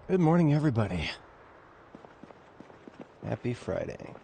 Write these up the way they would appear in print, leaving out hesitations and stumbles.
Good morning, everybody. Happy Friday.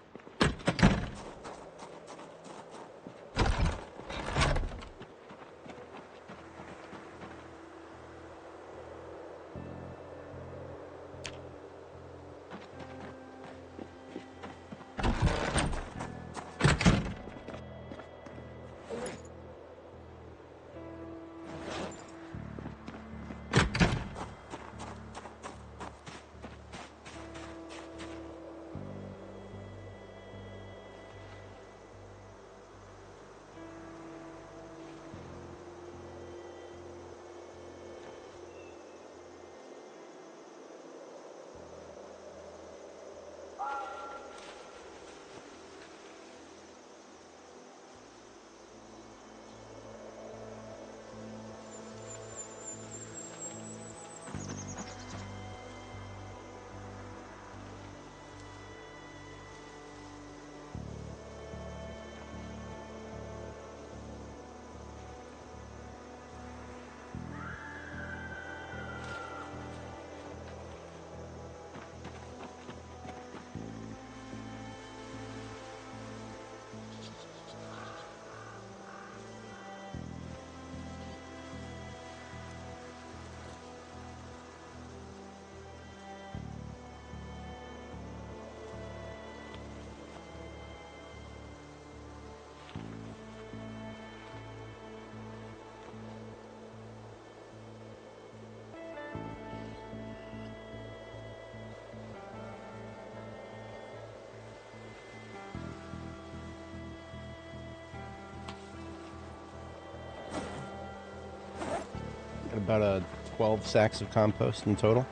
About 12 sacks of compost in total.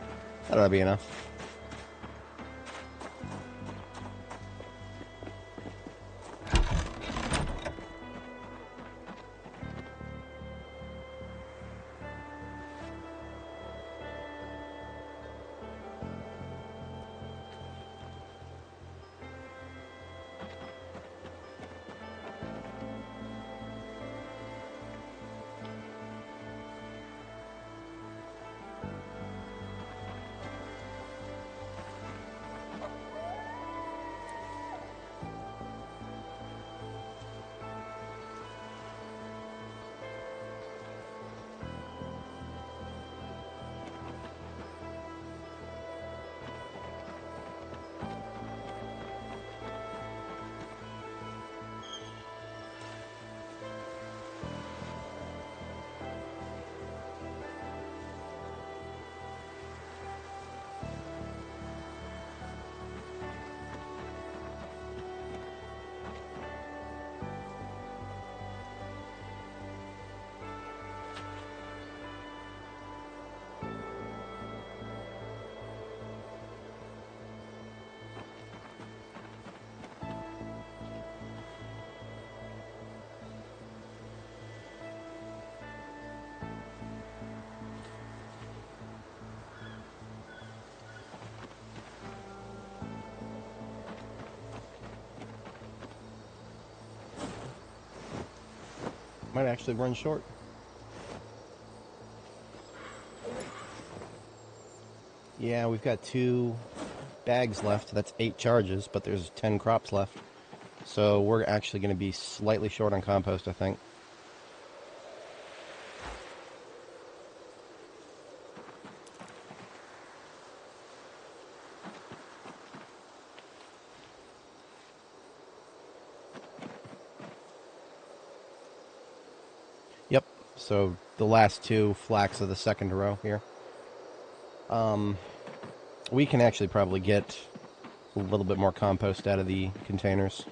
That ought to be enough. Might actually run short. Yeah, we've got 2 bags left. That's 8 charges, but there's 10 crops left. So we're actually going to be slightly short on compost, I think. Yep, so the last 2 flax of the second row here. We can actually probably get a little bit more compost out of the containers.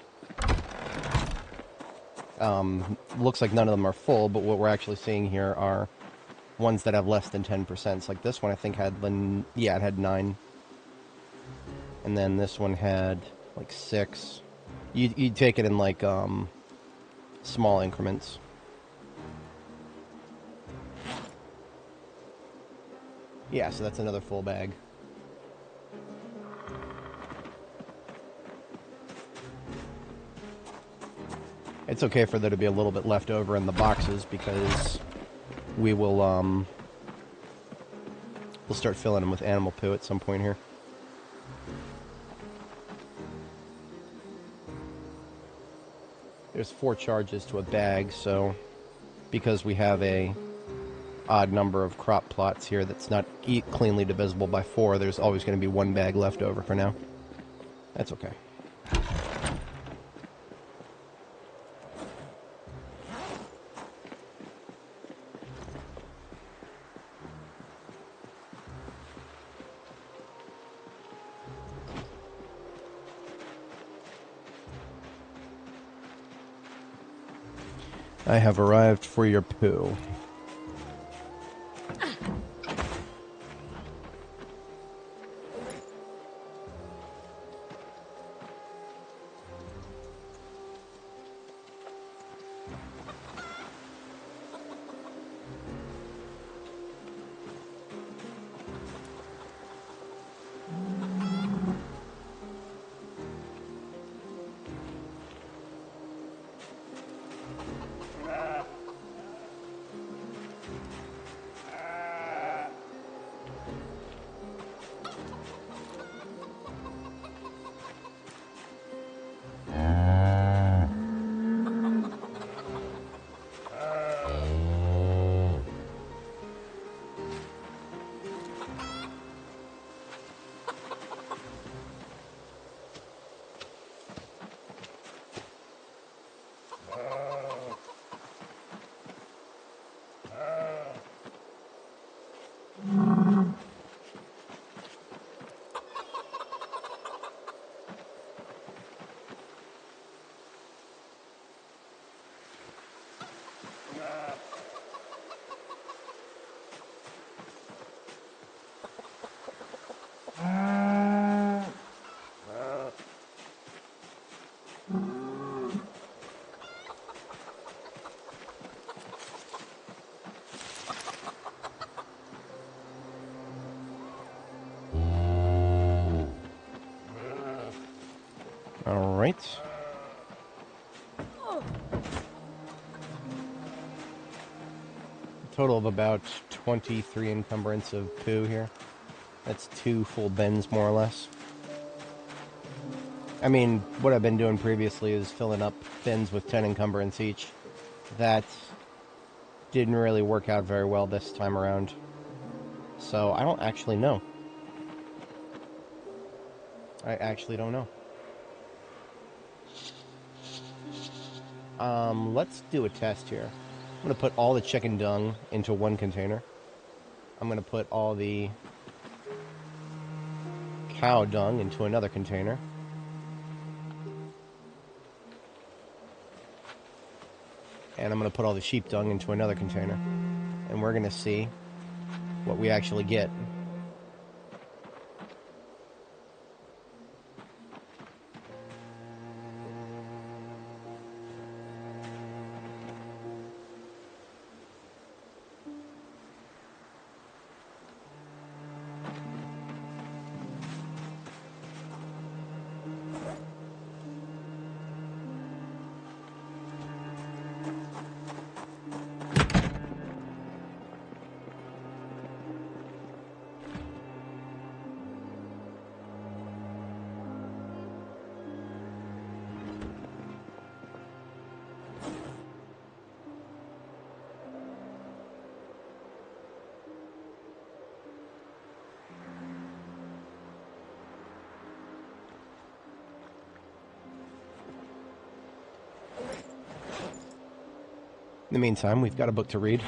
Looks like none of them are full, but what we're actually seeing here are ones that have less than 10%. So like this one I think had, yeah, it had 9. And then this one had like 6. You'd take it in like small increments. Yeah, so that's another full bag. It's okay for there to be a little bit left over in the boxes because we will, we'll start filling them with animal poo at some point here. There's 4 charges to a bag, so because we have a odd number of crop plots here that's not cleanly divisible by 4, there's always going to be 1 bag left over for now. That's okay. I have arrived for your poo. All right. A total of about 23 encumbrance of poo here. That's 2 full bins, more or less. I mean, what I've been doing previously is filling up bins with 10 encumbrance each. That didn't really work out very well this time around. So I don't actually know. I actually don't know. Let's do a test here. I'm going to put all the chicken dung into 1 container. I'm going to put all the cow dung into another container. And I'm going to put all the sheep dung into another container. And we're going to see what we actually get. In the meantime, we've got a book to read.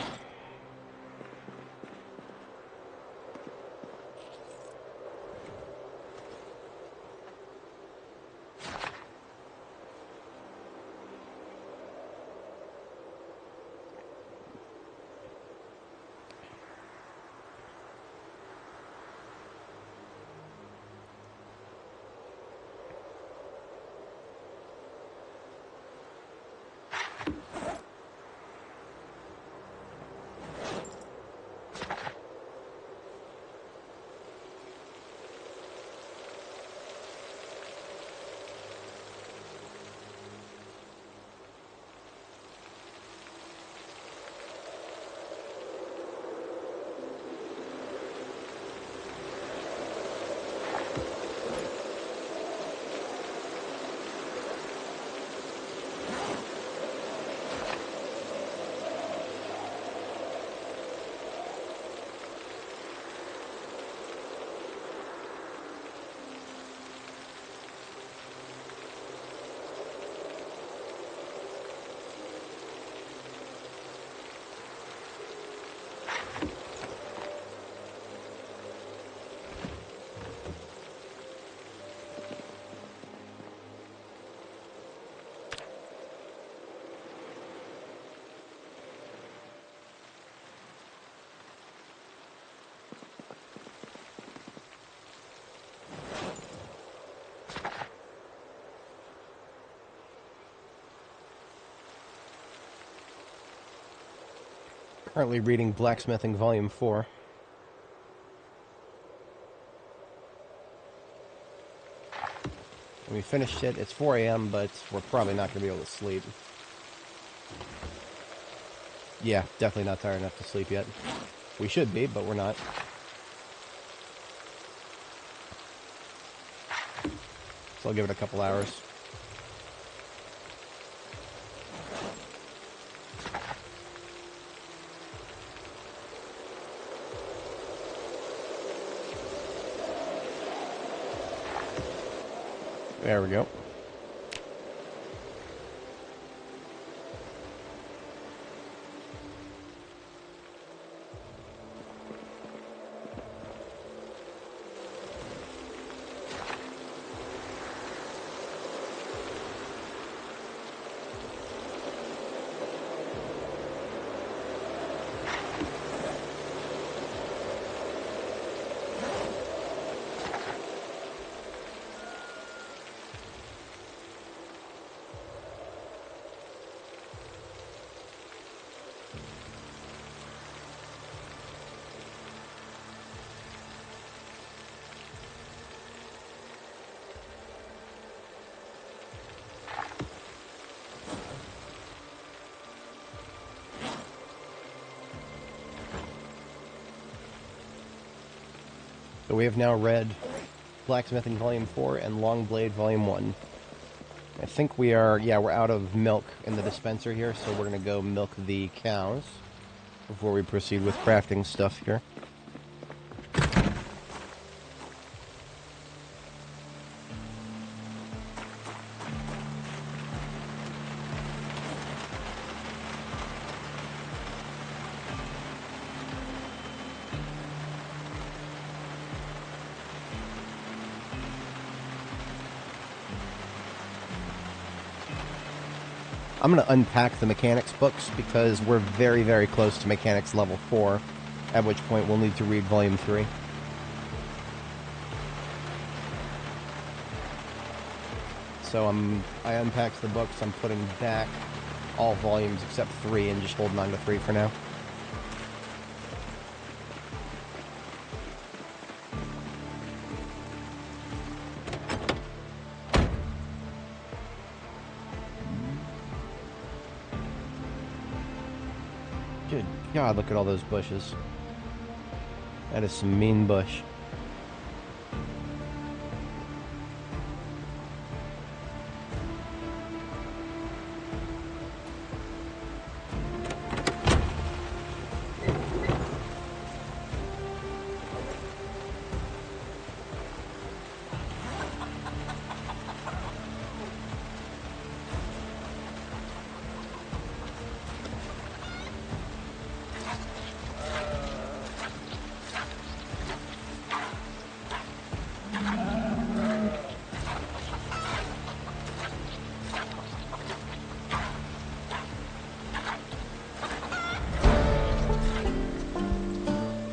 Currently reading Blacksmithing Volume 4. We finished it. It's 4 a.m., but we're probably not going to be able to sleep. Yeah, definitely not tired enough to sleep yet. We should be, but we're not. So I'll give it a couple hours. There we go. So we have now read Blacksmithing Volume 4 and Longblade Volume 1. I think we are, yeah, we're out of milk in the dispenser here, so we're going to go milk the cows before we proceed with crafting stuff here. I'm going to unpack the mechanics books because we're very, very close to mechanics level 4, at which point we'll need to read volume 3. So I unpacked the books, I'm putting back all volumes except 3 and just holding on to 3 for now. Good God, look at all those bushes. That is some mean bush.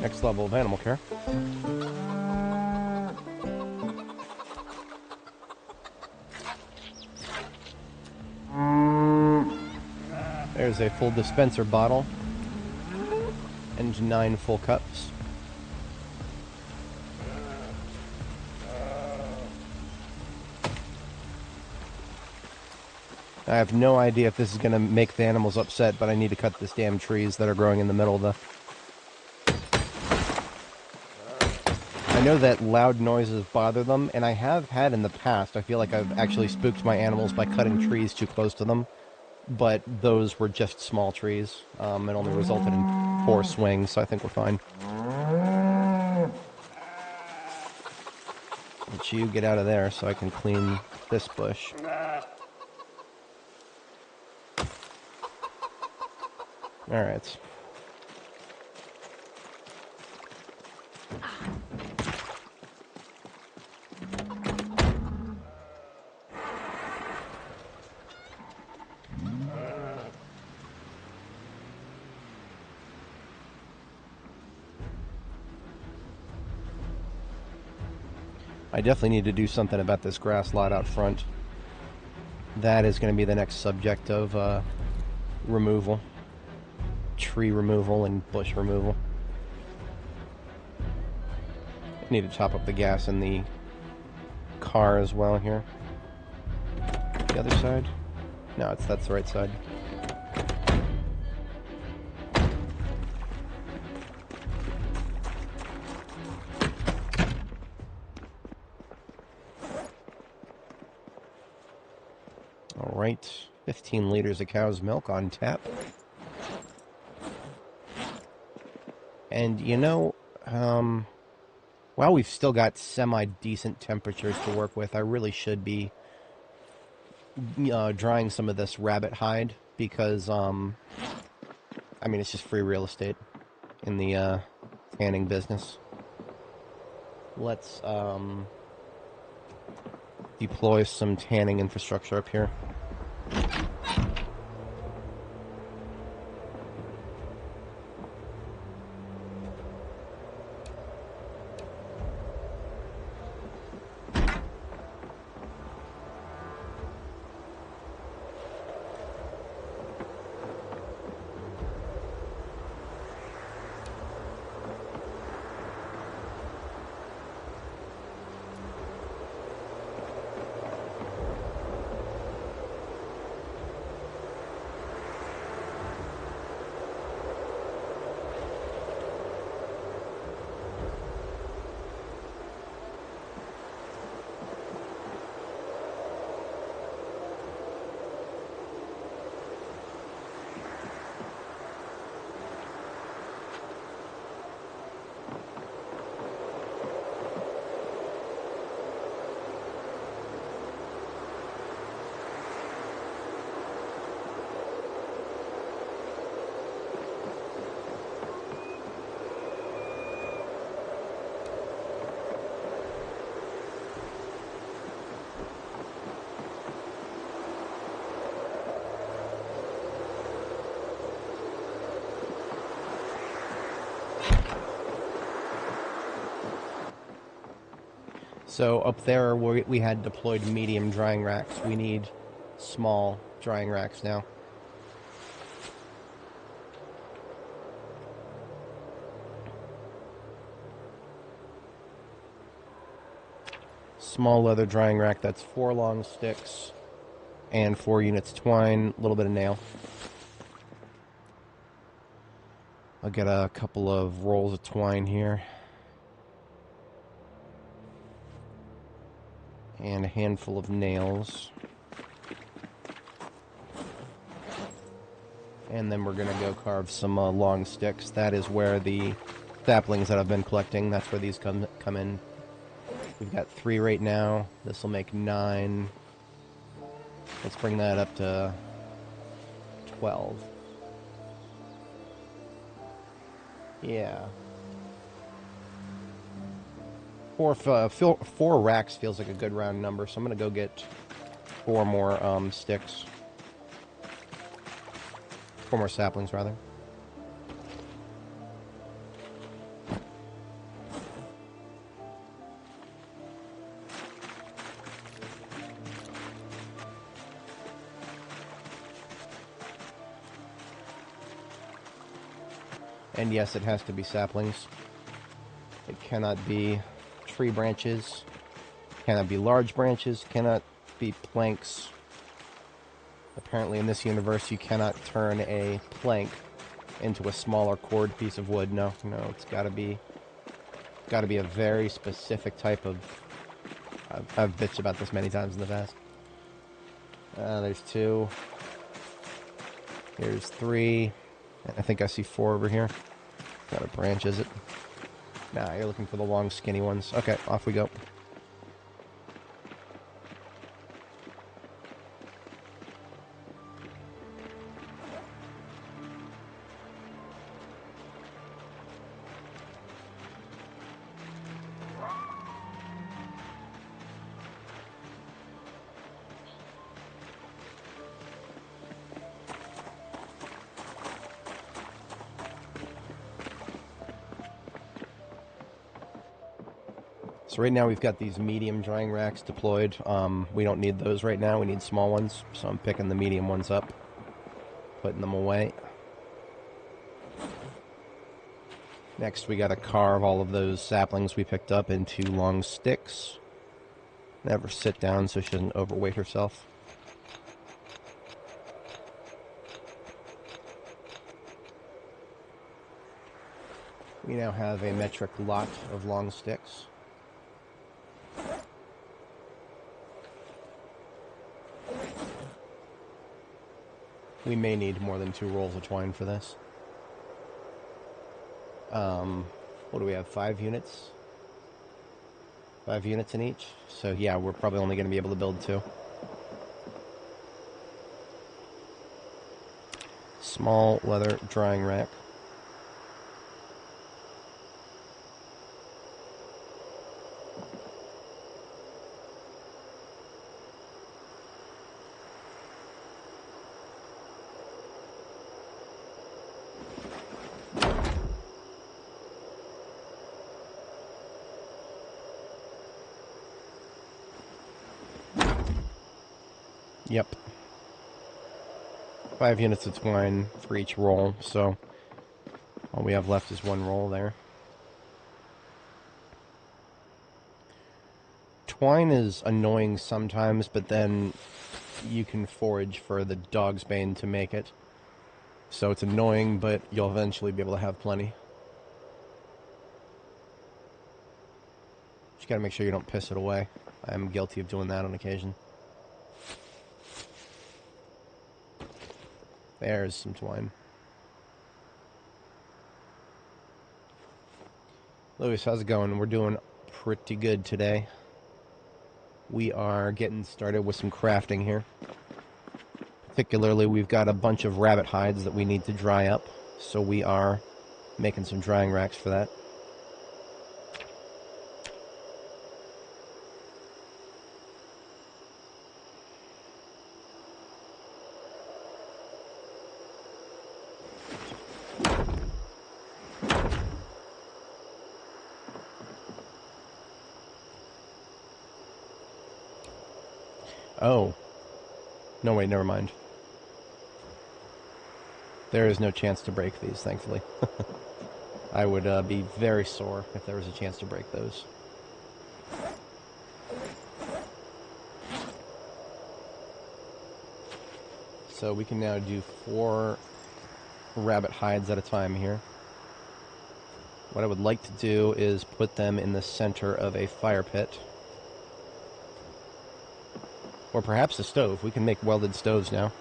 Next level of animal care. There's a full dispenser bottle and 9 full cups. I have no idea if this is going to make the animals upset, but I need to cut this damn trees that are growing in the middle of the... I know that loud noises bother them, and I have had in the past. I feel like I've actually spooked my animals by cutting trees too close to them, but those were just small trees. It only resulted in 4 swings, so I think we're fine. Let you get out of there so I can clean this bush. Alright. I definitely need to do something about this grass lot out front. That is going to be the next subject of removal. tree removal and bush removal. I need to top up the gas in the car as well here. The other side? No, that's the right side. Alright, 15 liters of cow's milk on tap. And you know, while we've still got semi-decent temperatures to work with, I really should be drying some of this rabbit hide because, I mean, it's just free real estate in the tanning business. Let's deploy some tanning infrastructure up here. So up there where we had deployed medium drying racks, we need small drying racks now. Small leather drying rack, that's 4 long sticks and 4 units twine, a little bit of nail. I'll get a couple of rolls of twine here. And a handful of nails. And then we're going to go carve some long sticks. That is where the saplings that I've been collecting, that's where these come in. We've got 3 right now. This will make 9. Let's bring that up to 12. Yeah. 4 racks feels like a good round number, so I'm going to go get 4 more sticks. 4 more saplings, rather. And yes, it has to be saplings. It cannot be tree branches, cannot be large branches, cannot be planks. Apparently in this universe you cannot turn a plank into a smaller cord piece of wood. No, it's gotta be a very specific type of... I've bitched about this many times in the past. There's 2. Here's 3. I think I see 4 over here. Not a branch, is it? Nah, you're looking for the long, skinny ones. Okay, off we go. So right now we've got these medium drying racks deployed. We don't need those right now. We need small ones. So I'm picking the medium ones up, putting them away. Next, we got to carve all of those saplings we picked up into long sticks. Never sit down so she doesn't overweight herself. We now have a metric lot of long sticks. We may need more than 2 rolls of twine for this. What do we have, 5 units? 5 units in each? So yeah, we're probably only going to be able to build 2. Small leather drying rack. Yep. 5 units of twine for each roll, so all we have left is 1 roll there. Twine is annoying sometimes, but then you can forage for the dog's bane to make it. So it's annoying, but you'll eventually be able to have plenty. Just gotta make sure you don't piss it away. I'm guilty of doing that on occasion. There's some twine. Louis, how's it going? We're doing pretty good today. We are getting started with some crafting here. Particularly, we've got a bunch of rabbit hides that we need to dry up, so we are making some drying racks for that. Oh. No, wait, never mind. There is no chance to break these, thankfully. I would be very sore if there was a chance to break those. So we can now do 4 rabbit hides at a time here. What I would like to do is put them in the center of a fire pit. Or perhaps a stove. We can make welded stoves now.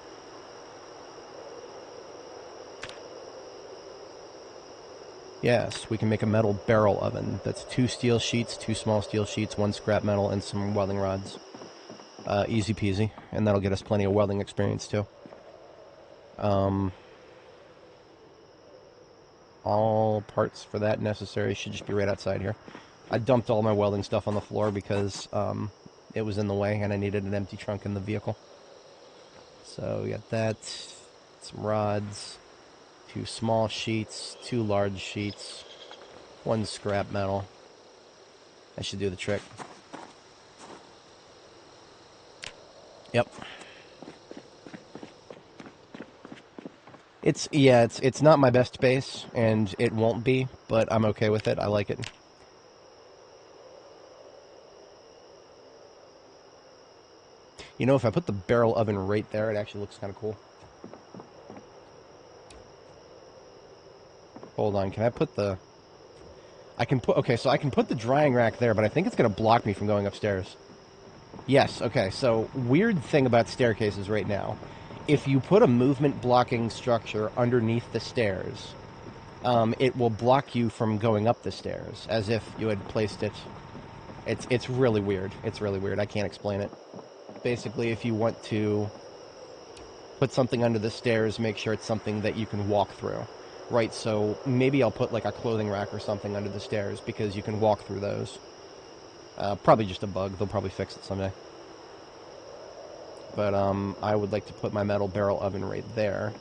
Yes, we can make a metal barrel oven. That's 2 steel sheets, 2 small steel sheets, 1 scrap metal, and some welding rods. Easy peasy. And that'll get us plenty of welding experience, too. All parts for that necessary should just be right outside here. I dumped all my welding stuff on the floor because it was in the way and I needed an empty trunk in the vehicle. So we got that, some rods, 2 small sheets, 2 large sheets, 1 scrap metal. That should do the trick. Yep. It's not my best base, and it won't be, but I'm okay with it. I like it. You know, if I put the barrel oven right there, it actually looks kind of cool. Hold on, can I put the... okay, so I can put the drying rack there, but I think it's going to block me from going upstairs. Yes, okay, so weird thing about staircases right now. If you put a movement blocking structure underneath the stairs, it will block you from going up the stairs, as if you had placed it... It's really weird. It's really weird. I can't explain it. Basically, if you want to put something under the stairs, make sure it's something that you can walk through. Right, so maybe I'll put like a clothing rack or something under the stairs because you can walk through those. Probably just a bug. They'll probably fix it someday. But I would like to put my metal barrel oven right there.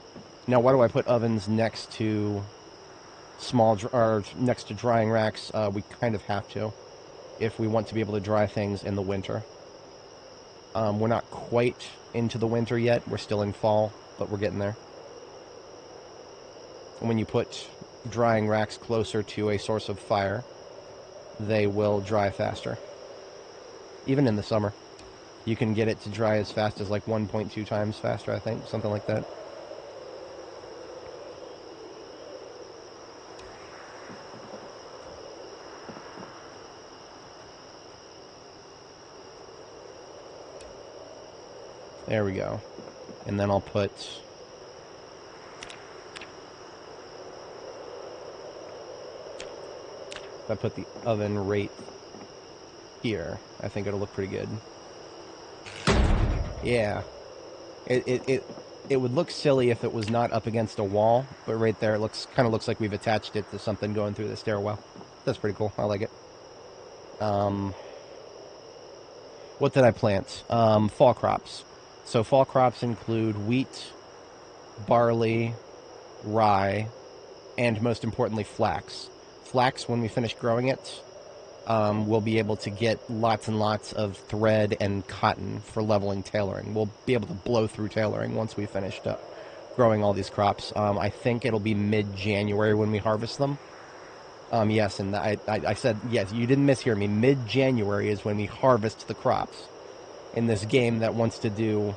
Now, why do I put ovens next to next to drying racks? We kind of have to if we want to be able to dry things in the winter. We're not quite into the winter yet. We're still in fall, but we're getting there. And when you put drying racks closer to a source of fire, they will dry faster. Even in the summer. You can get it to dry as fast as like 1.2 times faster, I think. Something like that. There we go. And then I'll put... if I put the oven right here, I think it'll look pretty good. Yeah. It would look silly if it was not up against a wall, but right there it kind of looks like we've attached it to something going through the stairwell. That's pretty cool. I like it. What did I plant? Fall crops. So fall crops include wheat, barley, rye, and most importantly, flax. Flax, when we finish growing it, we'll be able to get lots and lots of thread and cotton for leveling tailoring. We'll be able to blow through tailoring once we finished up growing all these crops. I think it'll be mid-January when we harvest them. Yes, and I said, yes, you didn't mishear me. Mid-January is when we harvest the crops in this game that wants to do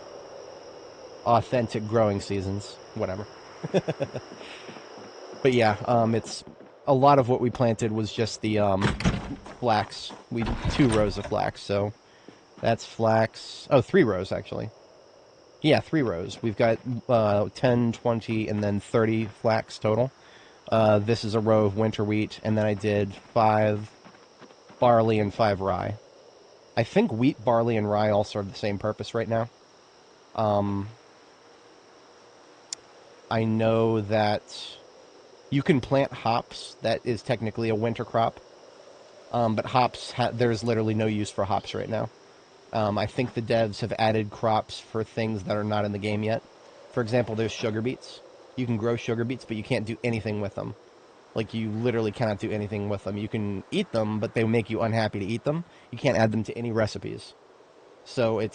authentic growing seasons. Whatever. But yeah, it's a lot of what we planted was just the flax. 2 rows of flax, so that's flax. Oh, 3 rows, actually. Yeah, 3 rows. We've got 10, 20, and then 30 flax total. This is a row of winter wheat, and then I did 5 barley and 5 rye. I think wheat, barley, and rye all serve the same purpose right now. I know that you can plant hops. That is technically a winter crop. But hops, there's literally no use for hops right now. I think the devs have added crops for things that are not in the game yet. For example, there's sugar beets. You can grow sugar beets, but you can't do anything with them. Like, you literally cannot do anything with them. You can eat them, but they make you unhappy to eat them. You can't add them to any recipes. So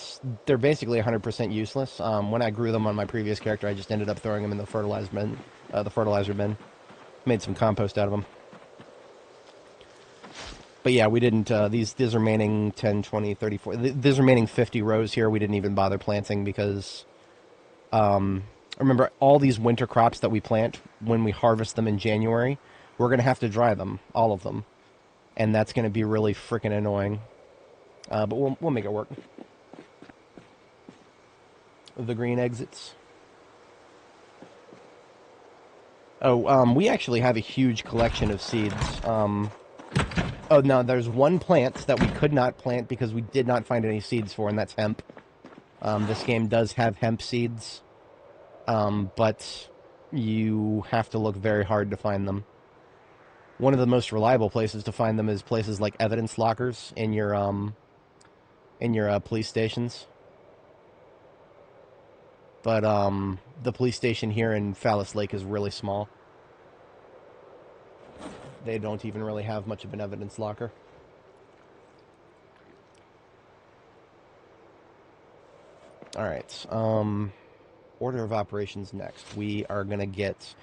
they're basically 100% useless. When I grew them on my previous character, I just ended up throwing them in the fertilizer bin. Made some compost out of them. But yeah, we didn't, these remaining 10, 20, 30, 40, these remaining 50 rows here, we didn't even bother planting because, remember, all these winter crops that we plant, when we harvest them in January, we're going to have to dry them, all of them. And that's going to be really freaking annoying. But we'll make it work. The green exits. Oh, we actually have a huge collection of seeds. Oh, no, there's one plant that we could not plant because we did not find any seeds for, and that's hemp. This game does have hemp seeds, but you have to look very hard to find them. One of the most reliable places to find them is places like evidence lockers in your police stations. But the police station here in Phallus Lake is really small. They don't even really have much of an evidence locker. Alright, order of operations next. We are going to get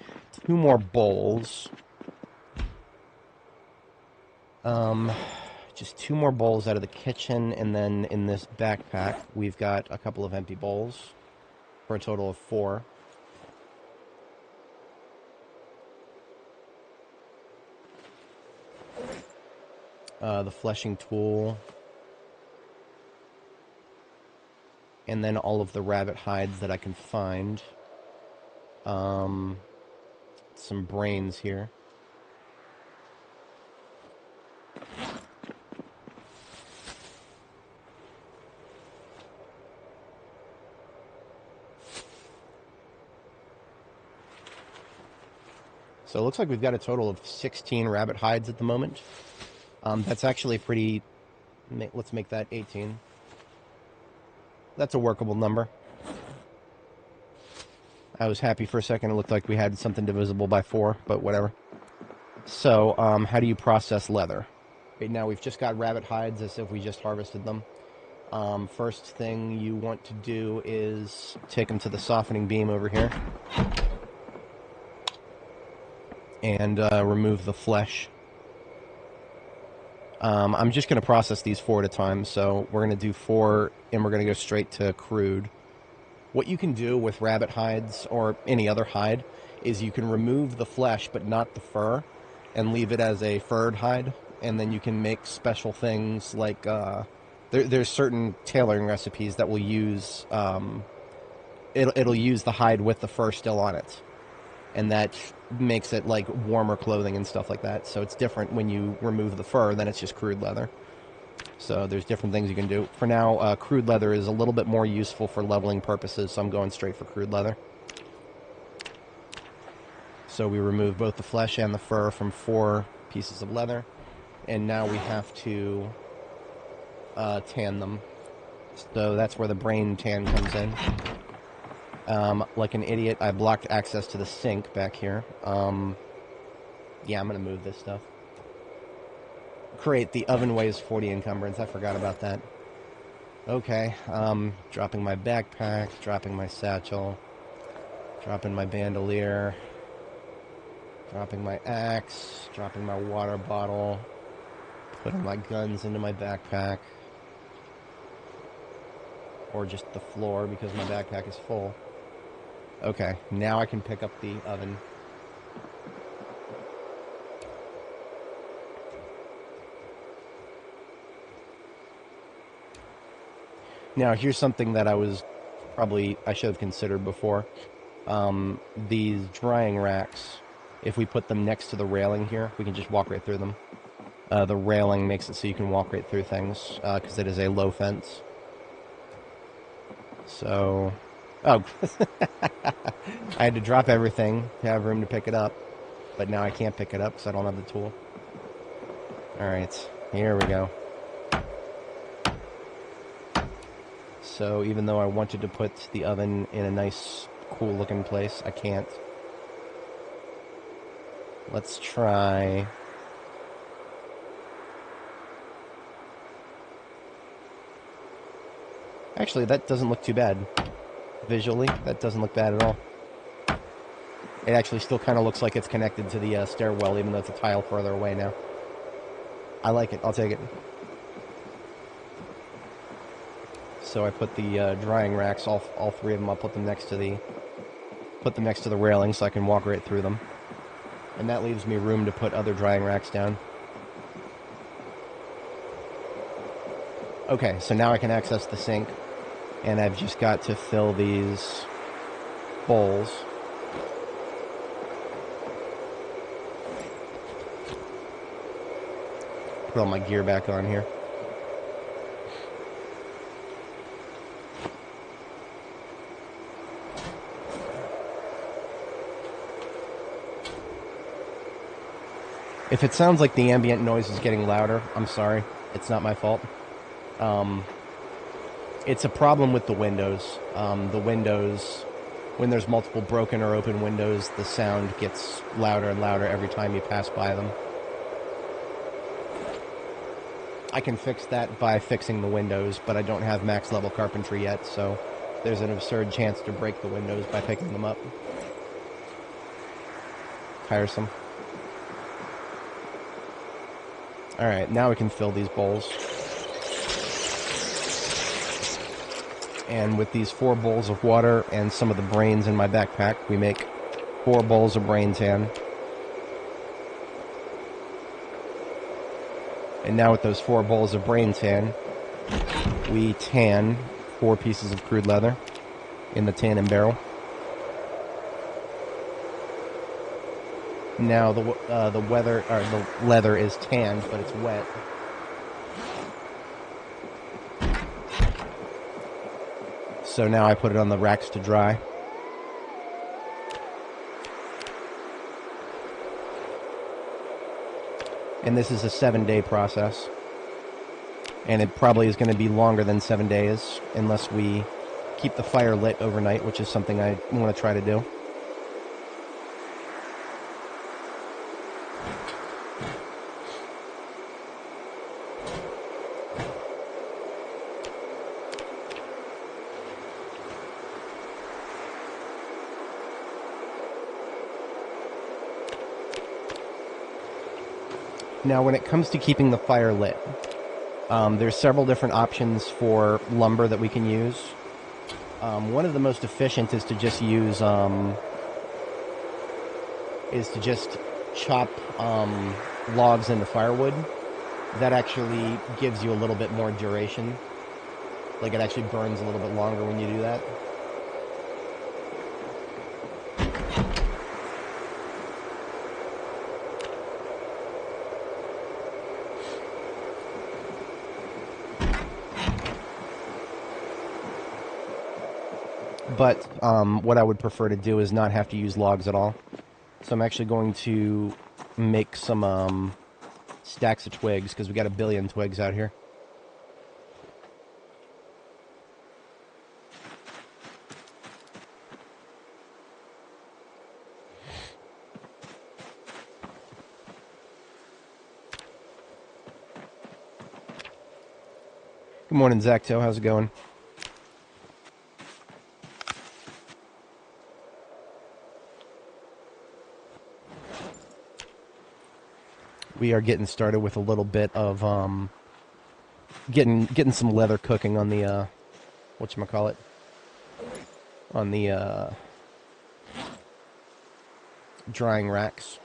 2 more bowls. Just 2 more bowls out of the kitchen, and then in this backpack, we've got a couple of empty bowls for a total of 4. The fleshing tool, and then all of the rabbit hides that I can find. Some brains here. So it looks like we've got a total of 16 rabbit hides at the moment. That's actually pretty... Let's make that 18. That's a workable number. I was happy for a second. It looked like we had something divisible by 4, but whatever. So, how do you process leather? Right now we've just got rabbit hides as if we just harvested them. First thing you want to do is take them to the softening beam over here. and remove the flesh. I'm just going to process these 4 at a time, so we're going to do 4, and we're going to go straight to crude. What you can do with rabbit hides, or any other hide, is you can remove the flesh, but not the fur, and leave it as a furred hide, and then you can make special things like, there's certain tailoring recipes that will use, it'll use the hide with the fur still on it. And that makes it like warmer clothing and stuff like that. So it's different when you remove the fur, then it's just crude leather. So there's different things you can do. For now, crude leather is a little bit more useful for leveling purposes, so I'm going straight for crude leather. So we remove both the flesh and the fur from 4 pieces of leather. And now we have to tan them. So that's where the brain tan comes in. Like an idiot, I blocked access to the sink back here. Yeah, I'm going to move this stuff. Create the oven weighs 40 encumbrance. I forgot about that. Okay, dropping my backpack, dropping my satchel, dropping my bandolier, dropping my axe, dropping my water bottle, putting my guns into my backpack. Or just the floor because my backpack is full. Okay, now I can pick up the oven. Now, here's something that I should have considered before. These drying racks, if we put them next to the railing here, we can just walk right through them. The railing makes it so you can walk right through things, because it is a low fence. So, oh, I had to drop everything to have room to pick it up, but now I can't pick it up because I don't have the tool. Alright, here we go. So even though I wanted to put the oven in a nice, cool looking place, I can't. Let's try... Actually, that doesn't look too bad. Visually, that doesn't look bad at all. It actually still kind of looks like it's connected to the stairwell, even though it's a tile further away now. I like it. I'll take it. So I put the drying racks, all 3 of them. I'll put them next to the railing so I can walk right through them. And that leaves me room to put other drying racks down. Okay, so now I can access the sink. And I've just got to fill these bowls. Put all my gear back on here. If it sounds like the ambient noise is getting louder, I'm sorry. It's not my fault. It's a problem with the windows. The windows, when there's multiple broken or open windows, the sound gets louder and louder every time you pass by them. I can fix that by fixing the windows, but I don't have max level carpentry yet, so there's an absurd chance to break the windows by picking them up. Tiresome. Alright, now we can fill these bowls. And with these 4 bowls of water and some of the brains in my backpack, we make 4 bowls of brain tan. And now with those 4 bowls of brain tan, we tan 4 pieces of crude leather in the tanning barrel. Now the leather is tanned, but it's wet. So now I put it on the racks to dry. And this is a 7-day process. And it probably is going to be longer than 7 days unless we keep the fire lit overnight, which is something I want to try to do. Now, when it comes to keeping the fire lit, there's several different options for lumber that we can use. One of the most efficient is to just use chop logs into firewood. That actually gives you a little bit more duration. Like, it actually burns a little bit longer when you do that. But what I would prefer to do is not have to use logs at all. So I'm actually going to make some stacks of twigs, because we got a billion twigs out here. Good morning, Zacto. How's it going? We are getting started with a little bit of getting some leather cooking on the whatchamacallit, on the drying racks.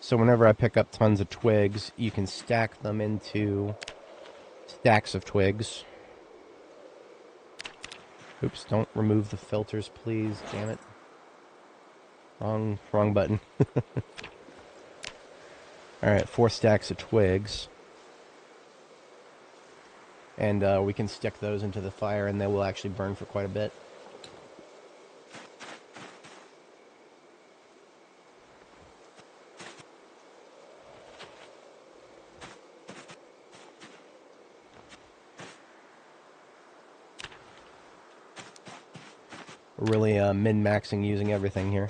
So whenever I pick up tons of twigs, you can stack them into stacks of twigs. Oops, don't remove the filters, please. Damn it. Wrong button. Alright, 4 stacks of twigs. And we can stick those into the fire, and they will actually burn for quite a bit. Really min-maxing using everything here.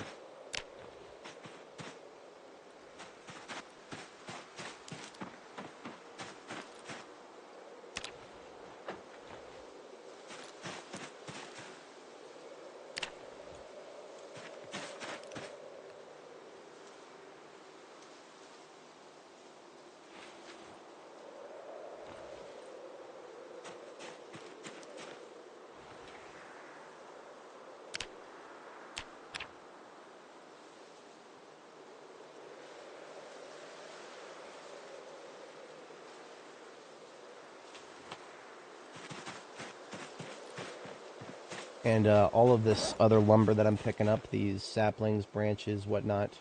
And all of this other lumber that I'm picking up, these saplings, branches, whatnot,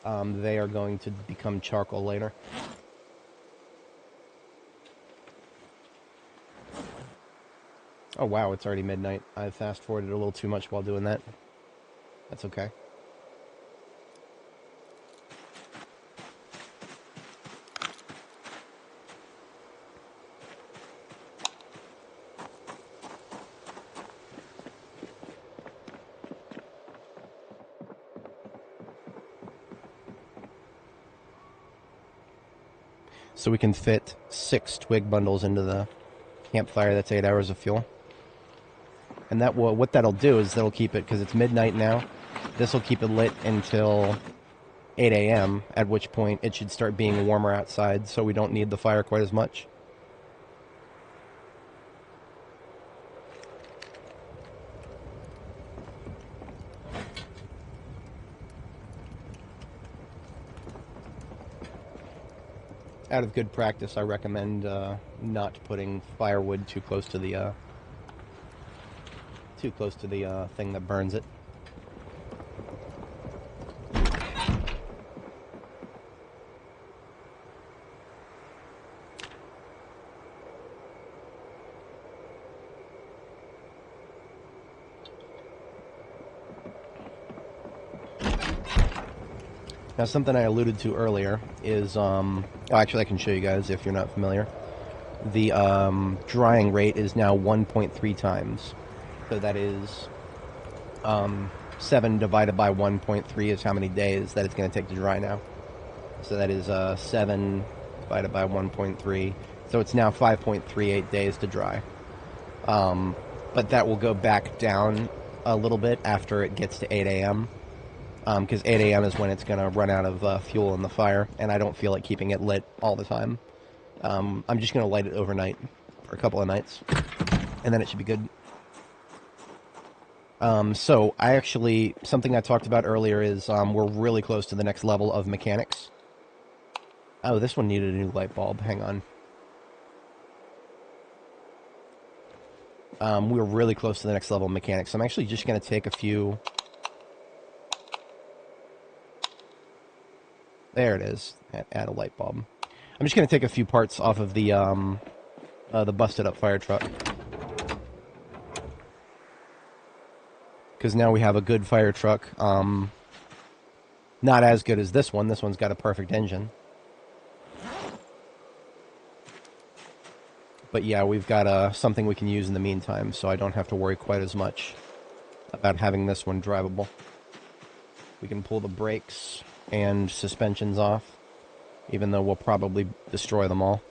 they are going to become charcoal later. Oh wow, it's already midnight. I fast-forwarded a little too much while doing that. That's okay. So we can fit 6 twig bundles into the campfire. That's 8 hours of fuel. And that will, what that'll do is that'll keep it, because it's midnight now, this will keep it lit until 8 a.m., at which point it should start being warmer outside, so we don't need the fire quite as much. Out of good practice, I recommend not putting firewood too close to the thing that burns it. Now, something I alluded to earlier is, oh, actually, I can show you guys if you're not familiar. The drying rate is now 1.3 times. So that is 7 divided by 1.3 is how many days that it's going to take to dry now. So that is 7 divided by 1.3. So it's now 5.38 days to dry. But that will go back down a little bit after it gets to 8 a.m. Because 8 a.m. is when it's going to run out of fuel in the fire, and I don't feel like keeping it lit all the time. I'm just going to light it overnight for a couple of nights, and then it should be good. So I actually, something I talked about earlier is we're really close to the next level of mechanics. Oh, this one needed a new light bulb. Hang on. We're really close to the next level of mechanics. I'm actually just going to take a few... There it is. Add a light bulb. I'm just going to take a few parts off of the busted-up fire truck. Because now we have a good fire truck. Not as good as this one. This one's got a perfect engine. But yeah, we've got something we can use in the meantime, so I don't have to worry quite as much about having this one drivable. We can pull the brakes and suspensions off, even though we'll probably destroy them all.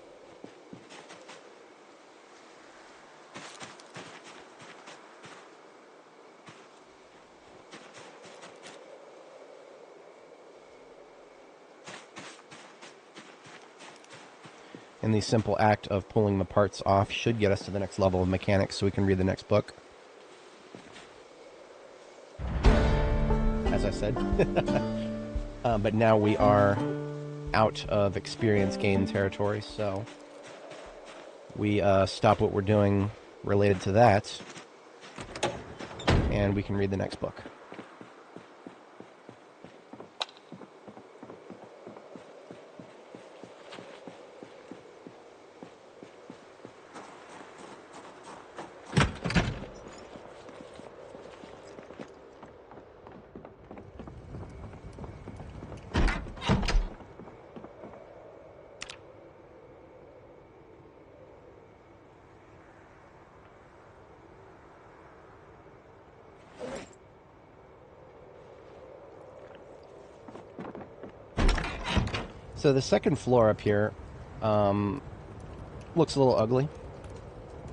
And the simple act of pulling the parts off should get us to the next level of mechanics so we can read the next book. As I said. But now we are out of experience gain territory, so we stop what we're doing related to that, and we can read the next book. So the second floor up here looks a little ugly,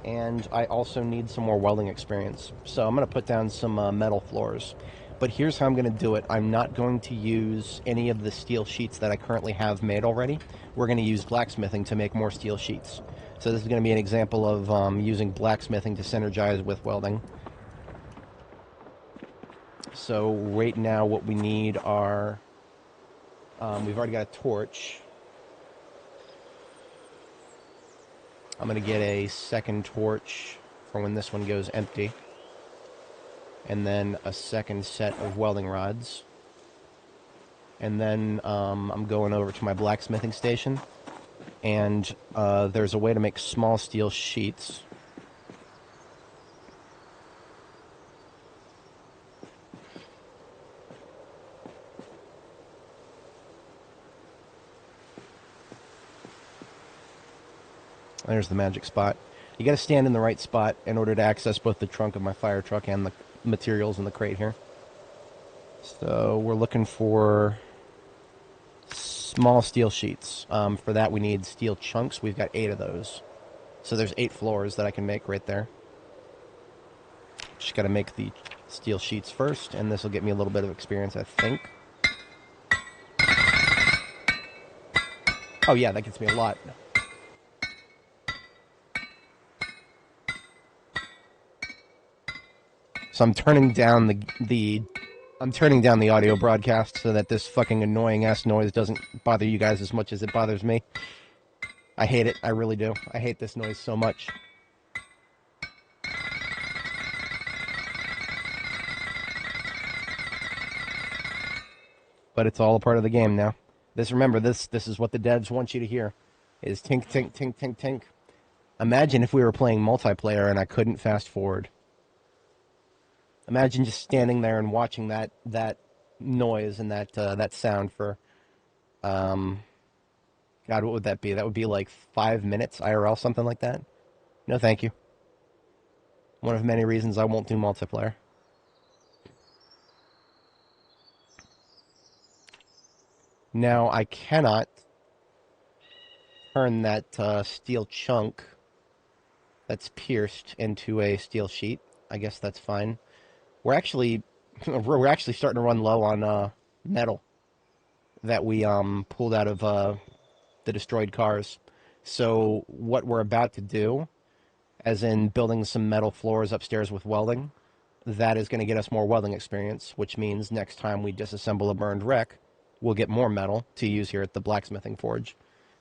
and I also need some more welding experience. So I'm going to put down some metal floors. But here's how I'm going to do it. I'm not going to use any of the steel sheets that I currently have made already. We're going to use blacksmithing to make more steel sheets. So this is going to be an example of using blacksmithing to synergize with welding. So right now what we need are... we've already got a torch. I'm going to get a second torch for when this one goes empty. And then a second set of welding rods. And then I'm going over to my blacksmithing station. And there's a way to make small steel sheets. There's the magic spot. You got to stand in the right spot in order to access both the trunk of my fire truck and the materials in the crate here. So we're looking for small steel sheets. For that we need steel chunks. We've got 8 of those. So there's 8 floors that I can make right there. Just got to make the steel sheets first, and this will get me a little bit of experience, I think. Oh yeah, that gets me a lot. So I'm turning down the audio broadcast so that this fucking annoying ass noise doesn't bother you guys as much as it bothers me. I hate it. I really do. I hate this noise so much. But it's all a part of the game now. Remember, this is what the devs want you to hear. Is tink, tink, tink, tink, tink. Imagine if we were playing multiplayer and I couldn't fast forward. Imagine just standing there and watching that noise and that sound for God, what would that be? That would be like 5 minutes IRL, something like that. No, thank you. One of many reasons I won't do multiplayer. Now, I cannot turn that steel chunk that's pierced into a steel sheet. I guess that's fine. We're actually we're actually starting to run low on metal that we pulled out of the destroyed cars. So what we're about to do, as in building some metal floors upstairs with welding, that is going to get us more welding experience, which means next time we disassemble a burned wreck, we'll get more metal to use here at the blacksmithing forge.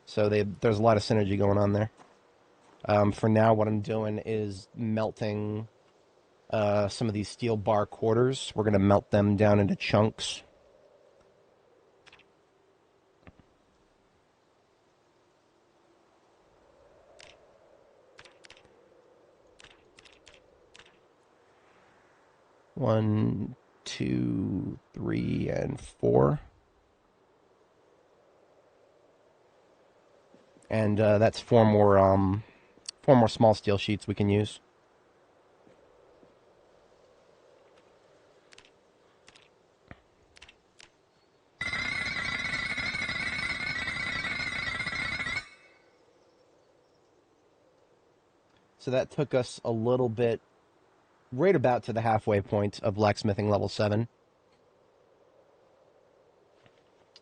So there's a lot of synergy going on there. For now, what I'm doing is melting some of these steel bar quarters. We're going to melt them down into chunks. One, two, three, and four. And that's four more small steel sheets we can use. So that took us a little bit, right about to the halfway point of blacksmithing level 7.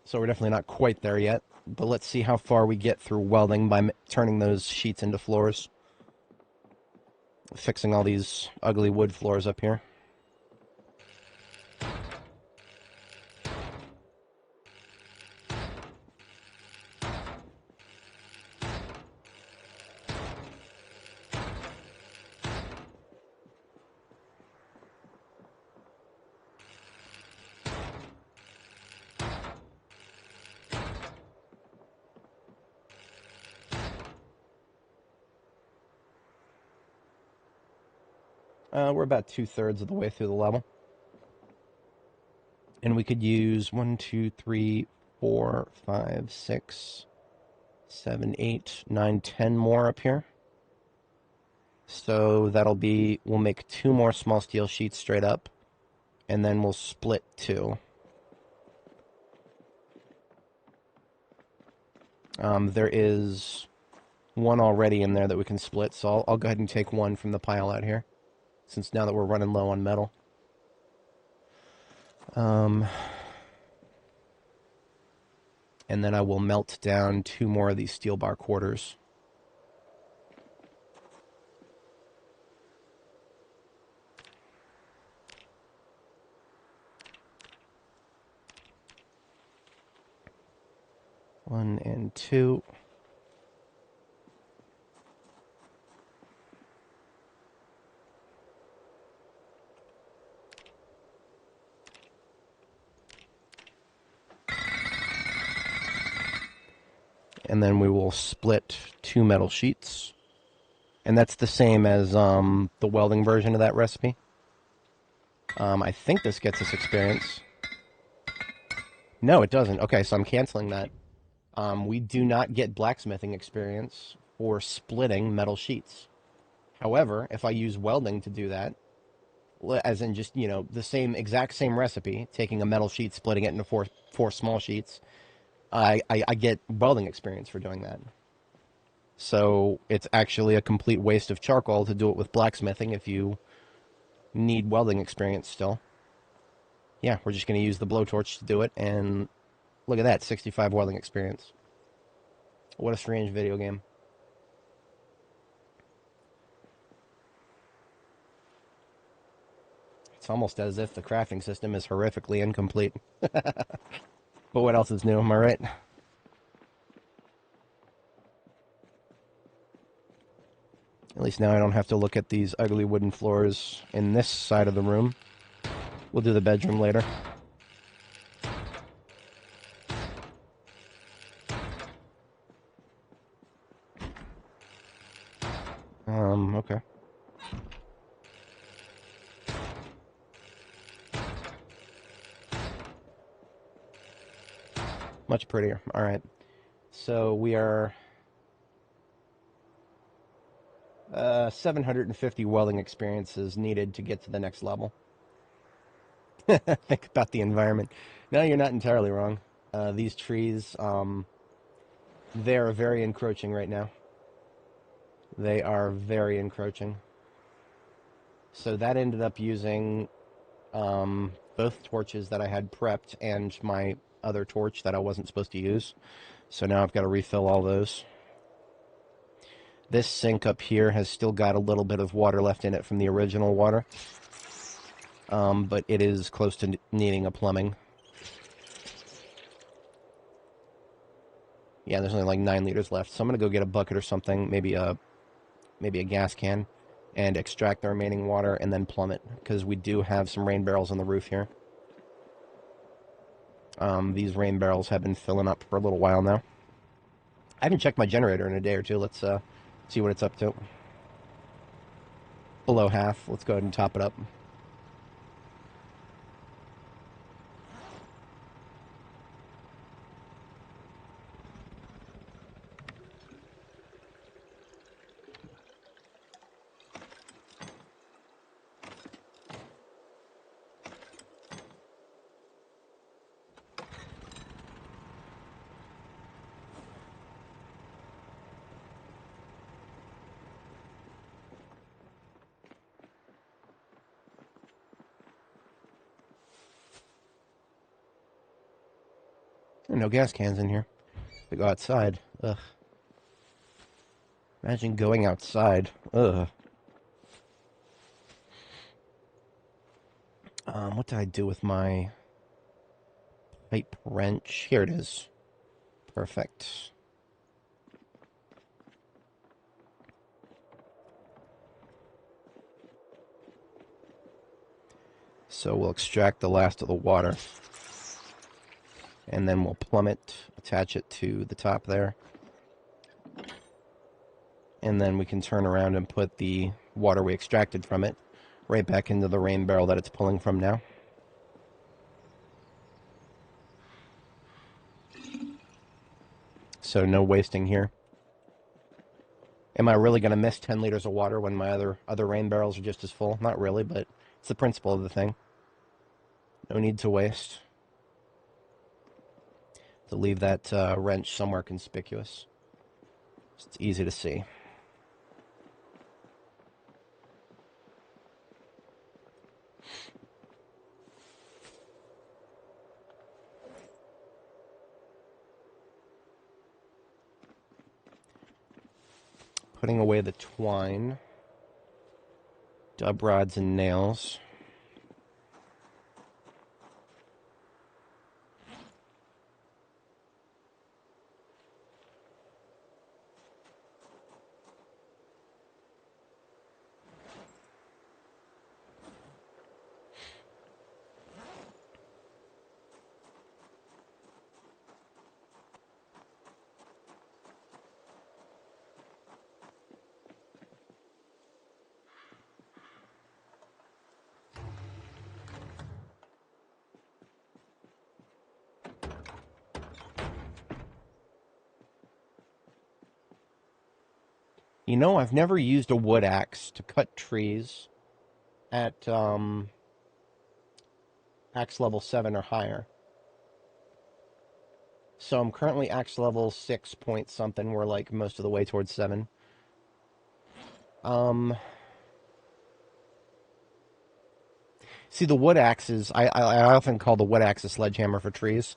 So we're definitely not quite there yet. But let's see how far we get through welding by turning those sheets into floors. Fixing all these ugly wood floors up here. We're about 2/3 of the way through the level. And we could use 1, 2, 3, 4, 5, 6, 7, 8, 9, 10 more up here. So that'll be, we'll make 2 more small steel sheets straight up, and then we'll split 2. There is one already in there that we can split, so I'll go ahead and take one from the pile out here, since now that we're running low on metal. And then I will melt down 2 more of these steel bar quarters. One and 2. And then we will split 2 metal sheets. And that's the same as the welding version of that recipe. I think this gets us experience. No, it doesn't. Okay, so I'm canceling that. We do not get blacksmithing experience for splitting metal sheets. However, if I use welding to do that, as in just, the exact same recipe, taking a metal sheet, splitting it into four small sheets, I get welding experience for doing that. So it's actually a complete waste of charcoal to do it with blacksmithing if you need welding experience still. Yeah, we're just going to use the blowtorch to do it, and look at that, 65 welding experience. What a strange video game. It's almost as if the crafting system is horrifically incomplete. But what else is new, am I right? At least now I don't have to look at these ugly wooden floors in this side of the room. We'll do the bedroom later. Okay. Much prettier. All right. So we are 750 welding experiences needed to get to the next level. Think about the environment. No, you're not entirely wrong. These trees, they're very encroaching right now. They are very encroaching. So that ended up using both torches that I had prepped and my other torch that I wasn't supposed to use. So now I've got to refill all those. This sink up here has still got a little bit of water left in it from the original water. But it is close to needing a plumbing. Yeah, there's only like 9 liters left. So I'm going to go get a bucket or something, maybe a gas can, and extract the remaining water and then plumb it, because we do have some rain barrels on the roof here. These rain barrels have been filling up for a little while now. I haven't checked my generator in a day or two. Let's see what it's up to. Below half. Let's go ahead and top it up. No gas cans in here. We go outside. Ugh. Imagine going outside. Ugh. What did I do with my pipe wrench? Here it is. Perfect. So we'll extract the last of the water. And then we'll plumb it, attach it to the top there. And then we can turn around and put the water we extracted from it right back into the rain barrel that it's pulling from now. So no wasting here. Am I really going to miss 10 liters of water when my other rain barrels are just as full? Not really, but it's the principle of the thing. No need to waste. To leave that wrench somewhere conspicuous. It's easy to see. Putting away the twine, dub rods and nails. You know, I've never used a wood axe to cut trees at axe level 7 or higher. So I'm currently axe level 6 point something. We're like most of the way towards 7. See, the wood axes, I often call the wood axe a sledgehammer for trees.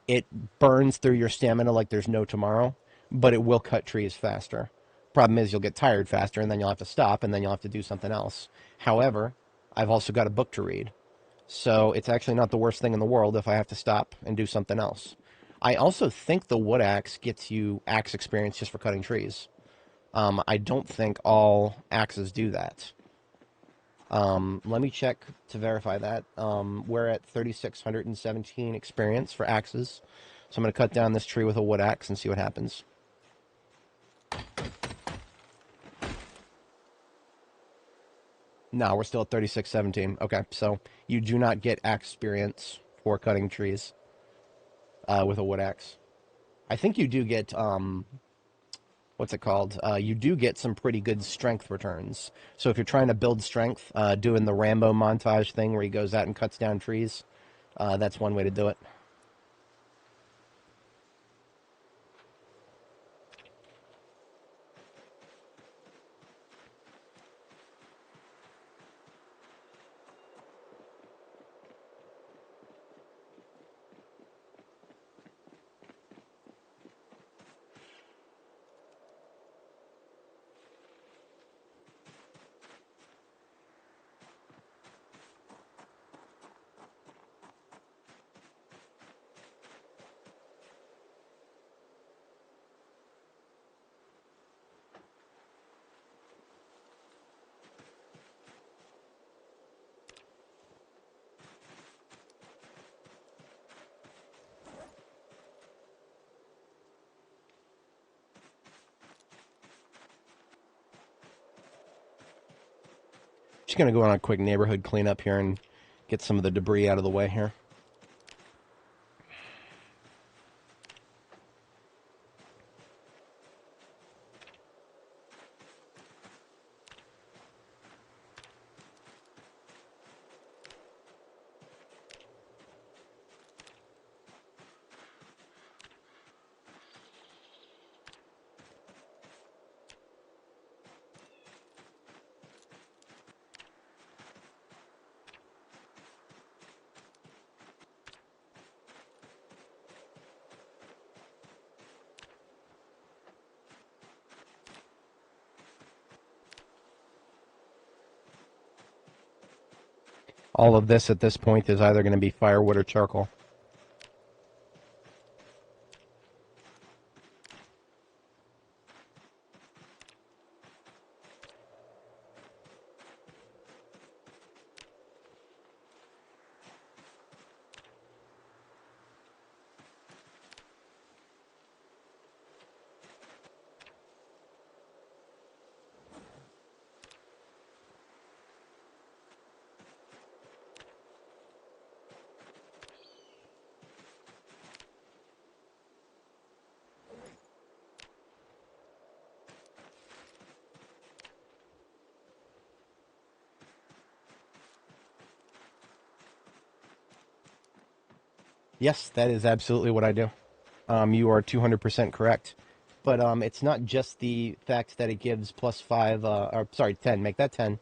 It burns through your stamina like there's no tomorrow, but it will cut trees faster. Problem is, you'll get tired faster, and then you'll have to stop, and then you'll have to do something else. However, I've also got a book to read, so it's actually not the worst thing in the world if I have to stop and do something else. I also think the wood axe gets you axe experience just for cutting trees. I don't think all axes do that. Let me check to verify that. We're at 3,617 experience for axes. So I'm going to cut down this tree with a wood axe and see what happens. No, we're still at 3,617. Okay, so you do not get axe experience for cutting trees. with a wood axe. I think you do get what's it called? You do get some pretty good strength returns. So if you're trying to build strength, doing the Rambo montage thing where he goes out and cuts down trees, that's one way to do it. Just going to go on a quick neighborhood cleanup here and get some of the debris out of the way here. All of this at this point is either going to be firewood or charcoal. Yes, that is absolutely what I do. You are 200% correct. But it's not just the fact that it gives plus 5, or sorry, 10. Make that 10.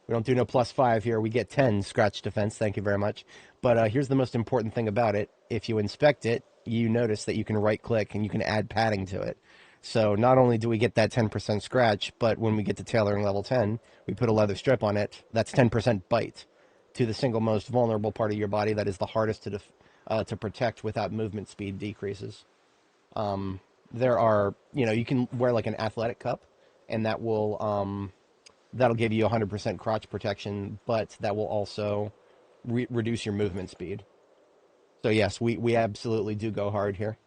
We don't do no plus 5 here. We get 10 scratch defense. Thank you very much. But here's the most important thing about it. If you inspect it, you notice that you can right click and you can add padding to it. So not only do we get that 10% scratch, but when we get to tailoring level 10, we put a leather strip on it. That's 10% bite to the single most vulnerable part of your body that is the hardest to protect without movement speed decreases. There are, you can wear like an athletic cup, and that'll give you 100% crotch protection, but that will also reduce your movement speed. So yes, we absolutely do go hard here.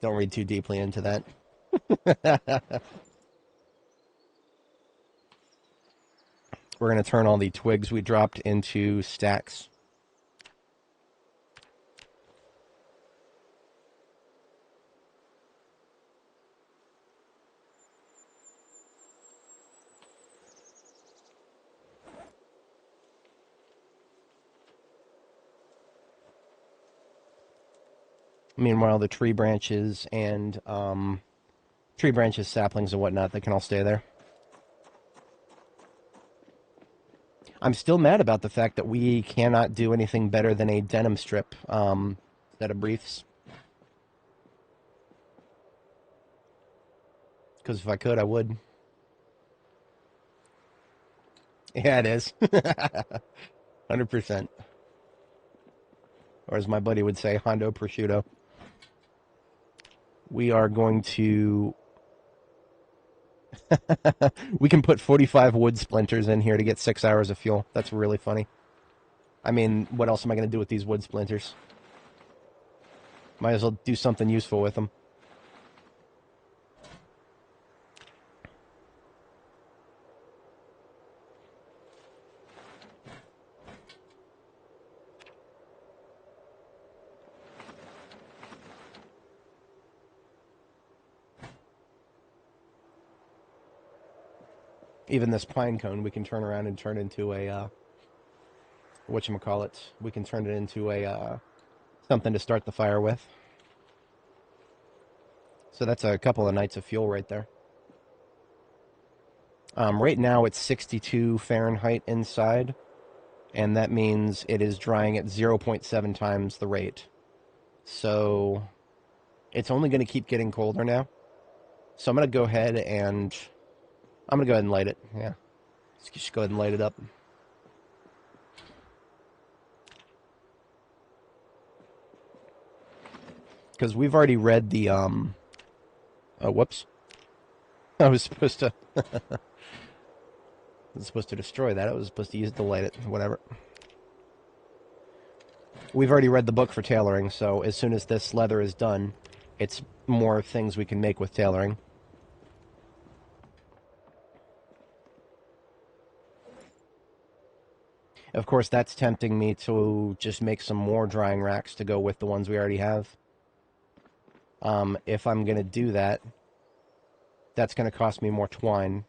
Don't read too deeply into that. We're going to turn all the twigs we dropped into stacks. Meanwhile, the tree branches and saplings, and whatnot, they can all stay there. I'm still mad about the fact that we cannot do anything better than a denim strip set of briefs. Because if I could, I would. Yeah, it is. 100%. Or as my buddy would say, Hondo Prosciutto. We are going to... we can put 45 wood splinters in here to get 6 hours of fuel. That's really funny. I mean, what else am I going to do with these wood splinters? Might as well do something useful with them. Even this pine cone, we can turn around and turn into a, whatchamacallit, we can turn it into a, something to start the fire with. So that's a couple of nights of fuel right there. Right now it's 62 Fahrenheit inside, and that means it is drying at 0.7 times the rate. So it's only going to keep getting colder now. So I'm going to go ahead and light it. Yeah. Let's just go ahead and light it up. Because we've already read the, oh, whoops. I was supposed to, destroy that. I was supposed to use it to light it, whatever. We've already read the book for tailoring, so as soon as this leather is done, it's more things we can make with tailoring. Of course, that's tempting me to just make some more drying racks to go with the ones we already have. If I'm going to do that, that's going to cost me more twine.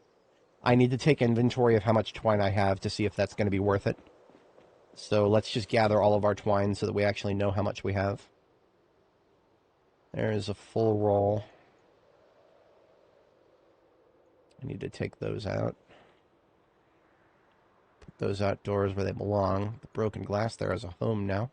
I need to take inventory of how much twine I have to see if that's going to be worth it. So let's just gather all of our twine so that we actually know how much we have. There's a full roll. I need to take those out. Put those outdoors where they belong. The broken glass there is a home now.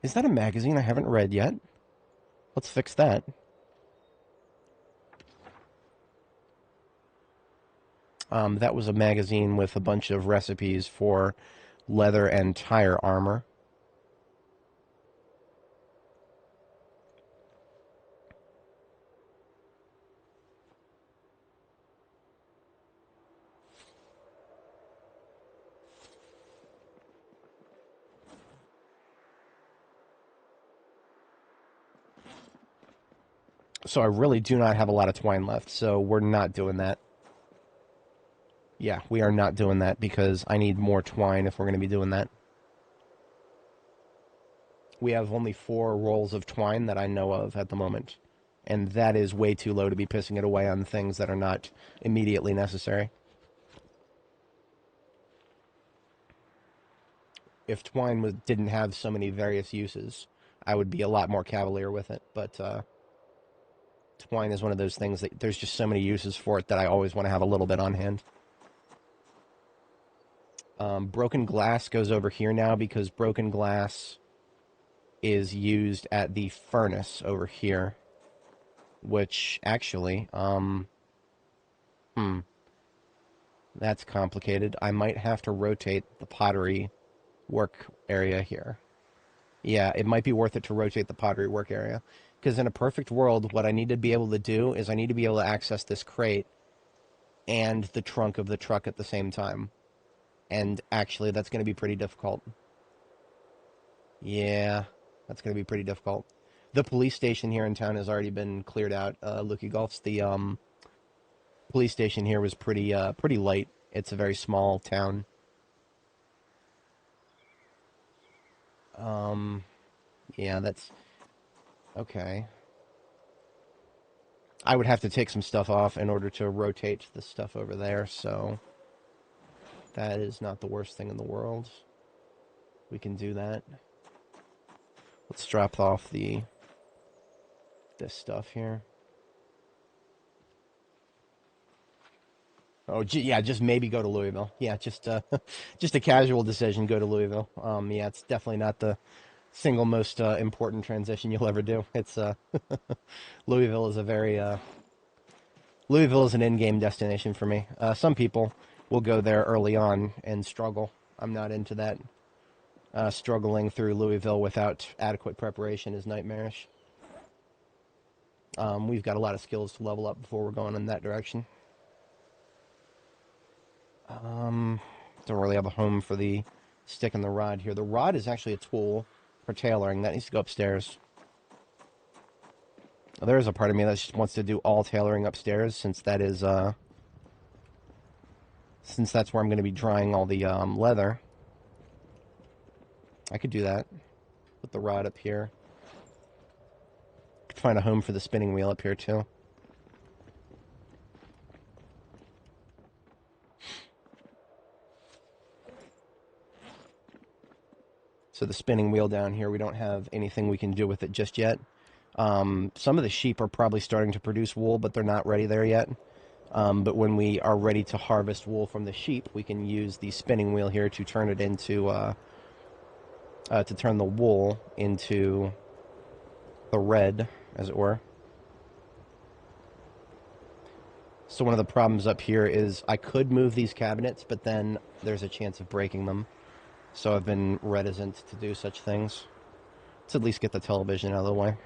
Is that a magazine I haven't read yet? Let's fix that. That was a magazine with a bunch of recipes for leather and tire armor. So I really do not have a lot of twine left, so we're not doing that. Yeah, we are not doing that because I need more twine if we're going to be doing that. We have only 4 rolls of twine that I know of at the moment, and that is way too low to be pissing it away on things that are not immediately necessary. If twine didn't have so many various uses, I would be a lot more cavalier with it, but twine is one of those things that there's just so many uses for it that I always want to have a little bit on hand. Broken glass goes over here now because broken glass is used at the furnace over here, which actually, that's complicated. I might have to rotate the pottery work area here. Yeah, it might be worth it to rotate the pottery work area. Because in a perfect world, what I need to be able to do is I need to be able to access this crate and the trunk of the truck at the same time. And actually, that's going to be pretty difficult. Yeah, that's going to be pretty difficult. The police station here in town has already been cleared out. Lukey Golf's the police station here was pretty light. It's a very small town. Yeah, that's okay. I would have to take some stuff off in order to rotate the stuff over there, so that is not the worst thing in the world. We can do that. Let's drop off this stuff here. Oh, yeah, just maybe go to Louisville. Yeah, just just a casual decision, go to Louisville. Yeah, it's definitely not the single most important transition you'll ever do. It's Louisville is a very Louisville is an in-game destination for me. Some people will go there early on and struggle. I'm not into that. Struggling through Louisville without adequate preparation is nightmarish. We've got a lot of skills to level up before we're going in that direction. Don't really have a home for the stick and the rod here. The rod is actually a tool for tailoring. That needs to go upstairs. There is a part of me that just wants to do all tailoring upstairs, since that is, since that's where I'm going to be drying all the leather. I could do that. Put the rod up here. Could find a home for the spinning wheel up here too. So the spinning wheel down here, we don't have anything we can do with it just yet. Some of the sheep are probably starting to produce wool, but they're not ready there yet. But when we are ready to harvest wool from the sheep, we can use the spinning wheel here to turn it into, to turn the wool into the red, as it were. So one of the problems up here is I could move these cabinets, but then there's a chance of breaking them. So I've been reticent to do such things. Let's at least get the television out of the way.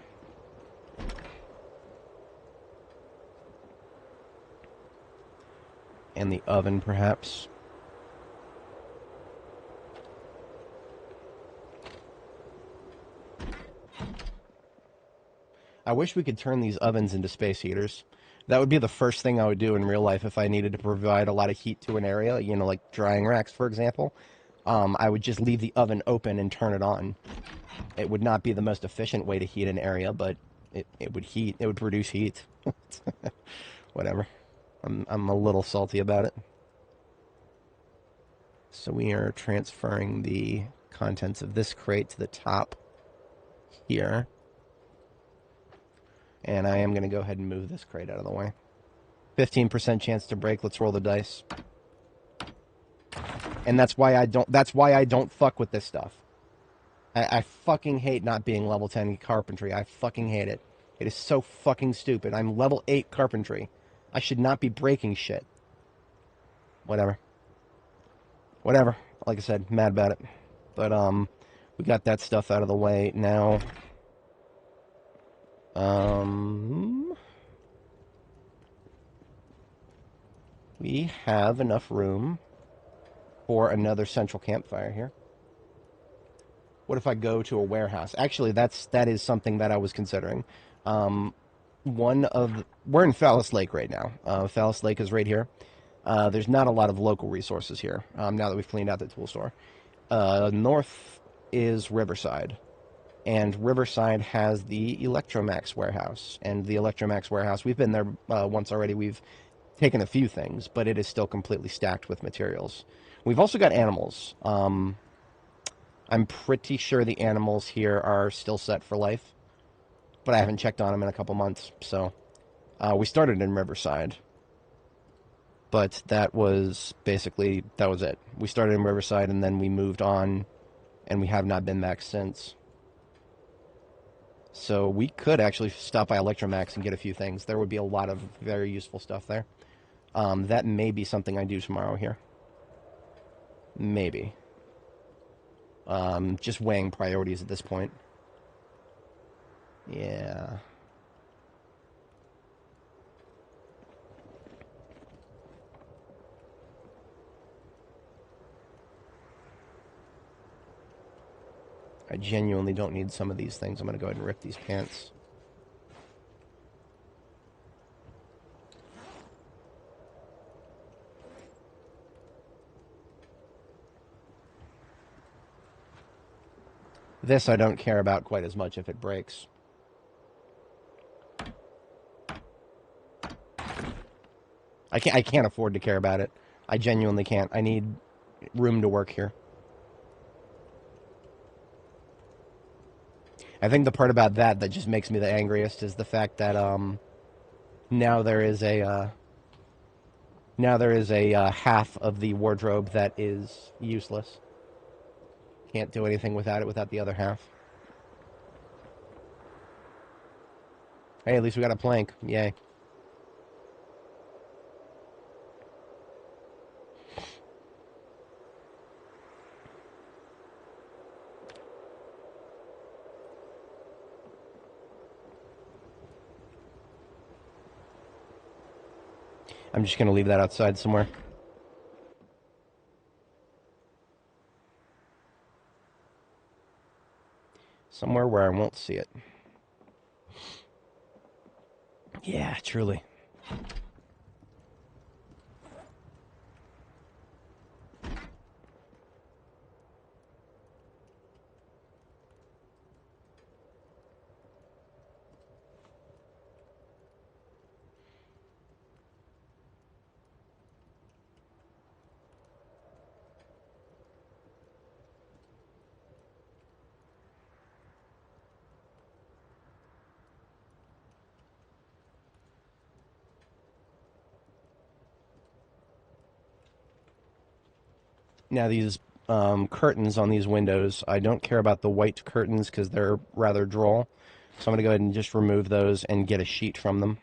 And the oven, perhaps. I wish we could turn these ovens into space heaters. That would be the first thing I would do in real life if I needed to provide a lot of heat to an area, you know, like drying racks, for example. I would just leave the oven open and turn it on. It would not be the most efficient way to heat an area, but it would heat. It would produce heat. Whatever. I'm a little salty about it. So we are transferring the contents of this crate to the top here. And I am going to go ahead and move this crate out of the way. 15% chance to break. Let's roll the dice. And that's why I don't fuck with this stuff. I fucking hate not being level 10 carpentry. I fucking hate it. It is so fucking stupid. I'm level 8 carpentry. I should not be breaking shit. Whatever. Whatever. Like I said, mad about it. But, we got that stuff out of the way now. We have enough room for another central campfire here. What if I go to a warehouse? Actually, that is something that I was considering. We're in Phallus Lake right now. Phallus Lake is right here. There's not a lot of local resources here, now that we've cleaned out the tool store. North is Riverside. And Riverside has the Electromax warehouse. And the Electromax warehouse, we've been there once already. We've taken a few things, but it is still completely stacked with materials. We've also got animals. I'm pretty sure the animals here are still set for life, but I haven't checked on them in a couple months. So we started in Riverside, but that was it. We started in Riverside, and then we moved on, and we have not been back since. So we could actually stop by Electromax and get a few things. There would be a lot of very useful stuff there. That may be something I do tomorrow here. Maybe. Just weighing priorities at this point. Yeah. I genuinely don't need some of these things. I'm going to go ahead and rip these pants. This I don't care about quite as much if it breaks. I can't afford to care about it. I genuinely can't. I need room to work here. I think the part about that just makes me the angriest is the fact that now there is a Now there is a half of the wardrobe that is useless. Can't do anything without it without the other half. Hey, at least we got a plank. Yay. I'm just going to leave that outside somewhere. Somewhere where I won't see it. Yeah, truly. Now these curtains on these windows, I don't care about the white curtains because they're rather droll. So I'm going to go ahead and just remove those and get a sheet from them.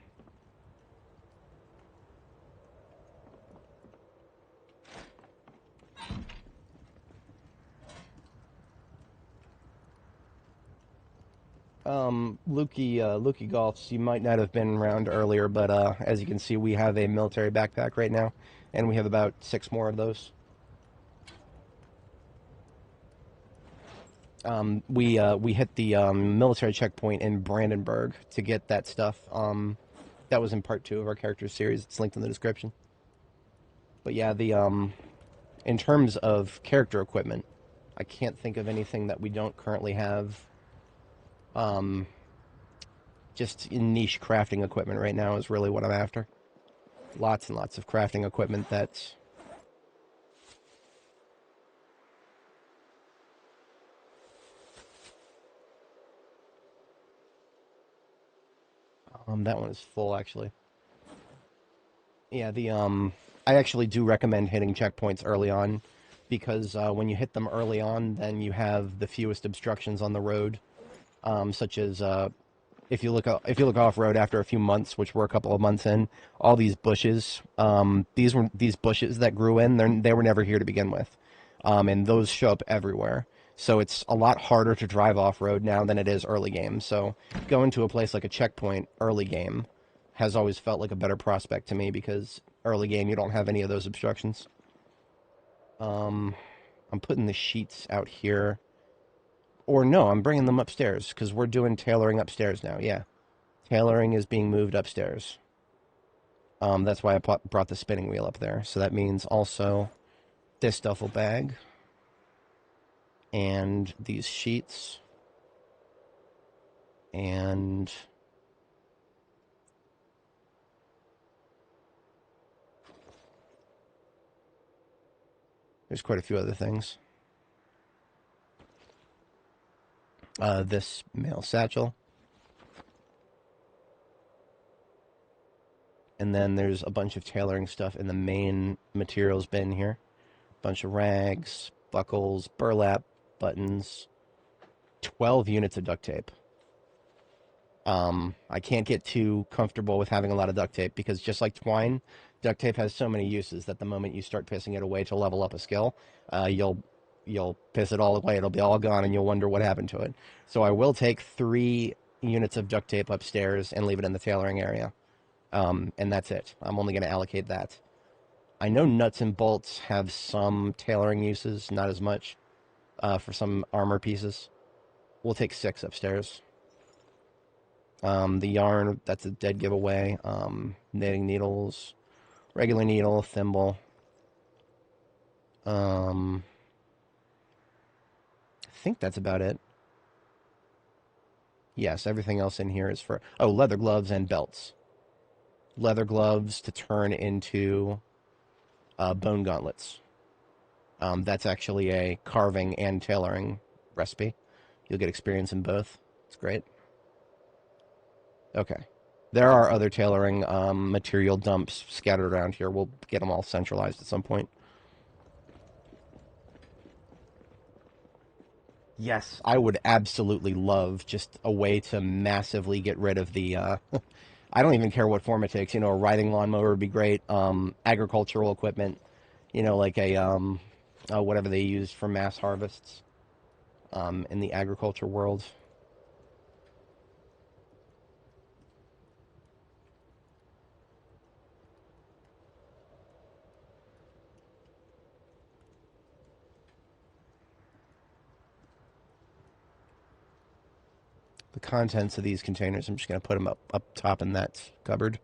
Lukey Golfs, you might not have been around earlier, but as you can see, we have a military backpack right now, and we have about 6 more of those. We hit the military checkpoint in Brandenburg to get that stuff. That was in part 2 of our character series. It's linked in the description. But yeah, in terms of character equipment, I can't think of anything that we don't currently have. Just in niche crafting equipment right now is really what I'm after. Lots and lots of crafting equipment that's... that one is full, actually. Yeah, I actually do recommend hitting checkpoints early on, because when you hit them early on, then you have the fewest obstructions on the road, such as if you look off road after a few months, which we're a couple of months in, all these bushes, these bushes that grew in, they were never here to begin with, and those show up everywhere. So it's a lot harder to drive off road now than it is early game. So going to a place like a checkpoint early game has always felt like a better prospect to me, because early game you don't have any of those obstructions. I'm putting the sheets out here. Or no, I'm bringing them upstairs, because we're doing tailoring upstairs now, yeah. Tailoring is being moved upstairs. That's why I brought the spinning wheel up there. So that means also this duffel bag and these sheets and there's quite a few other things. This mail satchel. And then there's a bunch of tailoring stuff in the main materials bin here. Bunch of rags, buckles, burlap, buttons, 12 units of duct tape. I can't get too comfortable with having a lot of duct tape, because just like twine, duct tape has so many uses that the moment you start pissing it away to level up a skill, you'll piss it all away. It'll be all gone, and you'll wonder what happened to it. So I will take 3 units of duct tape upstairs and leave it in the tailoring area. And that's it. I'm only going to allocate that. I know nuts and bolts have some tailoring uses, not as much, for some armor pieces. We'll take 6 upstairs. The yarn, that's a dead giveaway. Knitting needles, regular needle, thimble. I think that's about it. Yes, everything else in here is for... Oh, leather gloves and belts. Leather gloves to turn into bone gauntlets. That's actually a carving and tailoring recipe. You'll get experience in both. It's great. Okay. There are other tailoring material dumps scattered around here. We'll get them all centralized at some point. Yes, I would absolutely love just a way to massively get rid of the, I don't even care what form it takes. You know, a riding lawnmower would be great. Agricultural equipment, you know, like a, whatever they use for mass harvests in the agriculture world. The contents of these containers, I'm just going to put them up top in that cupboard.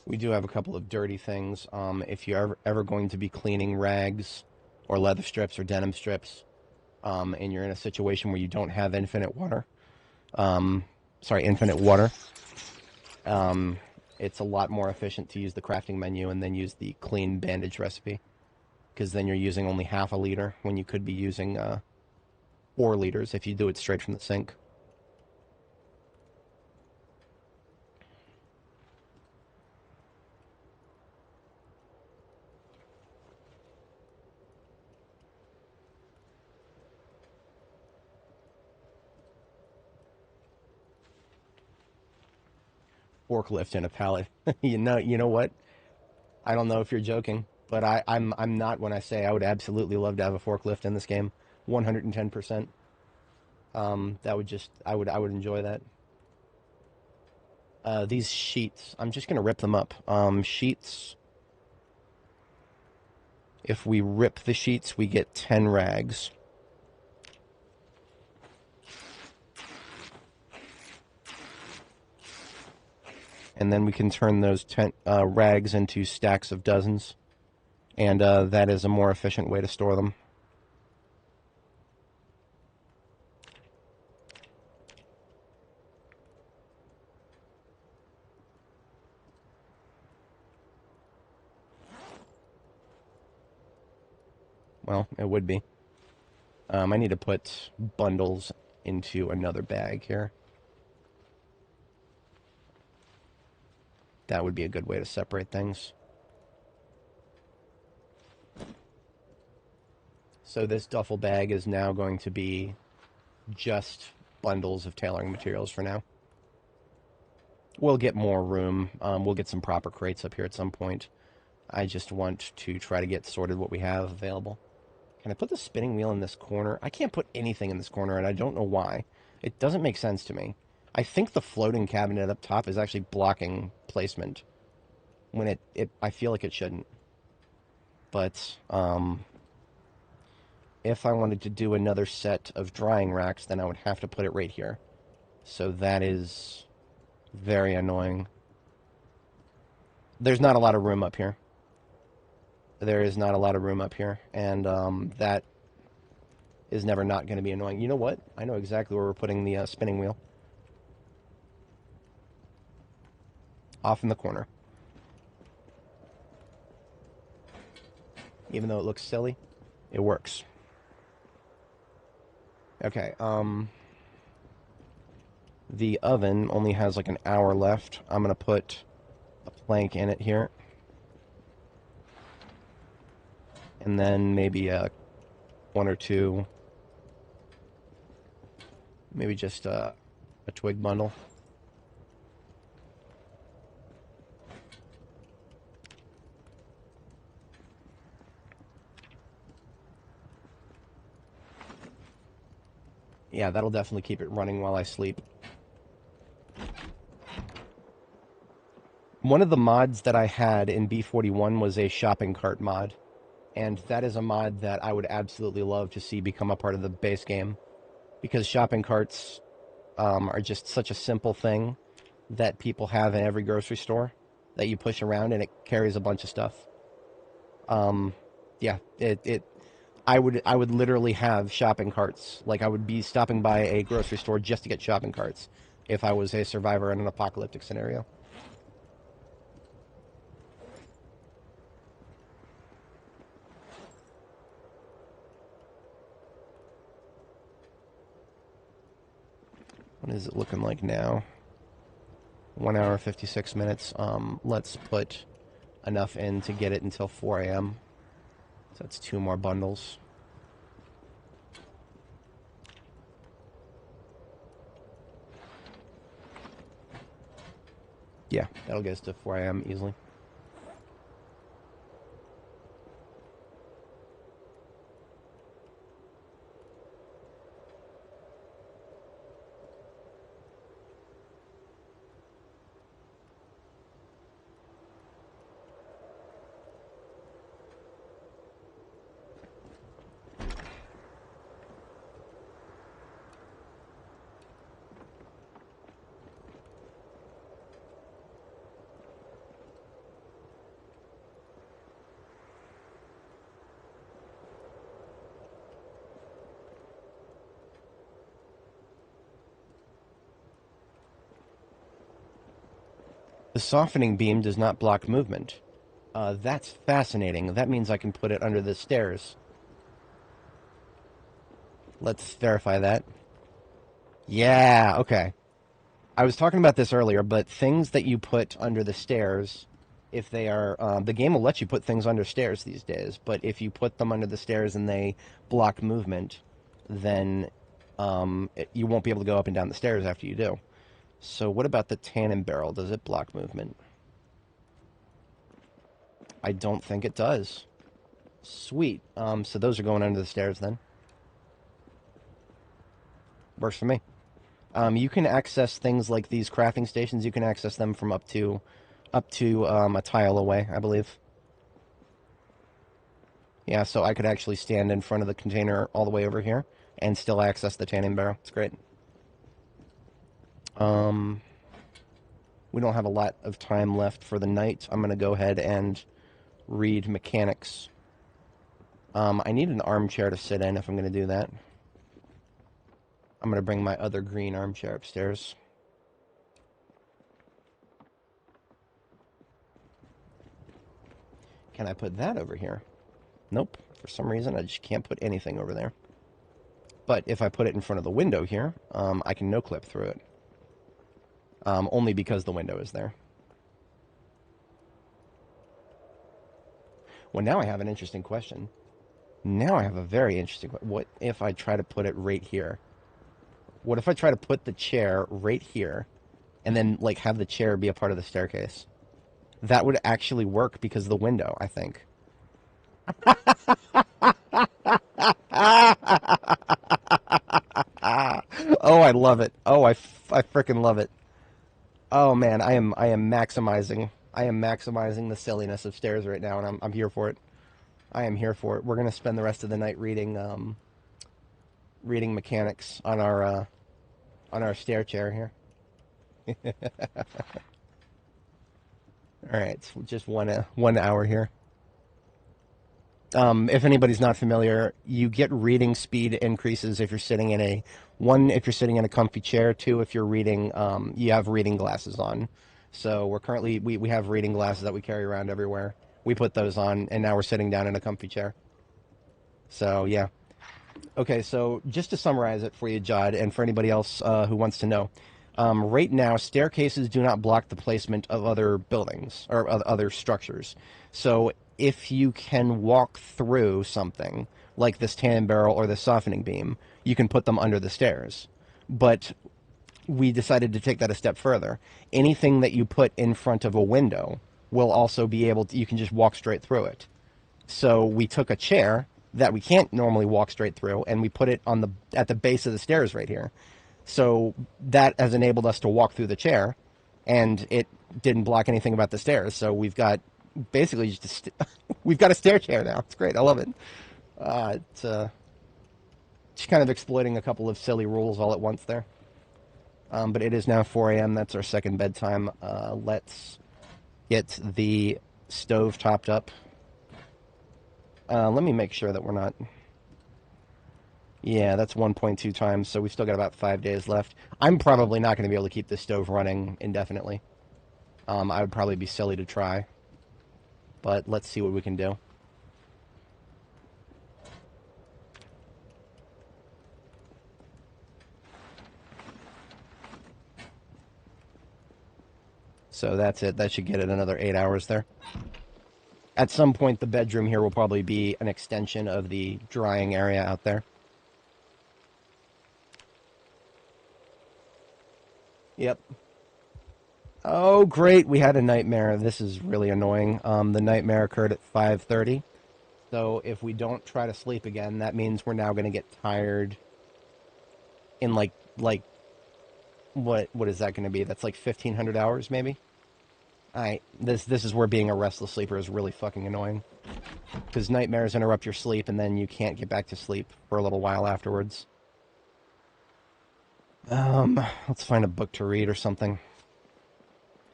We do have a couple of dirty things. If you're ever going to be cleaning rags or leather strips or denim strips, and you're in a situation where you don't have infinite water, infinite water, it's a lot more efficient to use the crafting menu and then use the clean bandage recipe, because then you're using only half a liter when you could be using 4 liters if you do it straight from the sink. Forklift in a pallet. You know what? I don't know if you're joking, but I'm not when I say I would absolutely love to have a forklift in this game. 110%. That would just I would enjoy that. These sheets, I'm just gonna rip them up. Sheets. If we rip the sheets, we get 10 rags. And then we can turn those 10 rags into stacks of dozens. And that is a more efficient way to store them. Well, it would be. I need to put bundles into another bag here. That would be a good way to separate things. So this duffel bag is now going to be just bundles of tailoring materials for now. We'll get more room. We'll get some proper crates up here at some point. I just want to try to get sorted what we have available. Can I put the spinning wheel in this corner? I can't put anything in this corner, and I don't know why. It doesn't make sense to me. I think the floating cabinet up top is actually blocking placement when I feel like it shouldn't. But if I wanted to do another set of drying racks, then I would have to put it right here. So that is very annoying. There's not a lot of room up here. There is not a lot of room up here, and that is never not going to be annoying. You know what? I know exactly where we're putting the spinning wheel. Off in the corner. Even though it looks silly, it works. Okay, the oven only has like an hour left. I'm going to put a plank in it here. And then maybe one or two, maybe just a twig bundle. Yeah, that'll definitely keep it running while I sleep. One of the mods that I had in B41 was a shopping cart mod. And that is a mod that I would absolutely love to see become a part of the base game. Because shopping carts are just such a simple thing that people have in every grocery store that you push around and it carries a bunch of stuff. Yeah, I would literally have shopping carts. Like I would be stopping by a grocery store just to get shopping carts if I was a survivor in an apocalyptic scenario. What is it looking like now? 1 hour, 56 minutes. Let's put enough in to get it until 4 a.m. So that's 2 more bundles. Yeah, that'll get us to 4 a.m. easily. The softening beam does not block movement. That's fascinating. That means I can put it under the stairs. Let's verify that. Yeah, okay. I was talking about this earlier, but things that you put under the stairs, if they are, the game will let you put things under stairs these days, but if you put them under the stairs and they block movement, then you won't be able to go up and down the stairs after you do. So what about the tannin barrel? Does it block movement? I don't think it does. Sweet. So those are going under the stairs then. Works for me. You can access things like these crafting stations. You can access them from up to a tile away, I believe. Yeah, so I could actually stand in front of the container all the way over here and still access the tanning barrel. It's great. We don't have a lot of time left for the night. I'm going to go ahead and read mechanics. I need an armchair to sit in if I'm going to do that. I'm going to bring my other green armchair upstairs. Can I put that over here? Nope. For some reason, I just can't put anything over there. But if I put it in front of the window here, I can no-clip through it. Only because the window is there. Well, now I have an interesting question. Now I have a very interesting question. What if I try to put it right here? What if I try to put the chair right here and then, like, have the chair be a part of the staircase? That would actually work because of the window, I think. Oh, I love it. Oh, I freaking love it. Oh man, I am maximizing the silliness of stairs right now, and I'm here for it. I am here for it. We're gonna spend the rest of the night reading mechanics on our stair chair here. All right, it's just 1 hour here. If anybody's not familiar, you get reading speed increases if you're sitting in if you're sitting in a comfy chair. Two, if you're reading, you have reading glasses on. So we have reading glasses that we carry around everywhere. We put those on, and now we're sitting down in a comfy chair. So yeah. Okay, so just to summarize it for you, Jod, and for anybody else who wants to know, right now staircases do not block the placement of other buildings or other structures. So if you can walk through something like this tannin barrel or the softening beam, you can put them under the stairs. But we decided to take that a step further. Anything that you put in front of a window will also be able to, you can just walk straight through it. So we took a chair that we can't normally walk straight through, and we put it at the base of the stairs right here. So that has enabled us to walk through the chair, and it didn't block anything about the stairs. So we've got basically we've got a stair chair now. It's great. I love it. It's just kind of exploiting a couple of silly rules all at once there. But it is now 4 a.m. That's our second bedtime. Let's get the stove topped up. Let me make sure that we're not... Yeah, that's 1.2 times, so we still got about 5 days left. I'm probably not going to be able to keep this stove running indefinitely. I would probably be silly to try. But let's see what we can do. So that's it. That should get it another 8 hours there. At some point, the bedroom here will probably be an extension of the drying area out there. Yep. Oh, great. We had a nightmare. This is really annoying. The nightmare occurred at 5:30. So if we don't try to sleep again, that means we're now going to get tired in like what is that going to be? That's like 1,500 hours maybe? Alright, this is where being a restless sleeper is really fucking annoying. Because nightmares interrupt your sleep, and then you can't get back to sleep for a little while afterwards. Let's find a book to read or something.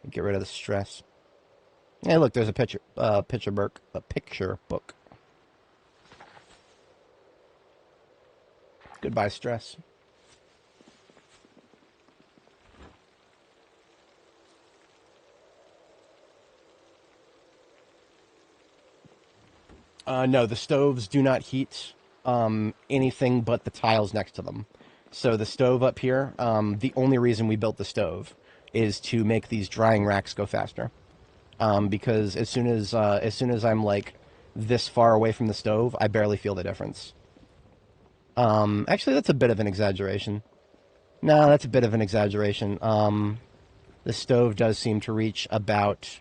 Get rid of the stress. Hey, look, there's a picture book. Goodbye, stress. No, the stoves do not heat anything but the tiles next to them. So the stove up here, the only reason we built the stove is to make these drying racks go faster. Because as soon as I'm like this far away from the stove, I barely feel the difference. Actually, that's a bit of an exaggeration. No, that's a bit of an exaggeration. The stove does seem to reach about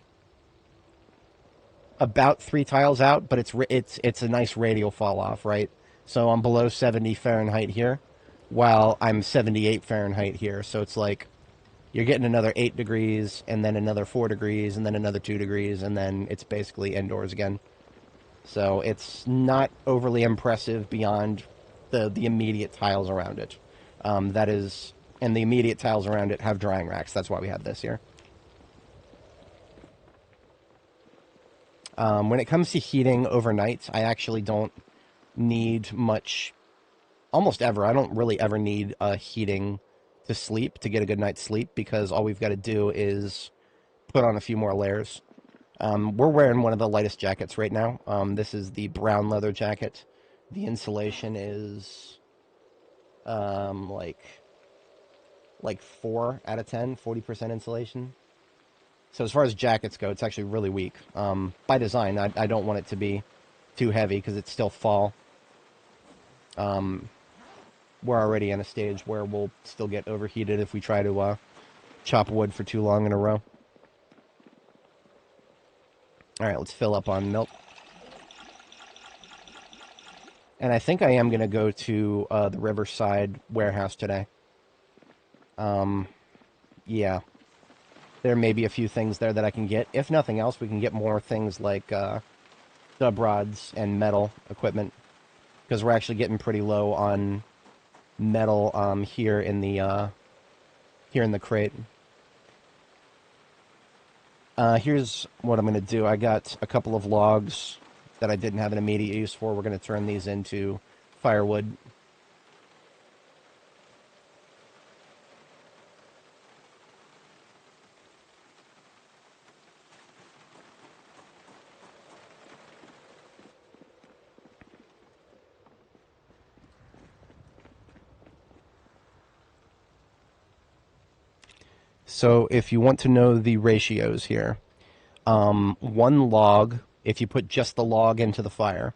3 tiles out, but it's a nice radial fall off, right? So I'm below 70 Fahrenheit here, while I'm 78 Fahrenheit here. So it's like you're getting another 8 degrees, and then another 4 degrees, and then another 2 degrees, and then it's basically indoors again. So it's not overly impressive beyond the immediate tiles around it. And the immediate tiles around it have drying racks. That's why we have this here. When it comes to heating overnight, I actually don't need much, almost ever. I don't really ever need heating to sleep, to get a good night's sleep, because all we've got to do is put on a few more layers. We're wearing one of the lightest jackets right now. This is the brown leather jacket. The insulation is like 4 out of 10, 40% insulation. So as far as jackets go, it's actually really weak. By design, I don't want it to be too heavy because it's still fall. We're already in a stage where we'll still get overheated if we try to chop wood for too long in a row. Alright, let's fill up on milk. And I think I am going to go to the Riverside warehouse today. Yeah. There may be a few things there that I can get. If nothing else, we can get more things like stub rods and metal equipment. Because we're actually getting pretty low on metal here in the crate. Here's what I'm going to do. I got a couple of logs that I didn't have an immediate use for. We're going to turn these into firewood. So if you want to know the ratios here, one log, if you put just the log into the fire,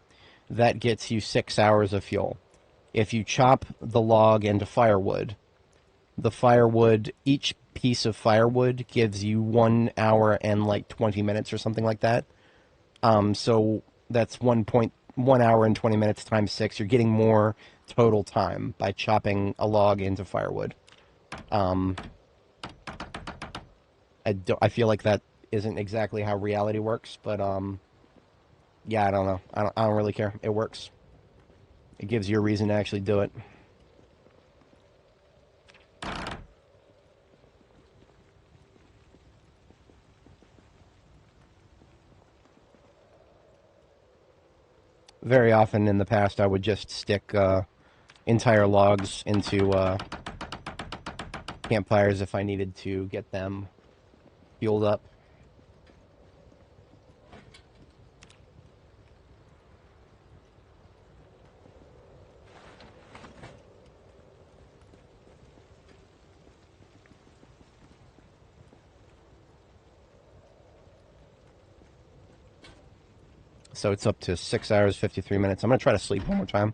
that gets you 6 hours of fuel. If you chop the log into firewood, each piece of firewood gives you 1 hour and like 20 minutes or something like that. So that's 1 hour and 20 minutes times 6. You're getting more total time by chopping a log into firewood. I feel like that isn't exactly how reality works, but yeah, I don't know. I don't really care. It works. It gives you a reason to actually do it. Very often in the past, I would just stick entire logs into campfires if I needed to get them fueled up. So it's up to 6 hours, 53 minutes. I'm going to try to sleep one more time.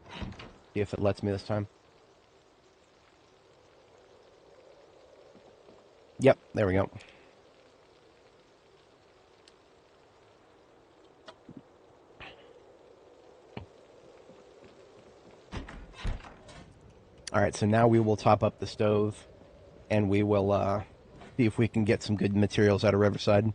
See if it lets me this time. Yep, there we go. Alright, so now we will top up the stove, and we will see if we can get some good materials out of Riverside.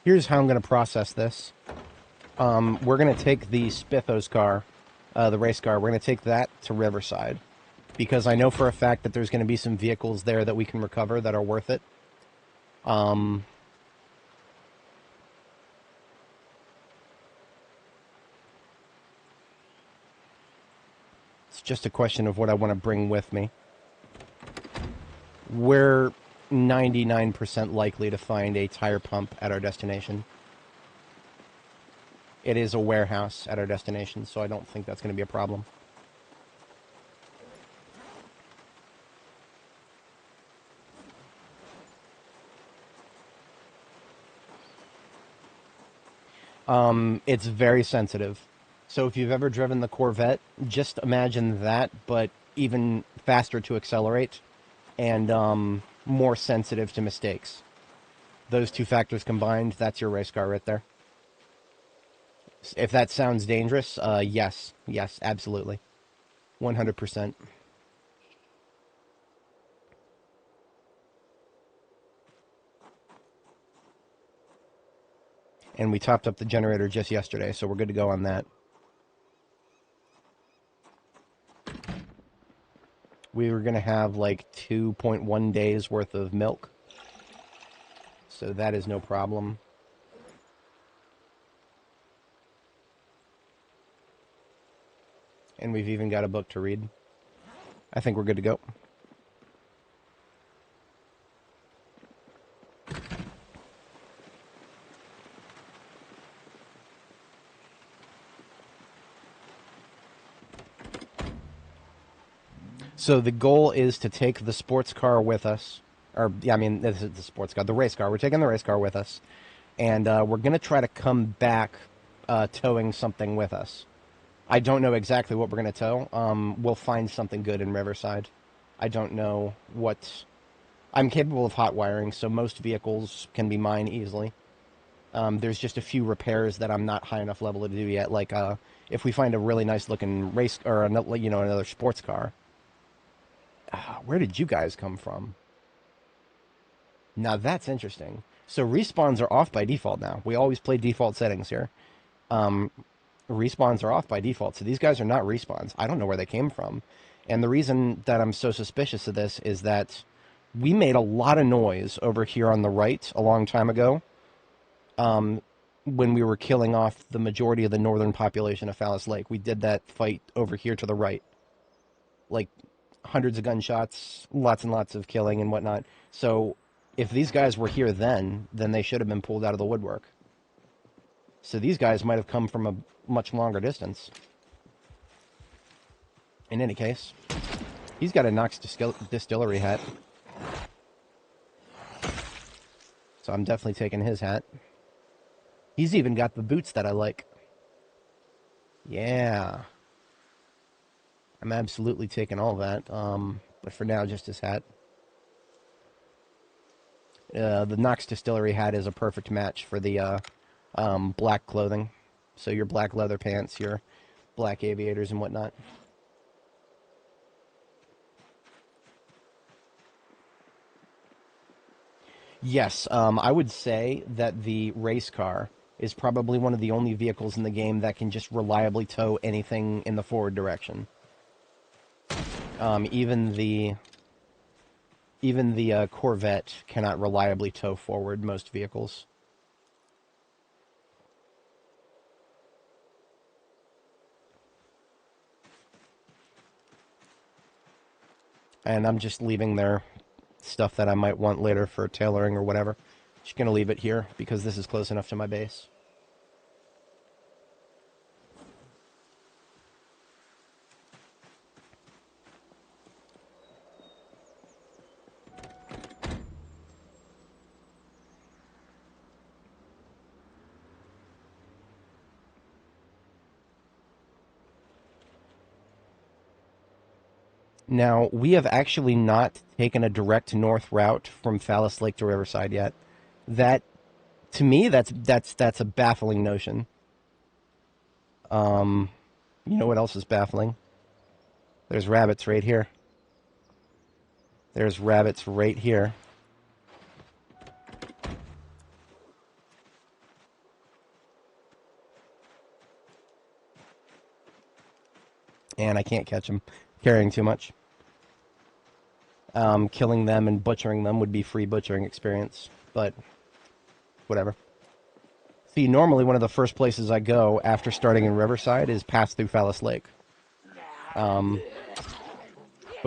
Here's how I'm going to process this. We're going to take the Spithos car, the race car, we're going to take that to Riverside. Because I know for a fact that there's going to be some vehicles there that we can recover that are worth it. It's just a question of what I want to bring with me. We're 99% likely to find a tire pump at our destination. It is a warehouse at our destination, so I don't think that's going to be a problem. It's very sensitive. So if you've ever driven the Corvette, just imagine that, but even faster to accelerate and more sensitive to mistakes. Those two factors combined, that's your race car right there. If that sounds dangerous, yes, absolutely. 100%. And we topped up the generator just yesterday, so we're good to go on that. We were going to have like 2.1 days worth of milk. So that is no problem. And we've even got a book to read. I think we're good to go. So the goal is to take the sports car with us. Or, yeah, I mean, this is the sports car, the race car. We're taking the race car with us. And we're going to try to come back towing something with us. I don't know exactly what we're going to tow. We'll find something good in Riverside. I don't know what... I'm capable of hot wiring, so most vehicles can be mine easily. There's just a few repairs that I'm not high enough level to do yet. Like, if we find a really nice looking race... Or, another sports car... Where did you guys come from? Now that's interesting. So respawns are off by default now. We always play default settings here. Respawns are off by default. So these guys are not respawns. I don't know where they came from. And the reason that I'm so suspicious of this is that we made a lot of noise over here on the right a long time ago when we were killing off the majority of the northern population of Phallus Lake. We did that fight over here to the right. Like... hundreds of gunshots, lots and lots of killing and whatnot. So if these guys were here then they should have been pulled out of the woodwork. So these guys might have come from a much longer distance. In any case, he's got a Knox Distillery hat. So I'm definitely taking his hat. He's even got the boots that I like. Yeah. I'm absolutely taking all that, but for now, just his hat. The Knox Distillery hat is a perfect match for the black clothing. So your black leather pants, your black aviators and whatnot. Yes, I would say that the race car is probably one of the only vehicles in the game that can just reliably tow anything in the forward direction. Even the Corvette cannot reliably tow forward most vehicles. And I'm just leaving their stuff that I might want later for tailoring or whatever. Just going to leave it here because this is close enough to my base. Now, we have actually not taken a direct north route from Phallus Lake to Riverside yet. That, to me, that's a baffling notion. You know what else is baffling? There's rabbits right here. There's rabbits right here. And I can't catch them carrying too much. Killing them and butchering them would be free butchering experience, but whatever. See, normally one of the first places I go after starting in Riverside is pass through Phallus Lake. But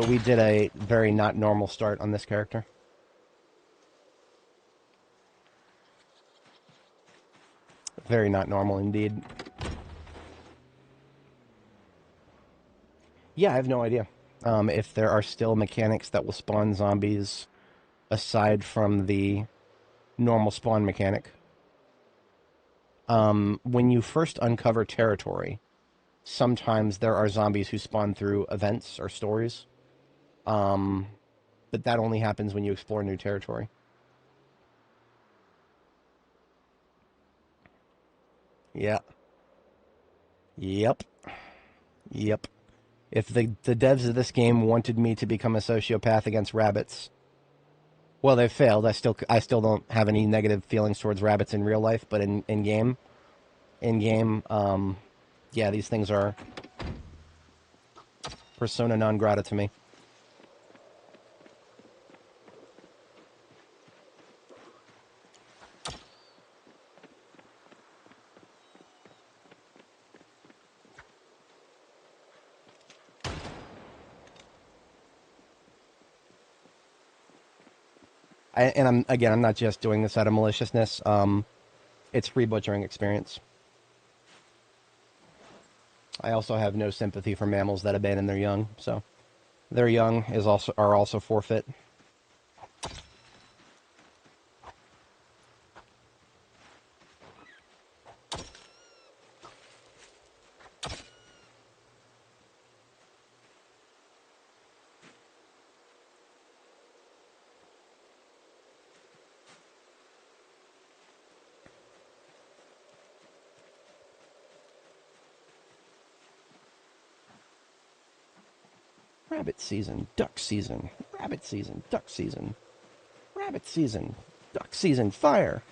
we did a very not normal start on this character. Very not normal indeed. Yeah, I have no idea. If there are still mechanics that will spawn zombies aside from the normal spawn mechanic. When you first uncover territory, sometimes there are zombies who spawn through events or stories. But that only happens when you explore new territory. Yeah. Yep. Yep. If the devs of this game wanted me to become a sociopath against rabbits, well, they've failed. I still don't have any negative feelings towards rabbits in real life, but in game, yeah, these things are persona non grata to me. I'm not just doing this out of maliciousness. It's free butchering experience. I also have no sympathy for mammals that abandon their young, so their young are also forfeit. Rabbit season, duck season, rabbit season, duck season, rabbit season, duck season, fire.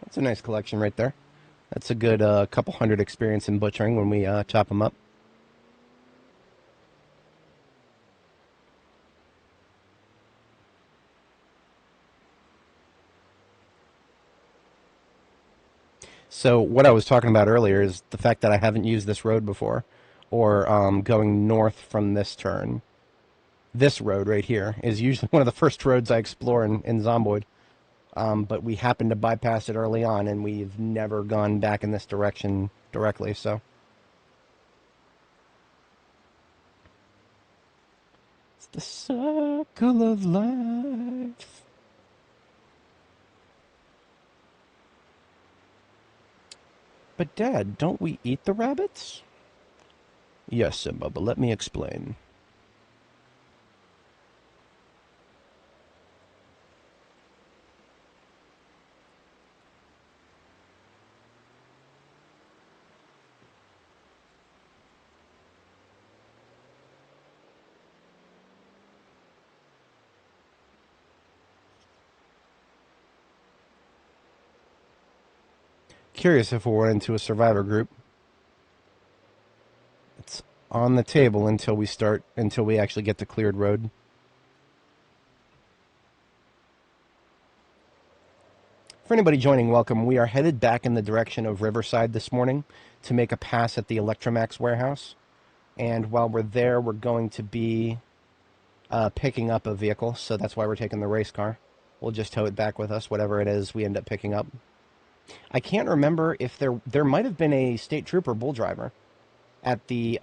That's a nice collection right there. That's a good couple hundred experience in butchering when we chop them up. So what I was talking about earlier is the fact that I haven't used this road before, or going north from this turn. This road right here is usually one of the first roads I explore in Zomboid. But we happened to bypass it early on, and we've never gone back in this direction directly, so. It's the circle of life. But, Dad, don't we eat the rabbits? Yes, Simba, but let me explain. Curious if we'll run into a survivor group. It's on the table until we actually get to cleared road. For anybody joining, welcome. We are headed back in the direction of Riverside this morning to make a pass at the Electromax warehouse. And while we're there, we're going to be picking up a vehicle, so that's why we're taking the race car. We'll just tow it back with us, whatever it is we end up picking up. I can't remember if there might have been a state trooper bull driver at the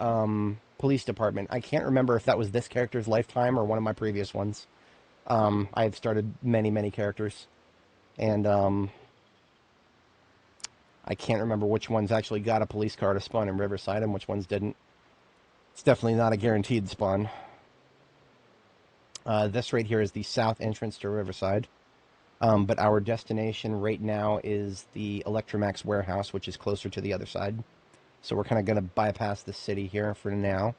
police department. I can't remember if that was this character's lifetime or one of my previous ones. I've started many characters, and I can't remember which ones actually got a police car to spawn in Riverside and which ones didn't. It's definitely not a guaranteed spawn. This right here is the south entrance to Riverside. But our destination right now is the Electromax warehouse, which is closer to the other side. So we're kind of going to bypass the city here for now.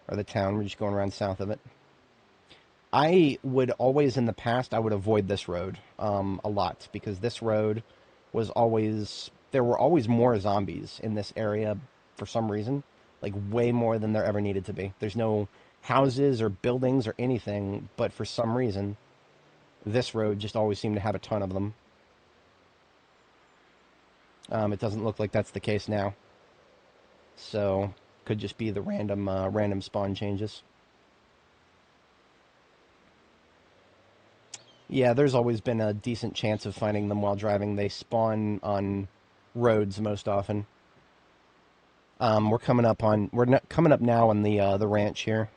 Or the town. We're just going around south of it. I would always, in the past, I would avoid this road a lot. Because this road was always... There were always more zombies in this area for some reason. Like, way more than there ever needed to be. There's no houses or buildings or anything, but for some reason, this road just always seemed to have a ton of them. It doesn't look like that's the case now. So, could just be the random spawn changes. Yeah, there's always been a decent chance of finding them while driving. They spawn on roads most often. We're coming up now on the ranch here.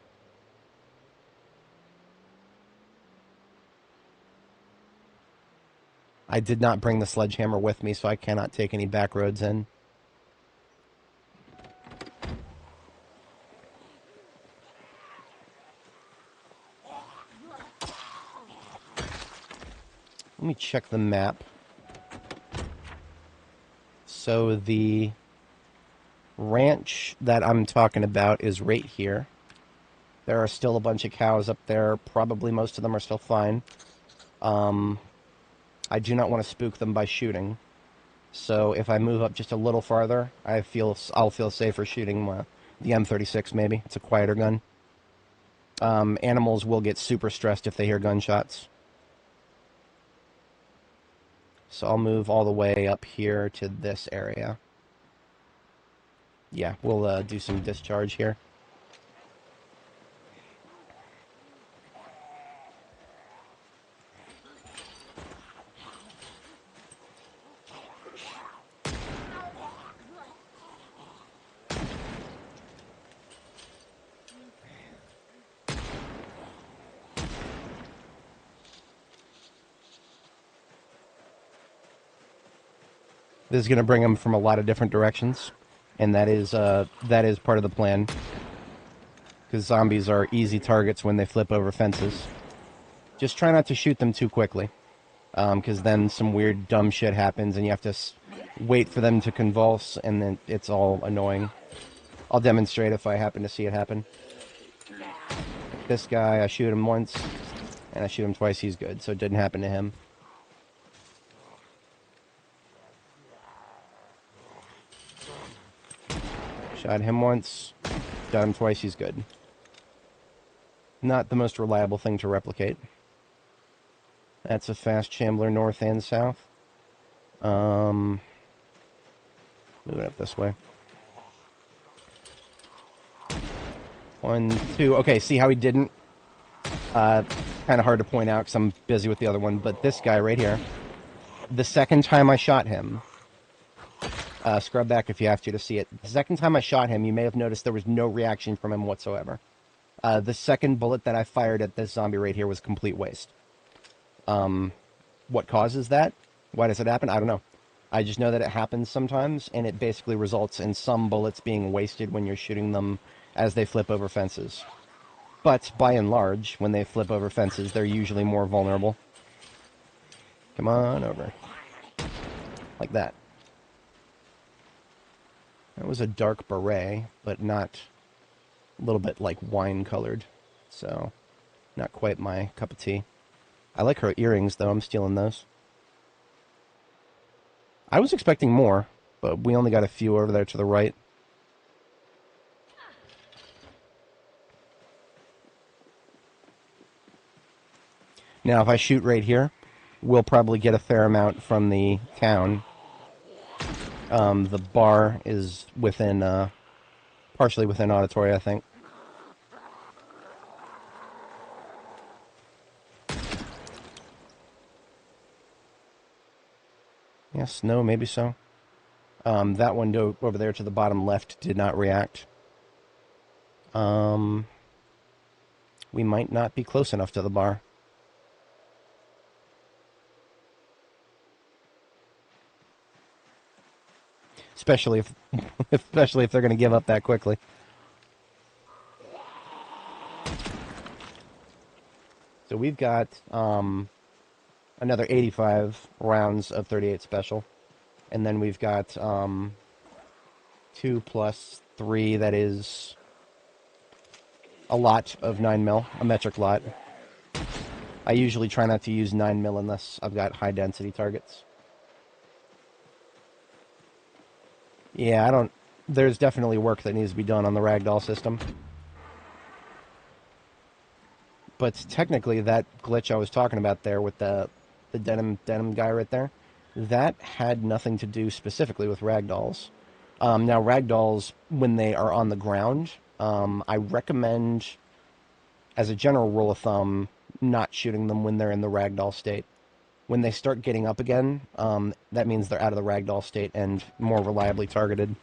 I did not bring the sledgehammer with me, so I cannot take any back roads in. Let me check the map. So the ranch that I'm talking about is right here. There are still a bunch of cows up there. Probably most of them are still fine. I do not want to spook them by shooting. So if I move up just a little farther, I'll feel safer shooting the M36 maybe. It's a quieter gun. Animals will get super stressed if they hear gunshots. So I'll move all the way up here to this area. Yeah, we'll do some discharge here. This is going to bring them from a lot of different directions, and that is part of the plan. Because zombies are easy targets when they flip over fences. Just try not to shoot them too quickly, because then some weird dumb shit happens, and you have to wait for them to convulse, and then it's all annoying. I'll demonstrate if I happen to see it happen. This guy, I shoot him once, and I shoot him twice, he's good, so it didn't happen to him. Shot him once, shot him twice, he's good. Not the most reliable thing to replicate. That's a fast shambler north and south. Moving up this way. 1, 2. Okay, see how he didn't? Kind of hard to point out because I'm busy with the other one, but this guy right here, The second time I shot him, scrub back if you have to see it. The second time I shot him, you may have noticed there was no reaction from him whatsoever. The second bullet that I fired at this zombie right here was complete waste. What causes that? Why does it happen? I don't know. I just know that it happens sometimes, and it basically results in some bullets being wasted when you're shooting them as they flip over fences. But, by and large, when they flip over fences, they're usually more vulnerable. Come on over. Like that. That was a dark beret, but not a little bit like wine-colored. So, not quite my cup of tea. I like her earrings, though. I'm stealing those. I was expecting more, but we only got a few over there to the right. Now, if I shoot right here, we'll probably get a fair amount from the town. The bar is within, partially within auditory, I think. Yes, no, maybe so. That window over there to the bottom left did not react. We might not be close enough to the bar. Especially if they're going to give up that quickly. So we've got another 85 rounds of 38 special. And then we've got 2 plus 3, that is a lot of 9mm, a metric lot. I usually try not to use 9mm unless I've got high density targets. Yeah, there's definitely work that needs to be done on the ragdoll system. But technically that glitch I was talking about there with the denim guy right there, that had nothing to do specifically with ragdolls. Now, ragdolls, when they are on the ground, I recommend, as a general rule of thumb, not shooting them when they're in the ragdoll state. When they start getting up again, that means they're out of the ragdoll state and more reliably targeted.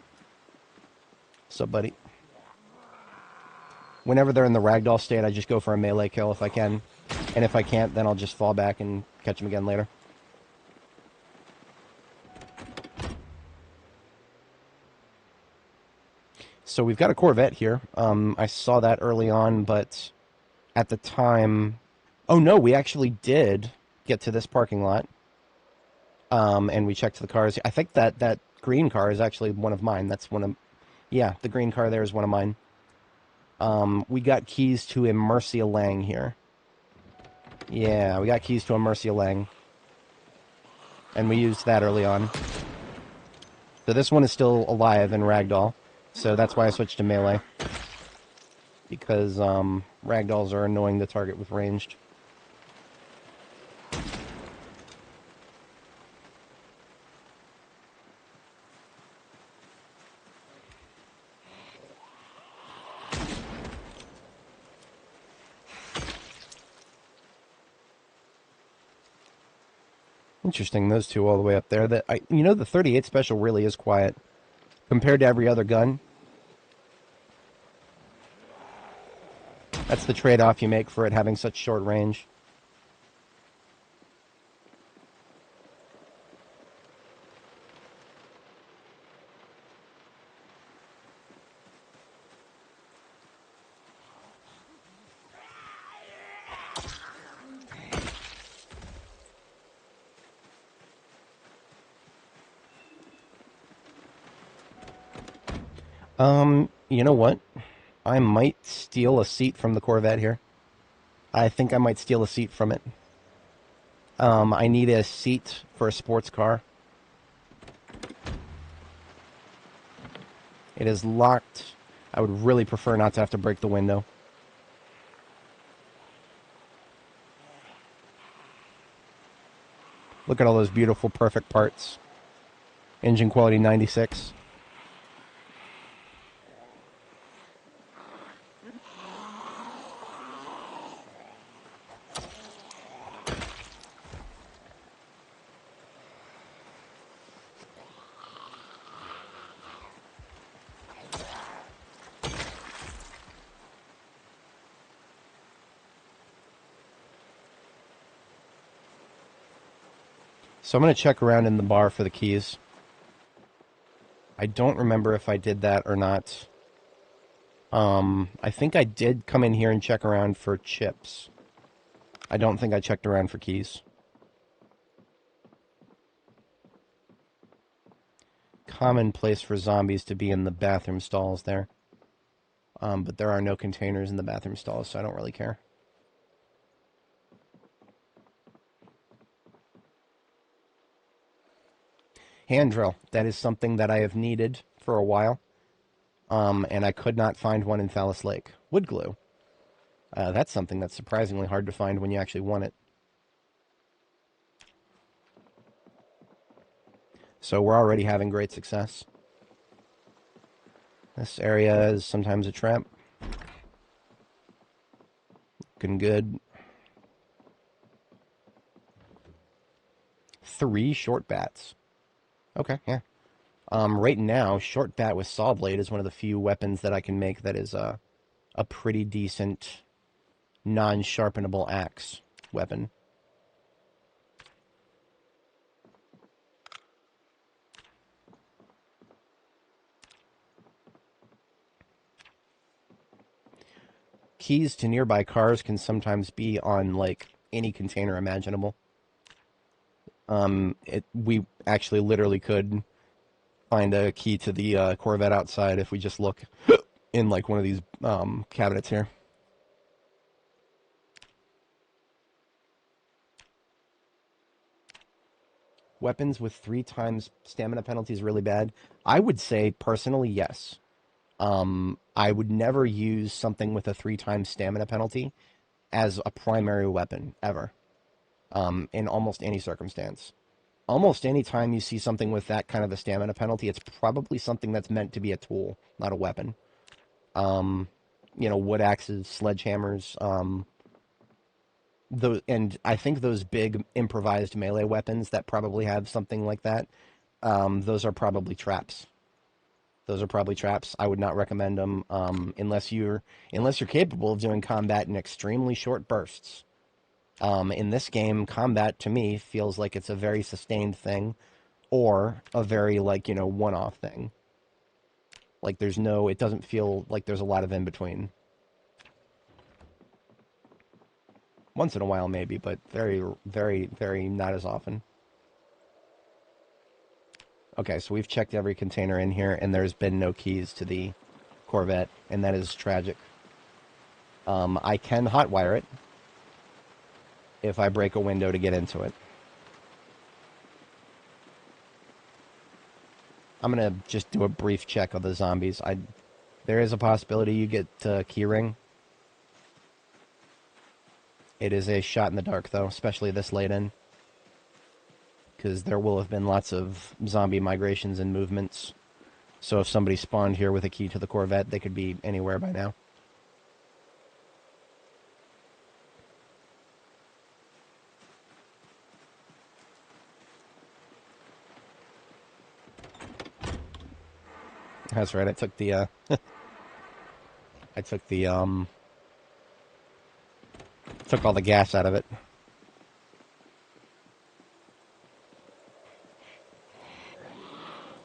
So, buddy. Whenever they're in the ragdoll state, I just go for a melee kill if I can. And if I can't, then I'll just fall back and catch them again later. So we've got a Corvette here. I saw that early on, but at the time... Oh, no, we actually did get to this parking lot. And we checked the cars. I think that green car is actually one of mine. That's one of... Yeah, the green car there is one of mine. We got keys to a Mercia Lang here. Yeah, we got keys to a Mercia Lang. And we used that early on. So this one is still alive in Ragdoll. So that's why I switched to melee. Because Ragdolls are annoying to target with ranged. Interesting, those two all the way up there. The 38 special really is quiet compared to every other gun. That's the trade-off you make for it having such short range. You know what? I might steal a seat from the Corvette here. I think I might steal a seat from it. I need a seat for a sports car. It is locked. I would really prefer not to have to break the window. Look at all those beautiful, perfect parts. Engine quality 96. So I'm going to check around in the bar for the keys. I don't remember if I did that or not. I think I did come in here and check around for chips. I don't think I checked around for keys. Common place for zombies to be in the bathroom stalls there. But there are no containers in the bathroom stalls, so I don't really care. Hand drill. That is something that I have needed for a while. And I could not find one in Phallus Lake. Wood glue. That's something that's surprisingly hard to find when you actually want it. So we're already having great success. This area is sometimes a trap. Looking good. 3 short bats. Okay, yeah. Right now, short bat with saw blade is one of the few weapons that I can make that is a pretty decent non-sharpenable axe weapon. Keys to nearby cars can sometimes be on, like, any container imaginable. We actually literally could find a key to the Corvette outside if we just look in, like, one of these cabinets here. Weapons with 3 times stamina penalty is really bad. I would say, personally, yes. I would never use something with a 3 times stamina penalty as a primary weapon, ever. In almost any circumstance. Almost any time you see something with that kind of a stamina penalty, it's probably something that's meant to be a tool, not a weapon. Wood axes, sledgehammers, and I think those big improvised melee weapons that probably have something like that, those are probably traps. Those are probably traps. I would not recommend them unless you're capable of doing combat in extremely short bursts. In this game, combat to me feels like it's a very sustained thing, or a very one-off thing. Like it doesn't feel like there's a lot of in between. Once in a while, maybe, but very, very, very not as often. Okay, so we've checked every container in here, and there's been no keys to the Corvette, and that is tragic. I can hotwire it if I break a window to get into it. I'm going to just do a brief check of the zombies. There is a possibility you get keyring. It is a shot in the dark, though, especially this late in. Because there will have been lots of zombie migrations and movements. So if somebody spawned here with a key to the Corvette, they could be anywhere by now. That's right, I took the, took all the gas out of it.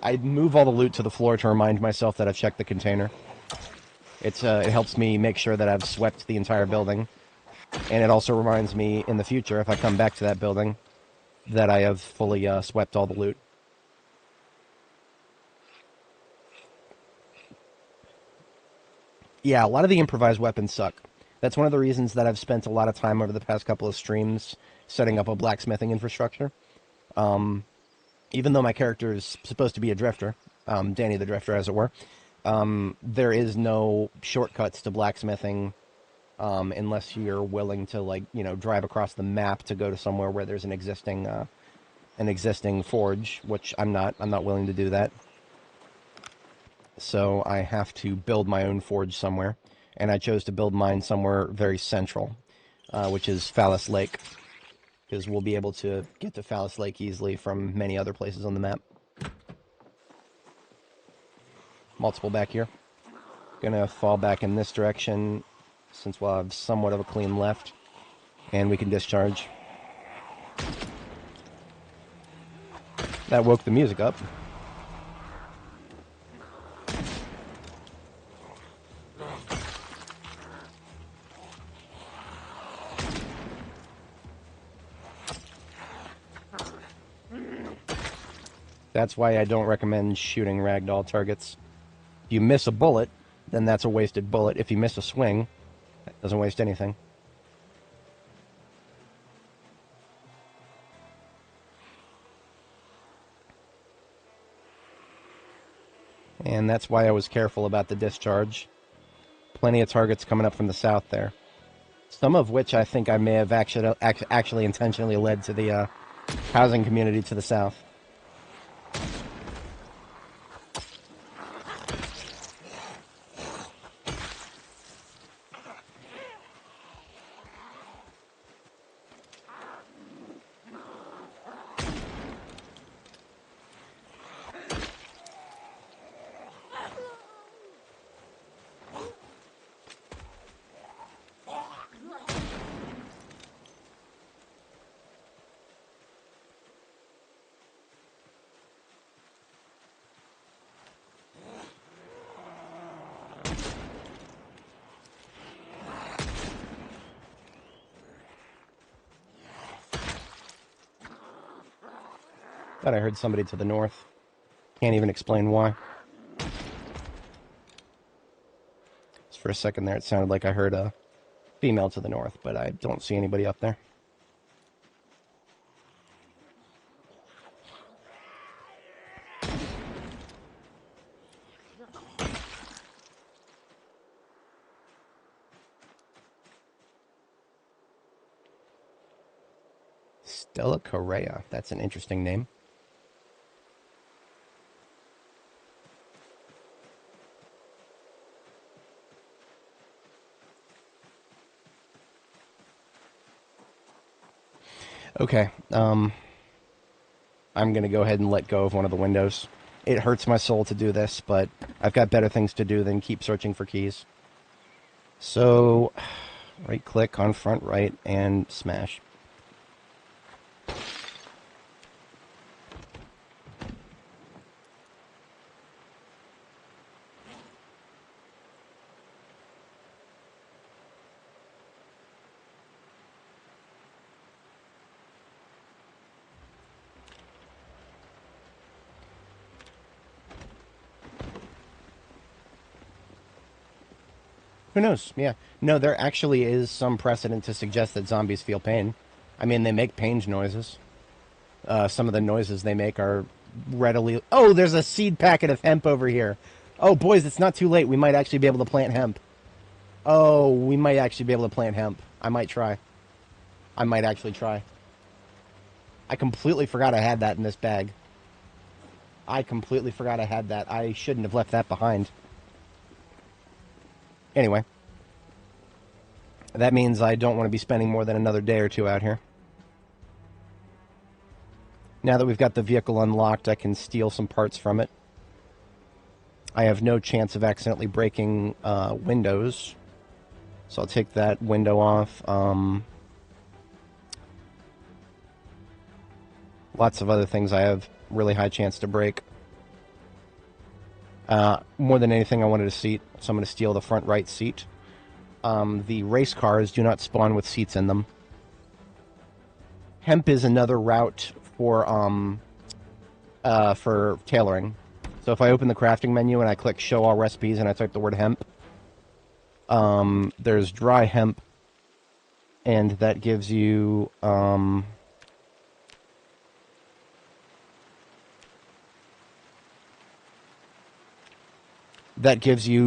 I move all the loot to the floor to remind myself that I've checked the container. It helps me make sure that I've swept the entire building. And it also reminds me in the future, if I come back to that building, that I have fully swept all the loot. Yeah, a lot of the improvised weapons suck. That's one of the reasons that I've spent a lot of time over the past couple of streams setting up a blacksmithing infrastructure. Even though my character is supposed to be a drifter, Dani the Drifter, as it were, there is no shortcuts to blacksmithing unless you're willing to, drive across the map to go to somewhere where there's an existing forge, which I'm not willing to do that. So I have to build my own forge somewhere, and I chose to build mine somewhere very central, which is Phallus Lake, because we'll be able to get to Phallus Lake easily from many other places on the map. Multiple back here. Gonna fall back in this direction, since we'll have somewhat of a clean left, and we can discharge. That woke the music up. That's why I don't recommend shooting ragdoll targets. If you miss a bullet, then that's a wasted bullet. If you miss a swing, that doesn't waste anything. And that's why I was careful about the discharge. Plenty of targets coming up from the south there. Some of which I think I may have actually intentionally led to the housing community to the south. Thought I heard somebody to the north. Can't even explain why. Just for a second there, it sounded like I heard a female to the north, but I don't see anybody up there. Stella Correa. That's an interesting name. Okay, I'm going to go ahead and let go of one of the windows. It hurts my soul to do this, but I've got better things to do than keep searching for keys. So, right-click on front right and smash. Who knows? Yeah. No, there actually is some precedent to suggest that zombies feel pain. I mean, they make pain noises. Some of the noises they make are readily... Oh, there's a seed packet of hemp over here. Oh, boys, it's not too late. We might actually be able to plant hemp. Oh, we might actually be able to plant hemp. I might try. I might actually try. I completely forgot I had that in this bag. I completely forgot I had that. I shouldn't have left that behind. Anyway. That means I don't want to be spending more than another day or two out here. Now that we've got the vehicle unlocked, I can steal some parts from it. I have no chance of accidentally breaking windows. So I'll take that window off. Lots of other things I have really high chance to break. More than anything, I wanted a seat, so I'm going to steal the front right seat. The race cars do not spawn with seats in them. Hemp is another route for tailoring. So if I open the crafting menu and I click Show All Recipes and I type the word hemp, there's dry hemp, and that gives you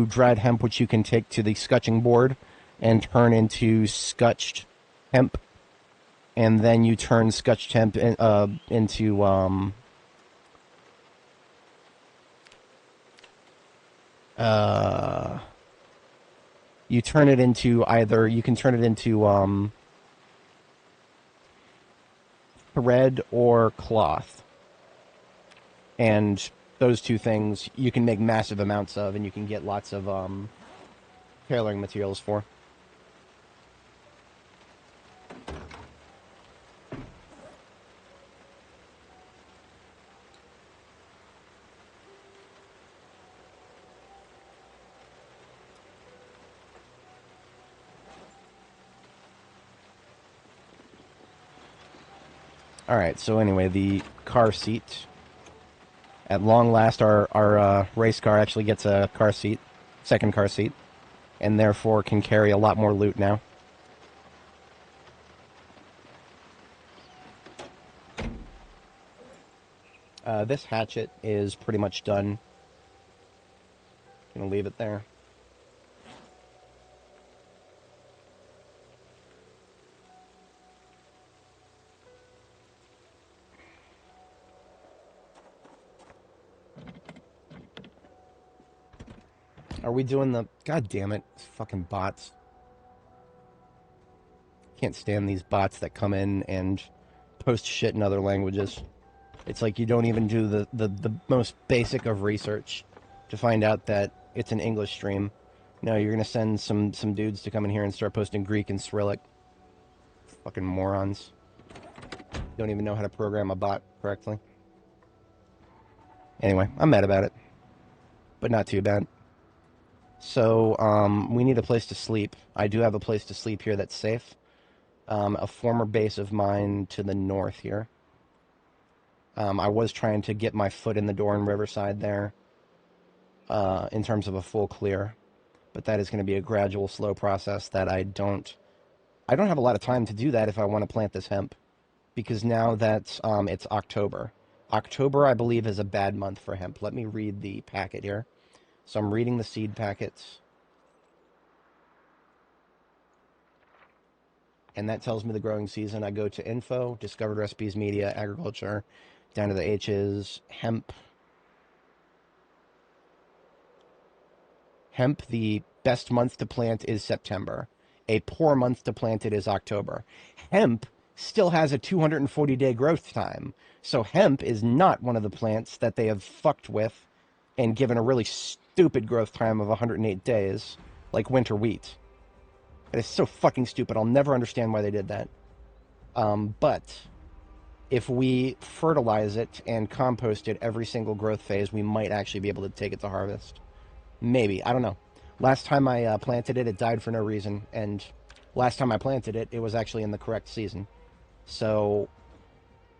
dried hemp, which you can take to the scutching board and turn into scutched hemp. And then you turn scutched hemp into you turn it into either, you can turn it into thread or cloth. And those two things you can make massive amounts of, and you can get lots of tailoring materials for. Alright, so anyway, the car seat. At long last, our race car actually gets a car seat, second car seat, and therefore can carry a lot more loot now. This hatchet is pretty much done. Gonna leave it there. Are we doing the... God damn it, fucking bots. Can't stand these bots that come in and post shit in other languages. It's like you don't even do the most basic of research to find out that it's an English stream. No, you're going to send some dudes to come in here and start posting Greek and Cyrillic. Fucking morons. Don't even know how to program a bot correctly. Anyway, I'm mad about it. But not too bad. So, we need a place to sleep. I do have a place to sleep here that's safe. A former base of mine to the north here. I was trying to get my foot in the door in Riverside there, in terms of a full clear. But that is going to be a gradual, slow process that I don't have a lot of time to do that if I want to plant this hemp. Because now that it's October. October, I believe, is a bad month for hemp. Let me read the packet here. So I'm reading the seed packets. And that tells me the growing season. I go to info, discovered recipes, media, agriculture, down to the H's, hemp. Hemp, the best month to plant is September. A poor month to plant it is October. Hemp still has a 240-day growth time. So hemp is not one of the plants that they have fucked with and given a really stupid growth time of 108 days, like winter wheat. It is so fucking stupid. I'll never understand why they did that. But if we fertilize it and compost it every single growth phase, we might actually be able to take it to harvest. Maybe. I don't know. Last time I planted it, it died for no reason. And last time I planted it, it was actually in the correct season. So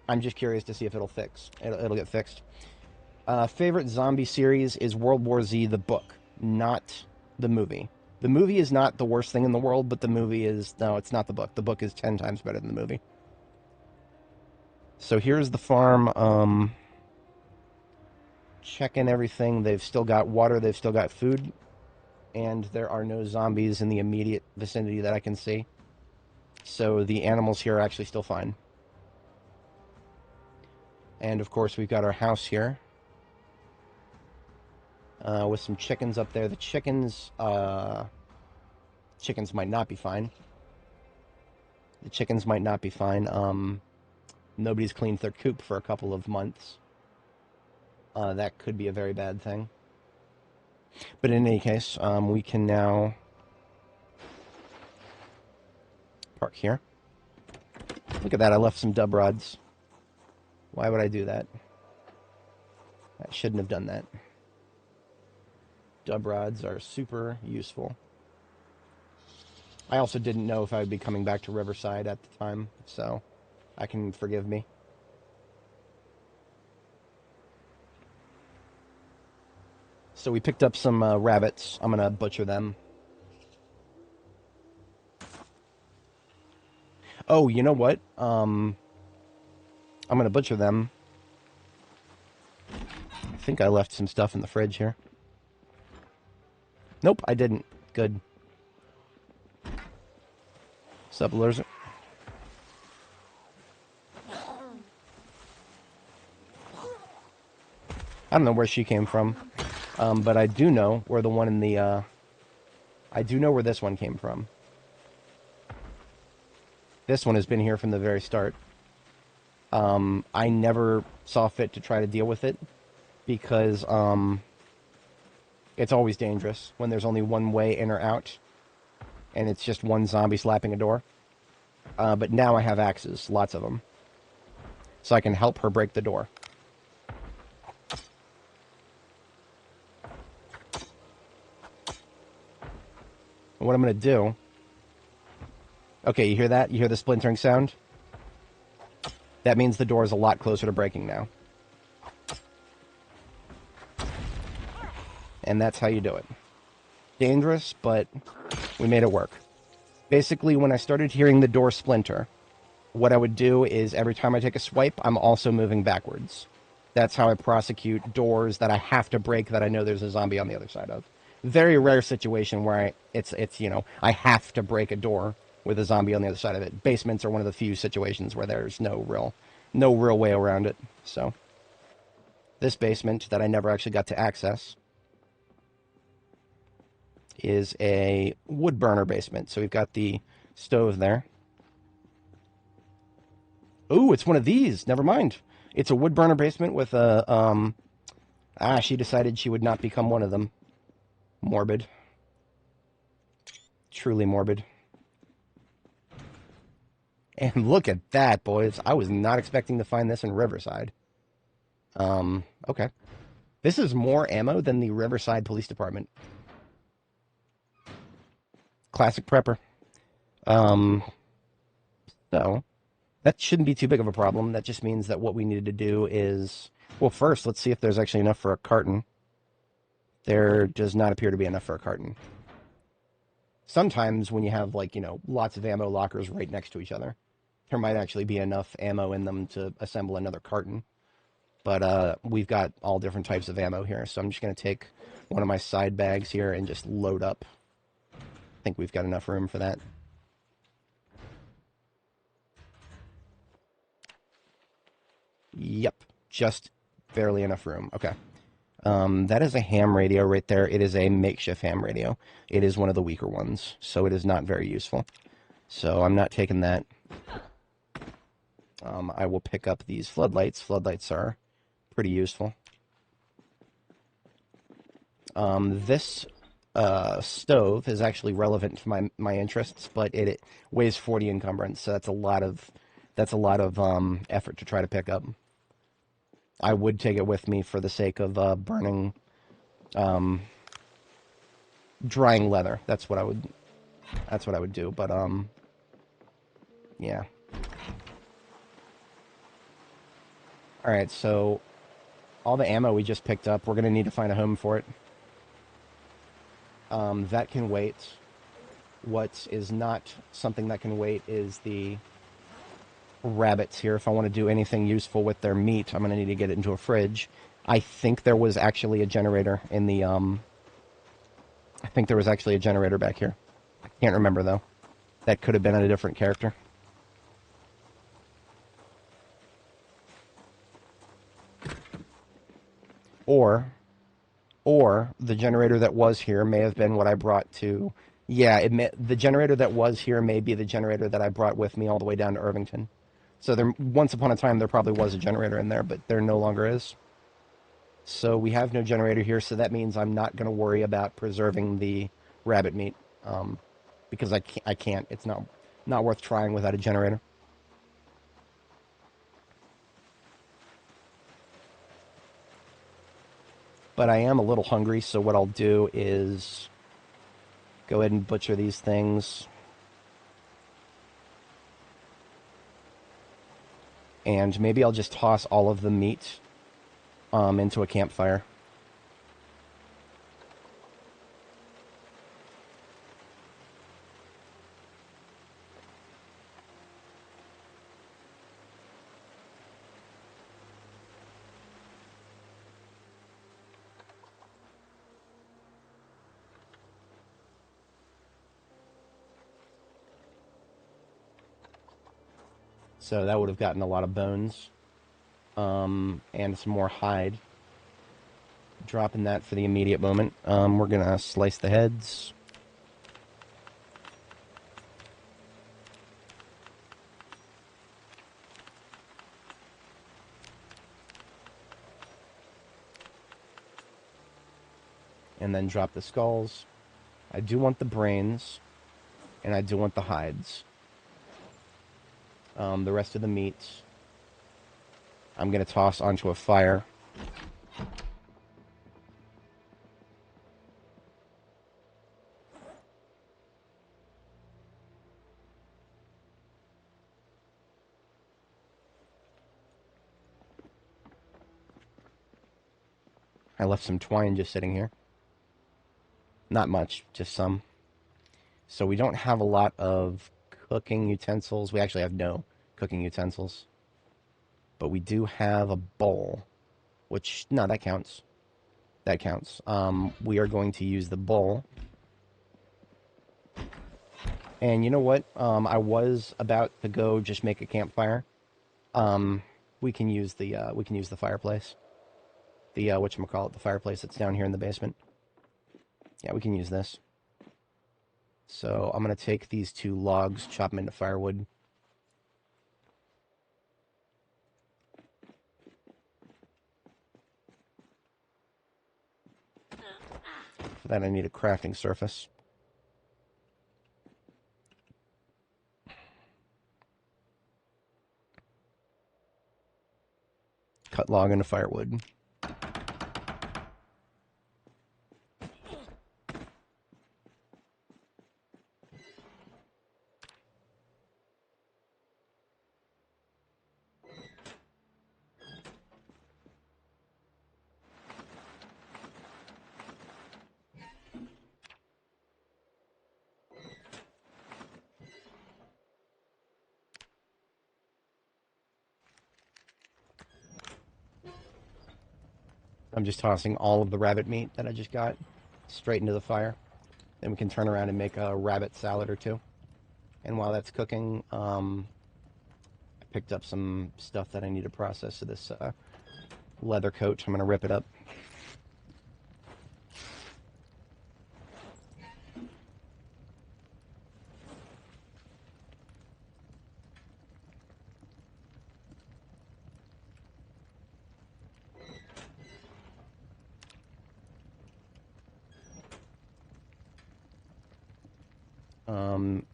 I'm just curious to see if it'll fix. It'll get fixed. Favorite zombie series is World War Z, the book, not the movie. The movie is not the worst thing in the world, but the movie is... No, it's not the book. The book is 10 times better than the movie. So here's the farm. Checking everything. They've still got water. They've still got food. And there are no zombies in the immediate vicinity that I can see. So the animals here are actually still fine. And, of course, we've got our house here. With some chickens up there. The chickens... chickens might not be fine. The chickens might not be fine. Nobody's cleaned their coop for a couple of months. That could be a very bad thing. But in any case, we can now park here. Look at that, I left some dub rods. Why would I do that? I shouldn't have done that. Dub rods are super useful. I also didn't know if I would be coming back to Riverside at the time, so I can forgive me. So we picked up some rabbits. I'm going to butcher them. Oh, you know what? I'm going to butcher them. I think I left some stuff in the fridge here. Nope, I didn't. Good. Sup, Lurzer? I don't know where she came from, but I do know where the one in the, I do know where this one came from. This one has been here from the very start. I never saw fit to try to deal with it, because, it's always dangerous when there's only one way in or out, and it's just one zombie slapping a door. But now I have axes, lots of them, so I can help her break the door. What I'm going to do... Okay, you hear that? You hear the splintering sound? That means the door is a lot closer to breaking now. And that's how you do it. Dangerous, but we made it work. Basically, when I started hearing the door splinter, what I would do is every time I take a swipe, I'm also moving backwards. That's how I prosecute doors that I have to break that I know there's a zombie on the other side of. Very rare situation where it's I have to break a door with a zombie on the other side of it. Basements are one of the few situations where there's no real way around it. So this basement that I never actually got to access is a wood burner basement. So we've got the stove there. Ooh, it's one of these. Never mind. It's a wood burner basement with a, she decided she would not become one of them. Morbid. Truly morbid. And look at that, boys. I was not expecting to find this in Riverside. Okay. This is more ammo than the Riverside Police Department. Classic prepper. So, that shouldn't be too big of a problem. That just means that what we needed to do is... Well, first, let's see if there's actually enough for a carton. There does not appear to be enough for a carton. Sometimes when you have, like, lots of ammo lockers right next to each other, there might actually be enough ammo in them to assemble another carton. But we've got all different types of ammo here, so I'm just going to take one of my side bags here and just load up. I think we've got enough room for that. Yep, just barely enough room. Okay. That is a ham radio right there. It is a makeshift ham radio. It is one of the weaker ones, so it is not very useful. So I'm not taking that. I will pick up these floodlights. Floodlights are pretty useful. This stove is actually relevant to my interests, but it weighs 40 encumbrance, so that's a lot of effort to try to pick up. I would take it with me for the sake of burning, drying leather. That's what I would do. But yeah. All right, so all the ammo we just picked up, we're gonna need to find a home for it. That can wait. What is not something that can wait is the rabbits here. If I want to do anything useful with their meat, I'm going to need to get it into a fridge. I think there was actually a generator in the, I think there was actually a generator back here. I can't remember, though. That could have been a different character. Or the generator that was here may have been what I brought to... Yeah, the generator that was here may be the generator that I brought with me all the way down to Irvington. So once upon a time, there probably was a generator in there, but there no longer is. So we have no generator here, so that means I'm not going to worry about preserving the rabbit meat, because I can't. It's not worth trying without a generator. But I am a little hungry, so what I'll do is go ahead and butcher these things. And maybe I'll just toss all of the meat into a campfire. So that would have gotten a lot of bones. And some more hide. Dropping that for the immediate moment. We're going to slice the heads. And then drop the skulls. I do want the brains. And I do want the hides. The rest of the meat I'm going to toss onto a fire. I left some twine just sitting here. Not much, just some. So we don't have a lot of cooking utensils. We actually have no cooking utensils. But we do have a bowl, which, no, that counts. That counts. We are going to use the bowl. And you know what? I was about to go just make a campfire. We can use the fireplace. The whatchamacallit, the fireplace that's down here in the basement. Yeah, we can use this. So I'm gonna take these 2 logs, chop them into firewood. For that I need a crafting surface. Cut log into firewood. I'm just tossing all of the rabbit meat that I just got straight into the fire. Then we can turn around and make a rabbit salad or 2. And while that's cooking, I picked up some stuff that I need to process. So this leather coat, I'm going to rip it up.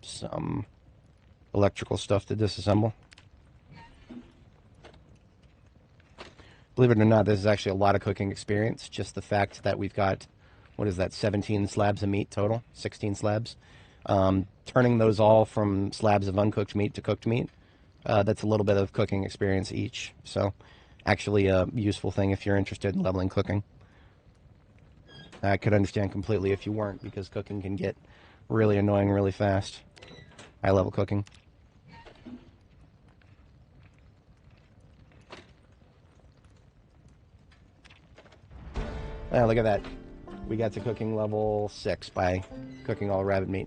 Some electrical stuff to disassemble. Believe it or not, this is actually a lot of cooking experience. Just the fact that we've got, what is that, 17 slabs of meat total? 16 slabs. Turning those all from slabs of uncooked meat to cooked meat, that's a little bit of cooking experience each. So, actually a useful thing if you're interested in leveling cooking. I could understand completely if you weren't, because cooking can get really annoying really fast. High level cooking. Oh, look at that. We got to cooking level 6 by cooking all rabbit meat.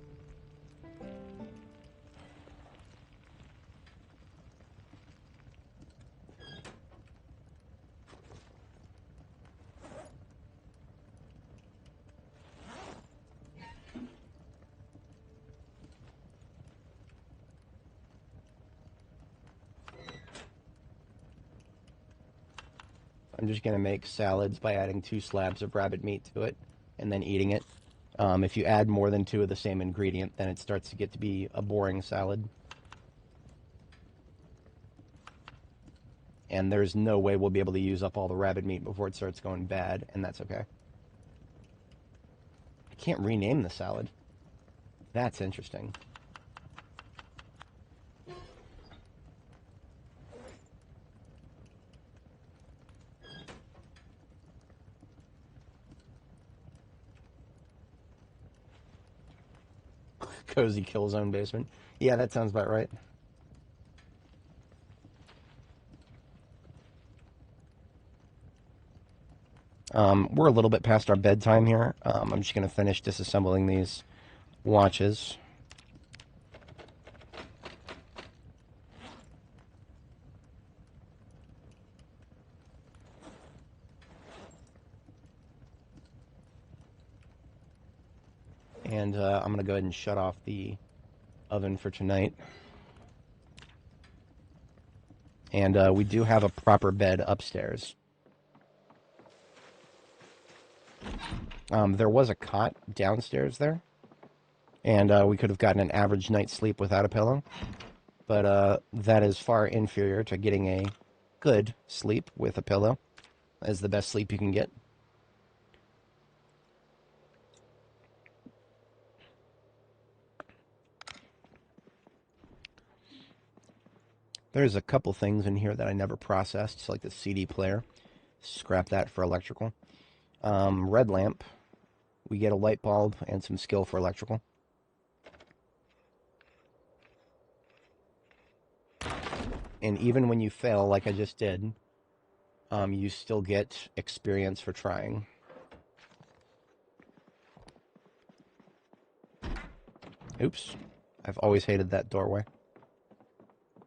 I'm just going to make salads by adding 2 slabs of rabbit meat to it and then eating it. If you add more than 2 of the same ingredient, then it starts to get to be a boring salad. And there's no way we'll be able to use up all the rabbit meat before it starts going bad, and that's okay. I can't rename the salad. That's interesting. Cozy kill zone basement. Yeah, that sounds about right. We're a little bit past our bedtime here. I'm just going to finish disassembling these watches. And I'm going to go ahead and shut off the oven for tonight. And we do have a proper bed upstairs. There was a cot downstairs there, and we could have gotten an average night's sleep without a pillow. But that is far inferior to getting a good sleep with a pillow. That is the best sleep you can get. There's a couple things in here that I never processed, like the CD player. Scrap that for electrical. Red lamp, we get a light bulb and some skill for electrical. And even when you fail, like I just did, you still get experience for trying. Oops. I've always hated that doorway.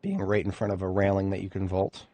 Being right in front of a railing that you can vault.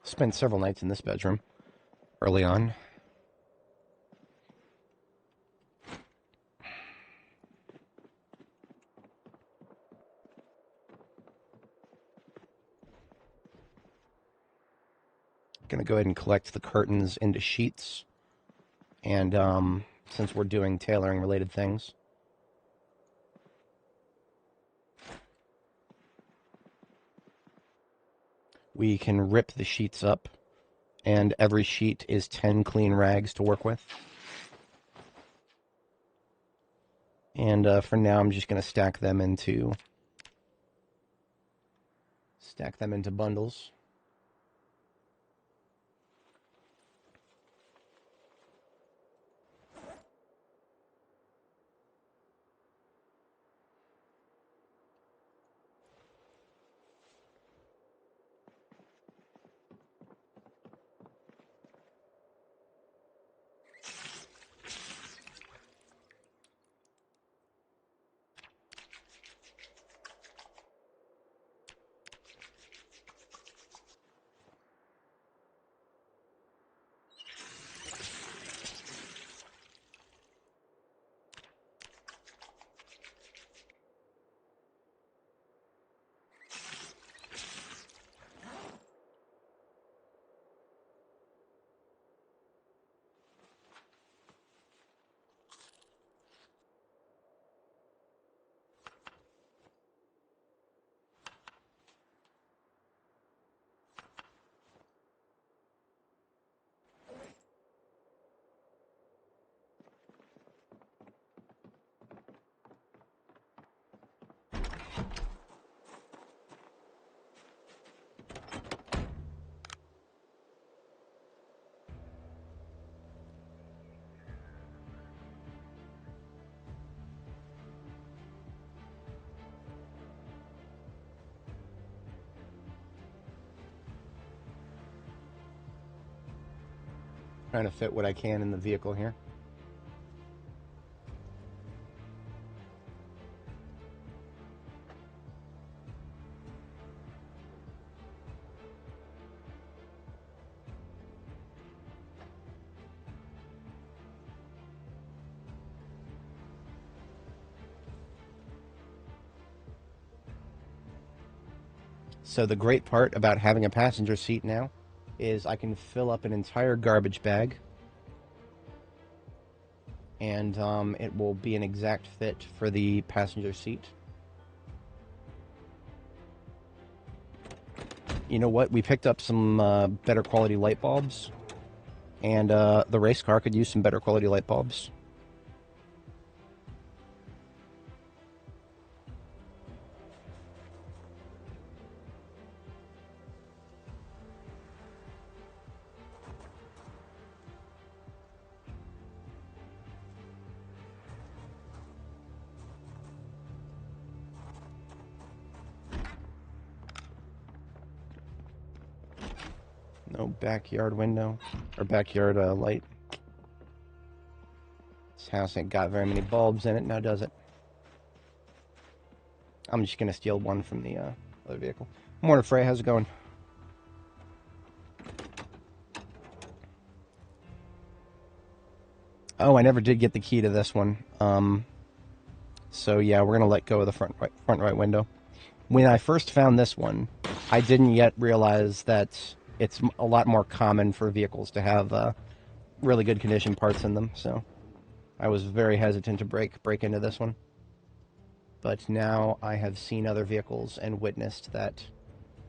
Spent several nights in this bedroom early on. Going to go ahead and collect the curtains into sheets. And since we're doing tailoring related things, we can rip the sheets up, and every sheet is 10 clean rags to work with. And for now, I'm just going to stack them into bundles. Trying to fit what I can in the vehicle here. So the great part about having a passenger seat now is I can fill up an entire garbage bag, and it will be an exact fit for the passenger seat. You know what? We picked up some better quality light bulbs, and the race car could use some better quality light bulbs. No backyard window, or backyard light. This house ain't got very many bulbs in it, now does it? I'm just gonna steal one from the other vehicle. Morning, Frey. How's it going? Oh, I never did get the key to this one. So yeah, we're gonna let go of the front right window. When I first found this one, I didn't yet realize that it's a lot more common for vehicles to have really good condition parts in them. So I was very hesitant to break into this one. But now I have seen other vehicles and witnessed that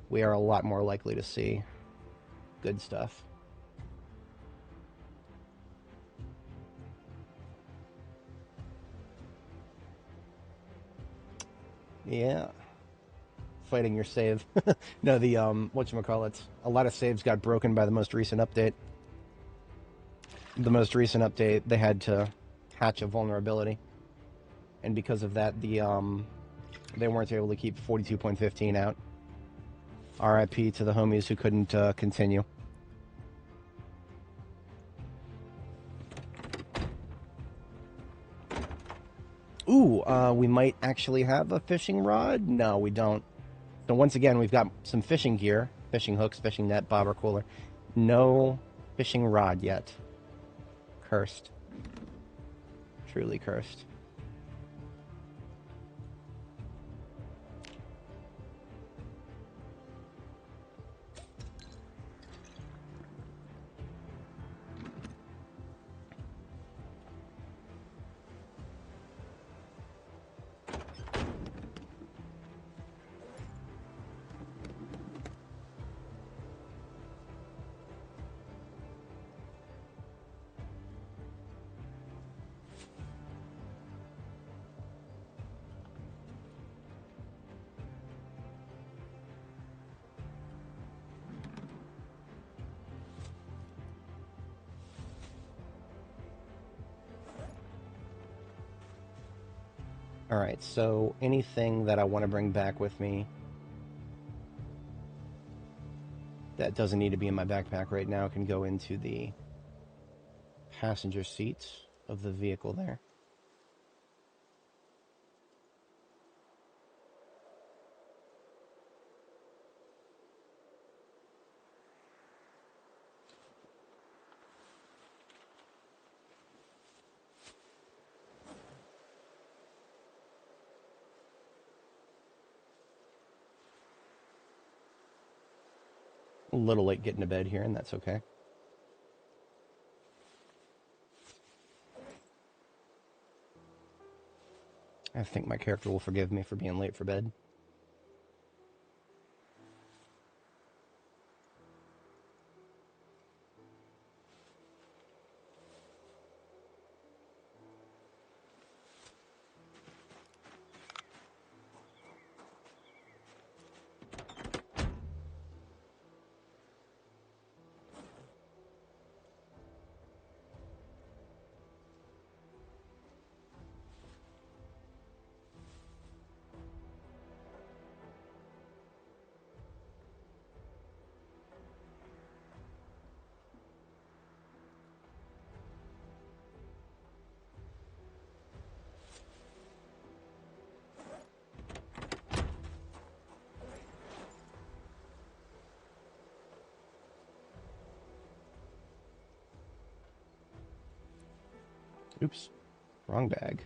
we are a lot more likely to see good stuff. Yeah. Fighting your save. No, the whatchamacallit. A lot of saves got broken by the most recent update. The most recent update, they had to patch a vulnerability. And because of that, they weren't able to keep 42.15 out. RIP to the homies who couldn't continue. Ooh, we might actually have a fishing rod? No, we don't. So once again, we've got some fishing gear, fishing hooks, fishing net, bobber, cooler. No fishing rod yet. Cursed. Truly cursed. Alright, so anything that I want to bring back with me that doesn't need to be in my backpack right now can go into the passenger seat of the vehicle there. A little late getting to bed here, and that's okay. I think my character will forgive me for being late for bed. Oops, wrong bag.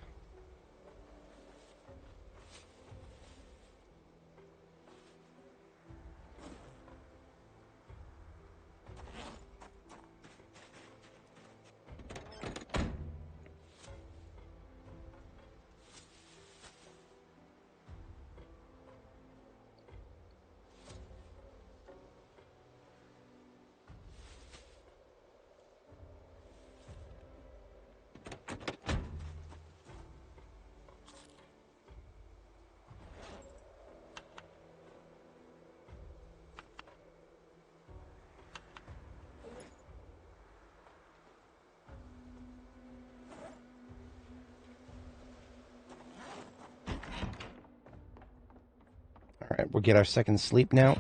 Alright, we'll get our second sleep now.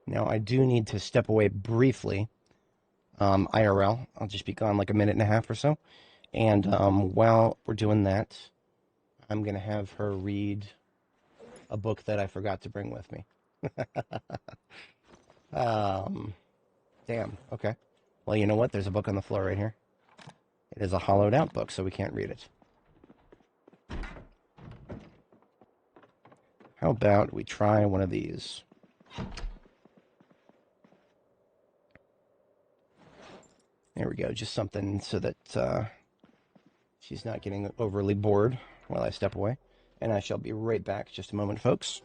Now, I do need to step away briefly. IRL. I'll just be gone like a minute and a half or so. And while we're doing that, I'm going to have her read a book that I forgot to bring with me. Damn, okay. Well, you know what? There's a book on the floor right here. It is a hollowed out book, so we can't read it. How about we try one of these? There we go, just something so that she's not getting overly bored while I step away. And I shall be right back. Just a moment, folks.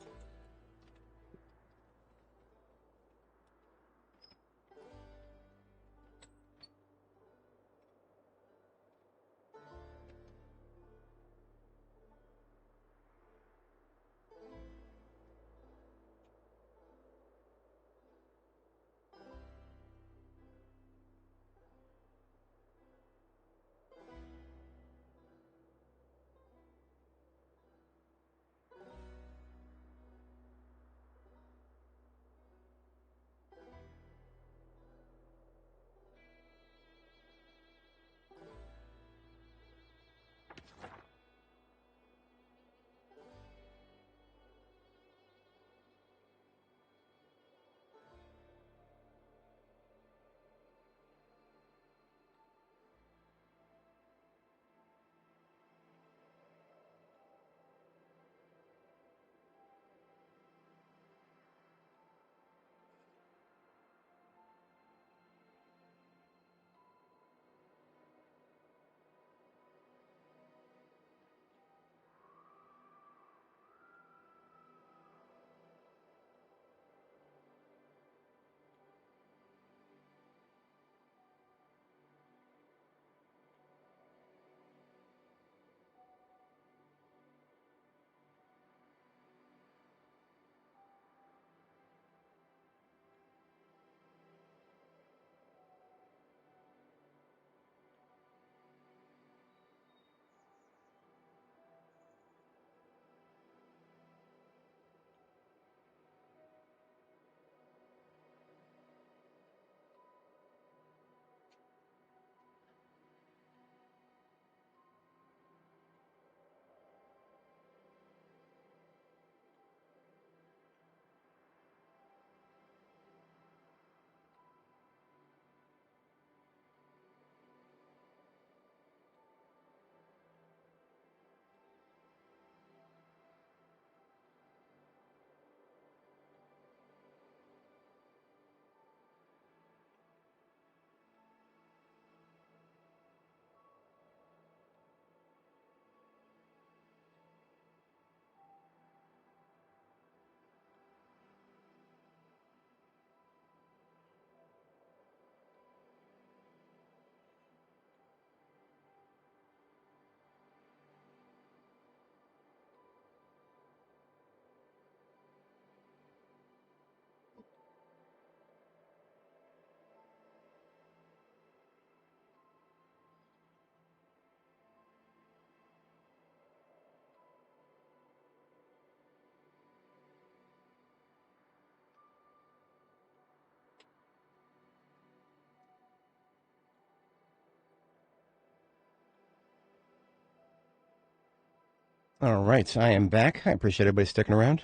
All right, I am back. I appreciate everybody sticking around.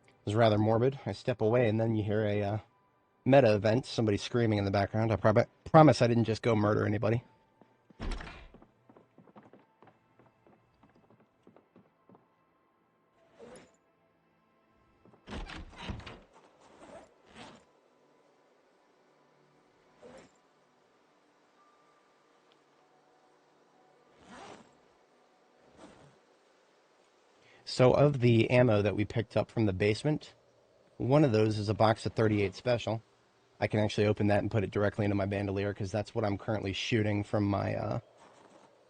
It was rather morbid. I step away, and then you hear a meta event, somebody screaming in the background. I promise I didn't just go murder anybody. So of the ammo that we picked up from the basement, one of those is a box of 38 special. I can actually open that and put it directly into my bandolier because that's what I'm currently shooting from my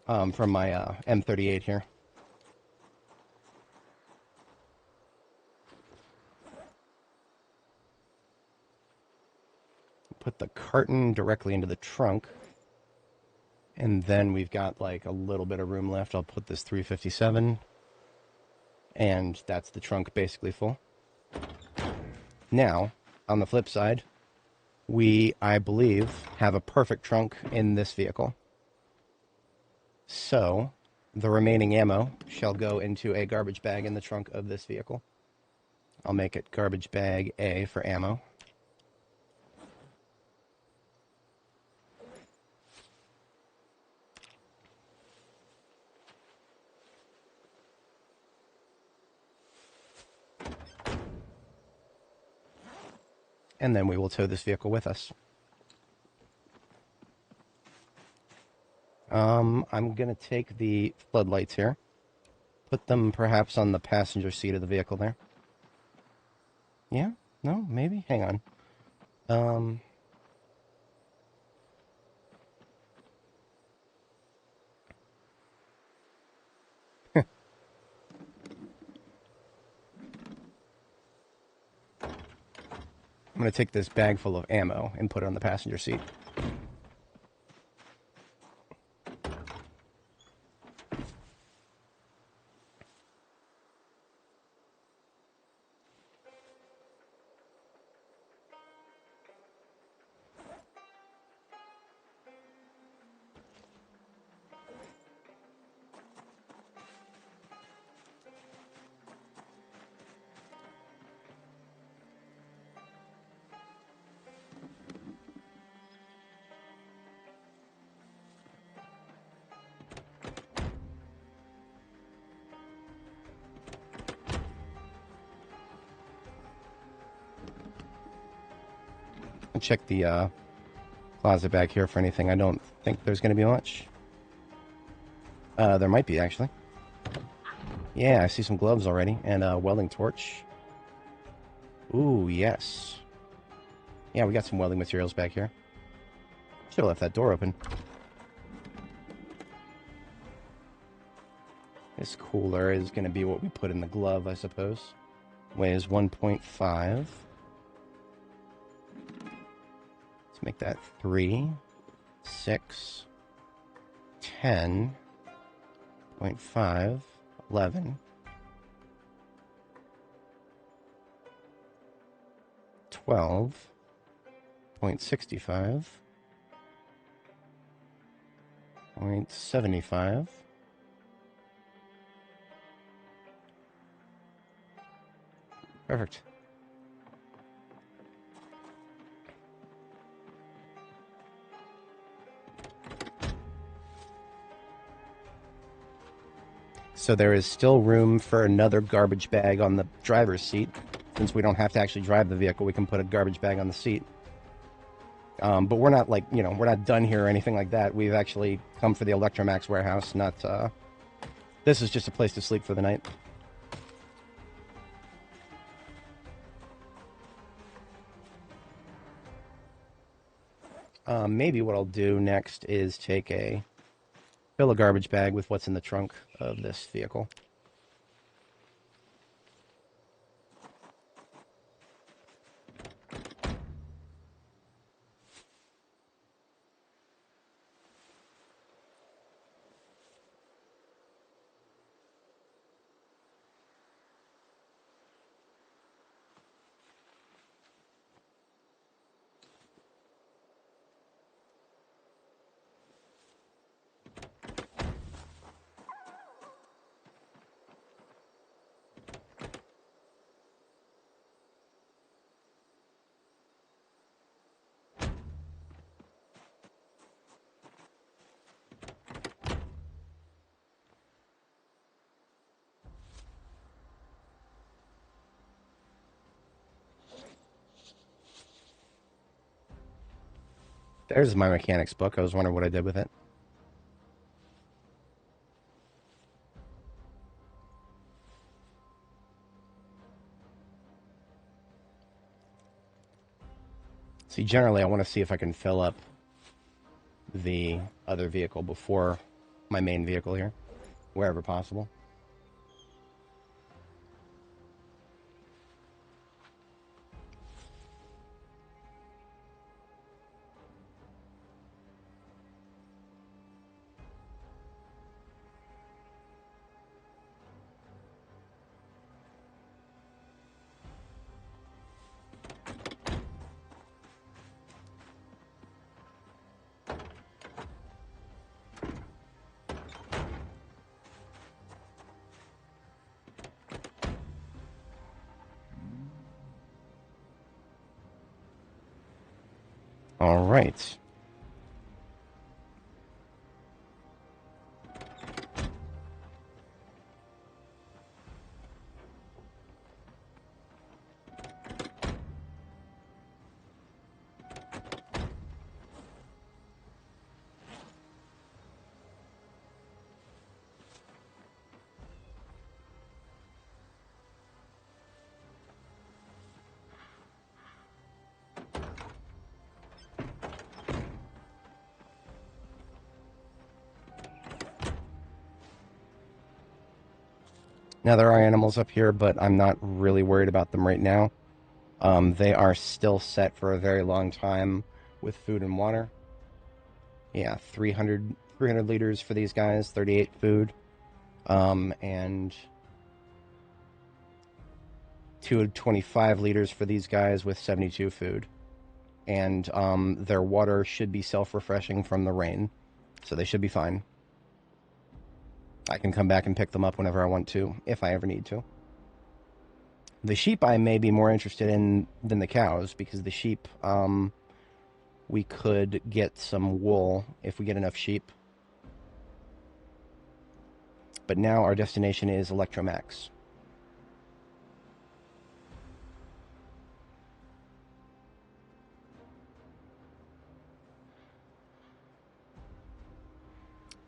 M38 here. Put the carton directly into the trunk. And then we've got like a little bit of room left. I'll put this 357. And that's the trunk basically full. Now, on the flip side, we, I believe, have a perfect trunk in this vehicle. So, the remaining ammo shall go into a garbage bag in the trunk of this vehicle. I'll make it garbage bag A for ammo. And then we will tow this vehicle with us. I'm going to take the floodlights here. Put them perhaps on the passenger seat of the vehicle there. Yeah? No? Maybe? Hang on. I'm going to take this bag full of ammo and put it on the passenger seat. I'll check the closet back here for anything. I don't think there's going to be much. There might be, actually. Yeah, I see some gloves already, and a welding torch. Ooh, yes. Yeah, we got some welding materials back here. Should have left that door open. This cooler is going to be what we put in the glove, I suppose. Weighs 1.5. Let's make that 3, 6, 10.5, 11, 12.65, 0.75. Perfect. So there is still room for another garbage bag on the driver's seat. Since we don't have to actually drive the vehicle, we can put a garbage bag on the seat. But we're not like, we're not done here or anything like that. We've actually come for the Electromax warehouse, not, this is just a place to sleep for the night. Maybe what I'll do next is fill a garbage bag with what's in the trunk of this vehicle. There's my mechanics book. I was wondering what I did with it. See, generally, I want to see if I can fill up the other vehicle before my main vehicle here, wherever possible. All right. Now, there are animals up here, but I'm not really worried about them right now. They are still set for a very long time with food and water. Yeah, 300 liters for these guys, 38 food, and 225 liters for these guys with 72 food. And their water should be self-refreshing from the rain, so they should be fine. I can come back and pick them up whenever I want to, if I ever need to. The sheep I may be more interested in than the cows, because the sheep, we could get some wool if we get enough sheep. But now our destination is Electromax.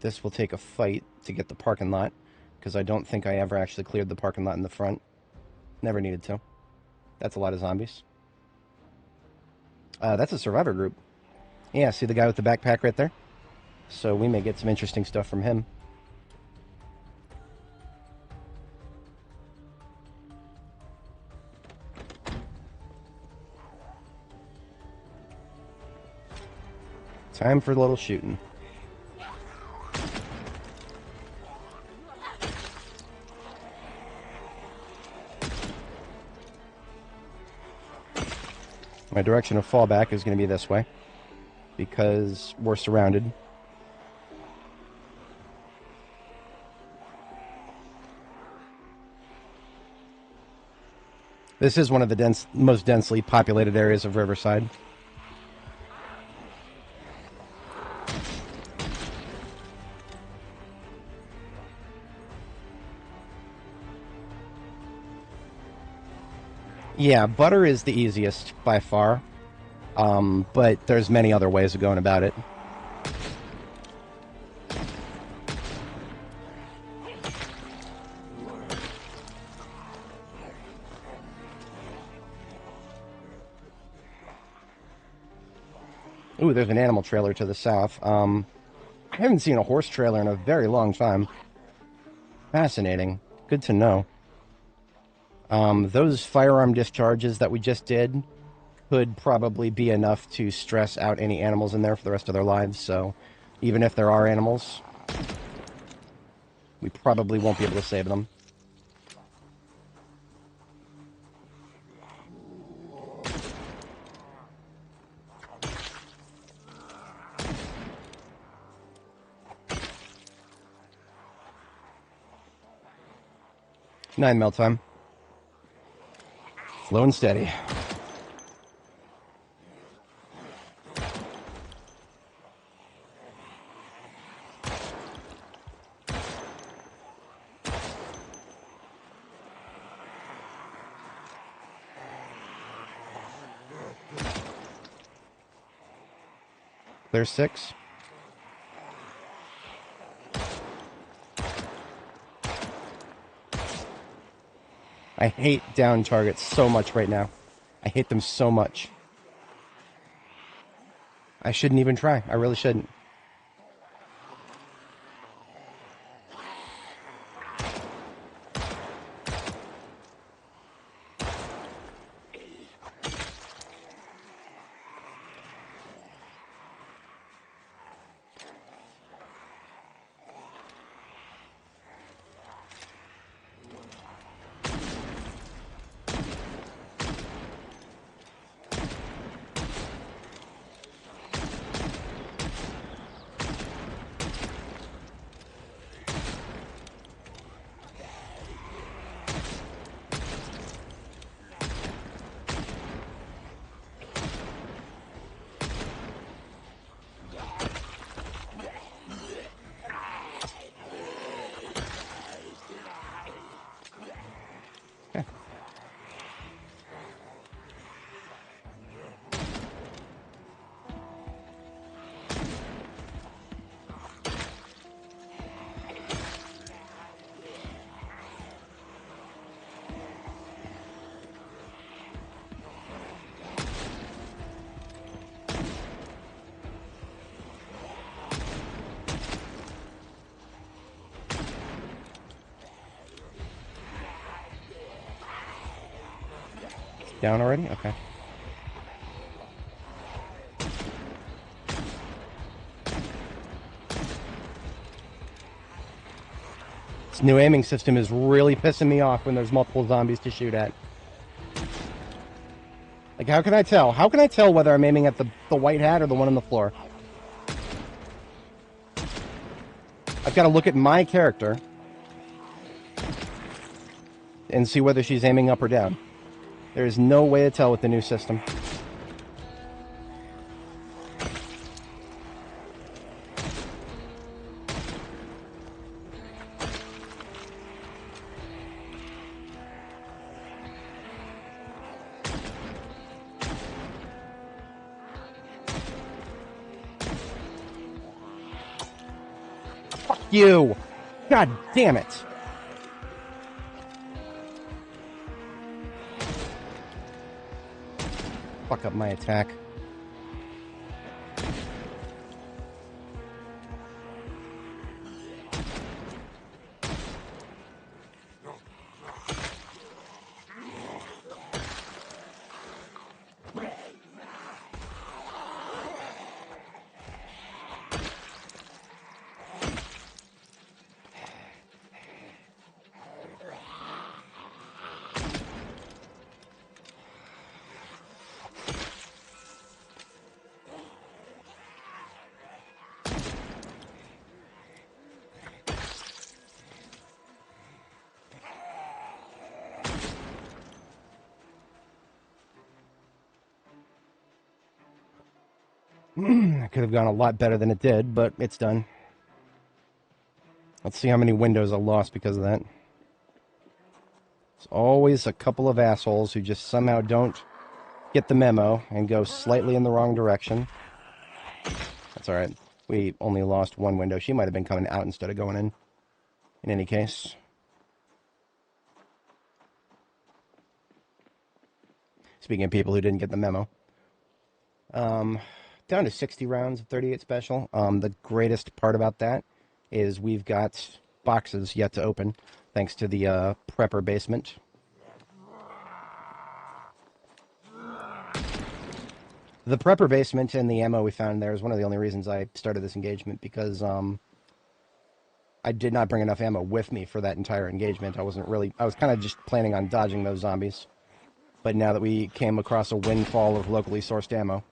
This will take a fight to get the parking lot, because I don't think I ever actually cleared the parking lot in the front. Never needed to. That's a lot of zombies. That's a survivor group. Yeah, see the guy with the backpack right there? So we may get some interesting stuff from him. Time for a little shooting. My direction of fallback is going to be this way, because we're surrounded. This is one of the most densely populated areas of Riverside. Yeah, butter is the easiest by far, but there's many other ways of going about it. Ooh, there's an animal trailer to the south. I haven't seen a horse trailer in a very long time. Fascinating. Good to know. Those firearm discharges that we just did could probably be enough to stress out any animals in there for the rest of their lives, so even if there are animals, we probably won't be able to save them. Nine mil time. Slow and steady. There's 6. I hate down targets so much right now. I hate them so much. I shouldn't even try. I really shouldn't. Down already? Okay. This new aiming system is really pissing me off when there's multiple zombies to shoot at. Like, how can I tell? How can I tell whether I'm aiming at the white hat or the one on the floor? I've got to look at my character and see whether she's aiming up or down. There is no way to tell with the new system. Fuck you! God damn it! Fuck up my attack. It could have gone a lot better than it did, but it's done. Let's see how many windows I lost because of that. There's always a couple of assholes who just somehow don't get the memo and go slightly in the wrong direction. That's alright. We only lost one window. She might have been coming out instead of going in any case. Speaking of people who didn't get the memo. Down to 60 rounds of 38 special. The greatest part about that is we've got boxes yet to open, thanks to the prepper basement. The prepper basement and the ammo we found there is one of the only reasons I started this engagement, because I did not bring enough ammo with me for that entire engagement. I was kind of just planning on dodging those zombies. But now that we came across a windfall of locally sourced ammo,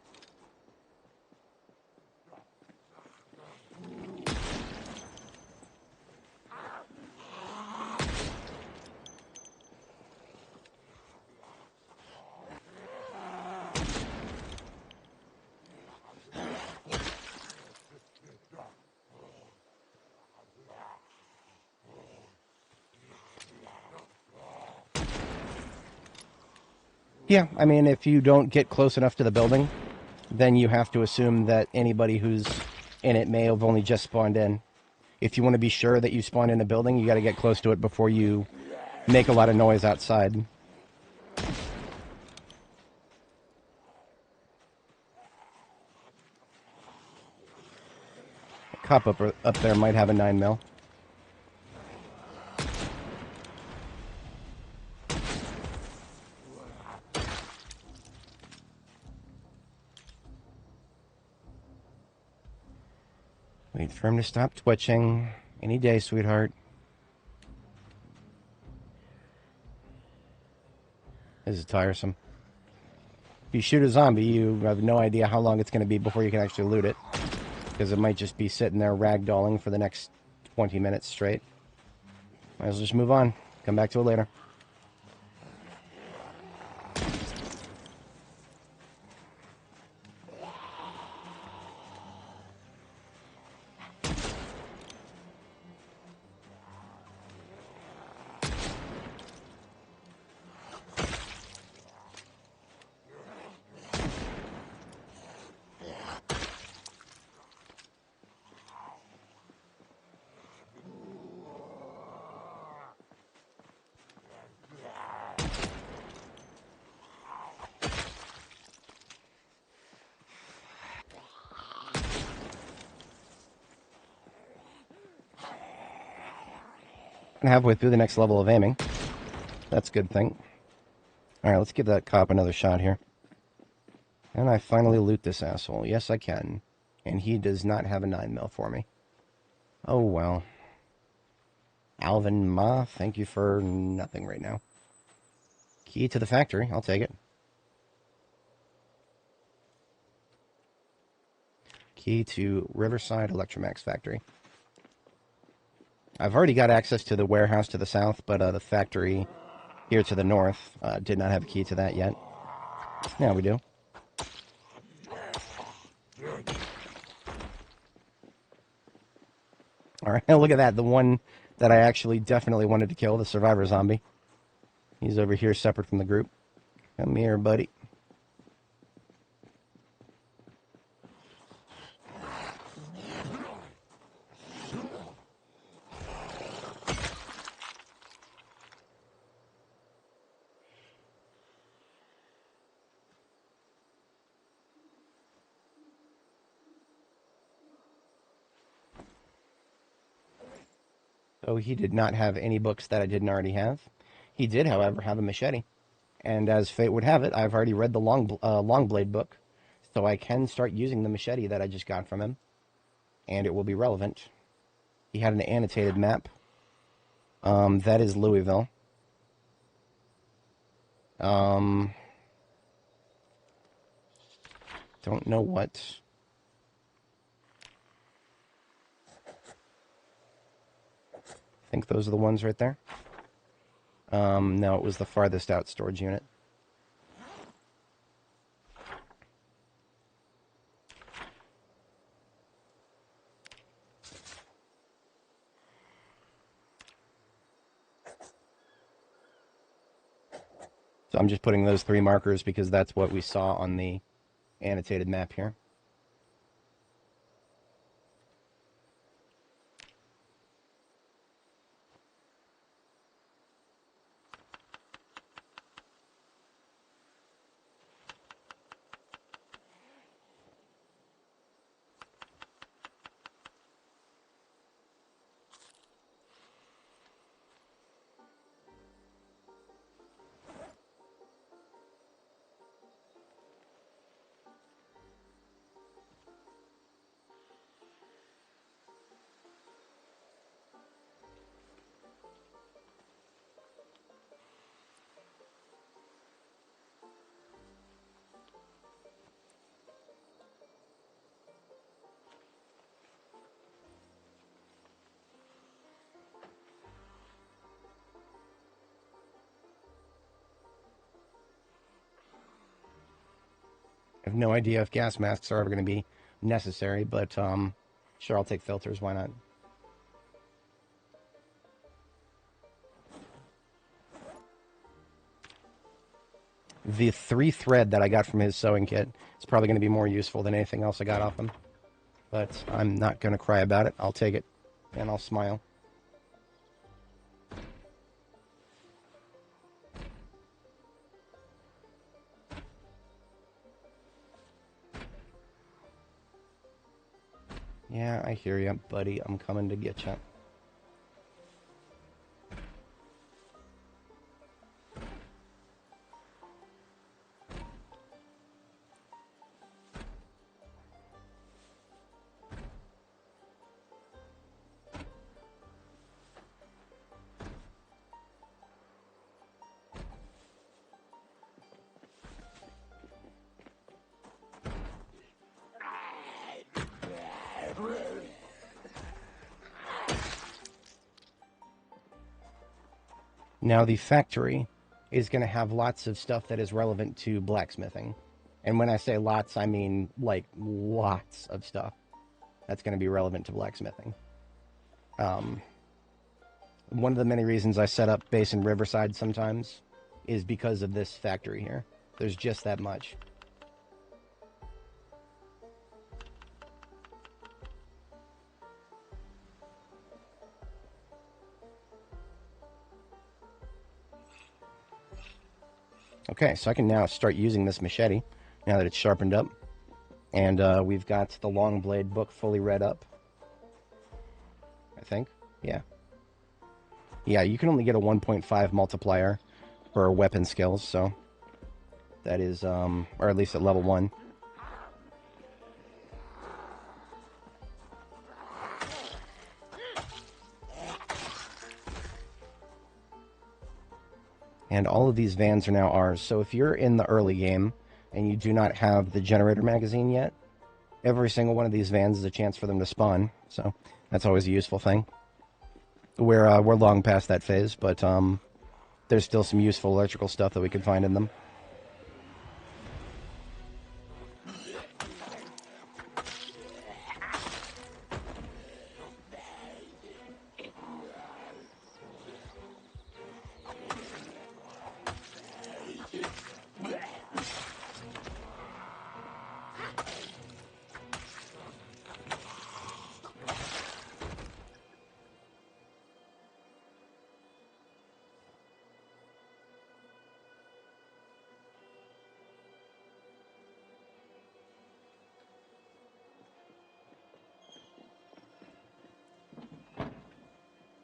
yeah, I mean, if you don't get close enough to the building, then you have to assume that anybody who's in it may have only just spawned in. If you want to be sure that you spawned in a building, you got to get close to it before you make a lot of noise outside. A cop up there might have a 9mm. Wait for him to stop twitching. Any day, sweetheart. This is tiresome. If you shoot a zombie, you have no idea how long it's going to be before you can actually loot it. Because it might just be sitting there ragdolling for the next 20 minutes straight. Might as well just move on. Come back to it later. Halfway through the next level of aiming. That's a good thing. Alright, let's give that cop another shot here. And I finally loot this asshole. Yes, I can. And he does not have a 9mm for me. Oh, well. Alvin Ma, thank you for nothing right now. Key to the factory. I'll take it. Key to Riverside Electromax factory. I've already got access to the warehouse to the south, but the factory here to the north did not have a key to that yet. Now we do. Alright, look at that. The one that I actually definitely wanted to kill, the survivor zombie. He's over here separate from the group. Come here, buddy. So he did not have any books that I didn't already have. He did, however, have a machete. And as fate would have it, I've already read the Longblade book, so I can start using the machete that I just got from him, and it will be relevant. He had an annotated map. That is Louisville. Don't know what. I think those are the ones right there. No, it was the farthest out storage unit. So I'm just putting those 3 markers because that's what we saw on the annotated map here. I have no idea if gas masks are ever going to be necessary, but sure, I'll take filters. Why not? The 3 thread that I got from his sewing kit is probably going to be more useful than anything else I got off him. But I'm not going to cry about it. I'll take it, and I'll smile. Yeah, I hear you, buddy. I'm coming to get you. Now, the factory is going to have lots of stuff that is relevant to blacksmithing. And when I say lots, I mean, like, lots of stuff that's going to be relevant to blacksmithing. One of the many reasons I set up base in Riverside sometimes is because of this factory here. There's just that much. Okay, so I can now start using this machete, now that it's sharpened up. And we've got the Longblade book fully read up. I think. Yeah. Yeah, you can only get a 1.5 multiplier for weapon skills, so that is, or at least at level 1. And all of these vans are now ours. So if you're in the early game and you do not have the generator magazine yet, every single one of these vans is a chance for them to spawn. So that's always a useful thing. We're long past that phase, but there's still some useful electrical stuff that we could find in them.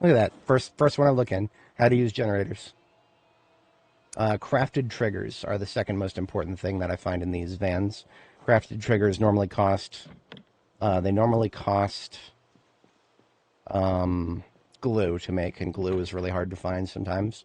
Look at that. First one I look in. How to use generators. Crafted triggers are the second most important thing that I find in these vans. Crafted triggers normally cost... glue to make, and glue is really hard to find sometimes.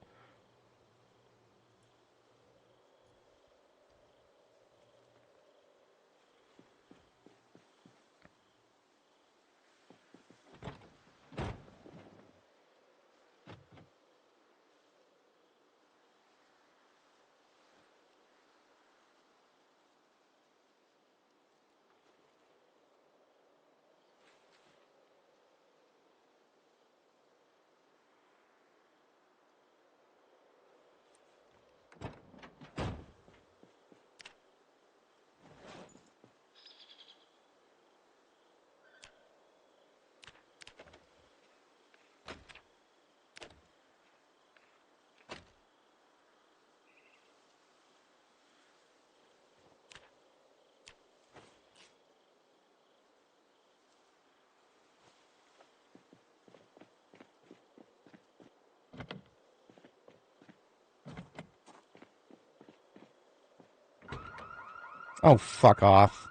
Oh, fuck off.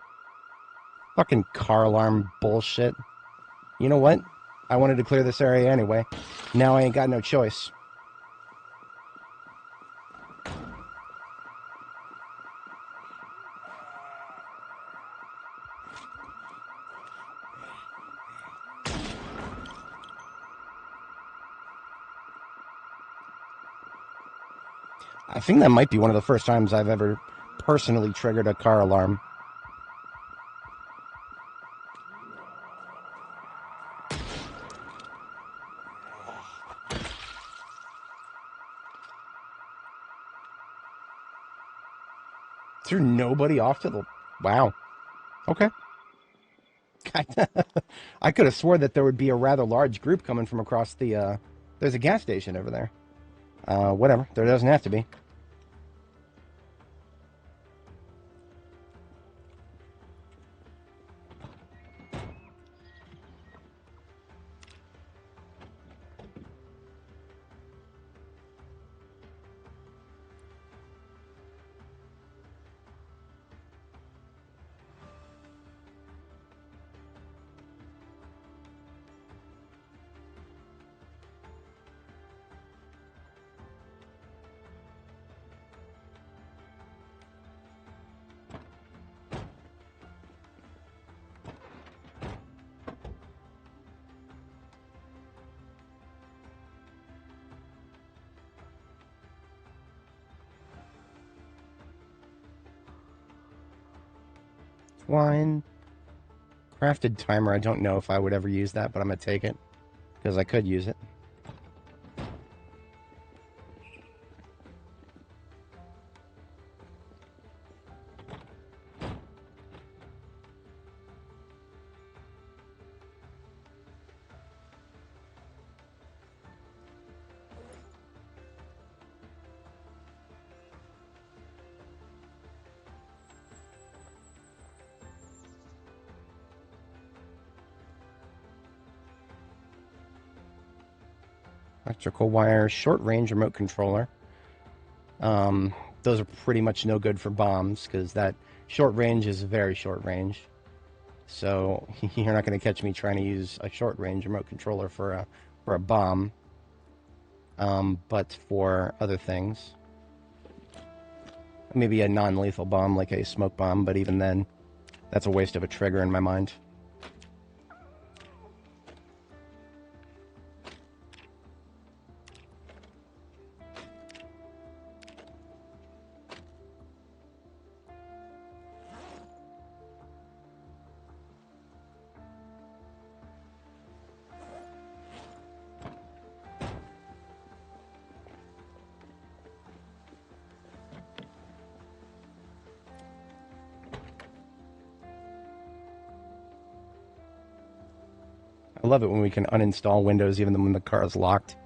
Fucking car alarm bullshit. You know what? I wanted to clear this area anyway. Now I ain't got no choice. I think that might be one of the first times I've ever personally triggered a car alarm. Threw nobody off to the... Wow. Okay. I could have swore that there would be a rather large group coming from across the... There's a gas station over there. Whatever. There doesn't have to be. Wine. Crafted timer. I don't know if I would ever use that, but I'm going to take it. Because I could use it. Electrical wire, short range remote controller. those are pretty much no good for bombs, because that short range is very short range. So you're not going to catch me trying to use a short range remote controller for a bomb. But for other things, maybe a non-lethal bomb like a smoke bomb, but even then, that's a waste of a trigger in my mind. I love it when we can uninstall Windows even when the car is locked.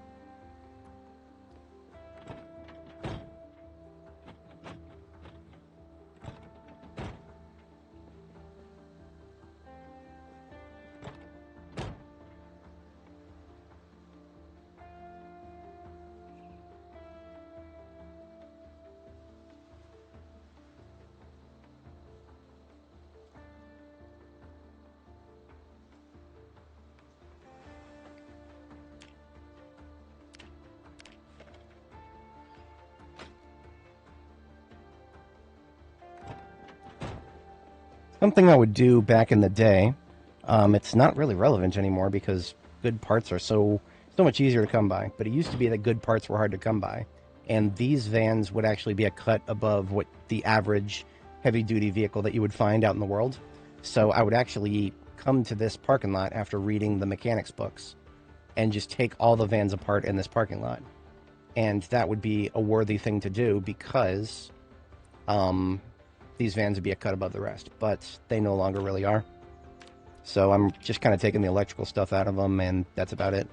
Something I would do back in the day, it's not really relevant anymore because good parts are so much easier to come by. But it used to be that good parts were hard to come by. And these vans would actually be a cut above what the average heavy-duty vehicle that you would find out in the world. So I would actually come to this parking lot after reading the mechanics books and just take all the vans apart in this parking lot. And that would be a worthy thing to do because these vans would be a cut above the rest, but they no longer really are. So I'm just kind of taking the electrical stuff out of them, and that's about it.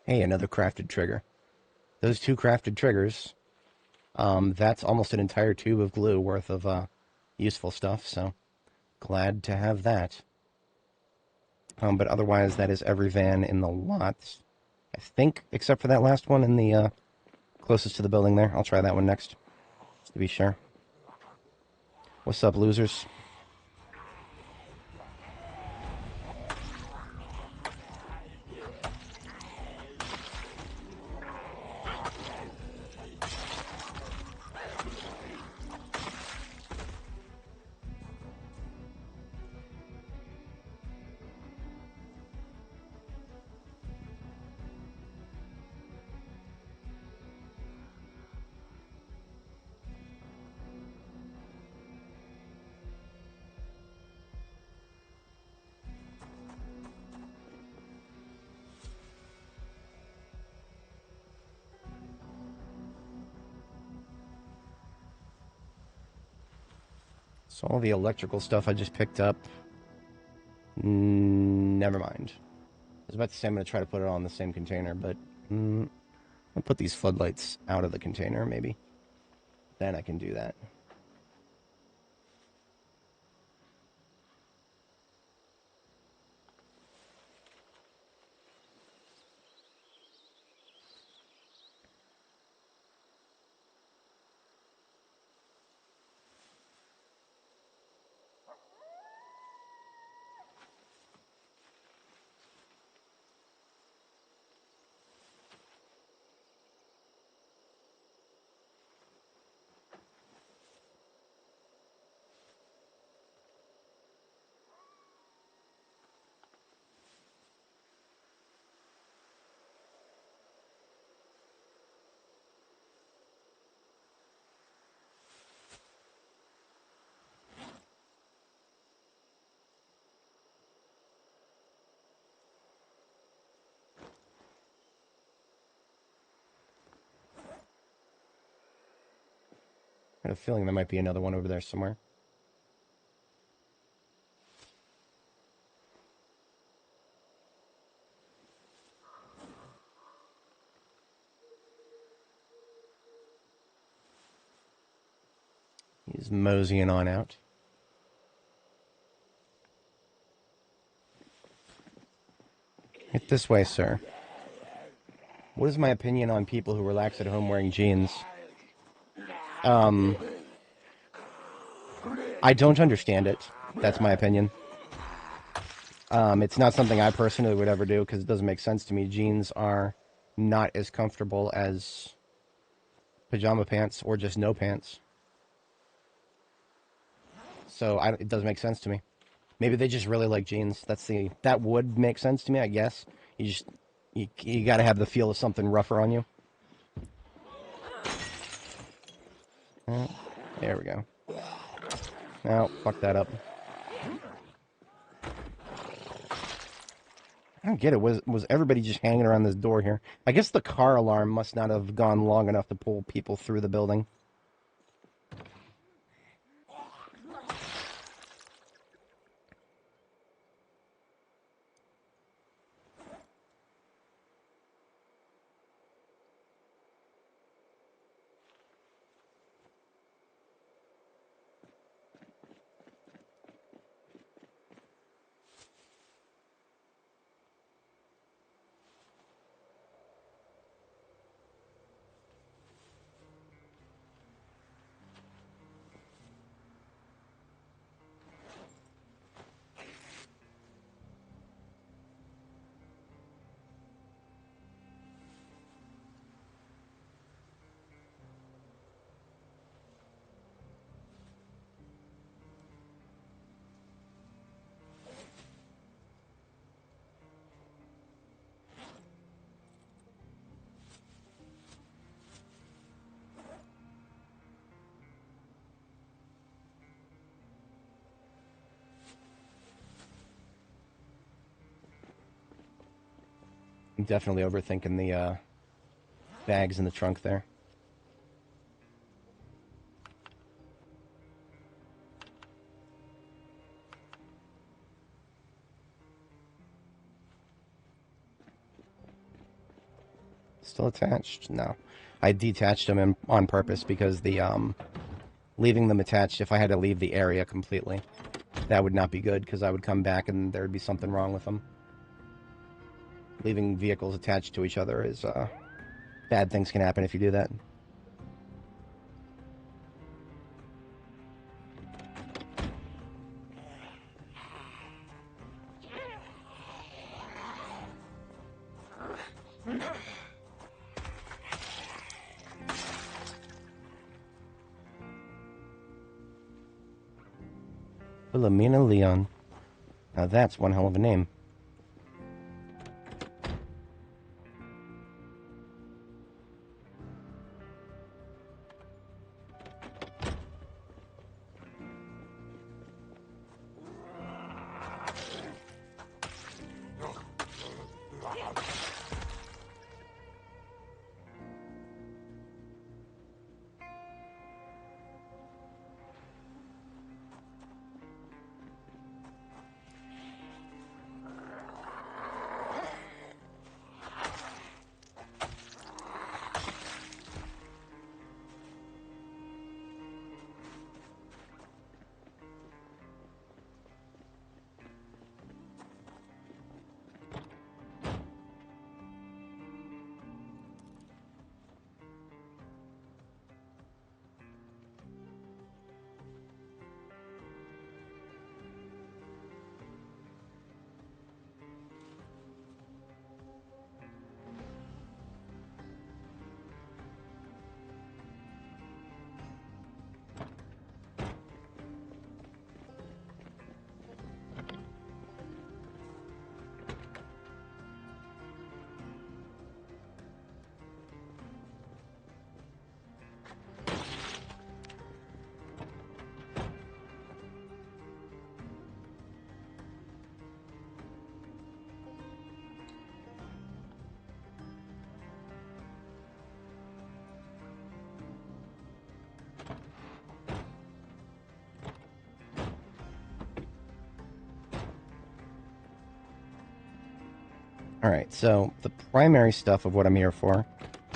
Hey, another crafted trigger. Those two crafted triggers, that's almost an entire tube of glue worth of useful stuff, so glad to have that. But otherwise, that is every van in the lot, I think, except for that last one in the closest to the building there. I'll try that one next, just to be sure. What's up, losers? So all the electrical stuff I just picked up, never mind. I was about to say I'm going to try to put it all in the same container, but I'll put these floodlights out of the container, maybe. Then I can do that. I have a feeling there might be another one over there somewhere. He's moseying on out. Get this way, sir. What is my opinion on people who relax at home wearing jeans? I don't understand it. That's my opinion. It's not something I personally would ever do because it doesn't make sense to me. Jeans are not as comfortable as pajama pants or just no pants. So it doesn't make sense to me. Maybe they just really like jeans. That would make sense to me, I guess. You got to have the feel of something rougher on you. There we go. Oh, fuck that up. I don't get it. Was everybody just hanging around this door here? I guess the car alarm must not have gone long enough to pull people through the building. I'm definitely overthinking the bags in the trunk there. Still attached? No. I detached them on purpose because leaving them attached, if I had to leave the area completely, that would not be good because I would come back and there would be something wrong with them. Leaving vehicles attached to each other is, bad things can happen if you do that. Philomena Leon. Now that's one hell of a name. Alright, so the primary stuff of what I'm here for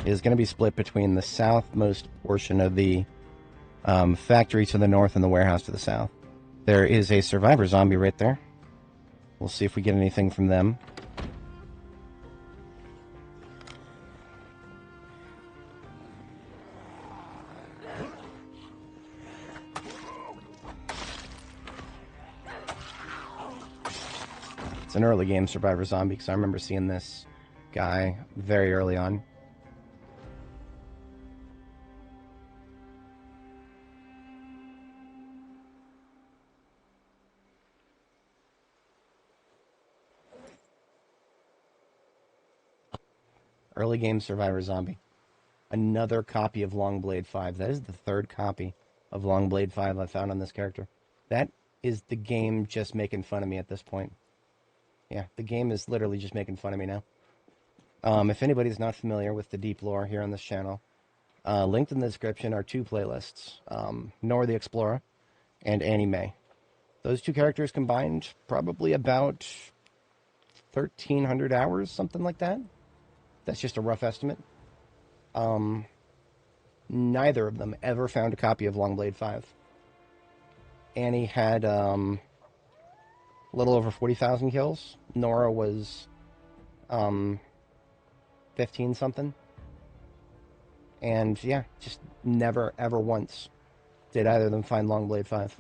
is going to be split between the southmost portion of the factory to the north and the warehouse to the south. There is a survivor zombie right there. We'll see if we get anything from them. It's an early game survivor zombie because I remember seeing this guy very early on. Early game survivor zombie. Another copy of Longblade 5. That is the third copy of Longblade 5 I found on this character. That is the game just making fun of me at this point. Yeah, the game is literally just making fun of me now. If anybody's not familiar with the deep lore here on this channel, linked in the description are two playlists, Nora the Explora and Annie Mae. Those two characters combined probably about 1,300 hours, something like that. That's just a rough estimate. Neither of them ever found a copy of Longblade 5. Annie had a little over 40,000 kills. Nora was 15 something. And yeah, just never ever once did either of them find Longblade 5.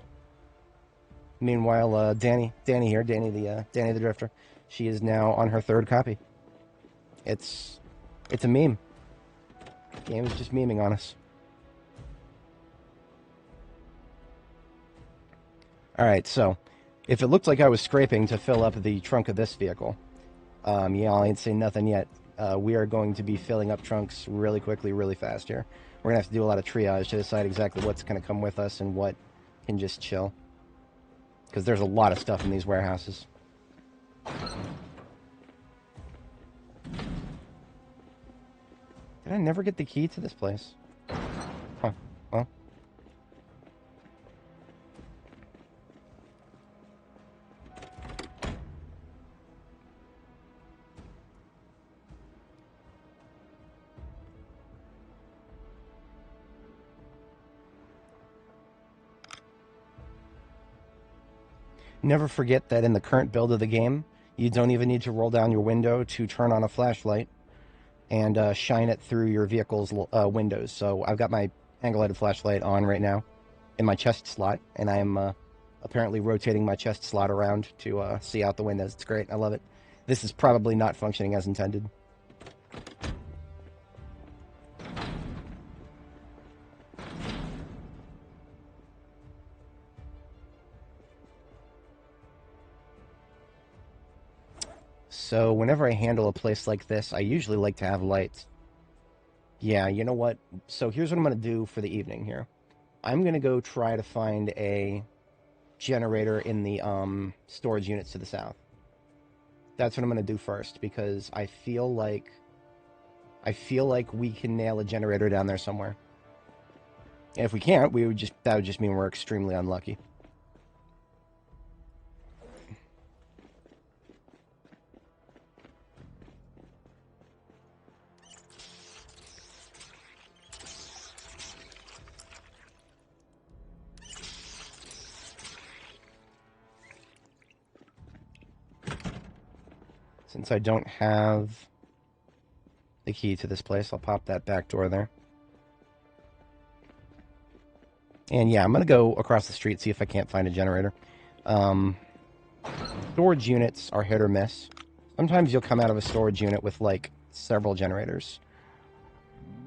Meanwhile, Dani here, Dani the Drifter, she is now on her third copy. It's a meme. The game is just memeing on us. Alright, so if it looked like I was scraping to fill up the trunk of this vehicle, yeah, I ain't saying nothing yet. We are going to be filling up trunks really quickly, really fast here. We're going to have to do a lot of triage to decide exactly what's going to come with us and what can just chill. Because there's a lot of stuff in these warehouses. Did I never get the key to this place? Huh. Well. Never forget that in the current build of the game, you don't even need to roll down your window to turn on a flashlight and shine it through your vehicle's windows. So I've got my angle-lighted flashlight on right now in my chest slot, and I'm apparently rotating my chest slot around to see out the windows. It's great. I love it. This is probably not functioning as intended. So whenever I handle a place like this, I usually like to have lights. Yeah, you know what? So here's what I'm going to do for the evening here. I'm going to go try to find a generator in the storage units to the south. That's what I'm going to do first, because I feel like we can nail a generator down there somewhere. And if we can't, that would just mean we're extremely unlucky. Since I don't have the key to this place, I'll pop that back door there. And yeah, I'm going to go across the street, see if I can't find a generator. Storage units are hit or miss. Sometimes you'll come out of a storage unit with, like, several generators.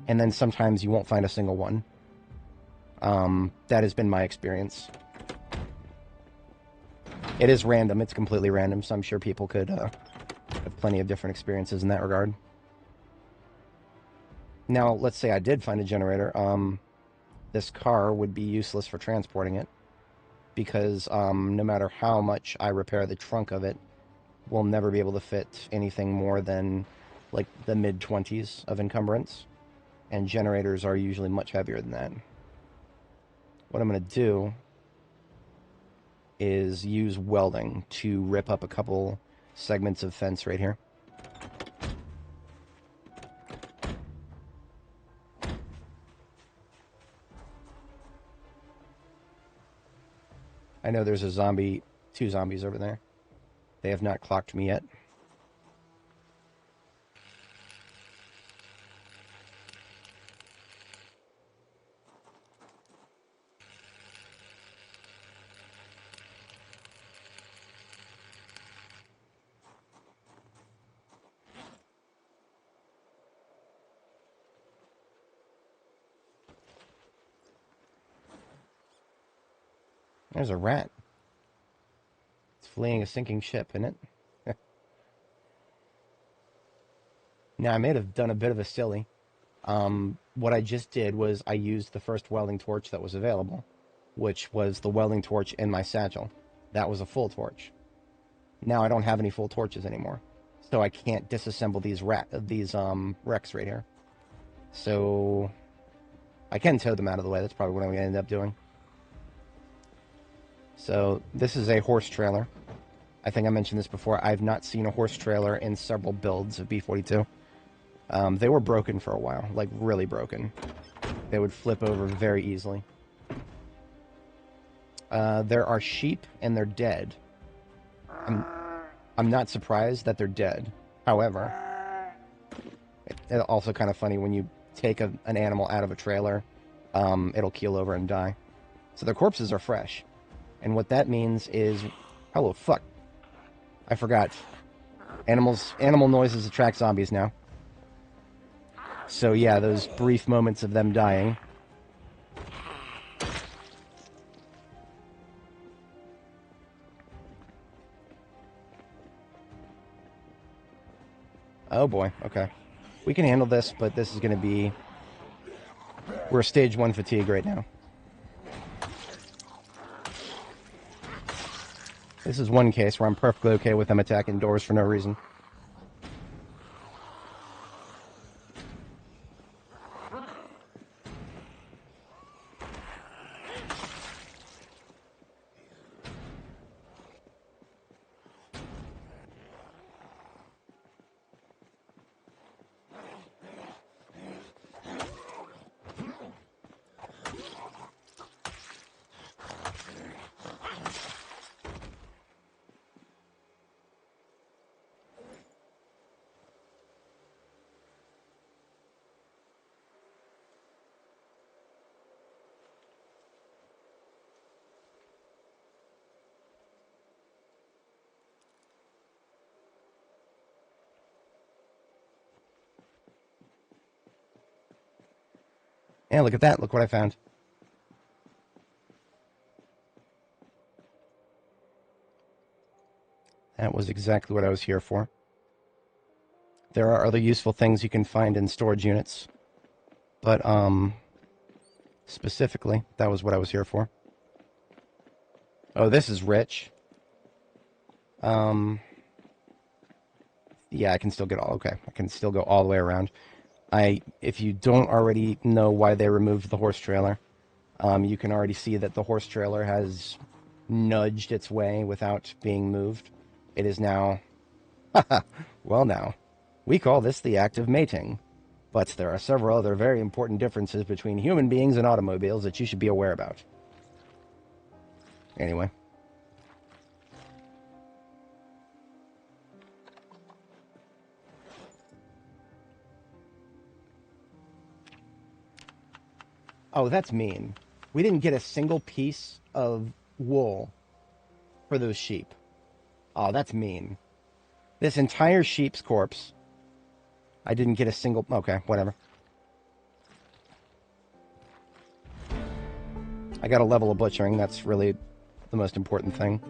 And then sometimes you won't find a single one. That has been my experience. It is random. It's completely random, so I'm sure people could have plenty of different experiences in that regard. Now, let's say I did find a generator. This car would be useless for transporting it, because no matter how much I repair the trunk of it, we'll never be able to fit anything more than, like, the mid-20s of encumbrance, and generators are usually much heavier than that. What I'm going to do is use welding to rip up a couple segments of fence right here. I know there's a zombie, 2 zombies over there. They have not clocked me yet. There's a rat. It's fleeing a sinking ship, isn't it? Now, I may have done a bit of a silly. What I just did was I used the first welding torch that was available, which was the welding torch in my satchel. That was a full torch. Now I don't have any full torches anymore, so I can't disassemble these wrecks right here. So I can tow them out of the way. That's probably what I'm going to end up doing. So this is a horse trailer. I think I mentioned this before. I've not seen a horse trailer in several builds of B42. They were broken for a while, like really broken. They would flip over very easily. There are sheep, and they're dead. I'm not surprised that they're dead. However, it's also kind of funny when you take an animal out of a trailer, it'll keel over and die. So their corpses are fresh. And what that means is... Hello, fuck. I forgot. Animal noises attract zombies now. So yeah, those brief moments of them dying. Oh boy, okay. We can handle this, but this is going to be... We're stage 1 fatigue right now. This is one case where I'm perfectly okay with them attacking doors for no reason. Yeah, look at that. Look what I found. That was exactly what I was here for. There are other useful things you can find in storage units. But, specifically, that was what I was here for. Oh, this is rich. Yeah, I can still get all... Okay, I can still go all the way around. If you don't already know why they removed the horse trailer, you can already see that the horse trailer has nudged its way without being moved. It is now... Well now, we call this the act of mating. But there are several other very important differences between human beings and automobiles that you should be aware about. Anyway. Oh, that's mean. We didn't get a single piece of wool for those sheep. Oh, that's mean. This entire sheep's corpse. I didn't get a single... Okay, whatever. I got a level of butchering. That's really the most important thing.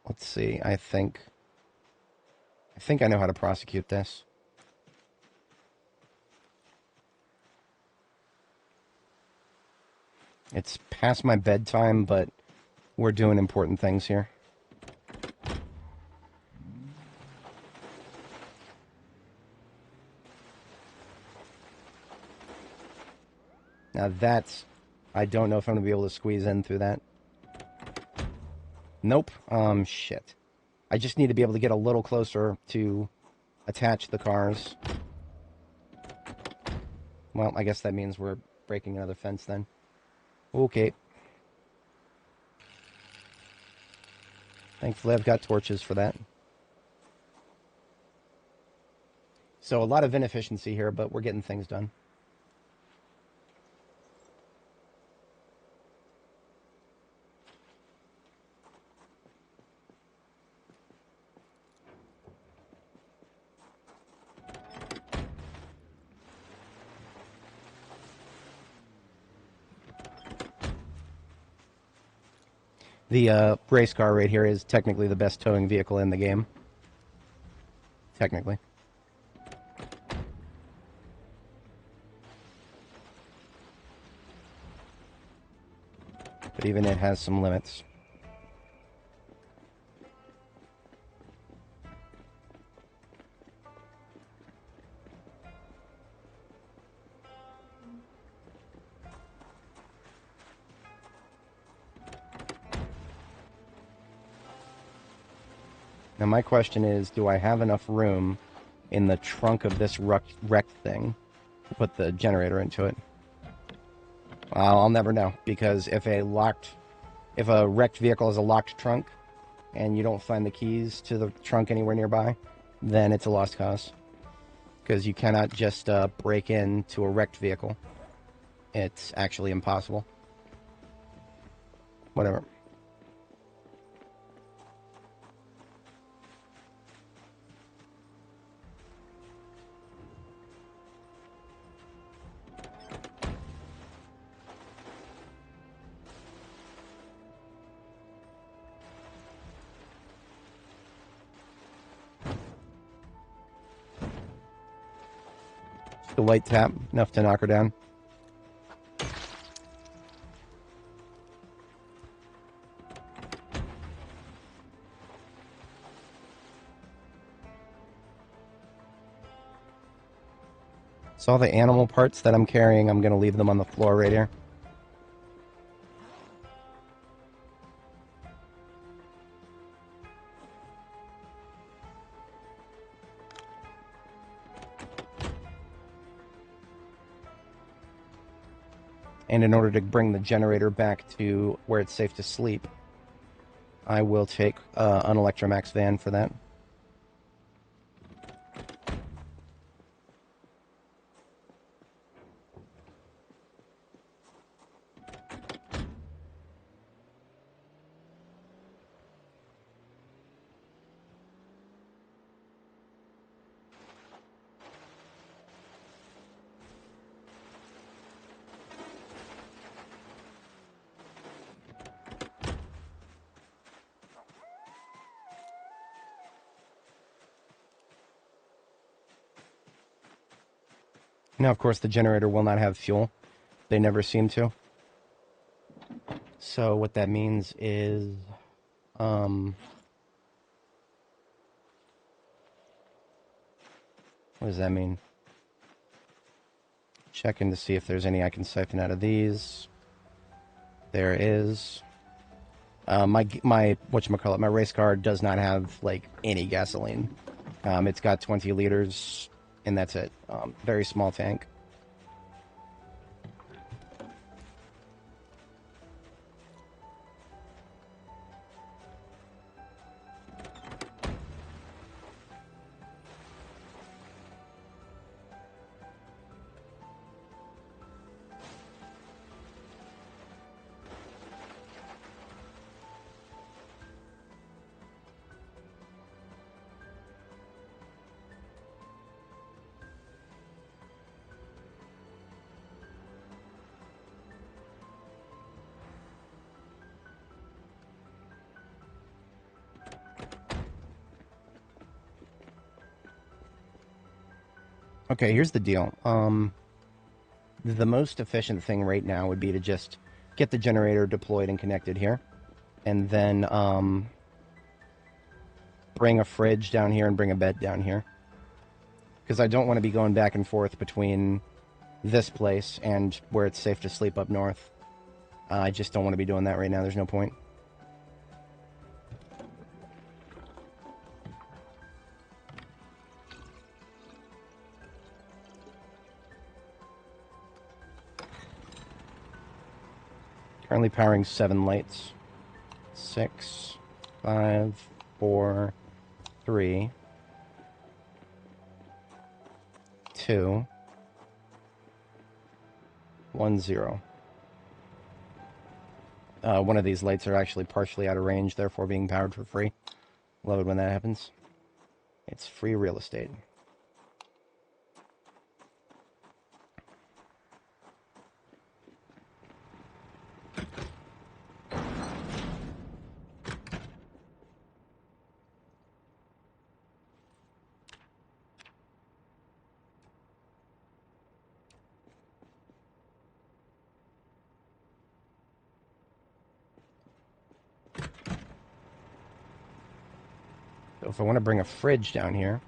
Let's see. I think I know how to prosecute this. It's past my bedtime, but We're doing important things here. Now that's... I don't know if I'm going to be able to squeeze in through that. Nope. Shit. I just need to be able to get a little closer to attach the cars. Well, I guess that means we're breaking another fence then. Okay. Thankfully, I've got torches for that. So a lot of inefficiency here, but we're getting things done. The race car right here is technically the best towing vehicle in the game. Technically. But even it has some limits. Now my question is, do I have enough room in the trunk of this wrecked thing to put the generator into it? I'll never know, because if a wrecked vehicle has a locked trunk and you don't find the keys to the trunk anywhere nearby, then it's a lost cause. Because you cannot just break into a wrecked vehicle. It's actually impossible. Whatever. A light tap, enough to knock her down. So all the animal parts that I'm carrying, I'm going to leave them on the floor right here. And in order to bring the generator back to where it's safe to sleep, I will take an Electromax van for that. Now, of course, the generator will not have fuel. They never seem to. So what that means is... what does that mean? Checking to see if there's any I can siphon out of these. There is. My whatchamacallit, my race car does not have, like, any gasoline. It's got 20 liters... and that's it. Very small tank. Okay, here's the deal. The most efficient thing right now would be to just get the generator deployed and connected here. and then bring a fridge down here and bring a bed down here. Because I don't want to be going back and forth between this place and where it's safe to sleep up north. I just don't want to be doing that right now. There's no point. Currently powering 7 lights. 6, 5, 4, 3, 2, 1, 0. One of these lights are actually partially out of range, therefore being powered for free. Love it when that happens. It's free real estate. So if I want to bring a fridge down here,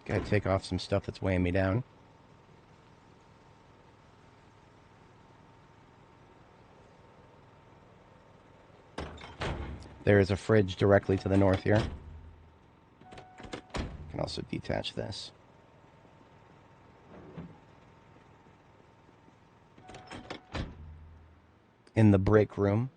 gotta take off some stuff that's weighing me down. There is a fridge directly to the north here. I can also detach this. In the break room.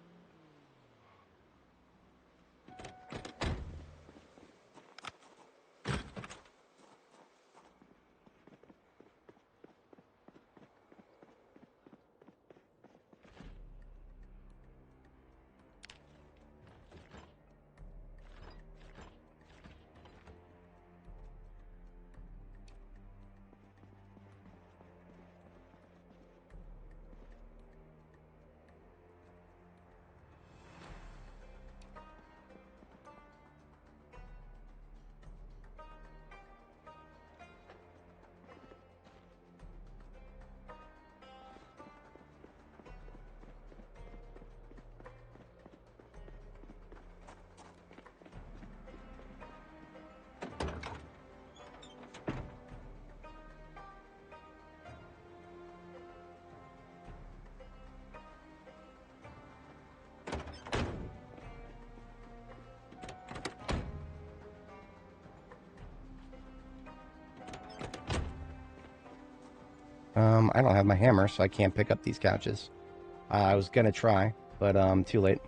I don't have my hammer, so I can't pick up these couches. I was gonna try, but too late.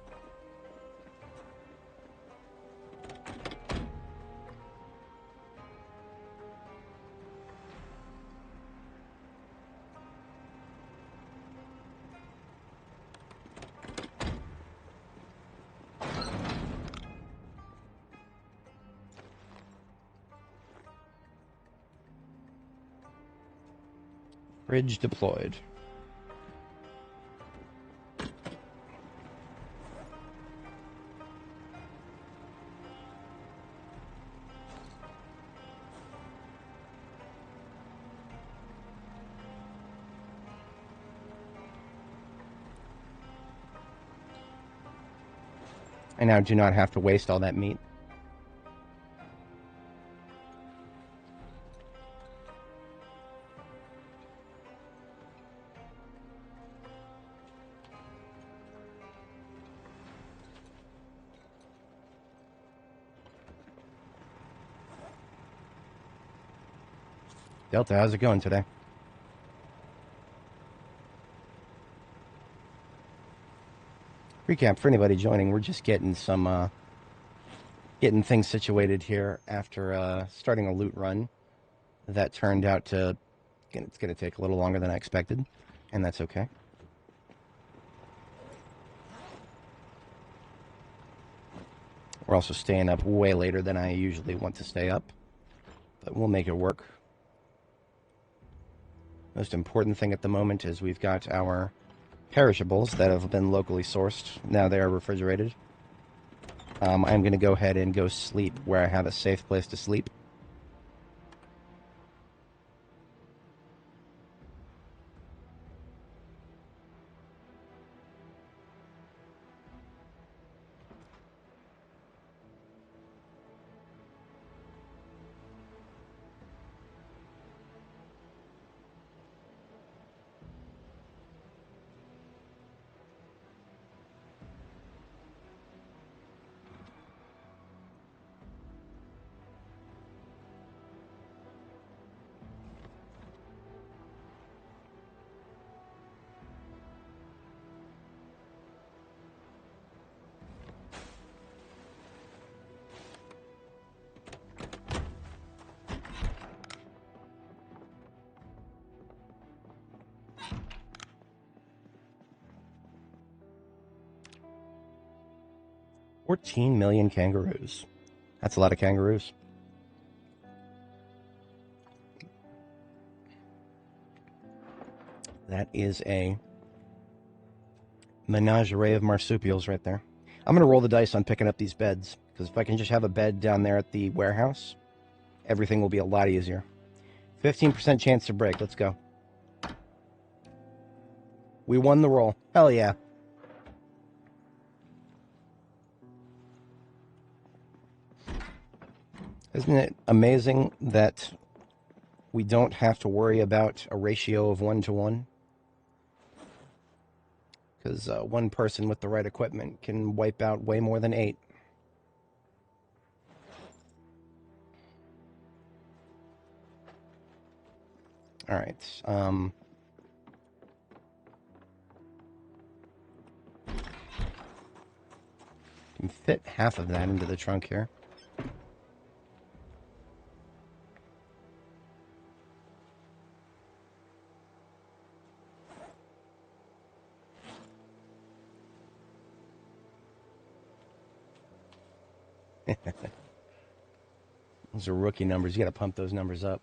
Bridge deployed. I now do not have to waste all that meat. Delta, how's it going today? Recap for anybody joining, we're just getting some, getting things situated here after starting a loot run that turned out to, it's going to take a little longer than I expected, and that's okay. We're also staying up way later than I usually want to stay up, but we'll make it work. Most important thing at the moment is we've got our perishables that have been locally sourced. Now they are refrigerated. I'm going to go ahead and go sleep where I have a safe place to sleep. $14 million kangaroos. That's a lot of kangaroos. That is a menagerie of marsupials right there. I'm going to roll the dice on picking up these beds, because if I can just have a bed down there at the warehouse, everything will be a lot easier. 15% chance to break. Let's go. We won the roll. Hell yeah. Isn't it amazing that we don't have to worry about a ratio of 1 to 1? Because one person with the right equipment can wipe out way more than 8. All right. Can fit half of that into the trunk here. Those are rookie numbers. You got to pump those numbers up.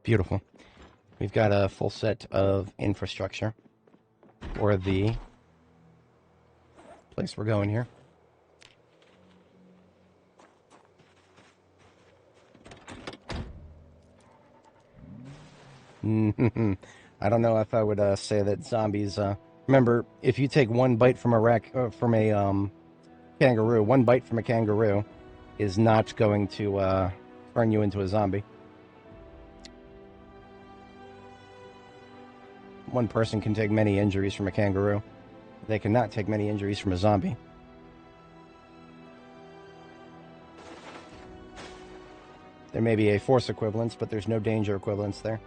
Beautiful. We've got a full set of infrastructure for the place we're going here. I don't know if I would say that zombies. Remember, if you take one bite from a kangaroo, one bite from a kangaroo is not going to turn you into a zombie. One person can take many injuries from a kangaroo. They cannot take many injuries from a zombie. There may be a force equivalence, but there's no danger equivalence there.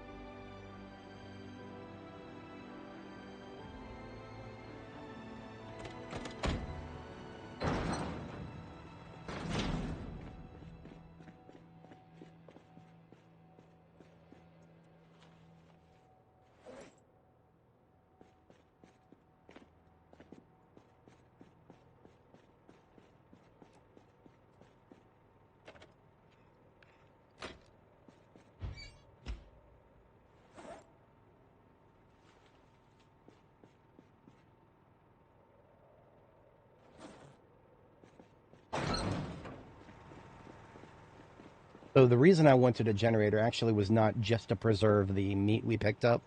So the reason I wanted a generator actually was not just to preserve the meat we picked up.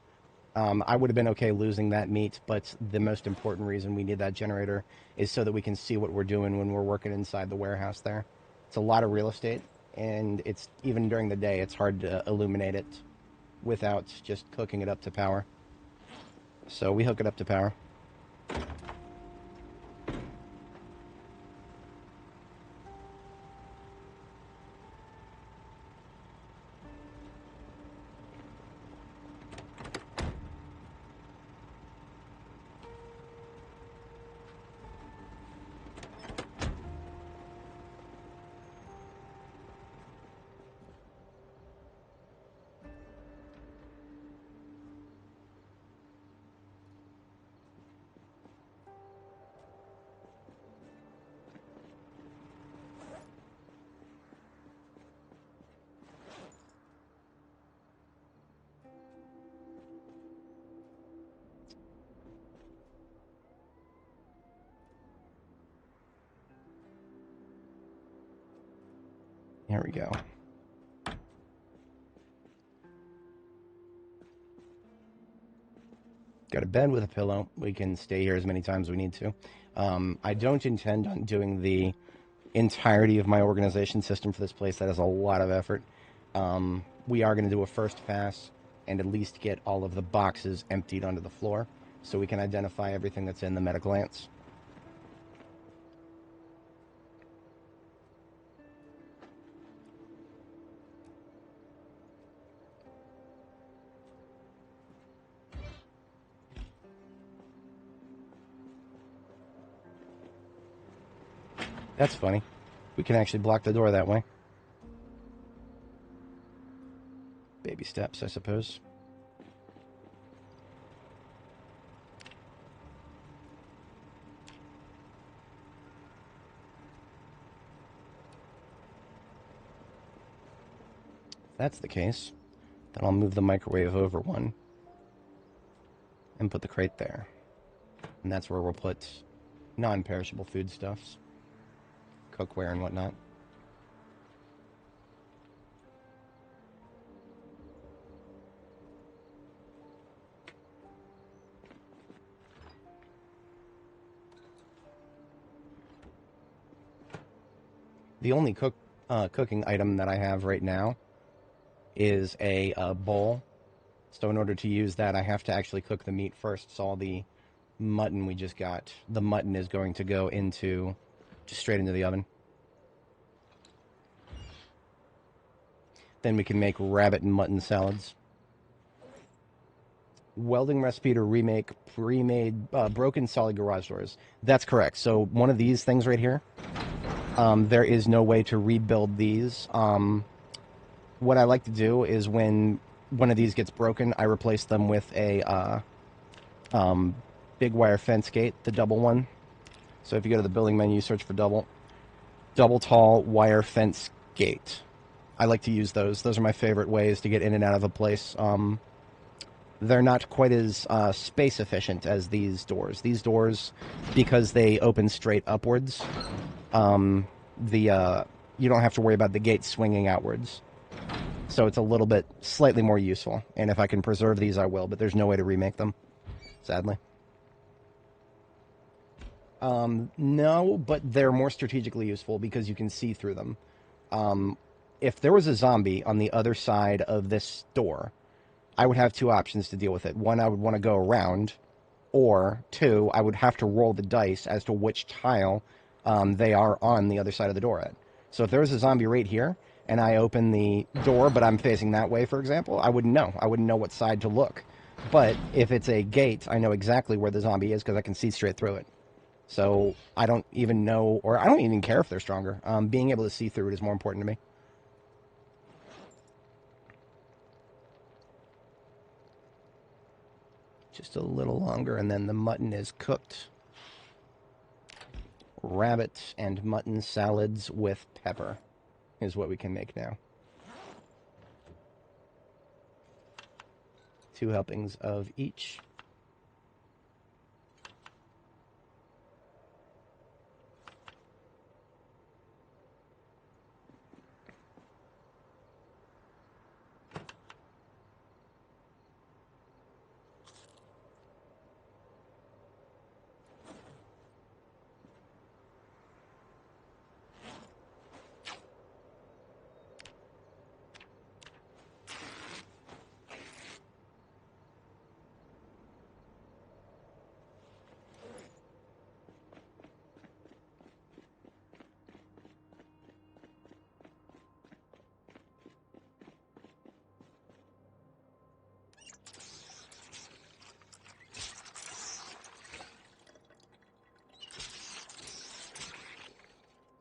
I would have been okay losing that meat, but the most important reason we need that generator is so that we can see what we're doing when we're working inside the warehouse there. It's a lot of real estate, and it's even during the day, it's hard to illuminate it without just hooking it up to power. So we hook it up to power. Here we go. Got a bed with a pillow. We can stay here as many times as we need to. I don't intend on doing the entirety of my organization system for this place. That is a lot of effort. We are going to do a first pass and at least get all of the boxes emptied onto the floor so we can identify everything that's in them at a glance. That's funny. We can actually block the door that way. Baby steps, I suppose. If that's the case, then I'll move the microwave over one and put the crate there. And that's where we'll put non-perishable foodstuffs, cookware and whatnot. The only cooking item that I have right now is a bowl. So in order to use that, I have to actually cook the meat first. So all the mutton we just got, the mutton is going to go into, just straight into the oven. Then we can make rabbit and mutton salads. Welding recipe to remake pre-made broken solid garage doors. That's correct. So one of these things right here, there is no way to rebuild these. What I like to do is when one of these gets broken, I replace them with a big wire fence gate, the double one. So if you go to the building menu, search for double tall wire fence gate. I like to use those. Those are my favorite ways to get in and out of a place. They're not quite as space efficient as these doors. These doors, because they open straight upwards, you don't have to worry about the gate swinging outwards. So it's a little bit slightly more useful. And if I can preserve these, I will. But there's no way to remake them, sadly. No, but they're more strategically useful because you can see through them. If there was a zombie on the other side of this door, I would have two options to deal with it. One, I would want to go around, or two, I would have to roll the dice as to which tile they are on the other side of the door at. So if there was a zombie right here, and I open the door, but I'm facing that way, for example, I wouldn't know. I wouldn't know what side to look. But if it's a gate, I know exactly where the zombie is because I can see straight through it. So I don't even know, or I don't even care if they're stronger. Being able to see through it is more important to me. Just a little longer, and then the mutton is cooked. Rabbit and mutton salads with pepper is what we can make now. 2 helpings of each.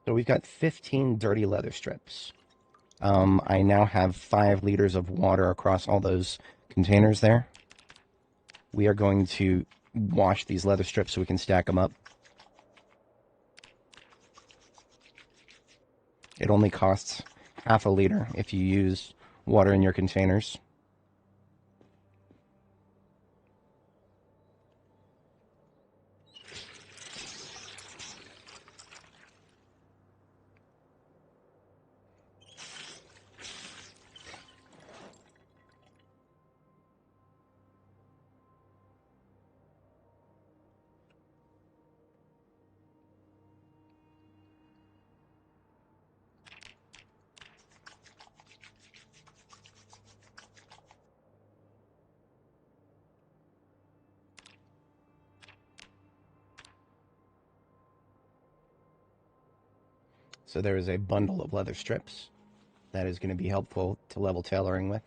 So we've got 15 dirty leather strips. I now have 5 liters of water across all those containers there. We are going to wash these leather strips so we can stack them up. It only costs half a liter if you use water in your containers. So there is a bundle of leather strips that is going to be helpful to level tailoring with.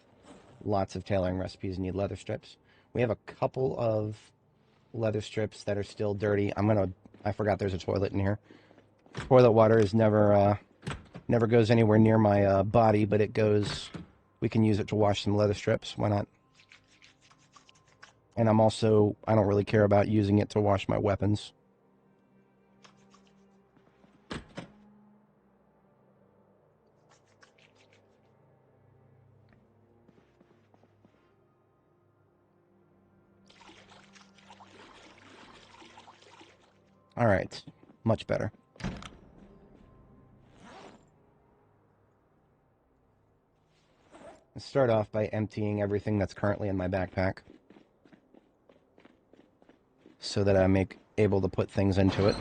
Lots of tailoring recipes need leather strips. We have a couple of leather strips that are still dirty. I forgot there's a toilet in here. Toilet water is never goes anywhere near my body, but we can use it to wash some leather strips. Why not? And I don't really care about using it to wash my weapons. All right, much better. Let's start off by emptying everything that's currently in my backpack so that I'm able to put things into it.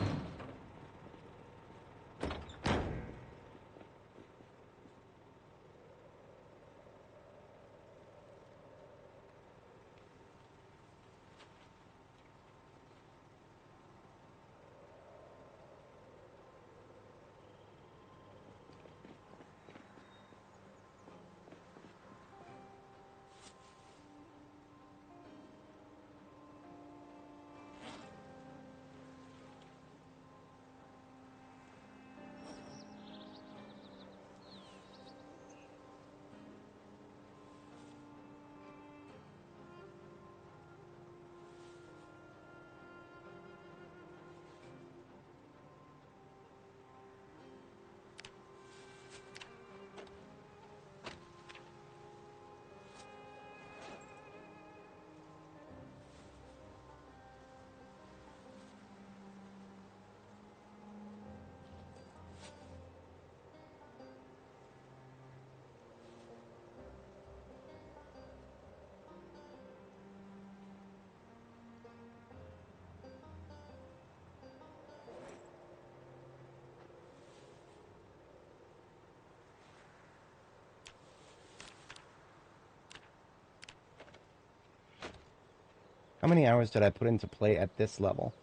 How many hours did I put into play at this level?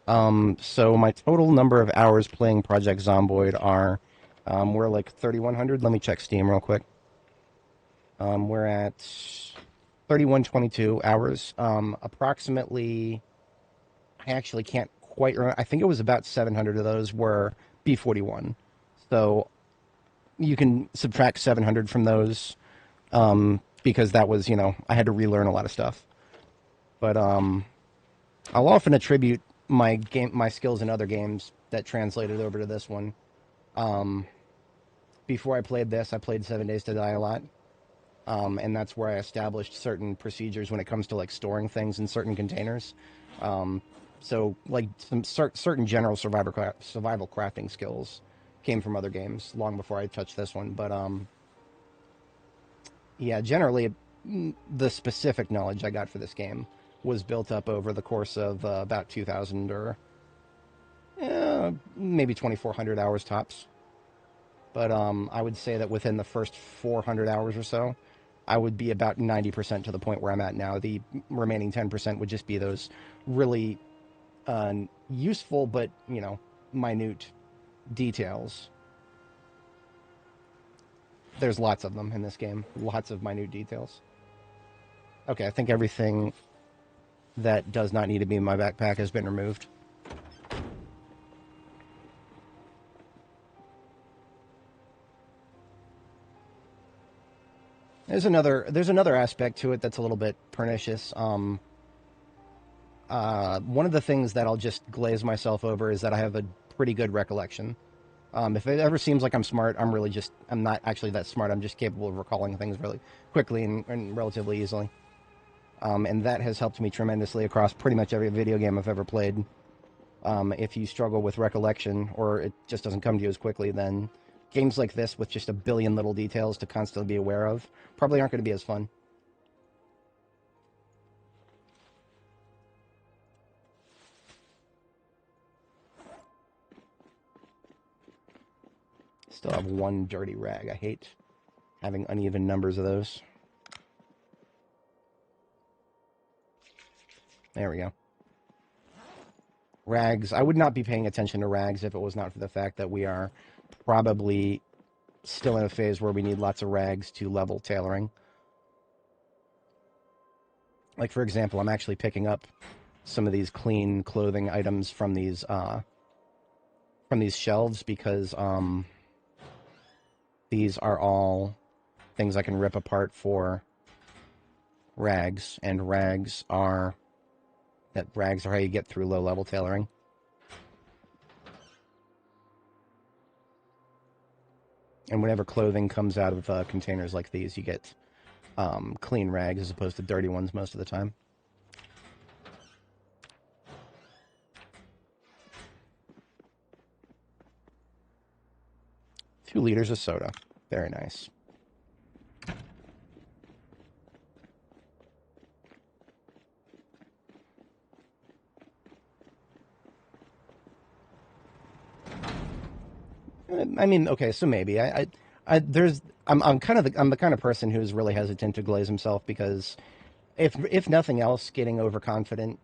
So my total number of hours playing Project Zomboid are, we're like 3,100. Let me check Steam real quick. We're at 3,122 hours. Approximately, I actually can't quite remember. I think it was about 700 of those were B41. So you can subtract 700 from those, because that was, I had to relearn a lot of stuff. But I'll often attribute my skills in other games that translated over to this one. Before I played this, I played 7 Days to Die a lot, and that's where I established certain procedures when it comes to like storing things in certain containers. So like some certain general survival crafting skills came from other games long before I touched this one. But yeah, generally the specific knowledge I got for this game was built up over the course of about 2,000 or maybe 2,400 hours tops. But I would say that within the first 400 hours or so, I would be about 90% to the point where I'm at now. The remaining 10% would just be those really useful but, minute details. There's lots of them in this game. Lots of minute details. Okay, I think everything that does not need to be in my backpack has been removed. There's another aspect to it that's a little bit pernicious. One of the things that I'll just glaze myself over is that I have a pretty good recollection. If it ever seems like I'm smart, I'm not actually that smart. I'm just capable of recalling things really quickly and relatively easily. And that has helped me tremendously across pretty much every video game I've ever played. If you struggle with recollection or it just doesn't come to you as quickly, then games like this with just a billion little details to constantly be aware of probably aren't going to be as fun. Still have one dirty rag. I hate having uneven numbers of those. There we go. Rags. I would not be paying attention to rags if it was not for the fact that we are probably still in a phase where we need lots of rags to level tailoring. Like, for example, I'm actually picking up some of these clean clothing items from these shelves because these are all things I can rip apart for rags, and rags are how you get through low-level tailoring. And whenever clothing comes out of containers like these, you get clean rags as opposed to dirty ones most of the time. 2 liters of soda. Very nice. I mean, okay, so maybe I'm the kind of person who's really hesitant to glaze himself because if nothing else, getting overconfident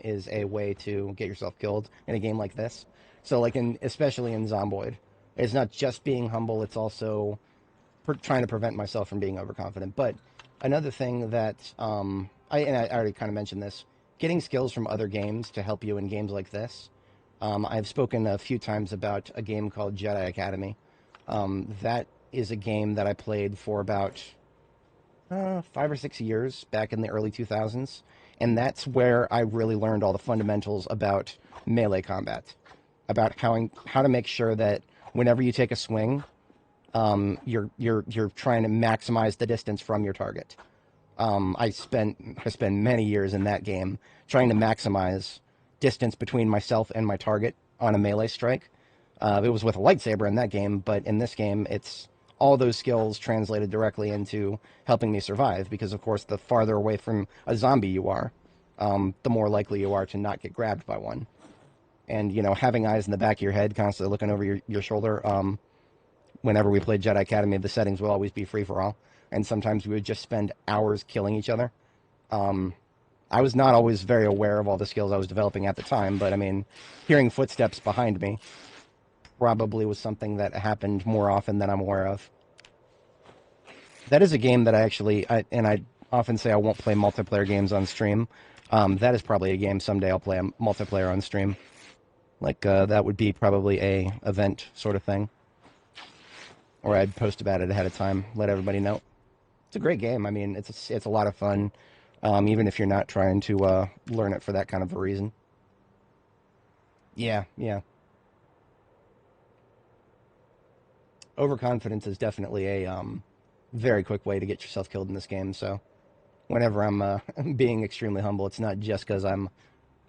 is a way to get yourself killed in a game like this. So like especially in Zomboid, it's not just being humble; it's also trying to prevent myself from being overconfident. But another thing that I already kind of mentioned this, getting skills from other games to help you in games like this. I've spoken a few times about a game called Jedi Academy. That is a game that I played for about 5 or 6 years back in the early 2000s. And that's where I really learned all the fundamentals about melee combat, about how to make sure that whenever you take a swing, you're trying to maximize the distance from your target. I spent many years in that game trying to maximize distance between myself and my target on a melee strike. It was with a lightsaber in that game, but in this game, it's all those skills translated directly into helping me survive, because, of course, the farther away from a zombie you are, the more likely you are to not get grabbed by one. And, having eyes in the back of your head, constantly looking over your shoulder, whenever we played Jedi Academy, the settings would always be free-for-all, and sometimes we would just spend hours killing each other. I was not always very aware of all the skills I was developing at the time, but I mean, hearing footsteps behind me probably was something that happened more often than I'm aware of. That is a game that I often say I won't play multiplayer games on stream. That is probably a game someday I'll play a multiplayer on stream. Like, that would be probably a event sort of thing. Or I'd post about it ahead of time, let everybody know. It's a great game. I mean, it's a lot of fun. Even if you're not trying to learn it for that kind of a reason. Yeah. Overconfidence is definitely a very quick way to get yourself killed in this game, so whenever I'm being extremely humble, it's not just because I'm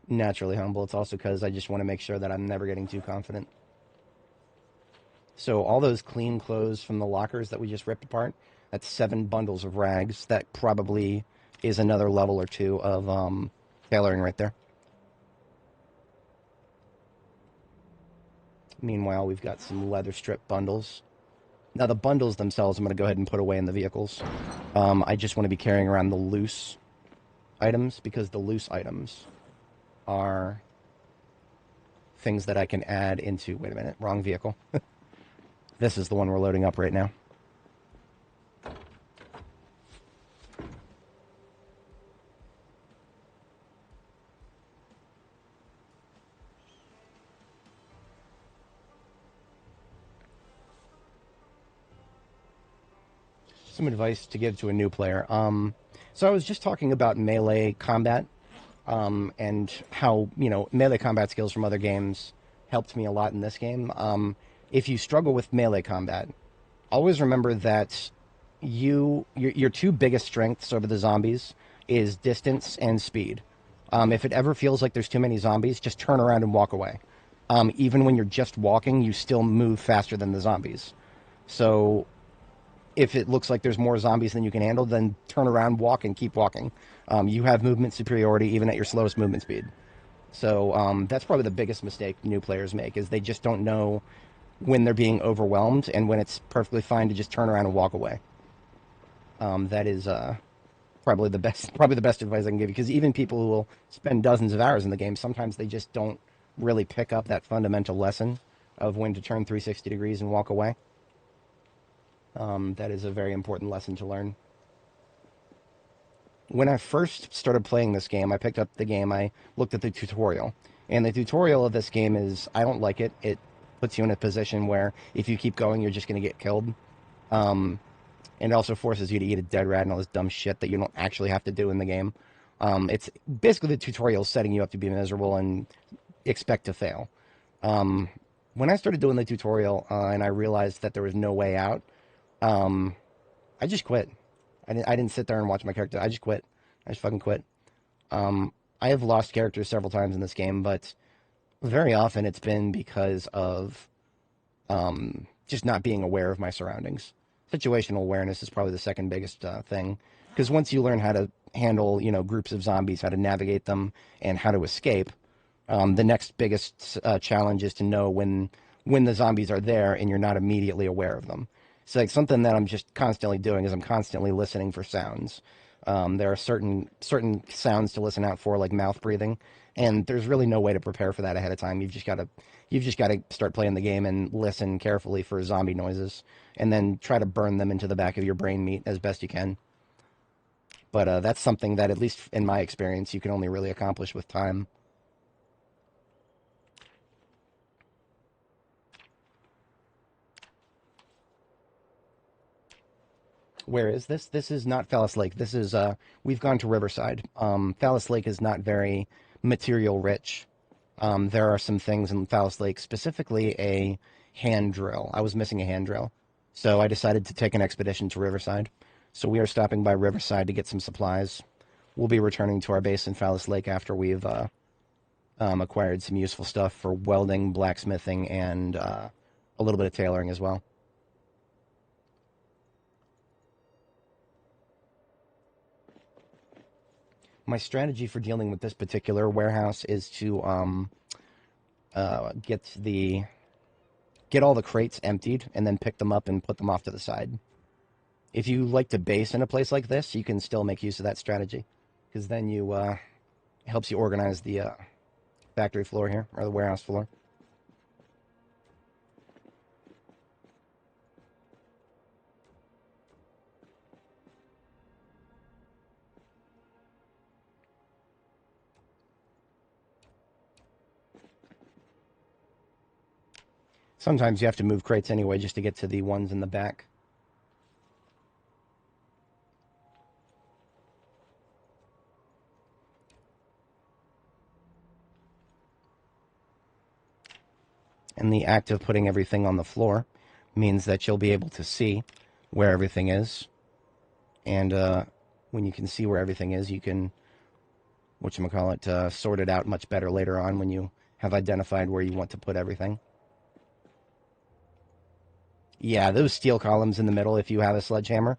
naturally humble, it's also because I just want to make sure that I'm never getting too confident. So all those clean clothes from the lockers that we just ripped apart, that's 7 bundles of rags. That probably is another level or 2 of tailoring right there. Meanwhile, we've got some leather strip bundles. Now, the bundles themselves, I'm going to go ahead and put away in the vehicles. I just want to be carrying around the loose items, because the loose items are things that I can add into... Wait a minute, wrong vehicle. This is the one we're loading up right now. Some advice to give to a new player. So I was just talking about melee combat, and how, melee combat skills from other games helped me a lot in this game. If you struggle with melee combat, always remember that your 2 biggest strengths over the zombies is distance and speed. If it ever feels like there's too many zombies, just turn around and walk away. Even when you're just walking, you still move faster than the zombies. So if it looks like there's more zombies than you can handle, then turn around, walk, and keep walking. You have movement superiority even at your slowest movement speed. So that's probably the biggest mistake new players make, is they just don't know when they're being overwhelmed and when it's perfectly fine to just turn around and walk away. That is probably the best advice I can give you, because even people who will spend dozens of hours in the game, sometimes they just don't really pick up that fundamental lesson of when to turn 360 degrees and walk away. That is a very important lesson to learn. When I first started playing this game, I picked up the game, I looked at the tutorial. And the tutorial of this game is, I don't like it. It puts you in a position where if you keep going, you're just going to get killed. And it also forces you to eat a dead rat and all this dumb shit that you don't actually have to do in the game. It's basically the tutorial setting you up to be miserable and expect to fail. When I started doing the tutorial and I realized that there was no way out, I just quit. I didn't sit there and watch my character. I just quit. I just fucking quit. I have lost characters several times in this game, but very often it's been because of just not being aware of my surroundings. Situational awareness is probably the second biggest thing, because once you learn how to handle, groups of zombies, how to navigate them, and how to escape, the next biggest challenge is to know when the zombies are there and you're not immediately aware of them. So like something that I'm just constantly doing is I'm constantly listening for sounds. There are certain sounds to listen out for, like mouth breathing, and there's really no way to prepare for that ahead of time. You've just got to start playing the game and listen carefully for zombie noises, and then try to burn them into the back of your brain meat as best you can. But that's something that, at least in my experience, you can only really accomplish with time. Where is this? This is not Phallus Lake. This is, we've gone to Riverside. Phallus Lake is not very material rich. There are some things in Phallus Lake, specifically a hand drill. I was missing a hand drill. So I decided to take an expedition to Riverside. So we are stopping by Riverside to get some supplies. We'll be returning to our base in Phallus Lake after we've acquired some useful stuff for welding, blacksmithing, and a little bit of tailoring as well. My strategy for dealing with this particular warehouse is to get all the crates emptied and then pick them up and put them off to the side. If you like to base in a place like this, you can still make use of that strategy, because then it helps you organize the factory floor here, or the warehouse floor. Sometimes you have to move crates anyway just to get to the ones in the back. And the act of putting everything on the floor means that you'll be able to see where everything is. And when you can see where everything is, you can, sort it out much better later on when you have identified where you want to put everything. Yeah, those steel columns in the middle, if you have a sledgehammer,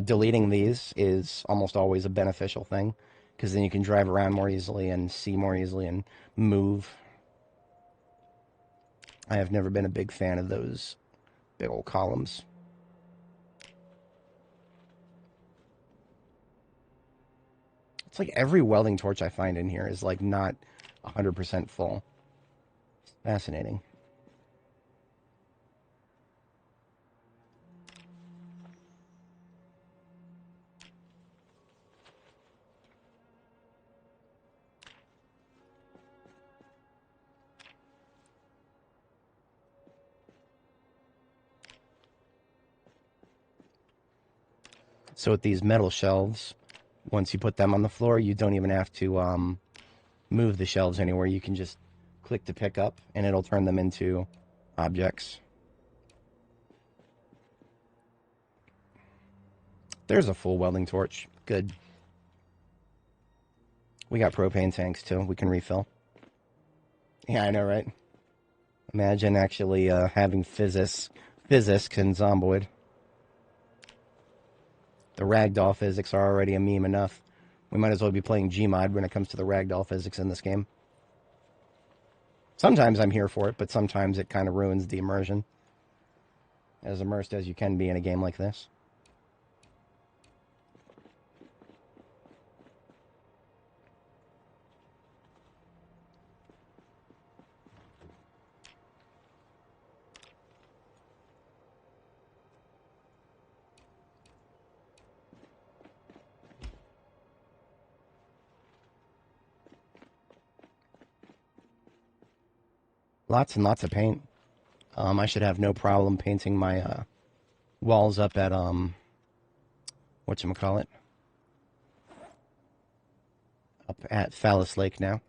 deleting these is almost always a beneficial thing, because then you can drive around more easily and see more easily and move. I have never been a big fan of those big old columns. It's like every welding torch I find in here is like not 100% full. It's fascinating. So with these metal shelves, once you put them on the floor, you don't even have to move the shelves anywhere. You can just click to pick up, and it'll turn them into objects. There's a full welding torch. Good. We got propane tanks, too. We can refill. Yeah, I know, right? Imagine actually having physics in Zomboid. The ragdoll physics are already a meme enough. We might as well be playing Gmod when it comes to the ragdoll physics in this game. Sometimes I'm here for it, but sometimes it kind of ruins the immersion. As immersed as you can be in a game like this. Lots and lots of paint. I should have no problem painting my walls up at whatchamacallit? Up at Phallus Lake now.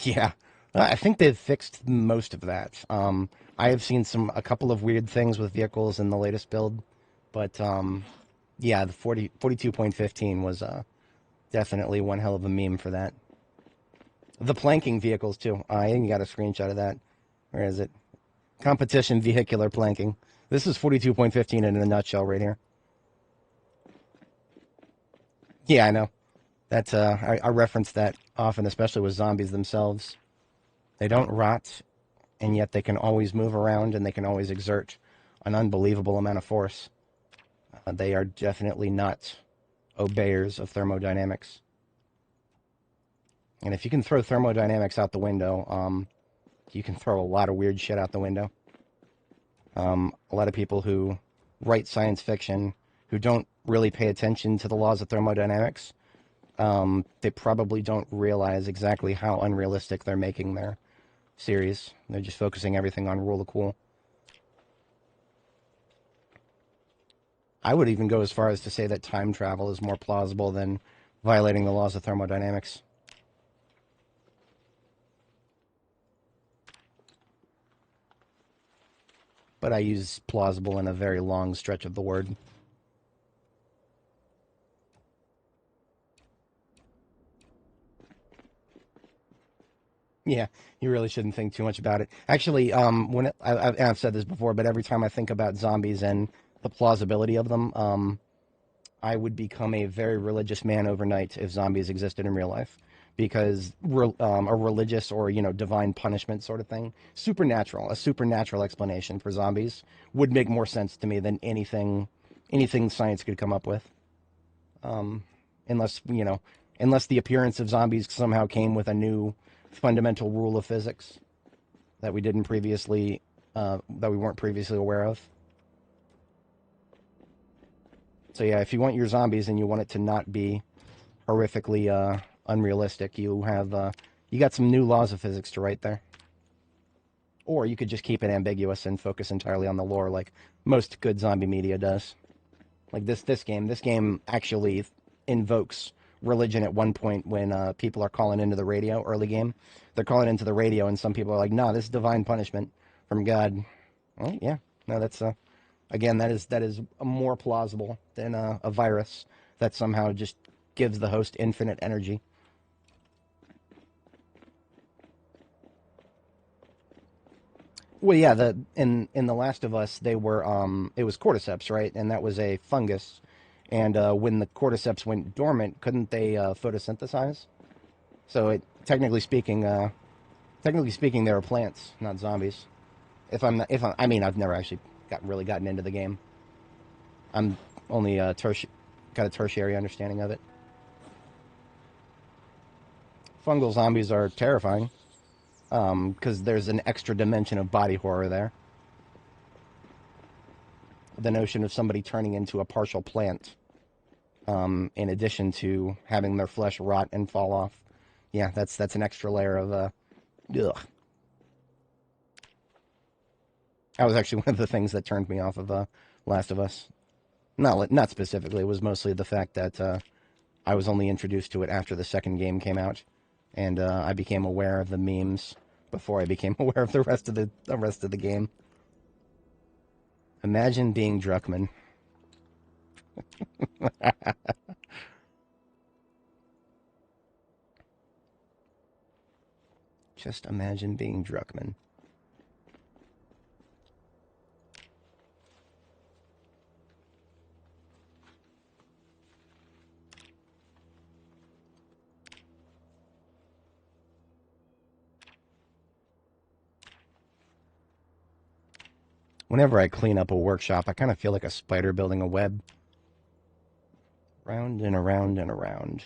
Yeah, I think they've fixed most of that. I have seen a couple of weird things with vehicles in the latest build, but yeah, the 42.15 was definitely one hell of a meme for that. The planking vehicles too. I even got a screenshot of that. Where is it? Competition vehicular planking. This is 42.15 in a nutshell right here. Yeah, I know. That's I reference that often, especially with zombies themselves. They don't rot, and yet they can always move around and they can always exert an unbelievable amount of force. They are definitely not obeyers of thermodynamics. And if you can throw thermodynamics out the window, you can throw a lot of weird shit out the window. A lot of people who write science fiction who don't really pay attention to the laws of thermodynamics, they probably don't realize exactly how unrealistic they're making their series. They're just focusing everything on rule of cool. I would even go as far as to say that time travel is more plausible than violating the laws of thermodynamics. But I use plausible in a very long stretch of the word. Yeah, you really shouldn't think too much about it. Actually, I've said this before, but every time I think about zombies and the plausibility of them, I would become a very religious man overnight if zombies existed in real life, because a religious or divine punishment sort of thing, a supernatural explanation for zombies would make more sense to me than anything science could come up with. Um, unless the appearance of zombies somehow came with a new fundamental rule of physics that we weren't previously aware of. So yeah, if you want your zombies and you want it to not be horrifically unrealistic, you got some new laws of physics to write there. Or you could just keep it ambiguous and focus entirely on the lore, like most good zombie media does. Like this game actually invokes religion at one point when people are calling into the radio early game. They're calling into the radio, and some people are like, "No, this is divine punishment from God." Well, yeah, no, that's again, that is more plausible than a virus that somehow just gives the host infinite energy. Well, yeah, in The Last of Us, it was cordyceps, right? And that was a fungus. And when the cordyceps went dormant, couldn't they photosynthesize? So technically speaking, they were plants, not zombies. I mean, I've never actually gotten into the game. I'm only got a tertiary understanding of it. Fungal zombies are terrifying because there's an extra dimension of body horror there. The notion of somebody turning into a partial plant, in addition to having their flesh rot and fall off. Yeah, that's an extra layer of ugh. That was actually one of the things that turned me off of Last of Us. Not specifically. It was mostly the fact that I was only introduced to it after the second game came out, and I became aware of the memes before I became aware of the rest of the game. Imagine being Druckmann. Just imagine being Druckmann. Whenever I clean up a workshop, I kind of feel like a spider building a web. Round and around and around.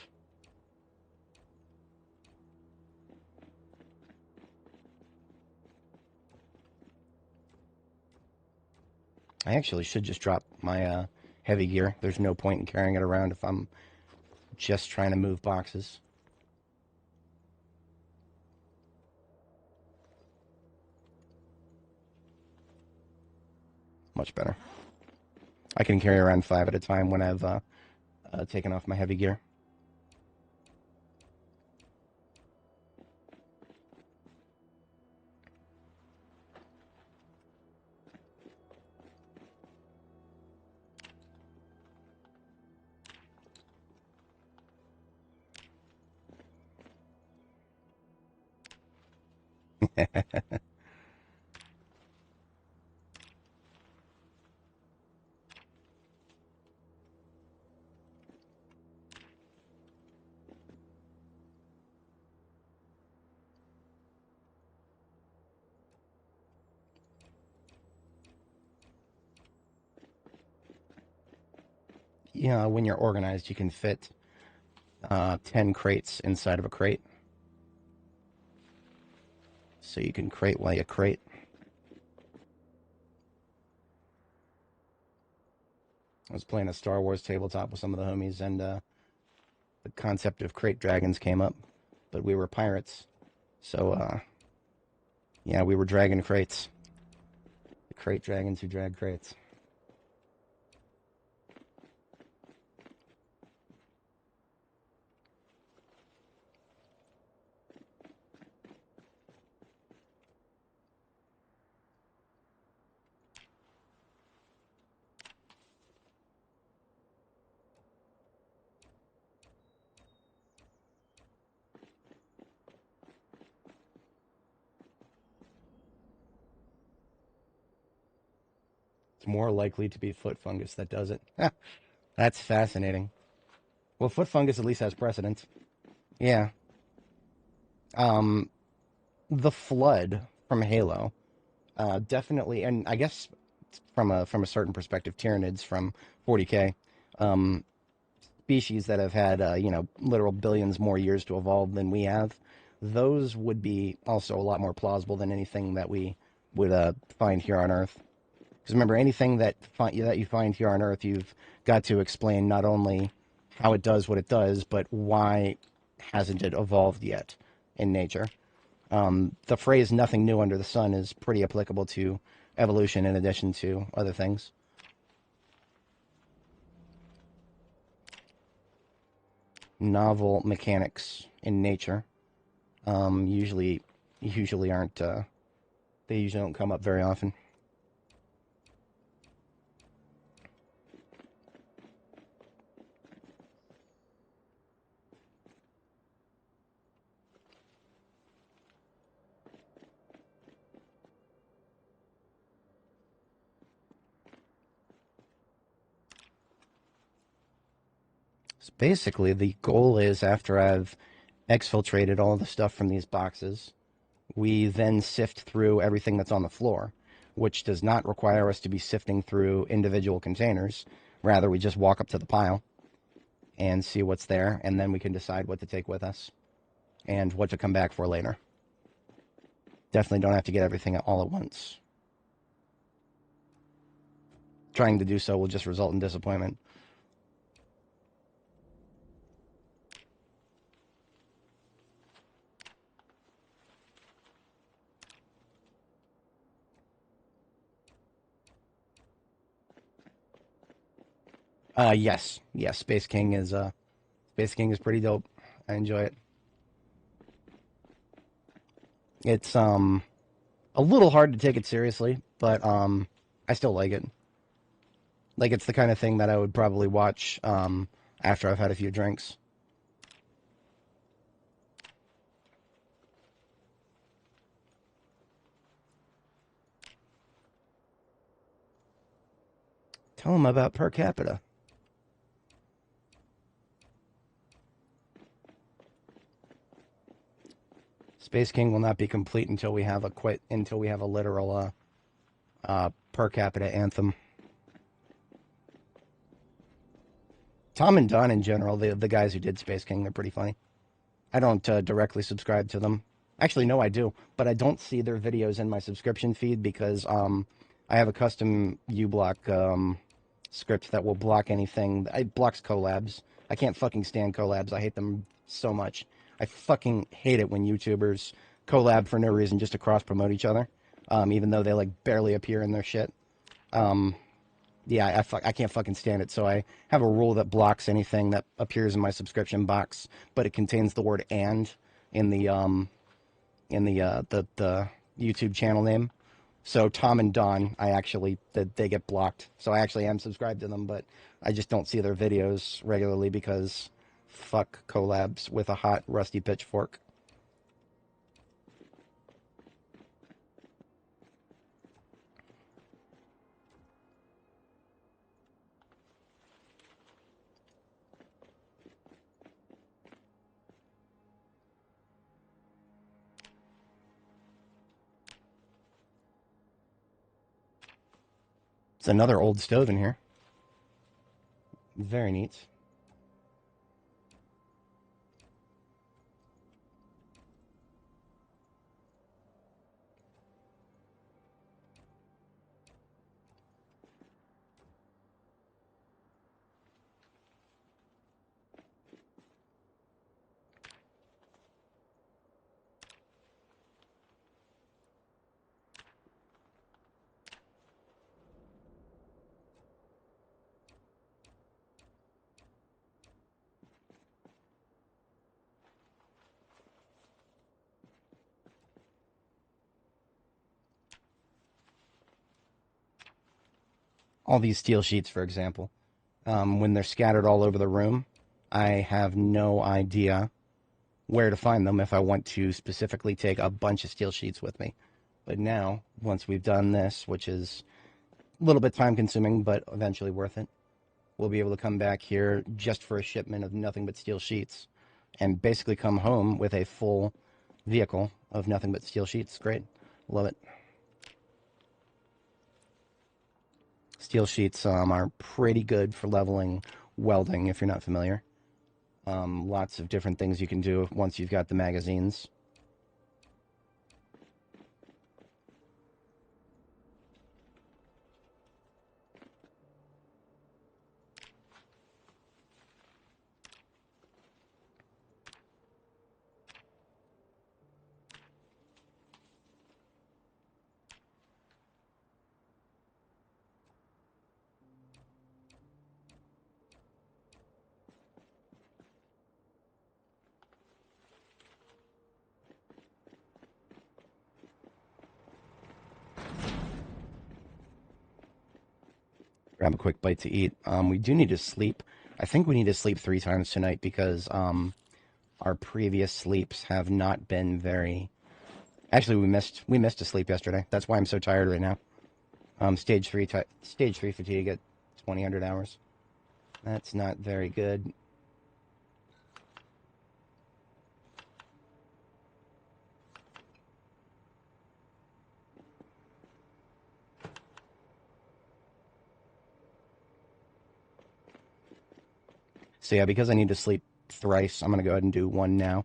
I actually should just drop my heavy gear. There's no point in carrying it around if I'm just trying to move boxes. much better. I can carry around 5 at a time when I've taken off my heavy gear. Yeah, when you're organized, you can fit 10 crates inside of a crate. So you can crate while you crate. I was playing a Star Wars tabletop with some of the homies, and the concept of crate dragons came up. But we were pirates. So, yeah, we were dragging crates. The crate dragons who drag crates. It's more likely to be foot fungus that does it. That's fascinating. Well, foot fungus at least has precedence. Yeah. Um, the flood from Halo, definitely, and I guess from a certain perspective, Tyranids from 40K, um, species that have had literal billions more years to evolve than we have. Those would be also a lot more plausible than anything that we would find here on Earth. Because remember, anything that you find here on Earth, you've got to explain not only how it does what it does, but why hasn't it evolved yet in nature. The phrase "nothing new under the sun" is pretty applicable to evolution in addition to other things. Novel mechanics in nature usually aren't they usually don't come up very often. So basically, the goal is, after I've exfiltrated all the stuff from these boxes, we then sift through everything that's on the floor, which does not require us to be sifting through individual containers. Rather, we just walk up to the pile and see what's there, and then we can decide what to take with us and what to come back for later. Definitely don't have to get everything all at once. Trying to do so will just result in disappointment. Yes. Space King is pretty dope. I enjoy it. It's a little hard to take it seriously, but I still like it. Like, it's the kind of thing that I would probably watch after I've had a few drinks. Tell them about per capita. Space King will not be complete until we have a literal per capita anthem. Tom and Don in general, the guys who did Space King, they're pretty funny. I don't directly subscribe to them. Actually, no, I do, but I don't see their videos in my subscription feed because I have a custom uBlock script that will block anything. It blocks collabs. I can't fucking stand collabs. I hate them so much. I fucking hate it when YouTubers collab for no reason just to cross promote each other, even though they like barely appear in their shit. Yeah, I can't fucking stand it. So I have a rule that blocks anything that appears in my subscription box, but it contains the word "and" in the YouTube channel name. So Tom and Don, they get blocked. So I actually am subscribed to them, but I just don't see their videos regularly because fuck collabs with a hot rusty pitchfork. It's another old stove in here. Very neat. All these steel sheets, for example, when they're scattered all over the room, I have no idea where to find them if I want to specifically take a bunch of steel sheets with me. But now, once we've done this, which is a little bit time consuming, but eventually worth it, we'll be able to come back here just for a shipment of nothing but steel sheets and basically come home with a full vehicle of nothing but steel sheets. Great. Love it. Steel sheets are pretty good for leveling welding if you're not familiar. Lots of different things you can do once you've got the magazines. Grab a quick bite to eat. We do need to sleep. I think we need to sleep 3 times tonight because our previous sleeps have not been very. Actually, we missed a sleep yesterday. That's why I'm so tired right now. Stage 3 fatigue at 2000 hours. That's not very good. So yeah, because I need to sleep thrice, I'm going to go ahead and do one now.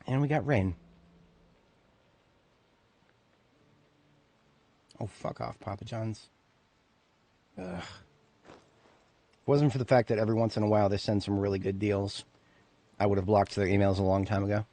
And we got rain. Oh, fuck off, Papa John's. Ugh. If it wasn't for the fact that every once in a while they send some really good deals, I would have blocked their emails a long time ago.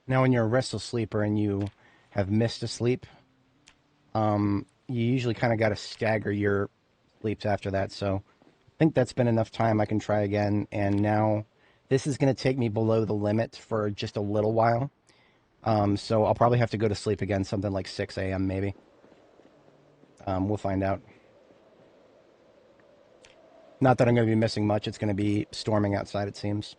Now, when you're a restless sleeper and you have missed a sleep, you usually kind of got to stagger your sleeps after that. So I think that's been enough time. I can try again. And now this is going to take me below the limit for just a little while. So I'll probably have to go to sleep again, something like 6 a.m. maybe. We'll find out. Not that I'm going to be missing much. It's going to be storming outside, it seems.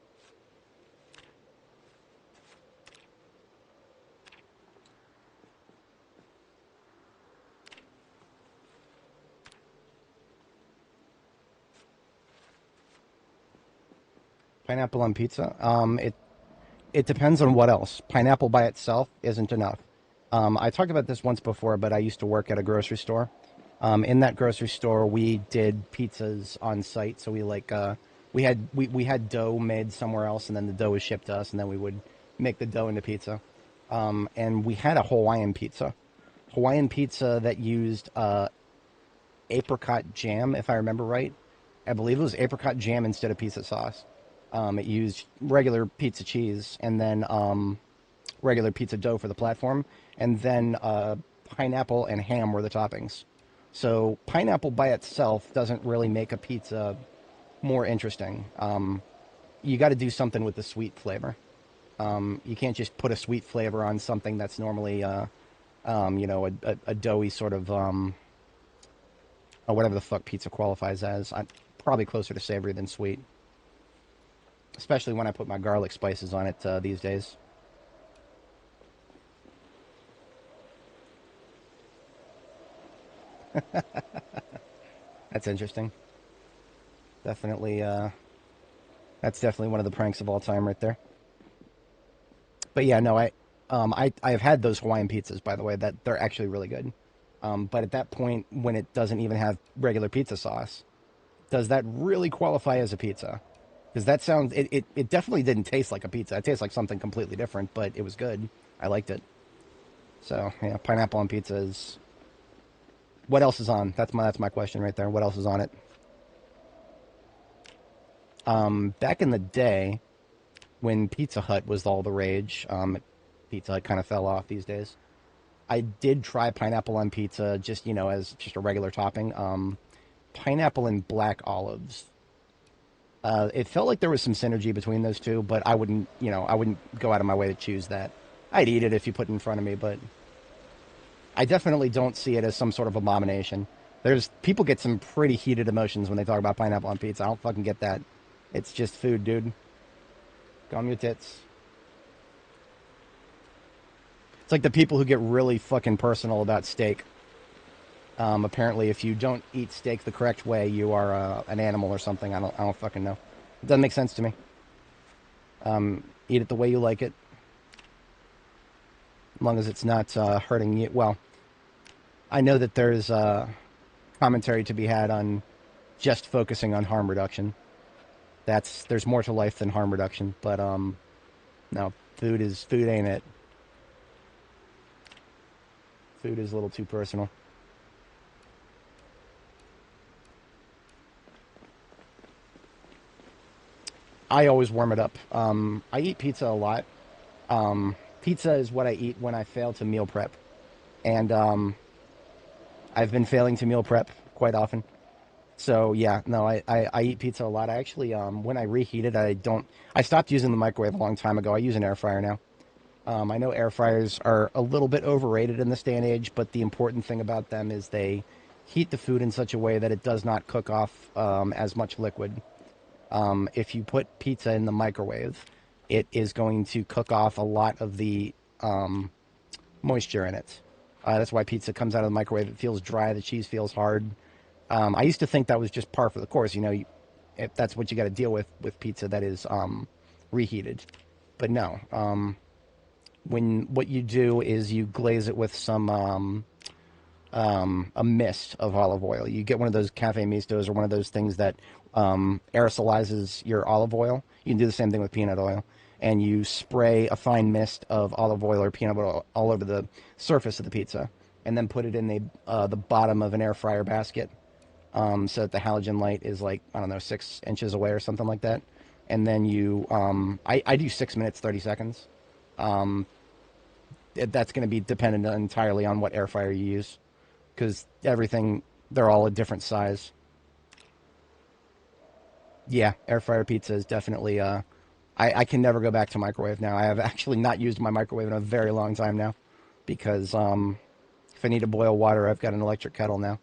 Pineapple on pizza? It depends on what else. Pineapple by itself isn't enough. I talked about this once before, but I used to work at a grocery store. In that grocery store, we did pizzas on site. So we had dough made somewhere else, and then the dough was shipped to us, and then we would make the dough into pizza. And we had a Hawaiian pizza that used apricot jam, if I remember right. I believe it was apricot jam instead of pizza sauce. It used regular pizza cheese and then regular pizza dough for the platform, and then pineapple and ham were the toppings. So pineapple by itself doesn't really make a pizza more interesting. You got to do something with the sweet flavor. You can't just put a sweet flavor on something that's normally, a doughy sort of, or whatever the fuck pizza qualifies as. I'm probably closer to savory than sweet. Especially when I put my garlic spices on it these days. That's interesting. Definitely, that's definitely one of the pranks of all time right there. But yeah, no, I have had those Hawaiian pizzas, by the way, that they're actually really good. But at that point, when it doesn't even have regular pizza sauce, does that really qualify as a pizza? Because that sounds, it definitely didn't taste like a pizza. It tastes like something completely different, but it was good. I liked it. So, yeah, pineapple on pizza is... What else is on? That's my question right there. What else is on it? Back in the day, when Pizza Hut was all the rage, Pizza Hut kind of fell off these days. I did try pineapple on pizza, just as just a regular topping. Pineapple and black olives. It felt like there was some synergy between those two, but I wouldn't go out of my way to choose that. I'd eat it if you put it in front of me, but I definitely don't see it as some sort of abomination. There's people get some pretty heated emotions when they talk about pineapple on pizza. I don't fucking get that. It's just food, dude. Calm your tits. It's like the people who get really fucking personal about steak. Apparently, if you don't eat steak the correct way, you are an animal or something. I don't fucking know. It doesn't make sense to me. Eat it the way you like it, as long as it's not hurting you. Well, I know that there's commentary to be had on just focusing on harm reduction. There's more to life than harm reduction, but no, food, ain't it? Food is a little too personal. I always warm it up. I eat pizza a lot. Pizza is what I eat when I fail to meal prep. And I've been failing to meal prep quite often. So yeah, no, I eat pizza a lot. I actually, when I reheat it, I stopped using the microwave a long time ago. I use an air fryer now. I know air fryers are a little bit overrated in this day and age, but the important thing about them is they heat the food in such a way that it does not cook off as much liquid. If you put pizza in the microwave, it is going to cook off a lot of the moisture in it. That's why pizza comes out of the microwave. It feels dry. The cheese feels hard. I used to think that was just par for the course. If that's what you got to deal with pizza that is reheated. But no. What you do is you glaze it with some a mist of olive oil. You get one of those cafe mistos or one of those things that aerosolizes your olive oil. You can do the same thing with peanut oil. And you spray a fine mist of olive oil or peanut oil all over the surface of the pizza. And then put it in the bottom of an air fryer basket. So that the halogen light is like, I don't know, 6 inches away or something like that. And then I do 6 minutes, 30 seconds. That's going to be dependent entirely on what air fryer you use. Because they're all a different size. Yeah, air fryer pizza is definitely, I can never go back to microwave now. I have actually not used my microwave in a very long time now. Because if I need to boil water, I've got an electric kettle now.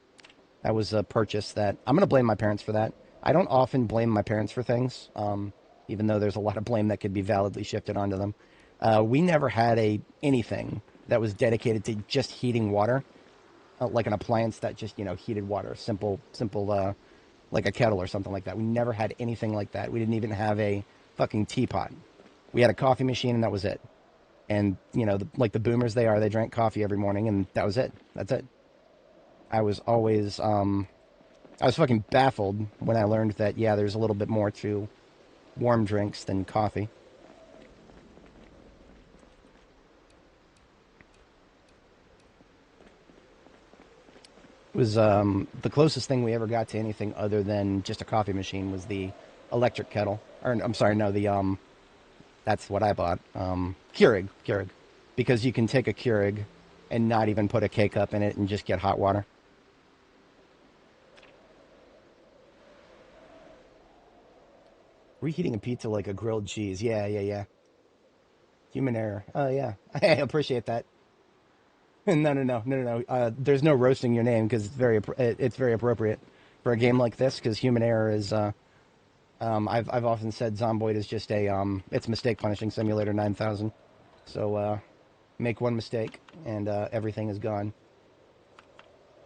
That was a purchase that, I'm going to blame my parents for that. I don't often blame my parents for things, even though there's a lot of blame that could be validly shifted onto them. We never had anything that was dedicated to just heating water, like an appliance that just heated water, simple, like a kettle or something like that. We never had anything like that. We didn't even have a fucking teapot. We had a coffee machine and that was it. And like the boomers they are, they drank coffee every morning and that was it. That's it. I was always I was fucking baffled when I learned that, yeah, there's a little bit more to warm drinks than coffee. It was the closest thing we ever got to anything other than just a coffee machine was the electric kettle. Or I'm sorry, no, the that's what I bought. Keurig, because you can take a Keurig and not even put a K-cup in it and just get hot water. Reheating a pizza like a grilled cheese. Yeah. Human error. Oh, yeah. I appreciate that. No. There's no roasting your name because it's very appropriate for a game like this because human error is. I've often said Zomboid is just it's mistake punishing simulator 9000. So make one mistake and everything is gone.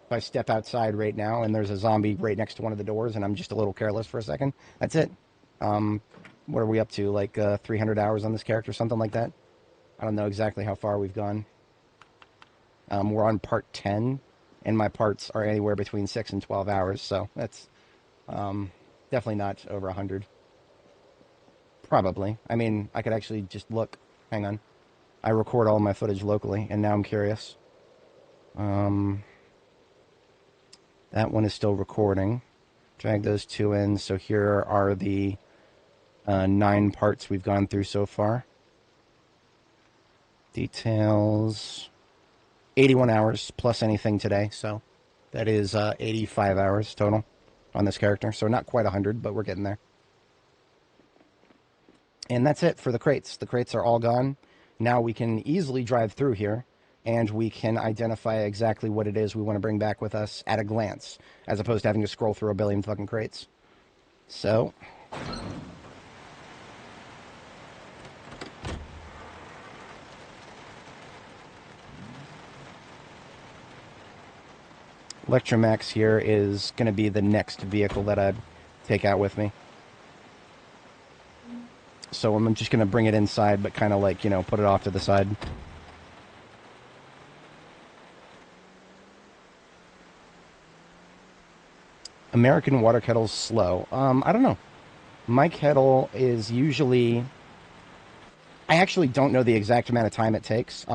If I step outside right now and there's a zombie right next to one of the doors and I'm just a little careless for a second, that's it. What are we up to? Like 300 hours on this character, something like that. I don't know exactly how far we've gone. We're on part 10, and my parts are anywhere between 6 and 12 hours, so that's definitely not over 100. Probably. I mean, I could actually just look. Hang on. I record all my footage locally, and now I'm curious. That one is still recording. Drag those two in, so here are the 9 parts we've gone through so far. Details... 81 hours plus anything today, so that is 85 hours total on this character. So not quite 100, but we're getting there. And that's it for the crates. The crates are all gone. Now we can easily drive through here, and we can identify exactly what it is we want to bring back with us at a glance, as opposed to having to scroll through a billion fucking crates. So... Electromax here is going to be the next vehicle that I'd take out with me. So I'm just going to bring it inside, but kind of like, put it off to the side. American water kettle's slow. I don't know. My kettle is usually... I actually don't know the exact amount of time it takes.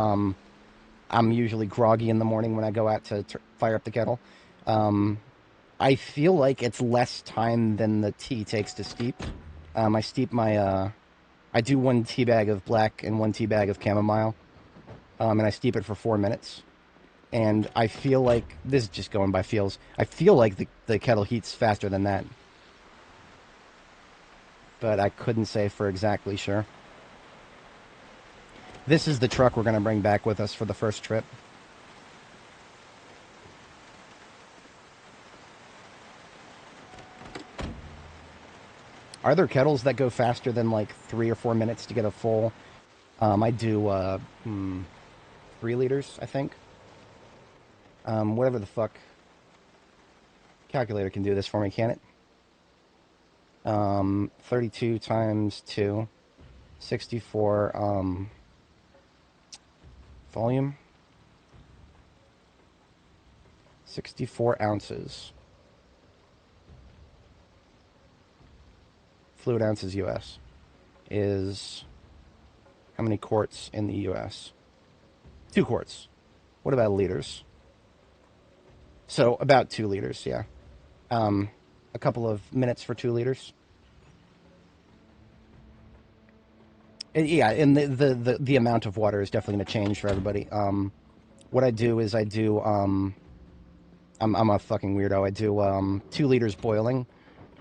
I'm usually groggy in the morning when I go out to fire up the kettle. I feel like it's less time than the tea takes to steep. I steep my... I do 1 tea bag of black and 1 tea bag of chamomile. And I steep it for 4 minutes. And I feel like... This is just going by feels. I feel like the kettle heats faster than that. But I couldn't say for exactly sure. This is the truck we're going to bring back with us for the first trip. Are there kettles that go faster than like 3 or 4 minutes to get a full? I do 3 liters, I think. Whatever the fuck. Calculator can do this for me, can it? 32 times 2. 64, volume. 64 ounces. Fluid ounces U.S. is how many quarts in the U.S.? 2 quarts. What about liters? So about 2 liters, yeah. A couple of minutes for 2 liters. Yeah, and the amount of water is definitely going to change for everybody. What I do is I'm a fucking weirdo. I do 2 liters boiling.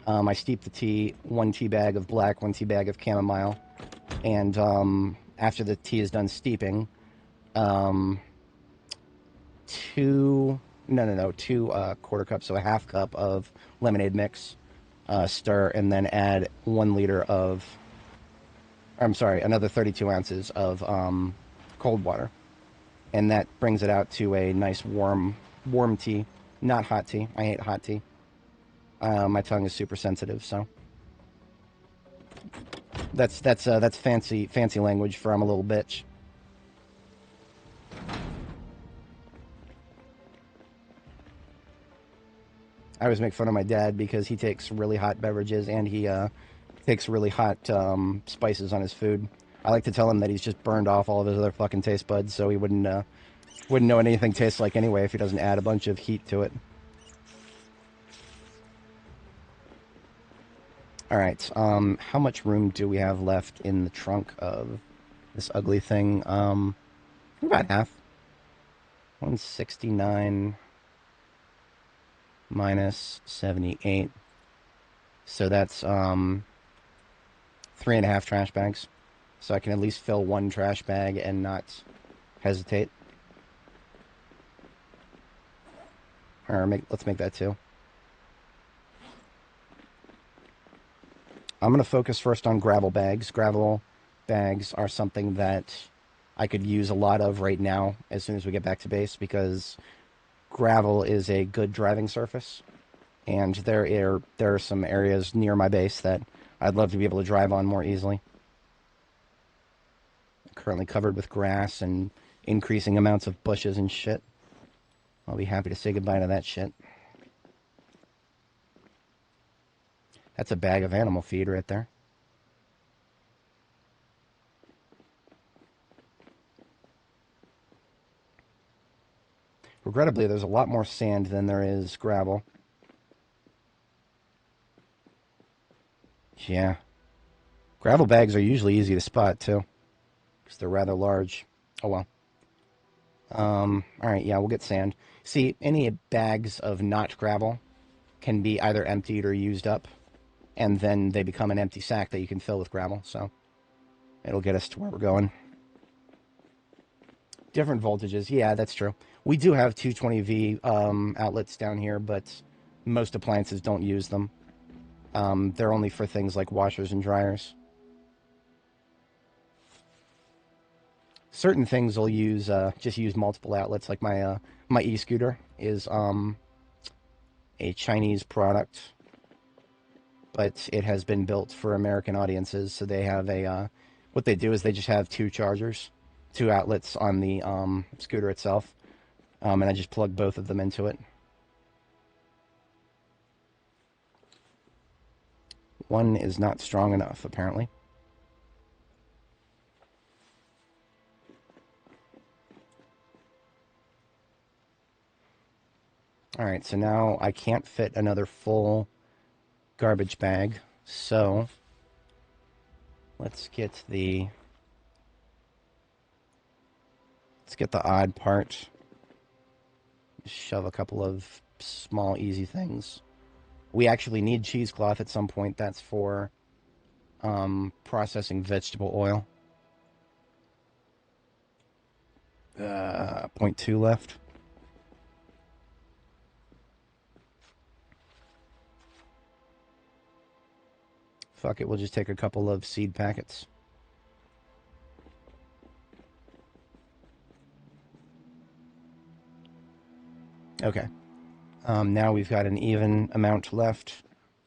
I steep the tea, 1 tea bag of black, 1 tea bag of chamomile, and after the tea is done steeping, 2 quarter cups, so a half cup of lemonade mix. stir, and then add 1 liter of, I'm sorry, another 32 ounces of cold water. And that brings it out to a nice warm tea, not hot tea. I hate hot tea. My tongue is super sensitive, so that's fancy language for I'm a little bitch. I always make fun of my dad because he takes really hot beverages and he takes really hot spices on his food. I like to tell him that he's just burned off all of his other fucking taste buds, so he wouldn't know what anything tastes like anyway if he doesn't add a bunch of heat to it. All right, how much room do we have left in the trunk of this ugly thing? About half. 169 minus 78. So that's 3.5 trash bags. So I can at least fill 1 trash bag and not hesitate. Or let's make that 2. I'm going to focus first on gravel bags. Gravel bags are something that I could use a lot of right now as soon as we get back to base, because gravel is a good driving surface, and there are some areas near my base that I'd love to be able to drive on more easily. Currently covered with grass and increasing amounts of bushes and shit. I'll be happy to say goodbye to that shit. That's a bag of animal feed right there. Regrettably, there's a lot more sand than there is gravel. Yeah. Gravel bags are usually easy to spot, too, because they're rather large. Oh, well. Alright, yeah, we'll get sand. See, any bags of not gravel can be either emptied or used up, and then they become an empty sack that you can fill with gravel, so it'll get us to where we're going. Different voltages, yeah, that's true. We do have 220V outlets down here, but most appliances don't use them. They're only for things like washers and dryers. Certain things will use just use multiple outlets, like my my e-scooter is a Chinese product, but it has been built for American audiences, so they have a what they do is they just have 2 chargers, 2 outlets on the scooter itself, and I just plug both of them into it. One is not strong enough, apparently. Alright, so now I can't fit another full garbage bag, so let's get the odd part. Shove a couple of small, easy things. We actually need cheesecloth at some point. That's for processing vegetable oil. 0.2 left. Fuck it, we'll just take a couple of seed packets. Okay. Now we've got an even amount left.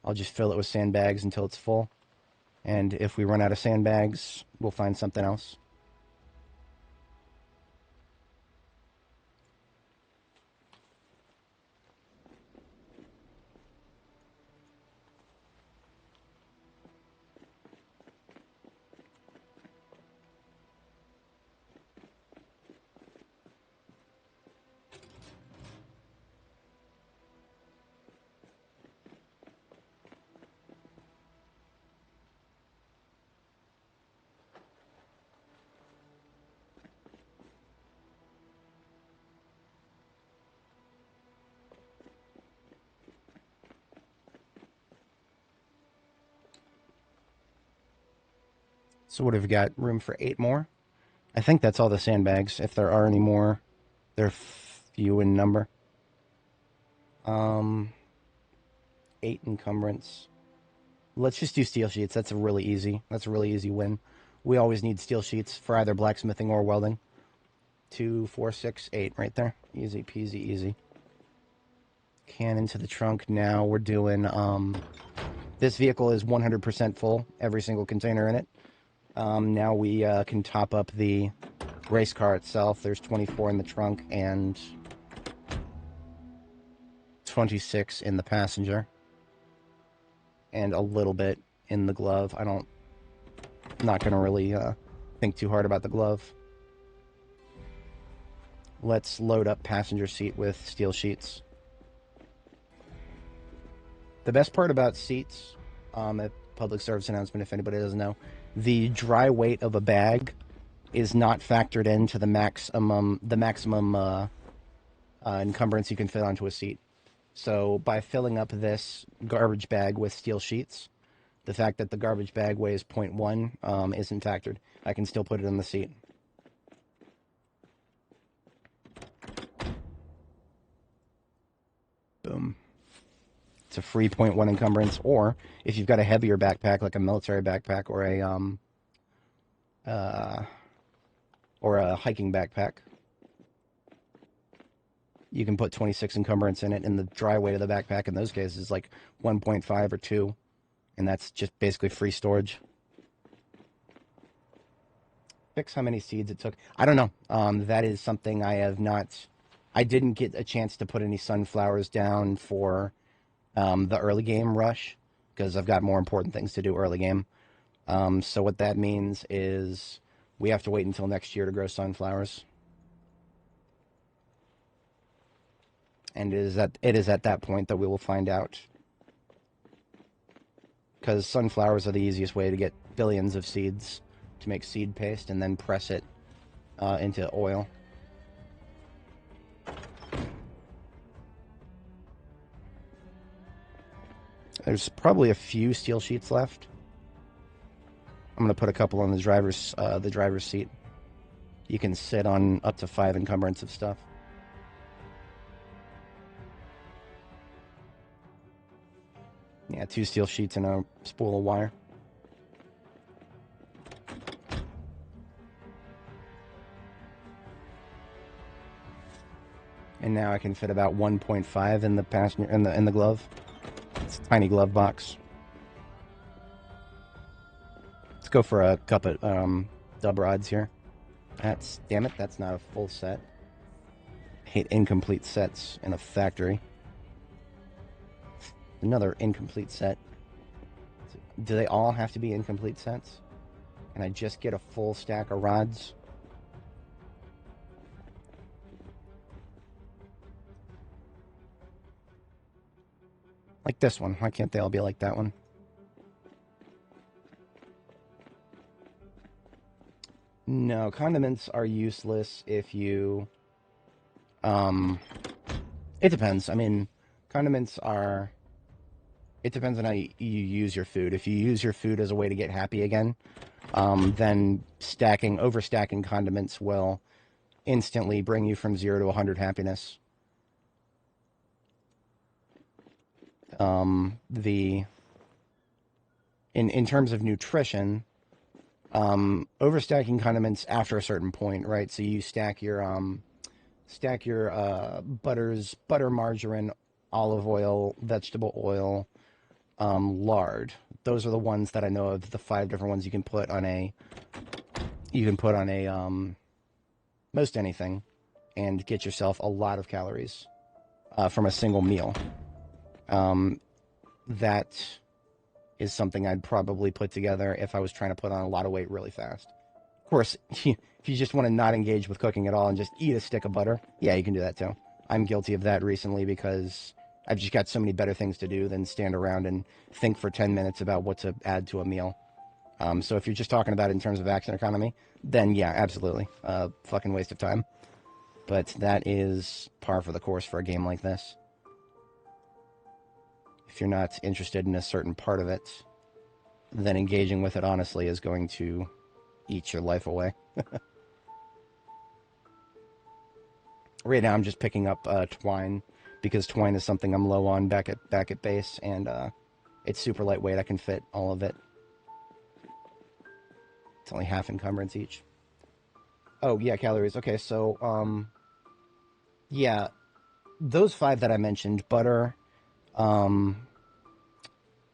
I'll just fill it with sandbags until it's full. And if we run out of sandbags, we'll find something else. So what have we got? Room for 8 more? I think that's all the sandbags. If there are any more, they're few in number. 8 encumbrance. Let's just do steel sheets. That's a really easy win. We always need steel sheets for either blacksmithing or welding. 2, 4, 6, 8 right there. Easy peasy easy. Can into the trunk now. We're doing, this vehicle is 100% full, every single container in it. Now we can top up the race car itself. There's 24 in the trunk and 26 in the passenger. And a little bit in the glove. I'm not going to really think too hard about the glove. Let's load up passenger seat with steel sheets. The best part about seats, a public service announcement if anybody doesn't know, the dry weight of a bag is not factored into the maximum encumbrance you can fit onto a seat. So by filling up this garbage bag with steel sheets, the fact that the garbage bag weighs 0.1 isn't factored. I can still put it in the seat. Boom. It's a free 0.1 encumbrance, or if you've got a heavier backpack, like a military backpack or a hiking backpack, you can put 26 encumbrance in it, and the dry weight of the backpack in those cases is like 1.5 or 2, and that's just basically free storage. Fix how many seeds it took. I don't know. That is something I have not... I didn't get a chance to put any sunflowers down for the early game rush, because I've got more important things to do early game. So what that means is we have to wait until next year to grow sunflowers. And it is at that point that we will find out. Because sunflowers are the easiest way to get billions of seeds to make seed paste and then press it into oil. There's probably a few steel sheets left. I'm going to put a couple on the driver's seat. You can sit on up to 5 encumbrance of stuff. Yeah, 2 steel sheets and a spool of wire. And now I can fit about 1.5 in the passenger in the glove. It's a tiny glove box. Let's go for a couple dub rods here. Damn it, that's not a full set. I hate incomplete sets in a factory. Another incomplete set. Do they all have to be incomplete sets? Can I just get a full stack of rods? Like this one. Why can't they all be like that one? No, condiments are useless if you... It depends. I mean, condiments are... It depends on how you use your food. If you use your food as a way to get happy again, then overstacking condiments will instantly bring you from 0 to 100 happiness. In terms of nutrition, overstacking condiments after a certain point, right? So you stack your butters, butter, margarine, olive oil, vegetable oil, lard. Those are the ones that I know of, the 5 different ones you can put on most anything and get yourself a lot of calories from a single meal. That is something I'd probably put together if I was trying to put on a lot of weight really fast. Of course, if you just want to not engage with cooking at all and just eat a stick of butter, yeah, you can do that too. I'm guilty of that recently because I've just got so many better things to do than stand around and think for 10 minutes about what to add to a meal. So if you're just talking about it in terms of action economy, then yeah, absolutely. Fucking waste of time. But that is par for the course for a game like this. If you're not interested in a certain part of it, then engaging with it honestly is going to eat your life away. Right now I'm just picking up twine, because twine is something I'm low on back at base, and It's super lightweight. I can fit all of it. It's only half encumbrance each. Oh, yeah, calories. Okay, so, yeah, those 5 that I mentioned, um,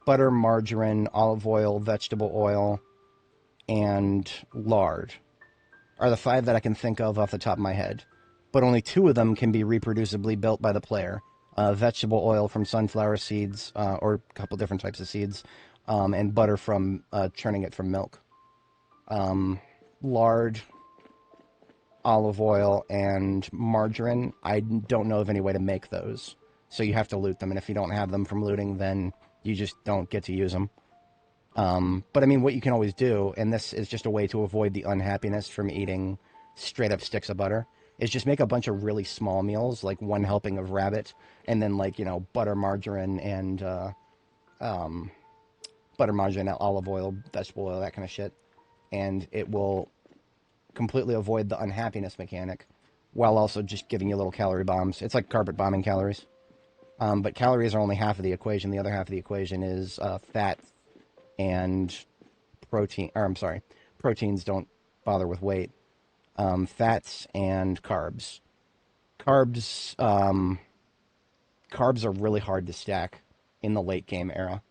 butter, margarine, olive oil, vegetable oil, and lard are the 5 that I can think of off the top of my head. But only 2 of them can be reproducibly built by the player. Vegetable oil from sunflower seeds, or a couple different types of seeds, and butter from churning it from milk. Lard, olive oil, and margarine, I don't know of any way to make those. So you have to loot them, and if you don't have them from looting, then you just don't get to use them. But I mean, what you can always do, and this is just a way to avoid the unhappiness from eating straight up sticks of butter, is just make a bunch of really small meals, like 1 helping of rabbit, and then like, butter, margarine, and olive oil, vegetable oil, that kind of shit. And it will completely avoid the unhappiness mechanic while also just giving you little calorie bombs. It's like carpet bombing calories. But calories are only half of the equation. The other half of the equation is fat and protein, or I'm sorry, proteins don't bother with weight. Fats and carbs. Carbs, carbs are really hard to stack in the late game era.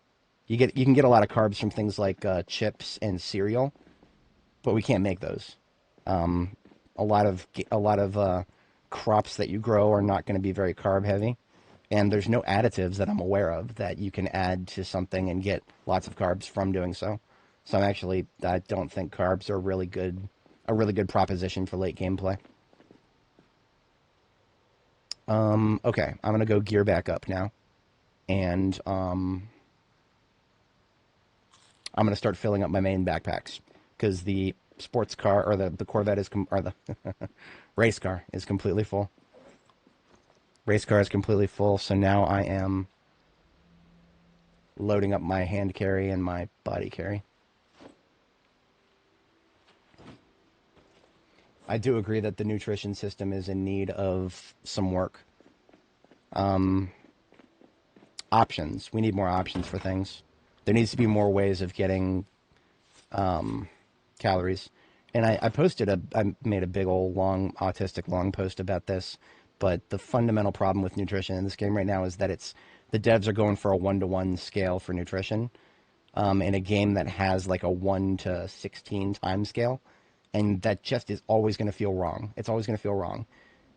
You can get a lot of carbs from things like chips and cereal, but we can't make those. Um, a lot of crops that you grow are not going to be very carb heavy, and there's no additives that I'm aware of that you can add to something and get lots of carbs from doing so. So I don't think carbs are a really good proposition for late gameplay. Okay, I'm gonna go gear back up now, and I'm gonna start filling up my main backpacks because the sports car or the Corvette or the race car is completely full. Race car is completely full, so now I am loading up my hand carry and my body carry. I do agree that the nutrition system is in need of some work. Um, Options. We need more options for things. There needs to be more ways of getting calories. And I made a big old long autistic long post about this. But the fundamental problem with nutrition in this game right now is that the devs are going for a 1-to-1 scale for nutrition, in a game that has like a 1 to 16 time scale, and that just is always going to feel wrong. It's always going to feel wrong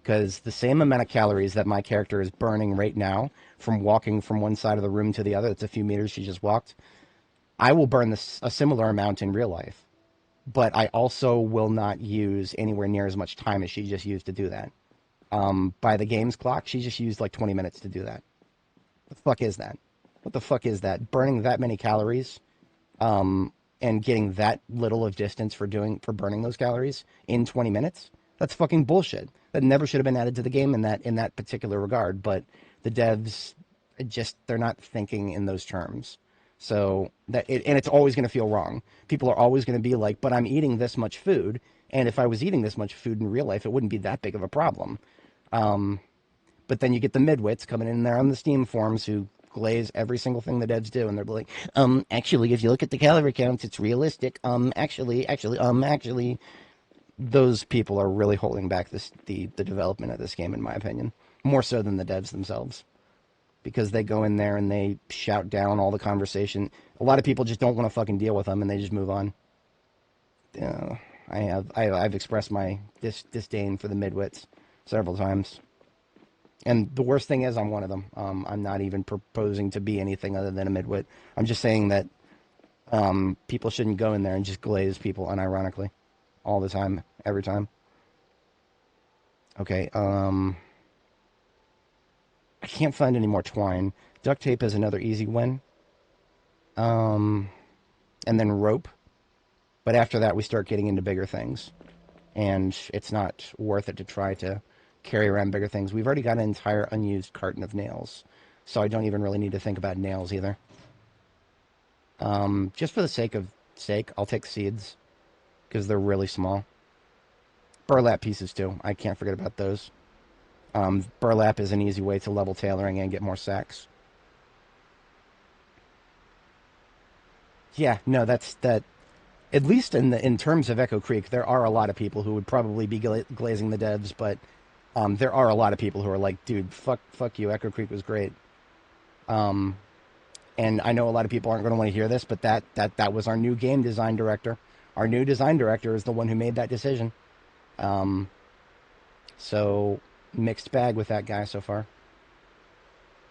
because the same amount of calories that my character is burning right now from walking from one side of the room to the other, it's a few meters she just walked, I will burn a similar amount in real life. But I also will not use anywhere near as much time as she just used to do that. By the game's clock, she just used like 20 minutes to do that. What the fuck is that? What the fuck is that? Burning that many calories, and getting that little of distance for burning those calories in 20 minutes? That's fucking bullshit. That never should have been added to the game in that particular regard. But the devs they're not thinking in those terms. So and it's always going to feel wrong. People are always going to be like, "But I'm eating this much food, and if I was eating this much food in real life, it wouldn't be that big of a problem." But then you get the midwits coming in there on the Steam forums who glaze every single thing the devs do, and they're like, actually, if you look at the calorie counts, it's realistic. Actually, those people are really holding back the development of this game, in my opinion, more so than the devs themselves, because they go in there and they shout down all the conversation. A lot of people just don't want to fucking deal with them, and they just move on. I've expressed my disdain for the midwits several times. And the worst thing is I'm one of them. I'm not even proposing to be anything other than a midwit. I'm just saying that people shouldn't go in there and just glaze people unironically all the time, every time. Okay, I can't find any more twine. Duct tape is another easy win. And then rope. But after that, we start getting into bigger things. And it's not worth it to try to carry around bigger things. We've already got an entire unused carton of nails, so I don't even really need to think about nails either. Just for the sake, I'll take seeds, because they're really small. Burlap pieces, too. I can't forget about those. Burlap is an easy way to level tailoring and get more sacks. Yeah, no, that's that. At least in terms of Echo Creek, there are a lot of people who would probably be glazing the devs, but there are a lot of people who are like, dude, fuck you. Echo Creek was great. Um, and I know a lot of people aren't going to want to hear this, but that was our new game design director. Our new design director is the one who made that decision. Um, so mixed bag with that guy so far.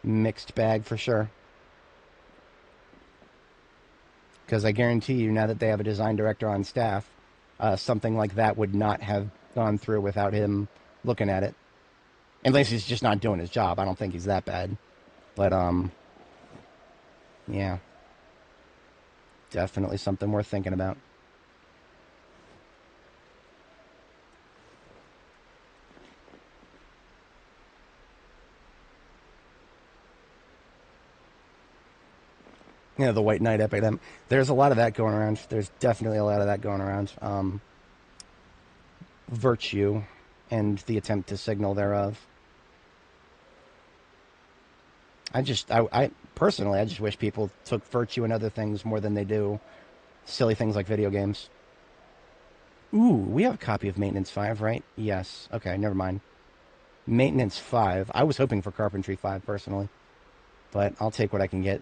Mixed bag for sure. Because I guarantee you, now that they have a design director on staff, something like that would not have gone through without him looking at it. Unless he's just not doing his job. I don't think he's that bad. But yeah, definitely something worth thinking about. You know, the White Knight epidemic. There's a lot of that going around. There's definitely a lot of that going around. Virtue and the attempt to signal thereof. I personally, I just wish people took virtue in other things more than they do silly things like video games. Ooh, we have a copy of Maintenance 5, right? Yes. Okay, never mind. Maintenance 5. I was hoping for Carpentry 5 personally, but I'll take what I can get.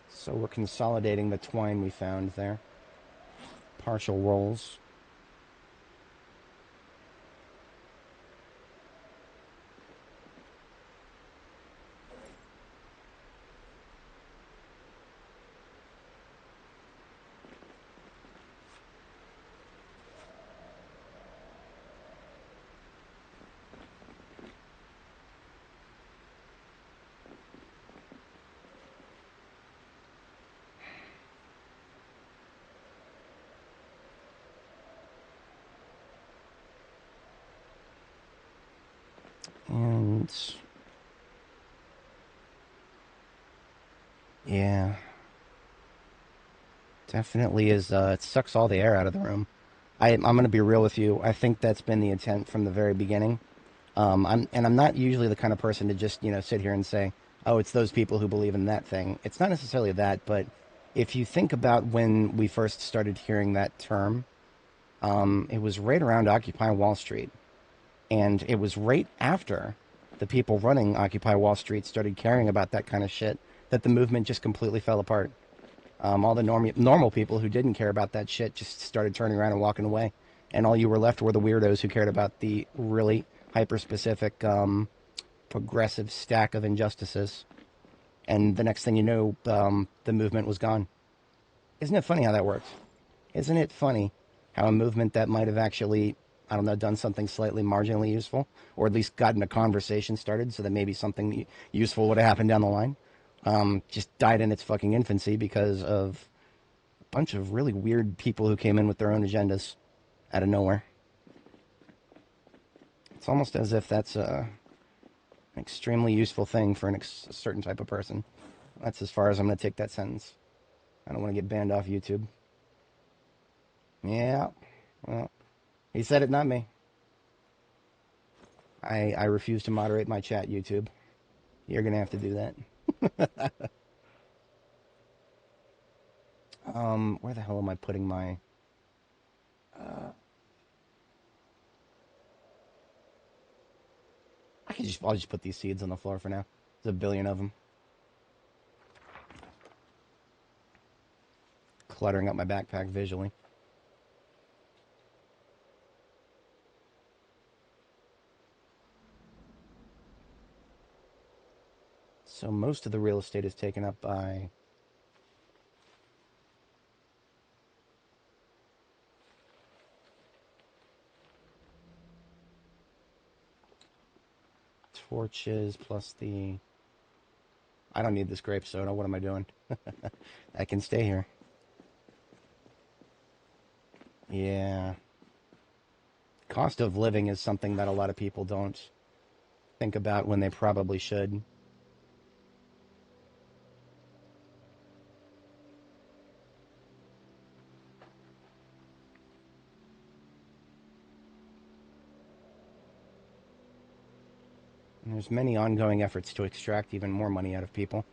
So we're consolidating the twine we found there. Partial rolls. And yeah, definitely is. It sucks all the air out of the room. I'm going to be real with you. I think that's been the intent from the very beginning. I'm not usually the kind of person to just sit here and say, oh, it's those people who believe in that thing. It's not necessarily that, but if you think about when we first started hearing that term, it was right around Occupy Wall Street, and it was right after the people running Occupy Wall Street started caring about that kind of shit that the movement just completely fell apart. All the normal people who didn't care about that shit just started turning around and walking away, and all you were left were the weirdos who cared about the really hyper specific, progressive stack of injustices. And the next thing you know, the movement was gone. Isn't it funny how that works? Isn't it funny how a movement that might have actually, I don't know, done something slightly marginally useful, or at least gotten a conversation started so that maybe something useful would have happened down the line, just died in its fucking infancy because of a bunch of really weird people who came in with their own agendas out of nowhere. It's almost as if that's an extremely useful thing for a certain type of person. That's as far as I'm going to take that sentence. I don't want to get banned off YouTube. Yeah, well, he said it, not me. I refuse to moderate my chat, YouTube. You're going to have to do that. Where the hell am I putting my... Uh, I'll just put these seeds on the floor for now. There's a billion of them. Cluttering up my backpack visually. So most of the real estate is taken up by... torches plus the... I don't need this grape soda. What am I doing? I can stay here. Yeah. Cost of living is something that a lot of people don't think about when they probably should. There's many ongoing efforts to extract even more money out of people.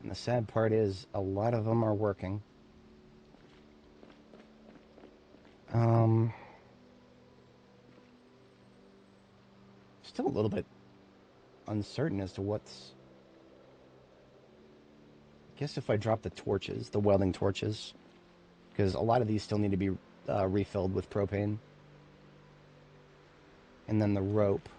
And the sad part is, a lot of them are working. Still a little bit uncertain as to what's... I guess if I drop the torches, the welding torches, because a lot of these still need to be refilled with propane. And then the rope.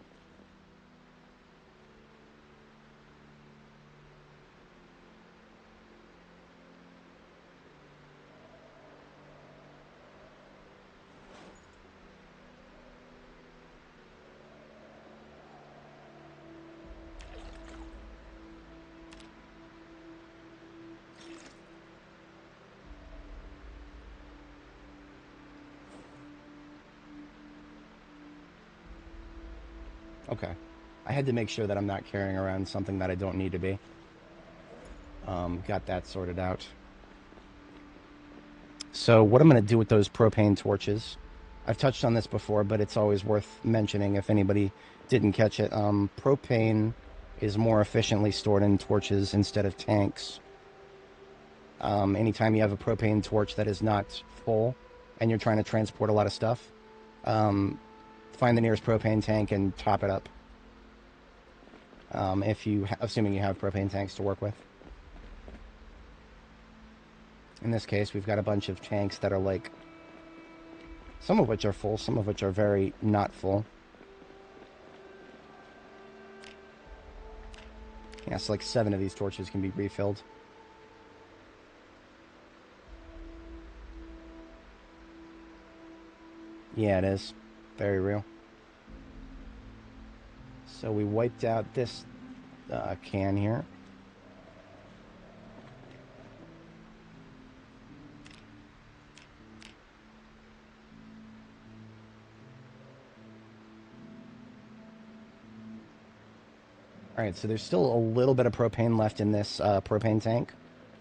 Okay. I had to make sure that I'm not carrying around something that I don't need to be. Got that sorted out. So what I'm going to do with those propane torches, I've touched on this before, but it's always worth mentioning if anybody didn't catch it. Propane is more efficiently stored in torches instead of tanks. Anytime you have a propane torch that is not full and you're trying to transport a lot of stuff, find the nearest propane tank and top it up. Assuming you have propane tanks to work with. In this case, we've got a bunch of tanks that are like, some of which are full, some of which are very not full. Yeah, so like 7 of these torches can be refilled. Yeah, it is. Very real. So we wiped out this can here. Alright, so there's still a little bit of propane left in this propane tank.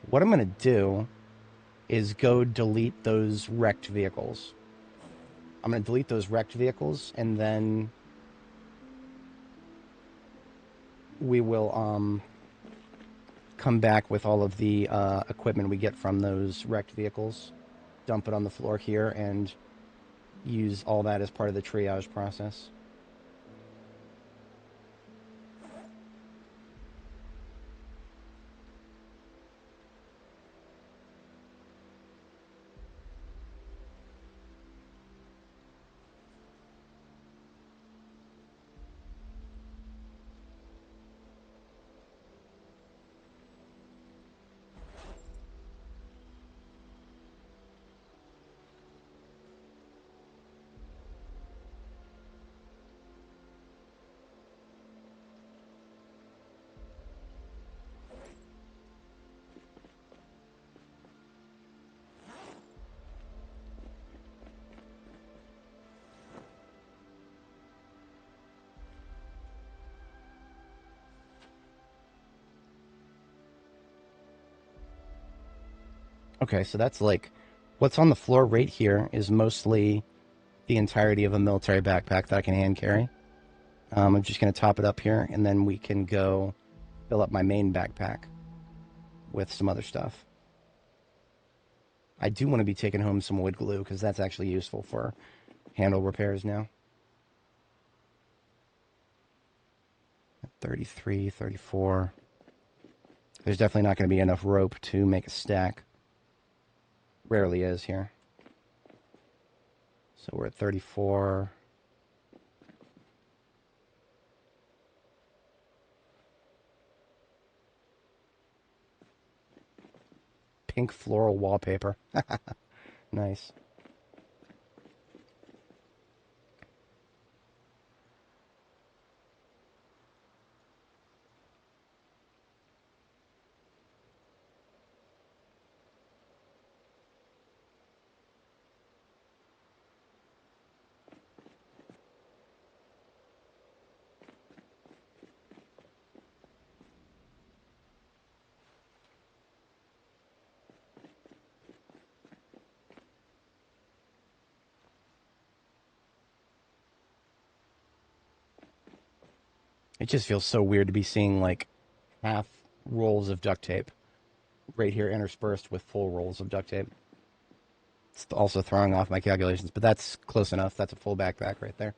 What I'm going to do is go delete those wrecked vehicles. I'm going to delete those wrecked vehicles, and then we will come back with all of the equipment we get from those wrecked vehicles, dump it on the floor here, and use all that as part of the triage process. Okay, so that's like, what's on the floor right here is mostly the entirety of a military backpack that I can hand carry. I'm just going to top it up here, and then we can go fill up my main backpack with some other stuff. I do want to be taking home some wood glue, because that's actually useful for handle repairs now. 33, 34. There's definitely not going to be enough rope to make a stack. Rarely is here. So we're at 34. Pink floral wallpaper. Nice. It just feels so weird to be seeing like half rolls of duct tape right here interspersed with full rolls of duct tape. It's also throwing off my calculations, but that's close enough. That's a full backpack right there.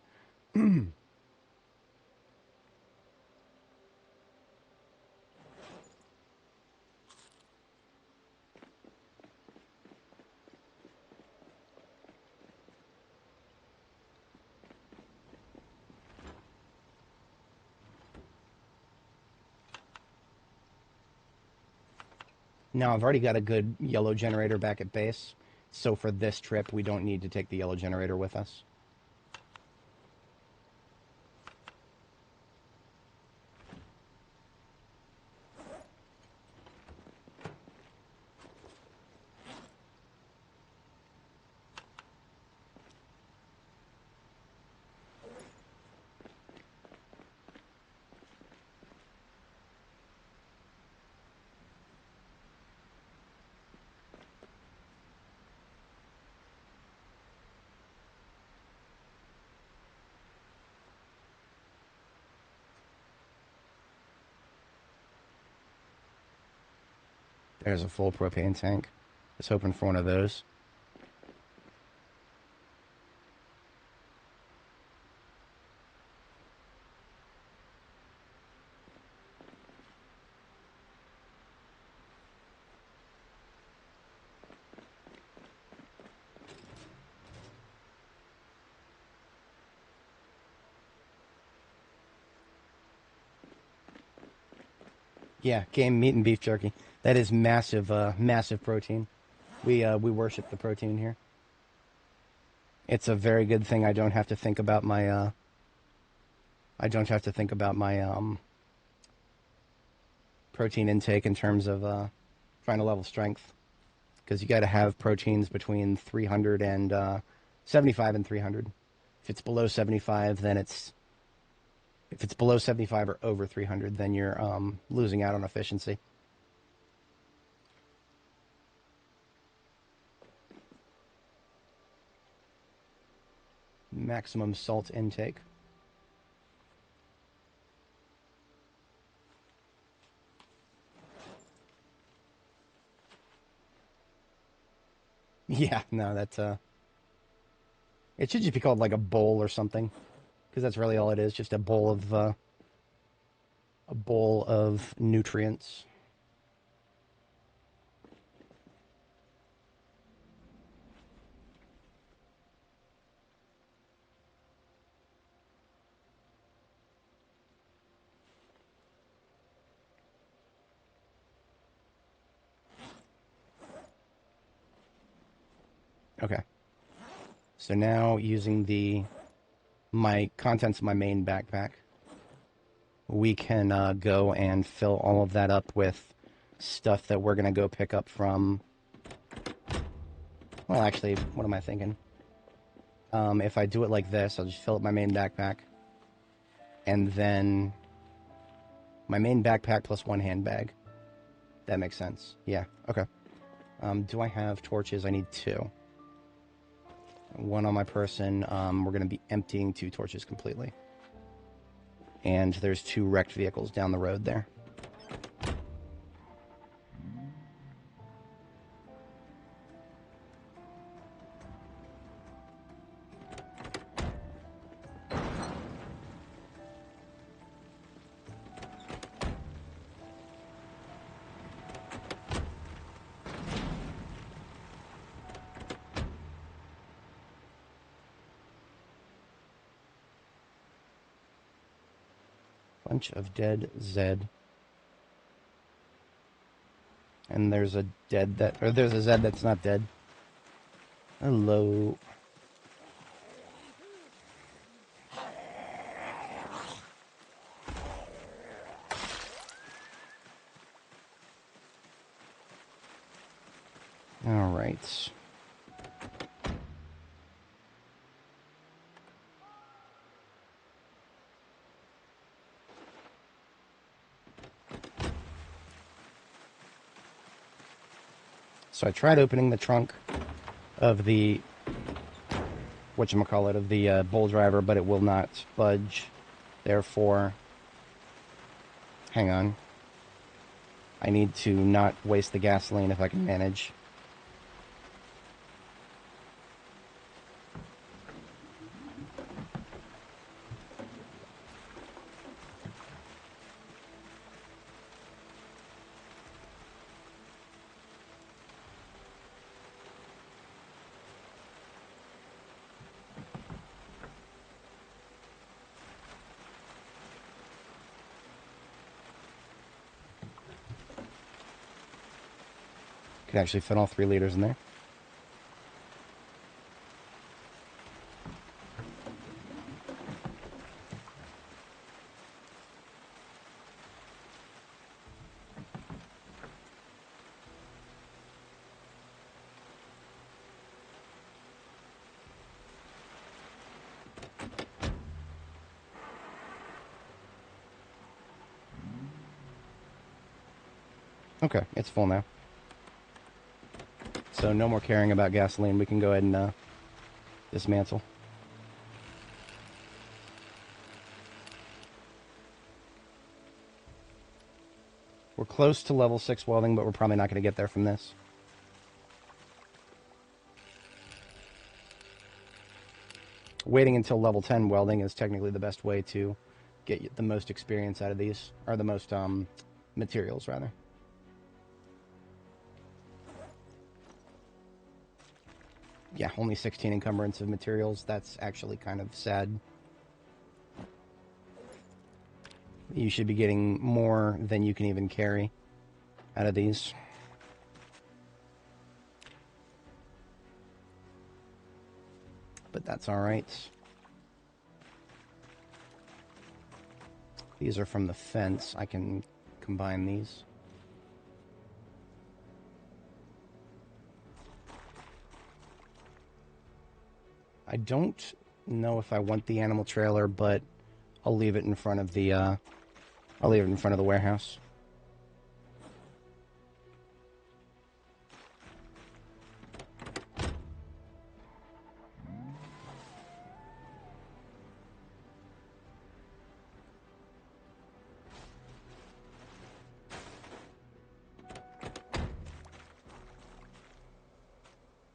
Now, I've already got a good yellow generator back at base, so for this trip, we don't need to take the yellow generator with us. There's a full propane tank. Just hoping for one of those. Yeah, game meat and beef jerky. That is massive, massive protein. We worship the protein here. It's a very good thing I don't have to think about my protein intake in terms of trying to level strength, because you got to have proteins between 300 and 75 and 300. If it's below 75, then if it's below 75 or over 300, then you're losing out on efficiency. Maximum salt intake. Yeah, no, that's it should just be called like a bowl or something, because that's really all it is, just a bowl of nutrients. Okay. So now using my contents of my main backpack, we can go and fill all of that up with stuff that we're going to go pick up from... Well, actually, what am I thinking? If I do it like this, I'll just fill up my main backpack. And then my main backpack plus one handbag. That makes sense. Yeah, okay. Do I have torches? I need 2. One on my person. We're going to be emptying 2 torches completely. And there's 2 wrecked vehicles down the road there. Bunch of dead Zed. And there's a there's a Zed that's not dead. Hello. All right. So I tried opening the trunk of the whatchamacallit, of the bull driver, but it will not budge. Therefore, Hang on. I need to not waste the gasoline if I can manage. Could actually fit all 3 liters in there. Okay, it's full now. So no more caring about gasoline. We can go ahead and dismantle. We're close to level 6 welding, but we're probably not going to get there from this. Waiting until level 10 welding is technically the best way to get the most experience out of these, or the most materials, rather. Yeah, only 16 encumbrance of materials. That's actually kind of sad. You should be getting more than you can even carry out of these. But that's alright. These are from the fence. I can combine these. I don't know if I want the animal trailer, but I'll leave it in front of the warehouse.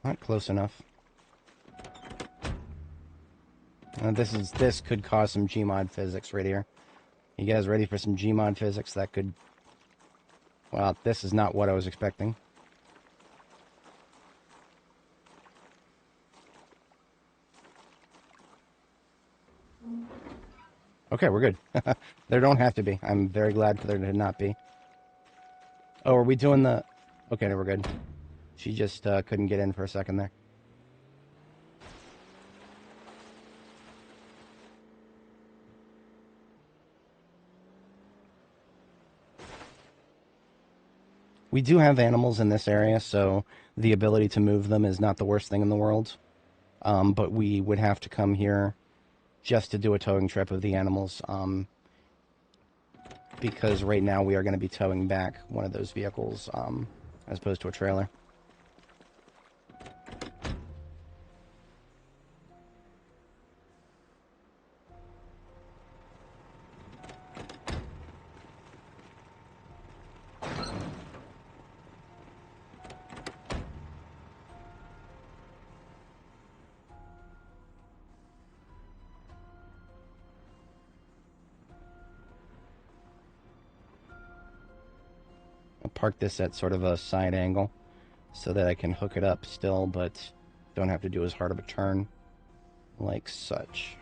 Not close enough. This could cause some Gmod physics right here. You guys ready for some Gmod physics? That could... Well, this is not what I was expecting. Okay, we're good. There don't have to be. I'm very glad for there to not be. Oh, are we doing the... Okay, no, we're good. She just couldn't get in for a second there. We do have animals in this area, so the ability to move them is not the worst thing in the world. But we would have to come here just to do a towing trip of the animals, because right now we are going to be towing back one of those vehicles, as opposed to a trailer. Park this at sort of a side angle so that I can hook it up still, but don't have to do as hard of a turn, like such.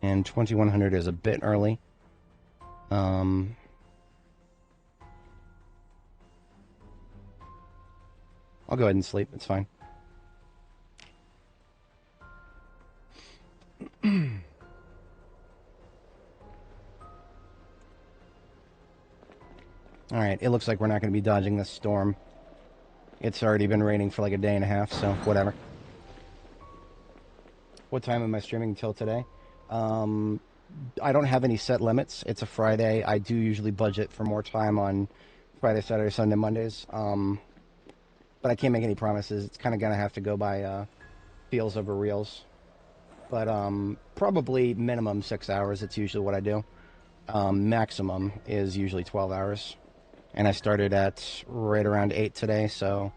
And 2100 is a bit early. I'll go ahead and sleep. It's fine. Alright, it looks like we're not going to be dodging this storm. It's already been raining for like a day and a half, so whatever. What time am I streaming until today? I don't have any set limits. It's a Friday. I do usually budget for more time on Friday, Saturday, Sunday, Mondays. But I can't make any promises. It's kind of gonna have to go by feels over reels. But probably minimum 6 hours. It's usually what I do. Maximum is usually 12 hours. And I started at right around 8 today, so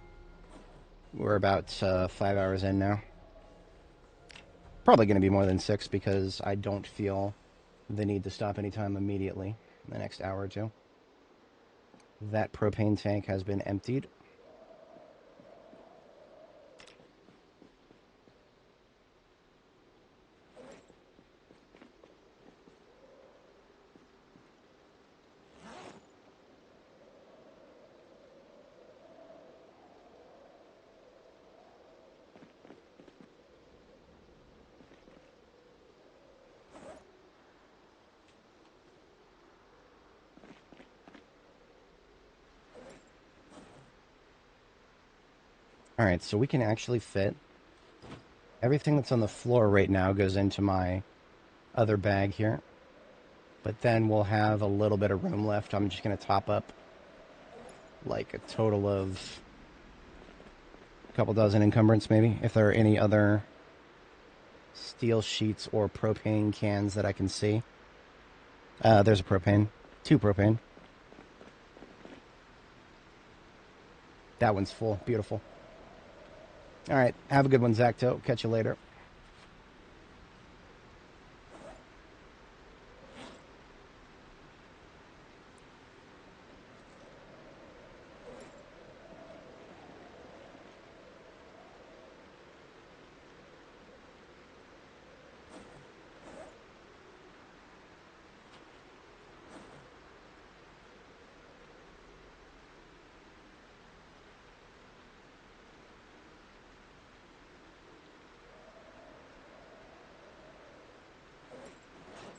we're about 5 hours in now. Probably going to be more than 6 because I don't feel the need to stop anytime immediately in the next hour or two. That propane tank has been emptied. Alright, so we can actually fit everything that's on the floor right now goes into my other bag here. But then we'll have a little bit of room left. I'm just going to top up like a total of a couple dozen encumbrance maybe. If there are any other steel sheets or propane cans that I can see. There's a propane. 2 propane. That one's full. Beautiful. Alright, have a good one, Zacto. Catch you later.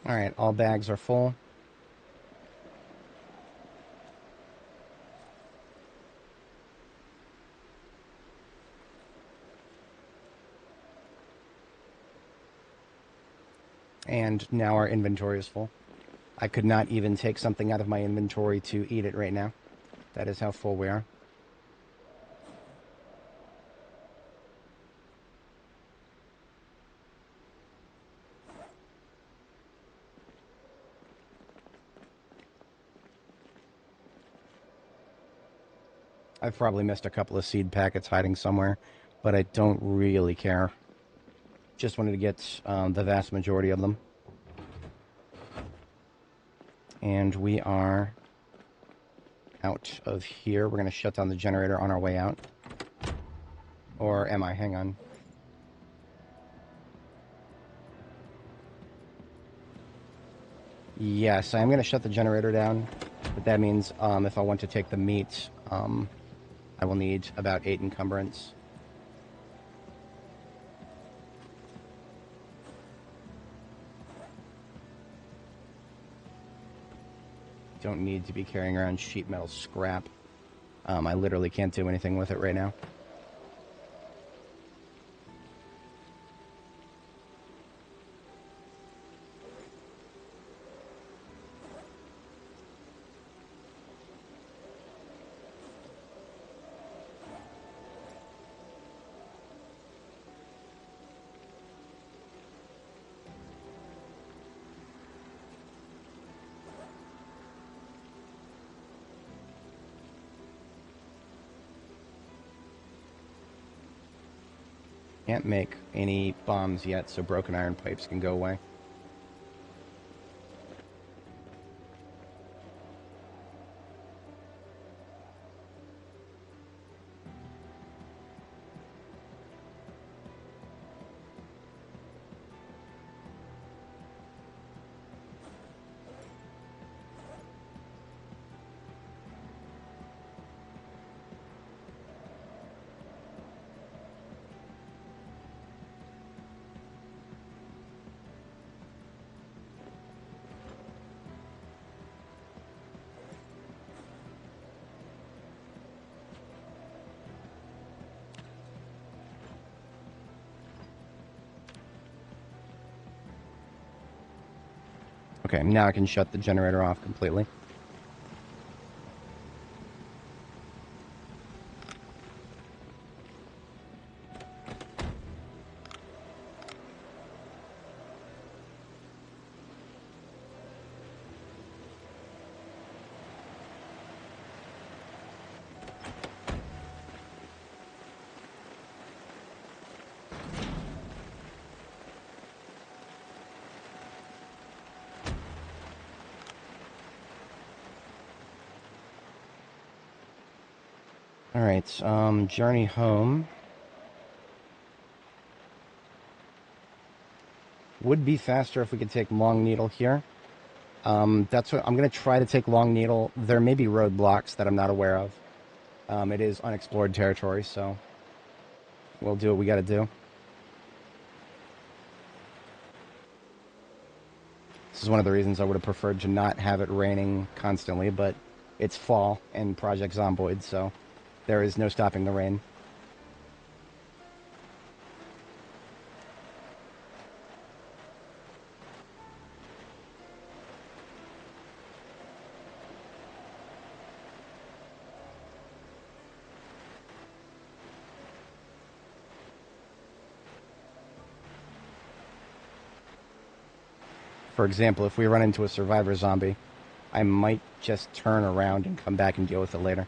Alright, all bags are full. And now our inventory is full. I could not even take something out of my inventory to eat it right now. That is how full we are. I've probably missed a couple of seed packets hiding somewhere, but I don't really care. Just wanted to get the vast majority of them. And we are out of here. We're going to shut down the generator on our way out. Or am I? Hang on. Yes, I am going to shut the generator down. But that means if I want to take the meat, I will need about 8 encumbrance. Don't need to be carrying around sheet metal scrap. I literally can't do anything with it right now. Can't make any bombs yet, so broken iron pipes can go away. Okay, now I can shut the generator off completely. Alright, journey home. Would be faster if we could take Long Needle here. That's what I'm going to try to take Long Needle. There may be roadblocks that I'm not aware of. It is unexplored territory, so we'll do what we got to do. This is one of the reasons I would have preferred to not have it raining constantly, but it's fall in Project Zomboid, so there is no stopping the rain. For example, if we run into a survivor zombie, I might just turn around and come back and deal with it later.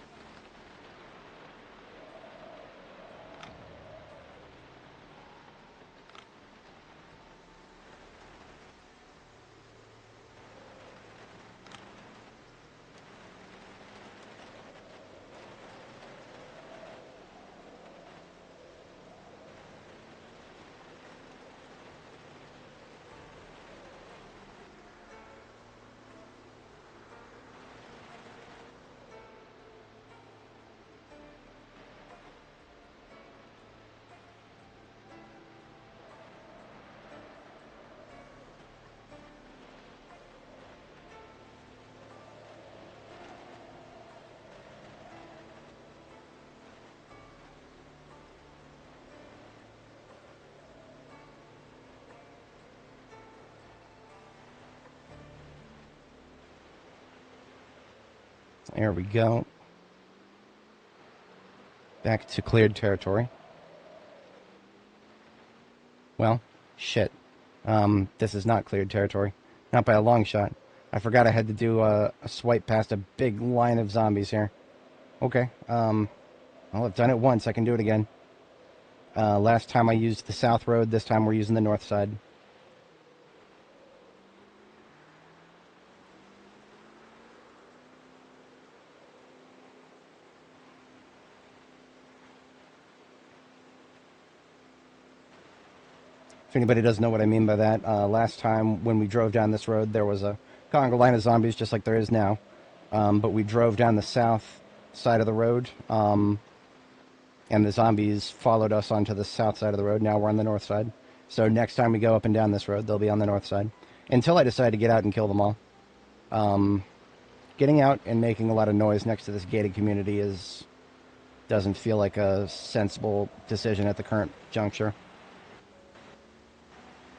There we go. Back to cleared territory. Well, shit. This is not cleared territory. Not by a long shot. I forgot I had to do a swipe past a big line of zombies here. Okay, well, I've done it once. I can do it again. Last time I used the south road. This time we're using the north side. If anybody doesn't know what I mean by that, last time when we drove down this road, there was a conga line of zombies just like there is now. But we drove down the south side of the road, and the zombies followed us onto the south side of the road. Now we're on the north side. So next time we go up and down this road, they'll be on the north side. Until I decide to get out and kill them all. Getting out and making a lot of noise next to this gated community doesn't feel like a sensible decision at the current juncture.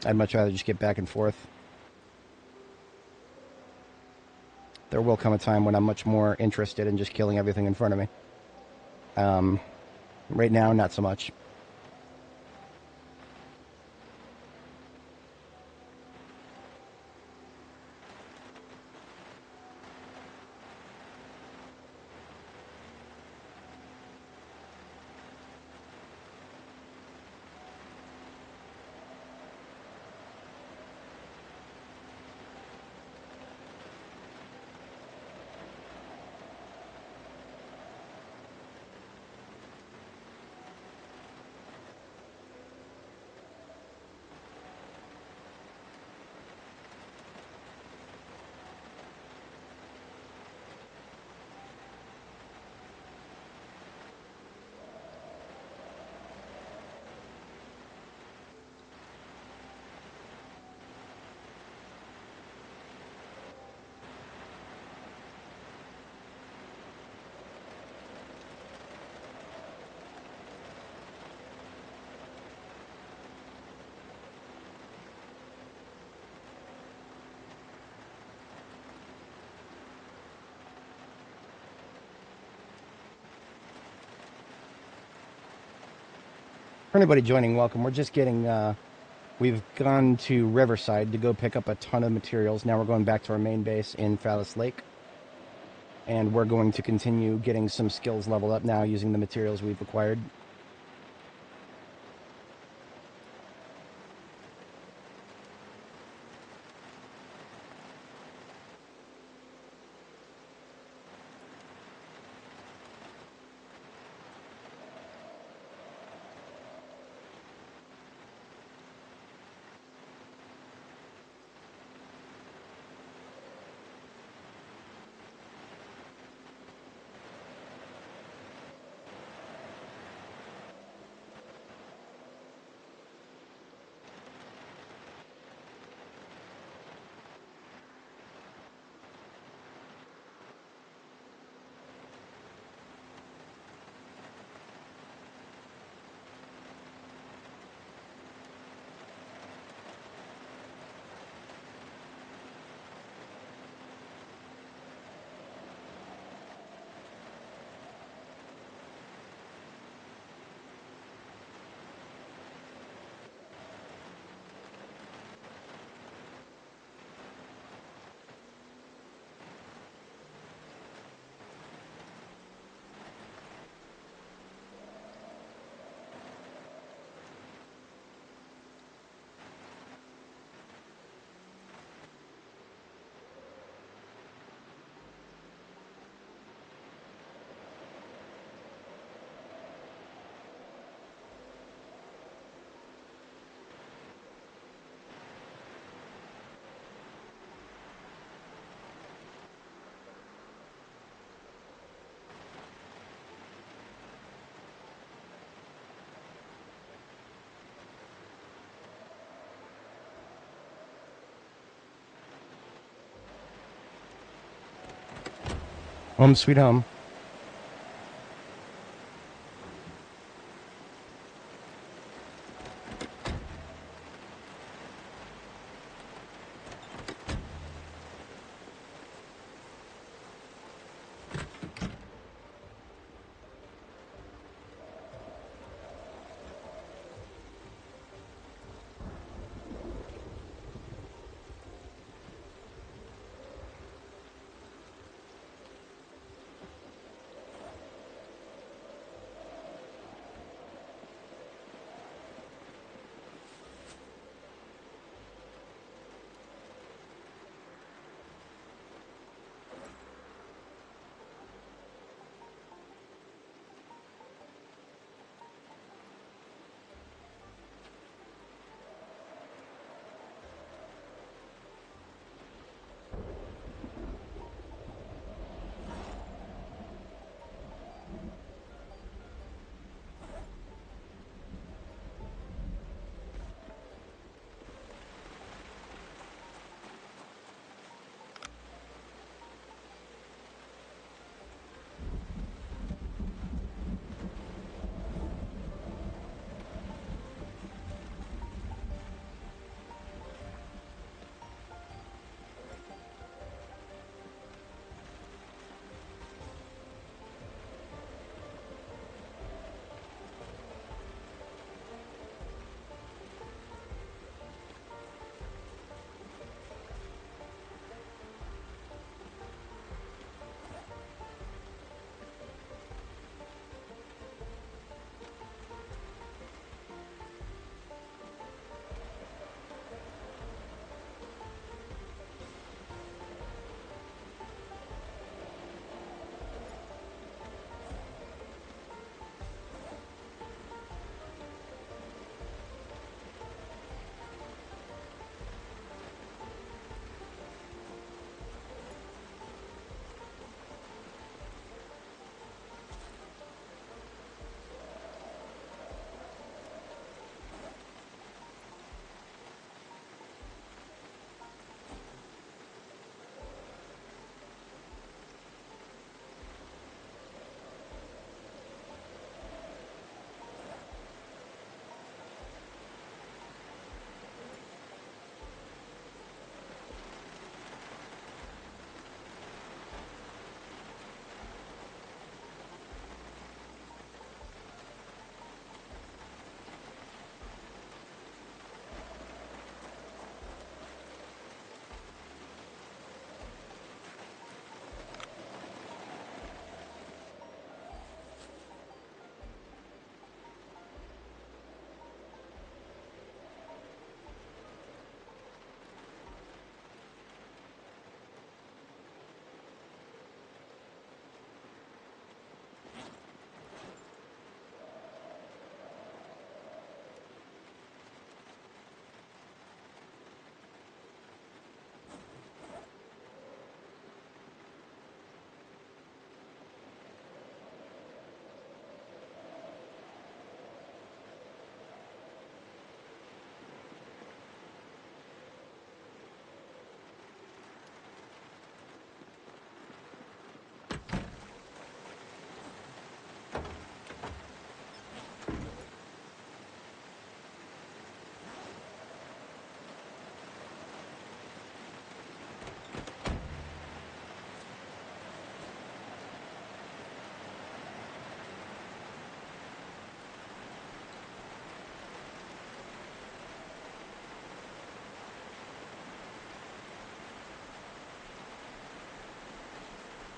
I'd much rather just get back and forth. There will come a time when I'm much more interested in just killing everything in front of me. Right now, not so much. For anybody joining, welcome. We're just getting, we've gone to Riverside to go pick up a ton of materials. Now we're going back to our main base in Fallis Lake. And we're going to continue getting some skills leveled up now using the materials we've acquired. Home sweet home.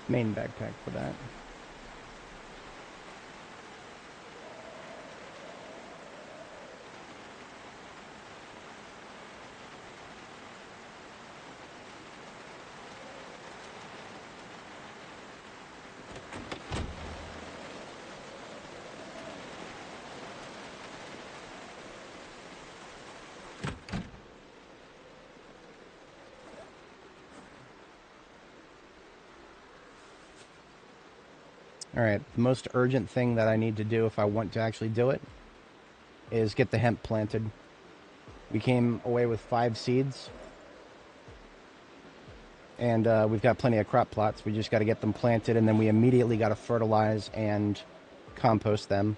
main backpack for that. Alright, the most urgent thing that I need to do if I want to actually do it is get the hemp planted. We came away with 5 seeds. And we've got plenty of crop plots. We just got to get them planted, and then we immediately got to fertilize and compost them.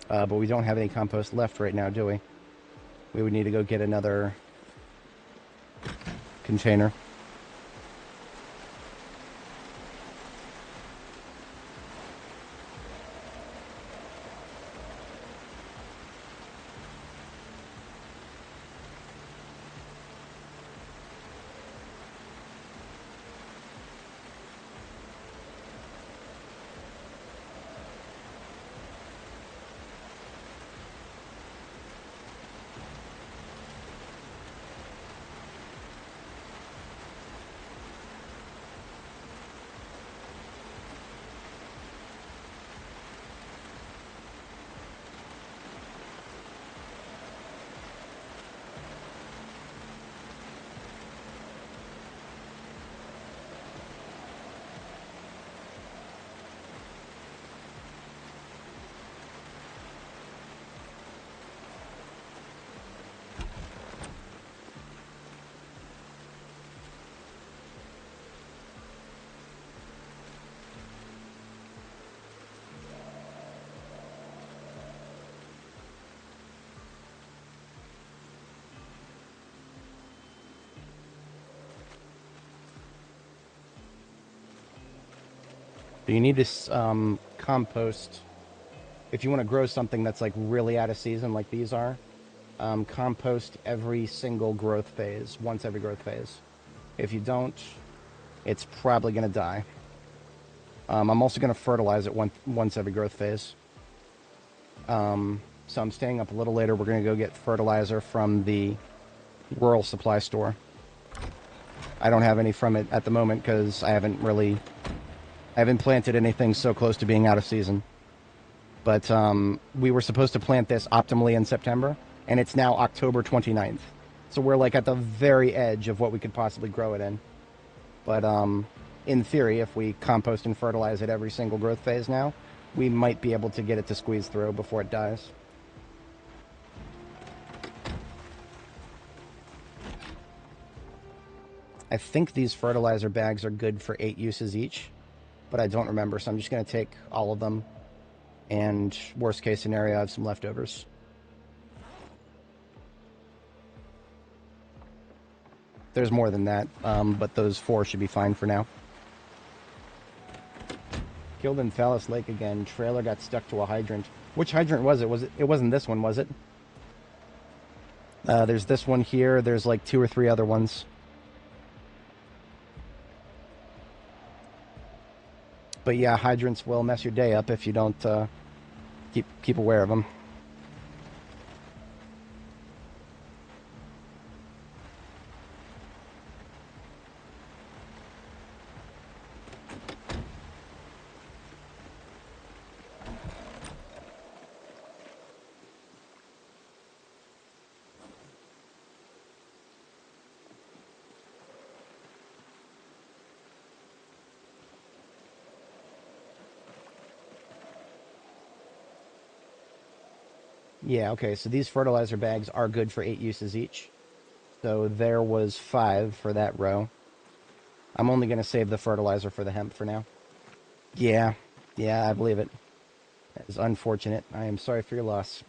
But we don't have any compost left right now, do we? We would need to go get another container. So you need to compost. If you want to grow something that's like really out of season like these are, compost every single growth phase, once every growth phase. If you don't, it's probably going to die. I'm also going to fertilize it once every growth phase. So I'm staying up a little later. We're going to go get fertilizer from the rural supply store. I don't have any from it at the moment because I haven't planted anything so close to being out of season. But we were supposed to plant this optimally in September, and it's now October 29th. So we're like at the very edge of what we could possibly grow it in. But in theory, if we compost and fertilize it every single growth phase now, we might be able to get it to squeeze through before it dies. I think these fertilizer bags are good for 8 uses each, but I don't remember, so I'm just going to take all of them, and worst case scenario, I have some leftovers. There's more than that, but those 4 should be fine for now. Killed in Phallus Lake again. Trailer got stuck to a hydrant. Which hydrant was it? It wasn't this one, was it? There's this one here. There's like 2 or 3 other ones. But yeah, hydrants will mess your day up if you don't keep aware of them. Yeah, okay, so these fertilizer bags are good for 8 uses each. So there was 5 for that row. I'm only going to save the fertilizer for the hemp for now. Yeah, I believe it. That is unfortunate. I am sorry for your loss.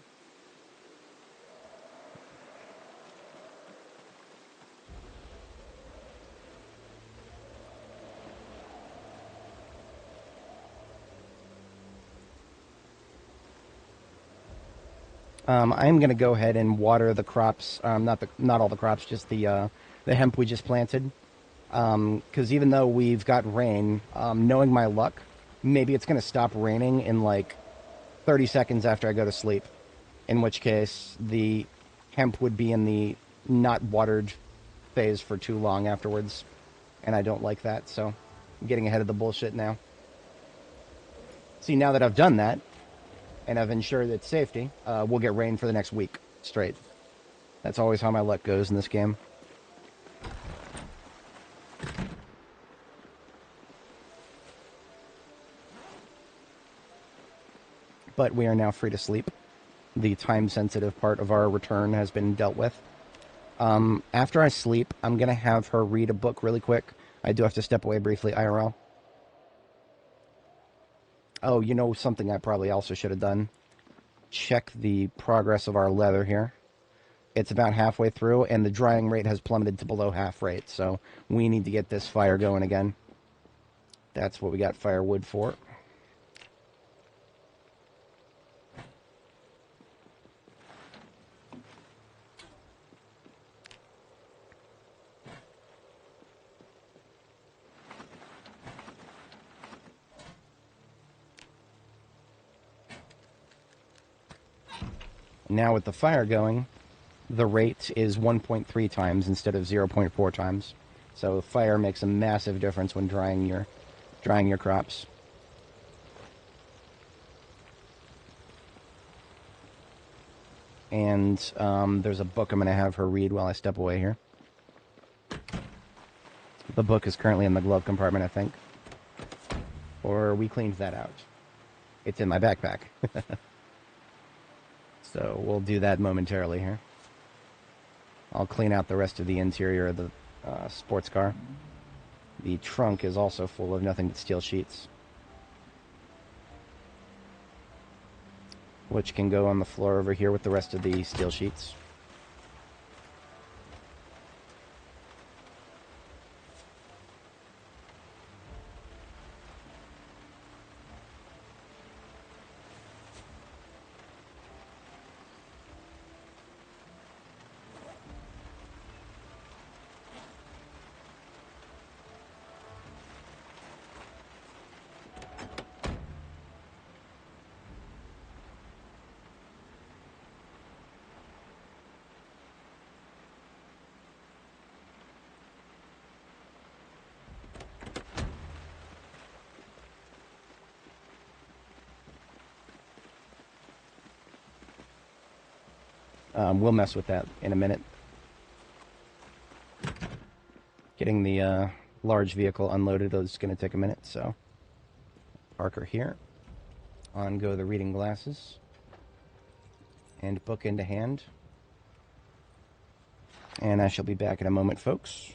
I'm going to go ahead and water the crops. Not all the crops, just the hemp we just planted. Because even though we've got rain, knowing my luck, maybe it's going to stop raining in like 30 seconds after I go to sleep. In which case, the hemp would be in the not watered phase for too long afterwards. And I don't like that, so I'm getting ahead of the bullshit now. See, now that I've done that, and I've ensured its safety, we'll get rain for the next week straight. That's always how my luck goes in this game. But we are now free to sleep. The time-sensitive part of our return has been dealt with. After I sleep, I'm going to have her read a book really quick. I do have to step away briefly, IRL. Oh, you know something I probably also should have done? Check the progress of our leather here. It's about halfway through, and the drying rate has plummeted to below half rate, so we need to get this fire going again. That's what we got firewood for. Now with the fire going, the rate is 1.3 times instead of 0.4 times. So fire makes a massive difference when drying your crops. And there's a book I'm going to have her read while I step away here. The book is currently in the glove compartment, I think. Or we cleaned that out. It's in my backpack. So we'll do that momentarily here. I'll clean out the rest of the interior of the sports car. The trunk is also full of nothing but steel sheets, which can go on the floor over here with the rest of the steel sheets. We'll mess with that in a minute. Getting the large vehicle unloaded is going to take a minute, so park her here. On go the reading glasses. And book into hand. And I shall be back in a moment, folks.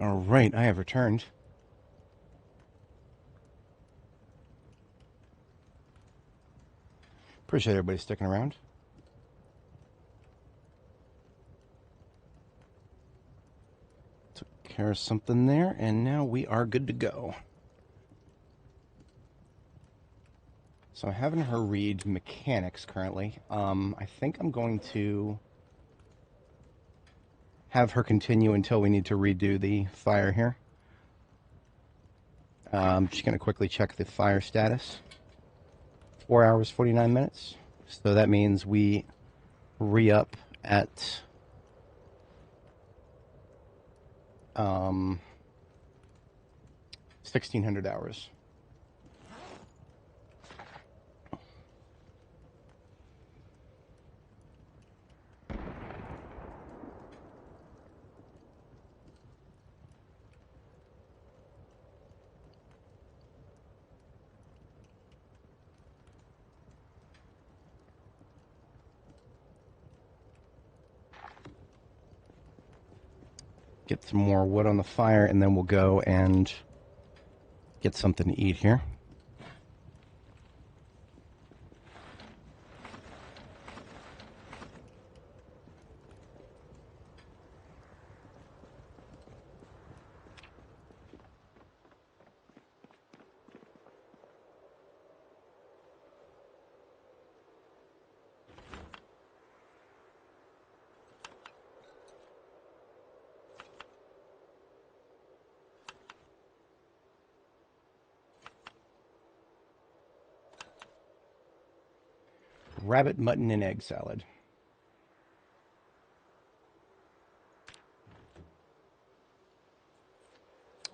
All right, I have returned. Appreciate everybody sticking around. Took care of something there, and now we are good to go. So I'm having her read mechanics currently. I think I'm going to have her continue until we need to redo the fire here. Just going to quickly check the fire status. 4 hours, 49 minutes. So that means we re-up at 1,600 hours. Get some more wood on the fire, and then we'll go and get something to eat here. Rabbit, mutton, and egg salad.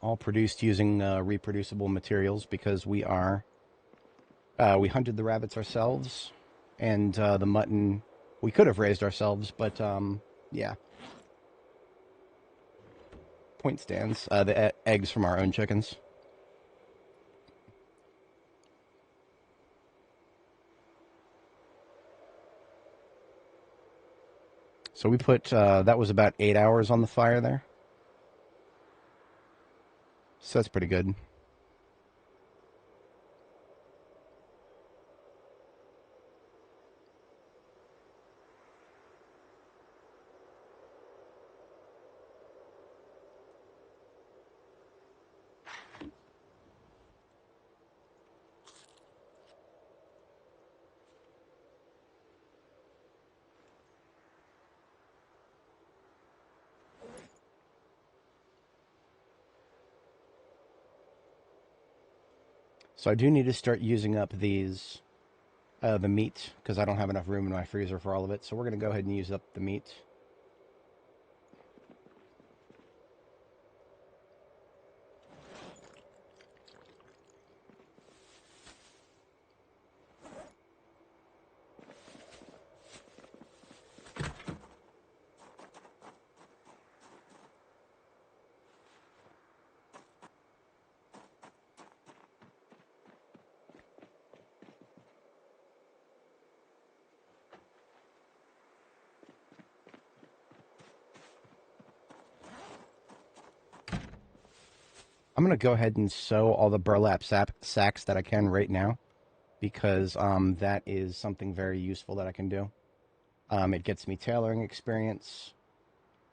All produced using reproducible materials because we hunted the rabbits ourselves, and the mutton we could have raised ourselves, but yeah. Point stands. The eggs from our own chickens. So we put, that was about 8 hours on the fire there. So that's pretty good. So I do need to start using up these, the meat, because I don't have enough room in my freezer for all of it. So we're going to go ahead and use up the meat. I'm going to go ahead and sew all the burlap sacks that I can right now, because that is something very useful that I can do. It gets me tailoring experience,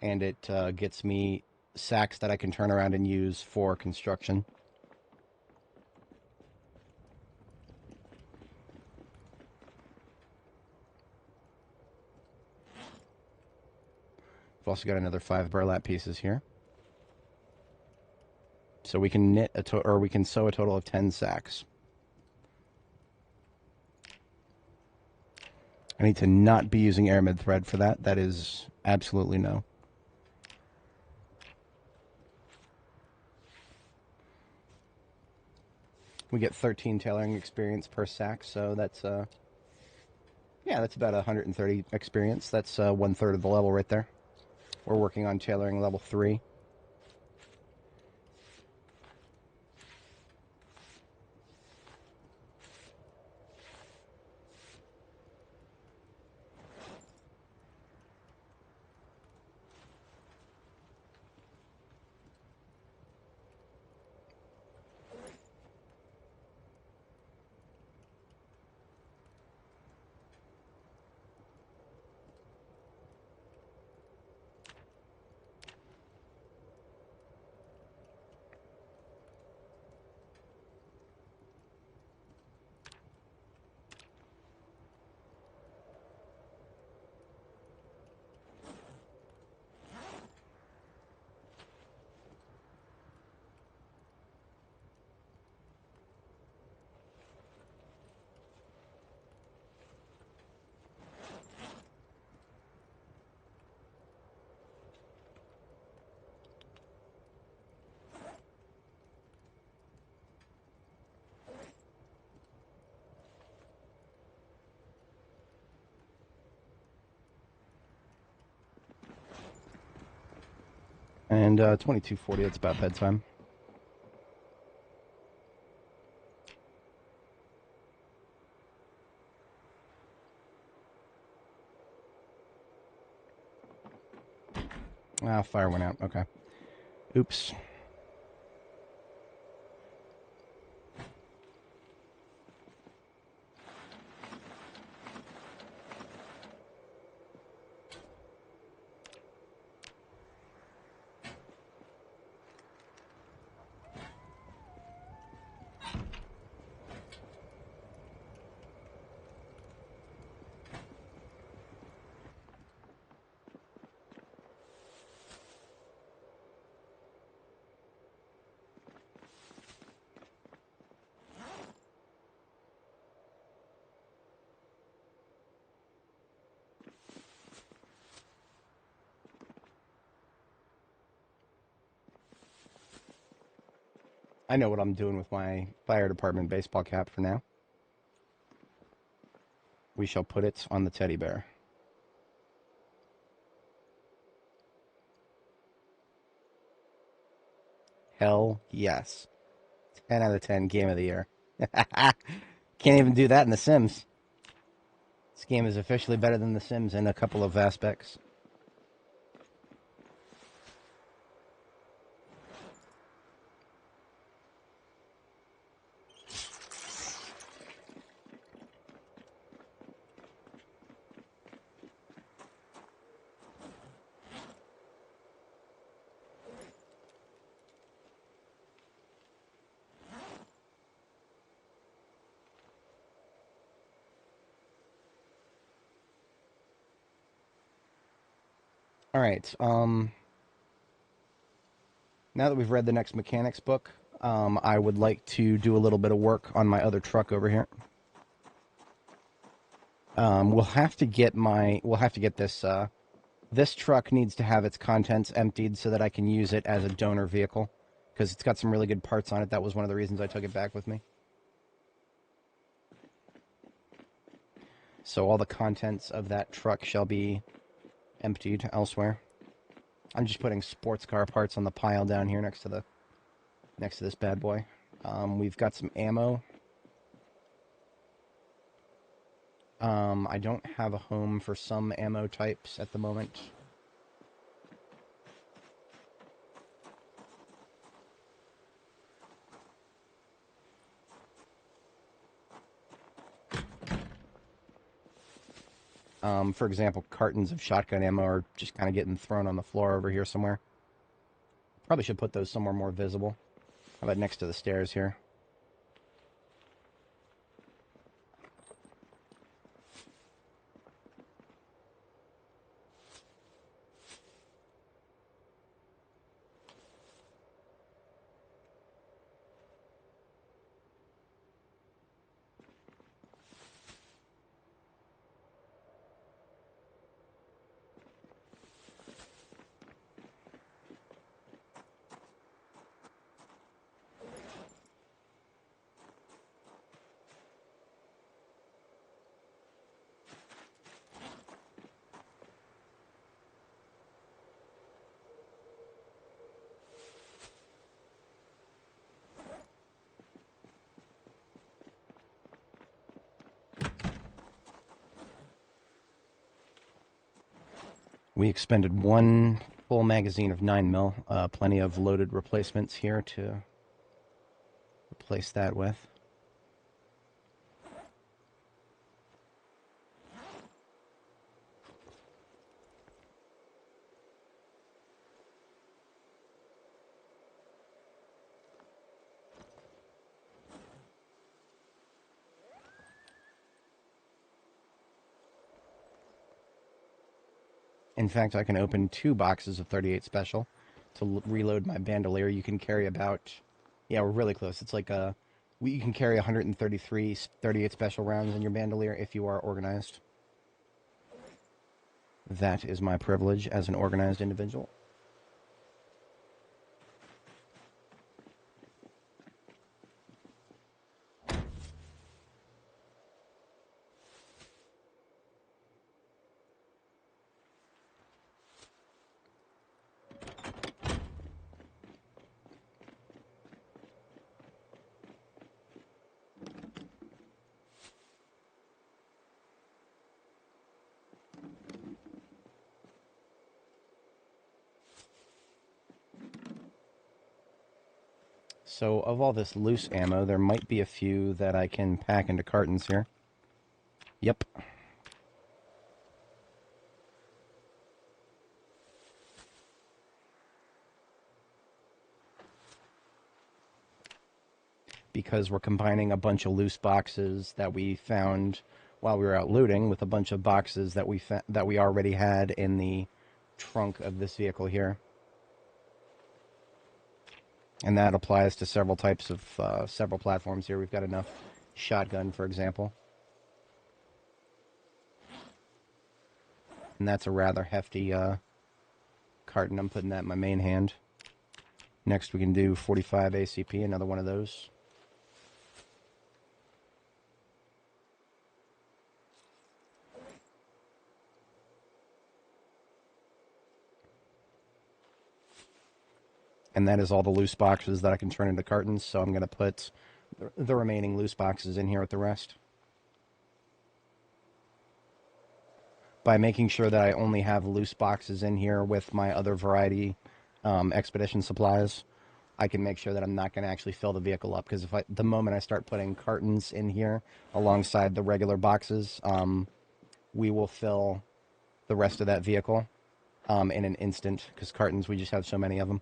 and it gets me sacks that I can turn around and use for construction. I've also got another 5 burlap pieces here. So we can knit we can sew a total of 10 sacks. I need to not be using aramid thread for that. That is absolutely no. We get 13 tailoring experience per sack, so that's yeah, that's about 130 experience. That's 1/3 of the level right there. We're working on tailoring level 3. And 22:40, that's about bedtime. Ah, fire went out. Okay. Oops. I know what I'm doing with my fire department baseball cap for now. We shall put it on the teddy bear. Hell yes. 10 out of 10 game of the year. Can't even do that in The Sims. This game is officially better than The Sims in a couple of aspects. All right. Now that we've read the next mechanics book, I would like to do a little bit of work on my other truck over here. We'll have to get this. This truck needs to have its contents emptied so that I can use it as a donor vehicle, because it's got some really good parts on it. That was one of the reasons I took it back with me. So all the contents of that truck shall be emptied elsewhere. I'm just putting sports car parts on the pile down here next to this bad boy. We've got some ammo. I don't have a home for some ammo types at the moment. For example, cartons of shotgun ammo are just kind of getting thrown on the floor over here somewhere. Probably should put those somewhere more visible. How about next to the stairs here? We expended one full magazine of 9mm. Plenty of loaded replacements here to replace that with. In fact, I can open 2 boxes of 38 Special to reload my bandolier. You can carry about... Yeah, we're really close. It's like you can carry 133 38 Special rounds in your bandolier if you are organized. That is my privilege as an organized individual. So of all this loose ammo, there might be a few that I can pack into cartons here. Yep. Because we're combining a bunch of loose boxes that we found while we were out looting with a bunch of boxes that we already had in the trunk of this vehicle here. And that applies to several types of several platforms here. We've got enough shotgun, for example. And that's a rather hefty carton. I'm putting that in my main hand. Next we can do 45 ACP, another one of those. And that is all the loose boxes that I can turn into cartons, so I'm going to put the remaining loose boxes in here with the rest. By making sure that I only have loose boxes in here with my other variety expedition supplies, I can make sure that I'm not going to actually fill the vehicle up, because the moment I start putting cartons in here alongside the regular boxes, we will fill the rest of that vehicle in an instant, because cartons, we just have so many of them.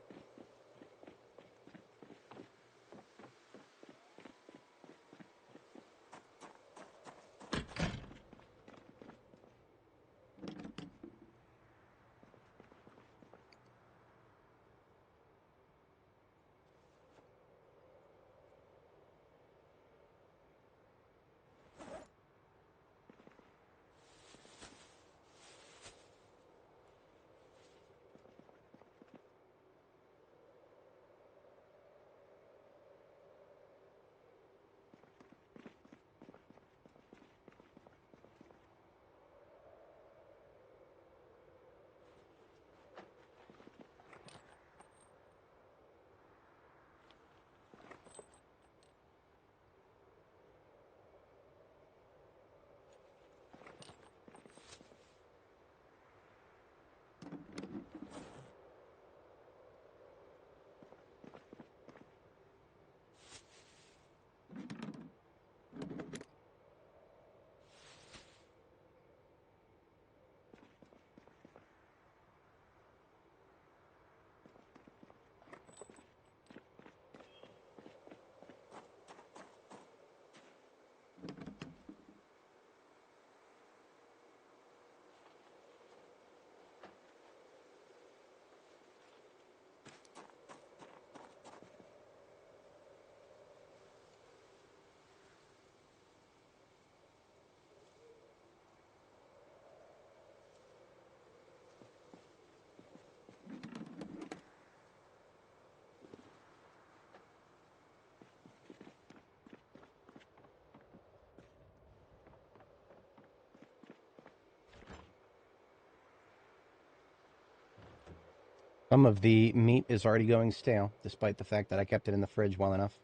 Some of the meat is already going stale, despite the fact that I kept it in the fridge well enough.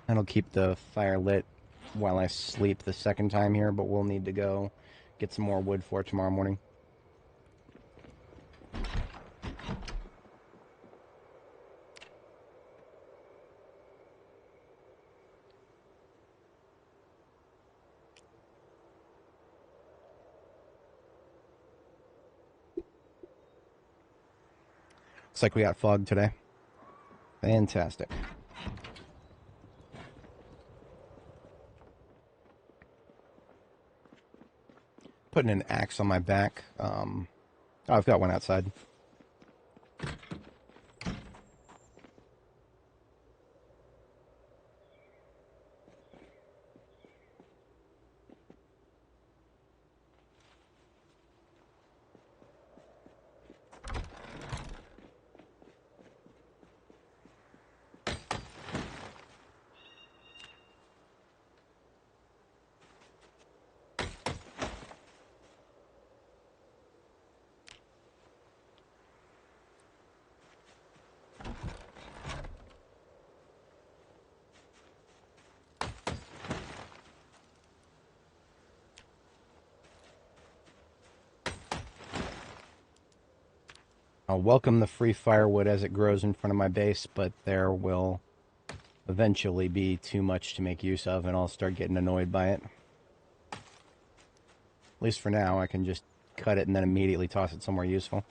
And I'll keep the fire lit while I sleep the second time here, but we'll need to go get some more wood for tomorrow morning. Looks like we got fog today. Fantastic. Putting an axe on my back. Oh, I've got one outside. I'll welcome the free firewood as it grows in front of my base, but there will eventually be too much to make use of, and I'll start getting annoyed by it. At least for now, I can just cut it and then immediately toss it somewhere useful.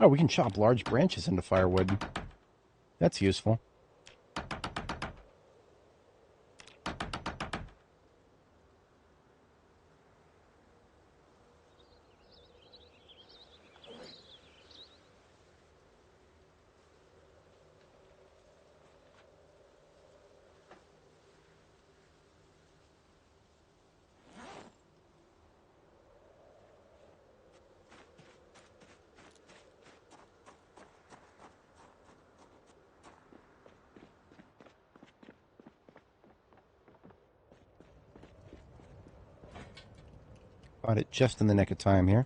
Oh, we can chop large branches into firewood. That's useful. Got it just in the nick of time here.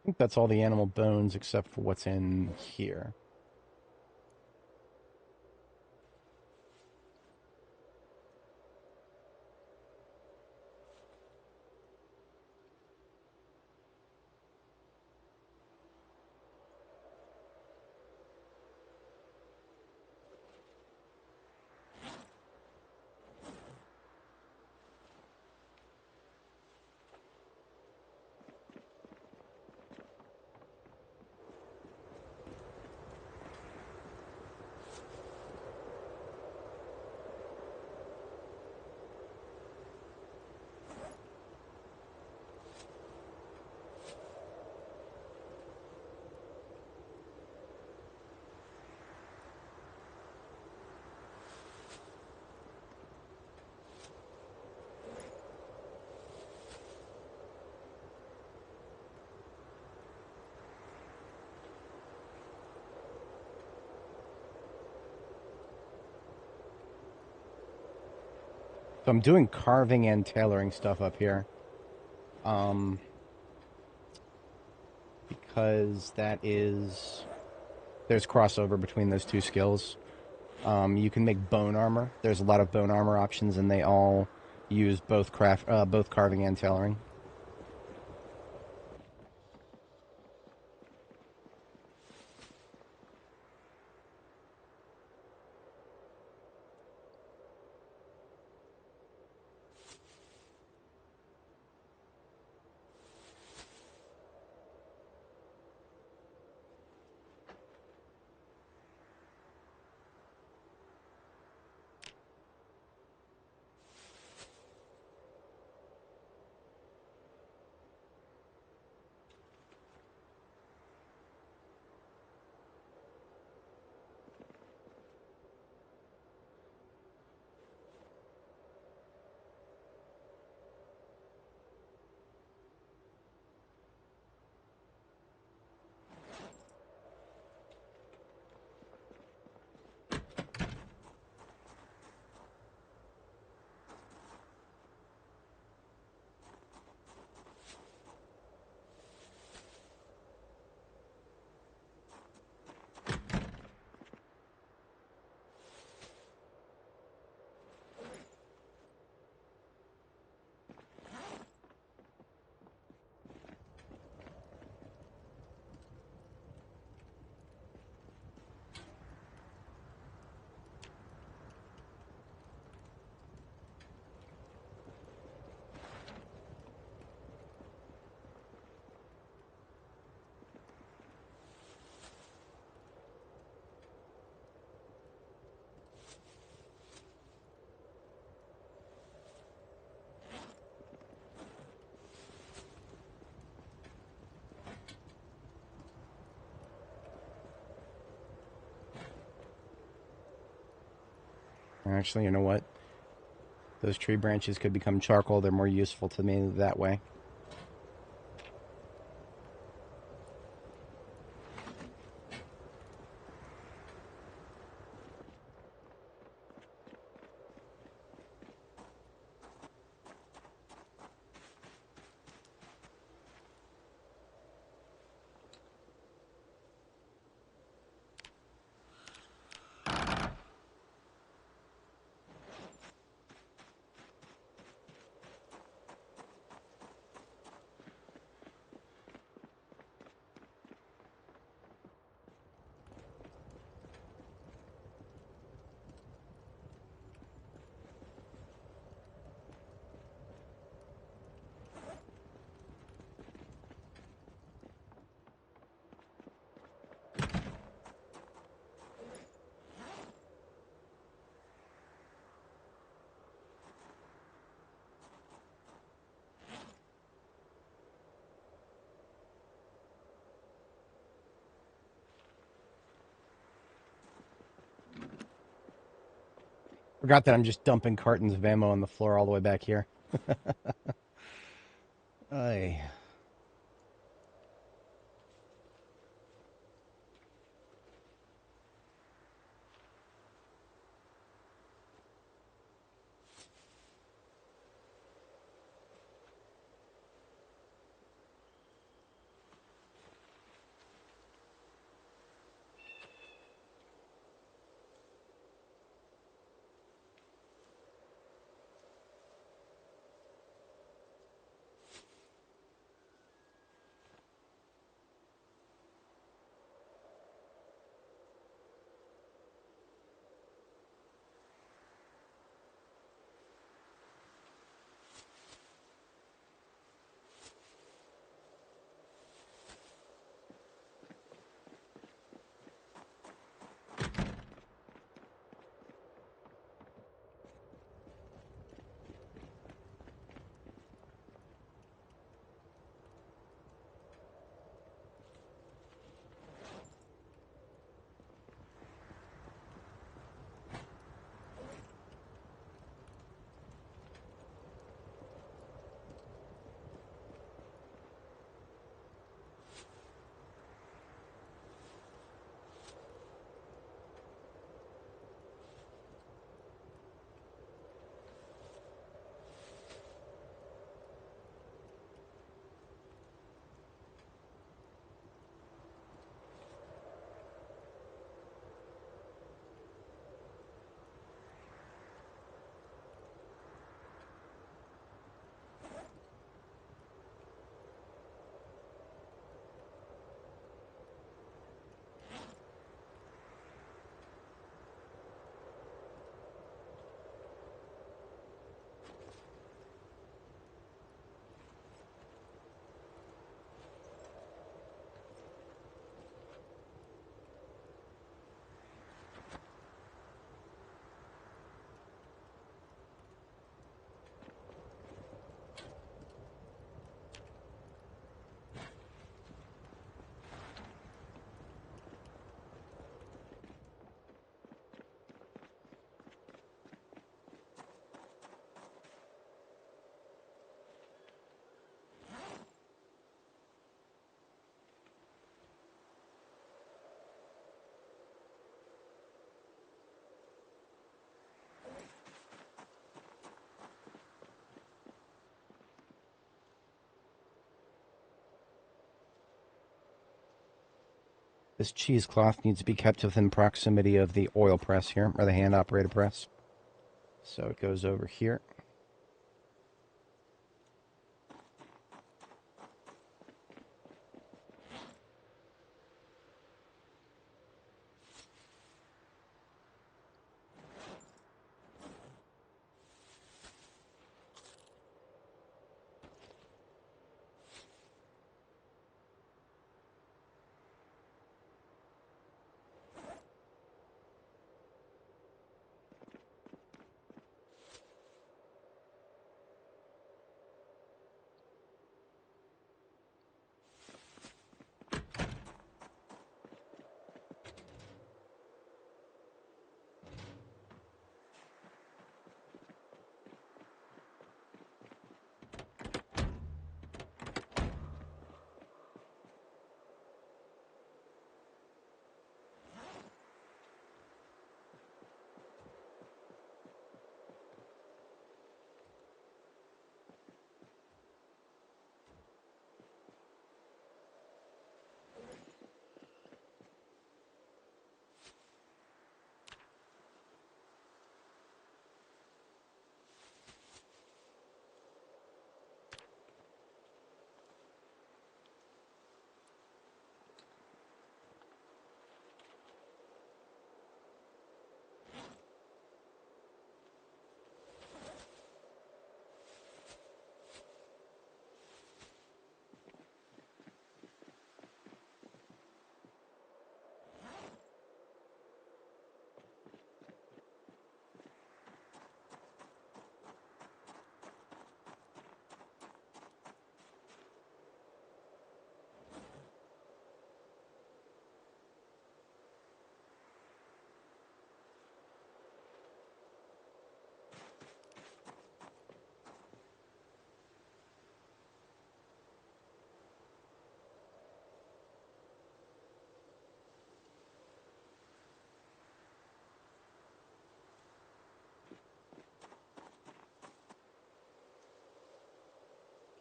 I think that's all the animal bones except for what's in here. So I'm doing carving and tailoring stuff up here. Because there's crossover between those two skills. You can make bone armor. There's a lot of bone armor options, and they all use both both carving and tailoring. Actually, you know what? Those tree branches could become charcoal. They're more useful to me that way. Forgot that I'm just dumping cartons of ammo on the floor all the way back here. Ay. This cheesecloth needs to be kept within proximity of the oil press here, or the hand-operated press. So it goes over here.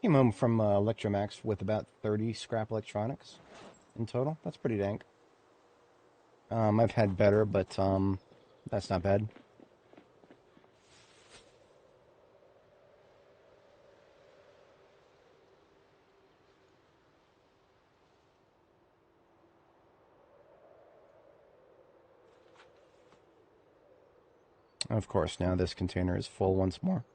Came home from Electromax with about 30 scrap electronics in total. That's pretty dank. I've had better, but that's not bad. Of course, now this container is full once more.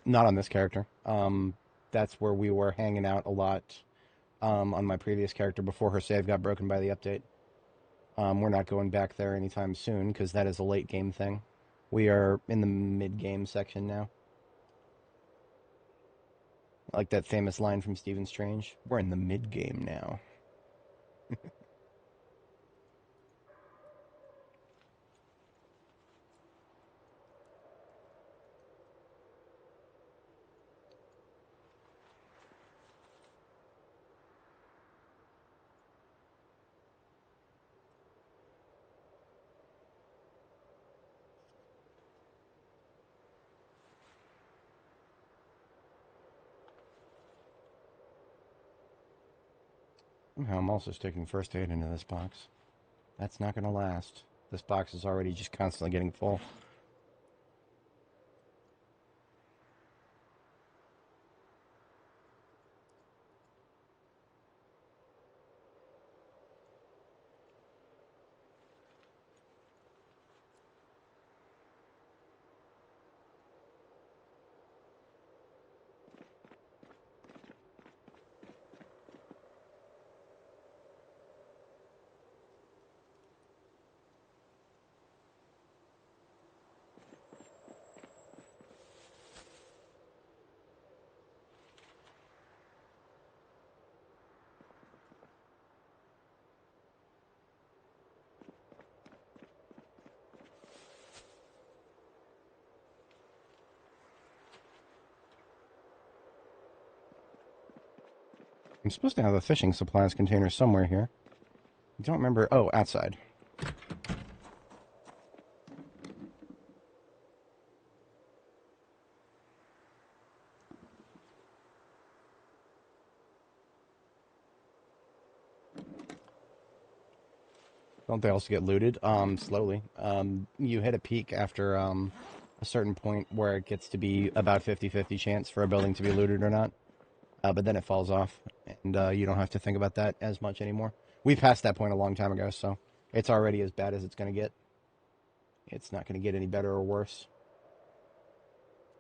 Not on this character. That's where we were hanging out a lot on my previous character before her save got broken by the update. We're not going back there anytime soon because that is a late game thing. We are in the mid-game section now. Like that famous line from Stephen Strange. We're in the mid-game now. I'm also sticking first aid into this box. That's not going to last. This box is already just constantly getting full. I'm supposed to have a fishing supplies container somewhere here. I don't remember. Oh, outside. Don't they also get looted? Slowly. You hit a peak after a certain point where it gets to be about 50-50 chance for a building to be looted or not. But then it falls off, and you don't have to think about that as much anymore. We passed that point a long time ago, so it's already as bad as it's going to get. It's not going to get any better or worse.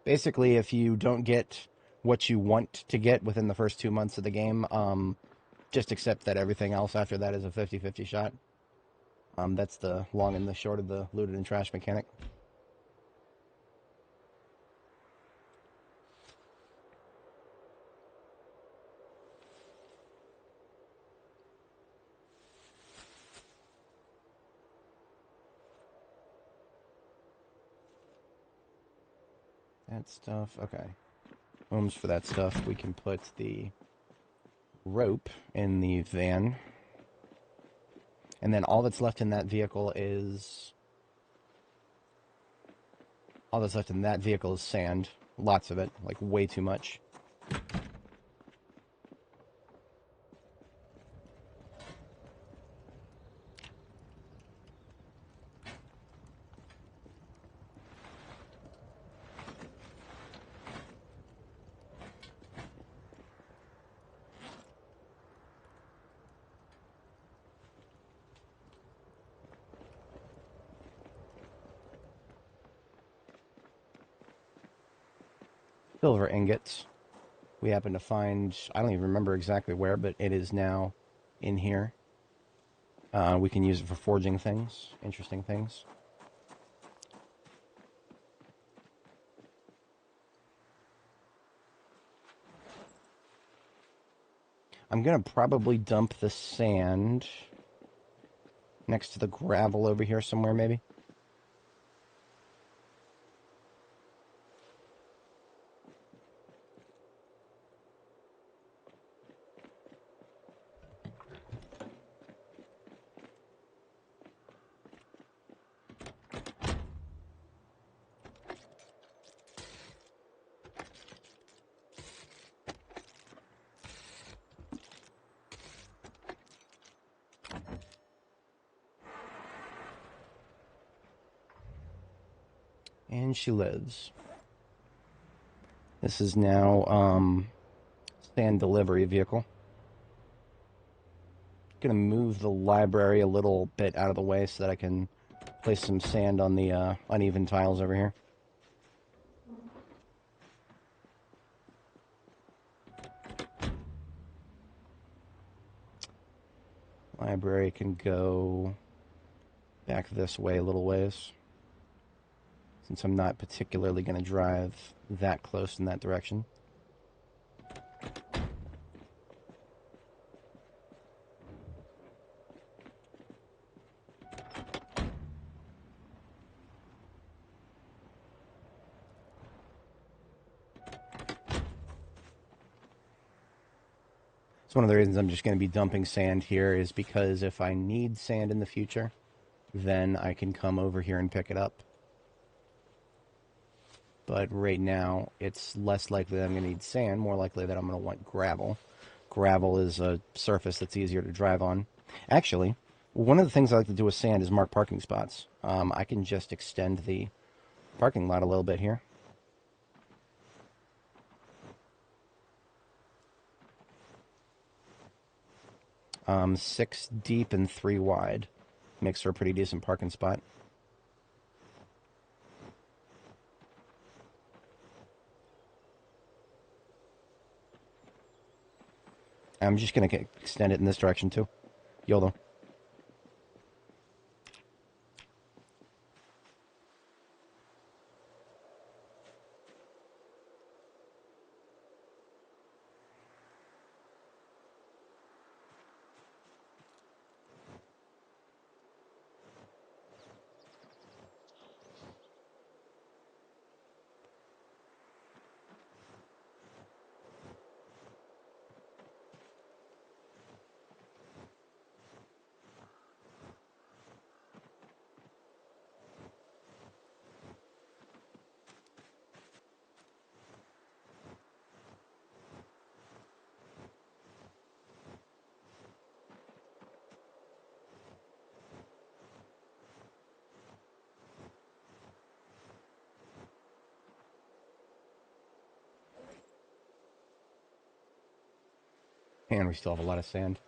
Basically, if you don't get what you want to get within the first 2 months of the game, just accept that everything else after that is a 50-50 shot. That's the long and the short of the looted and trash mechanic. That stuff, okay. Homes for that stuff. We can put the rope in the van. And then all that's left in that vehicle is... All that's left in that vehicle is sand. Lots of it, like way too much. Silver ingots. We happen to find, I don't even remember exactly where, but it is now in here. We can use it for forging things, interesting things. I'm going to probably dump the sand next to the gravel over here somewhere, maybe. And she lives. This is now sand delivery vehicle. Gonna move the library a little bit out of the way so that I can place some sand on the uneven tiles over here. Library can go back this way a little ways, since I'm not particularly going to drive that close in that direction. So one of the reasons I'm just going to be dumping sand here is because if I need sand in the future, then I can come over here and pick it up. But right now, it's less likely that I'm going to need sand, more likely that I'm going to want gravel. Gravel is a surface that's easier to drive on. Actually, one of the things I like to do with sand is mark parking spots. I can just extend the parking lot a little bit here. 6 deep and 3 wide. Makes for a pretty decent parking spot. I'm just going to extend it in this direction too. YOLO. Man, we still have a lot of sand.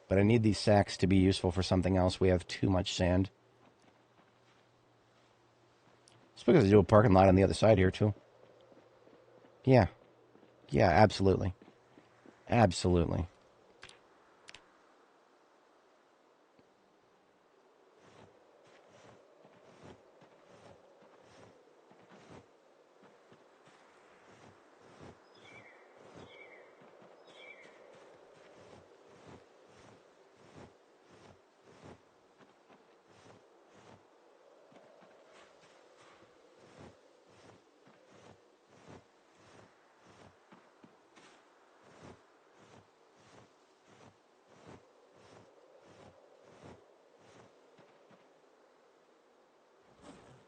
But I need these sacks to be useful for something else. We have too much sand. It's because I do a parking lot on the other side here, too. Yeah. Yeah, absolutely. Absolutely.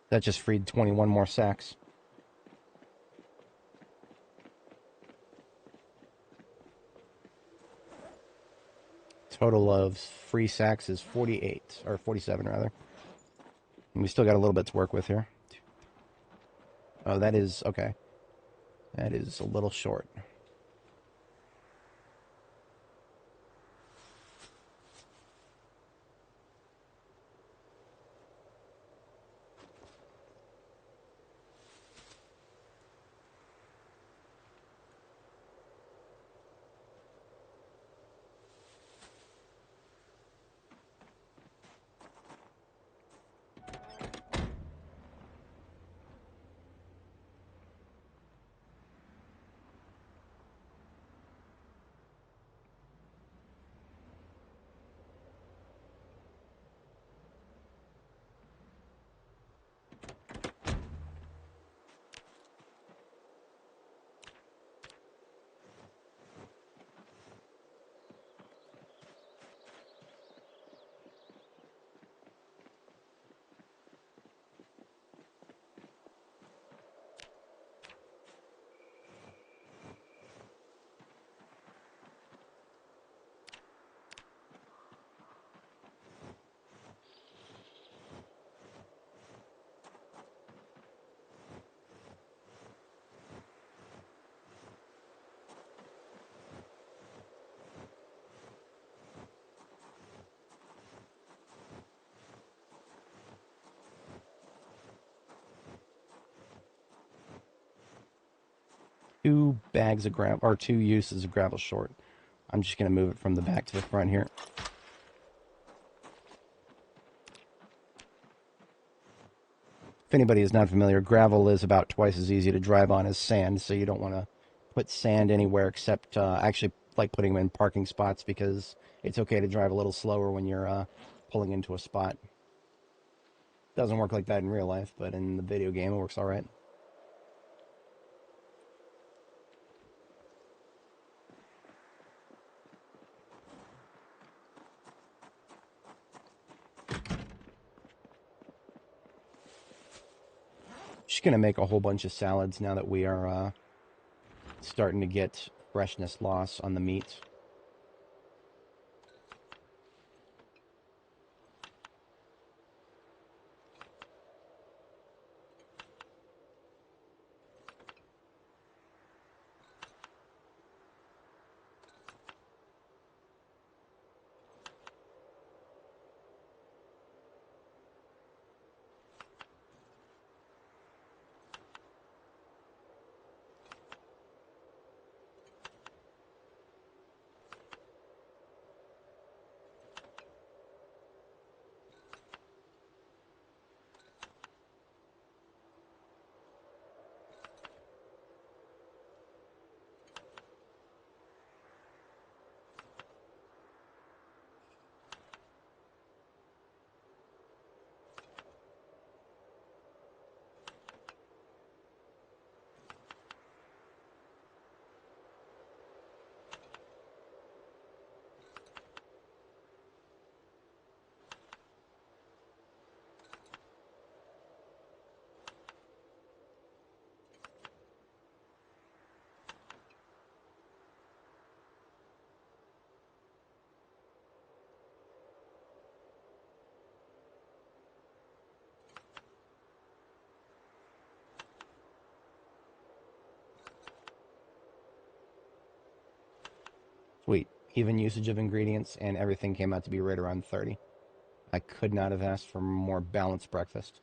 That just freed 21 more sacks. Total of free sacks is 48, or 47 rather. And we still got a little bit to work with here. Oh, that is, okay. That is a little short. Two bags of gravel, or 2 uses of gravel short. I'm just going to move it from the back to the front here. If anybody is not familiar, gravel is about twice as easy to drive on as sand, so you don't want to put sand anywhere except actually like putting them in parking spots, because it's okay to drive a little slower when you're pulling into a spot. Doesn't work like that in real life, but in the video game it works all right. Just going to make a whole bunch of salads now that we are starting to get freshness loss on the meat. even usage of ingredients, and everything came out to be right around 30. I could not have asked for a more balanced breakfast.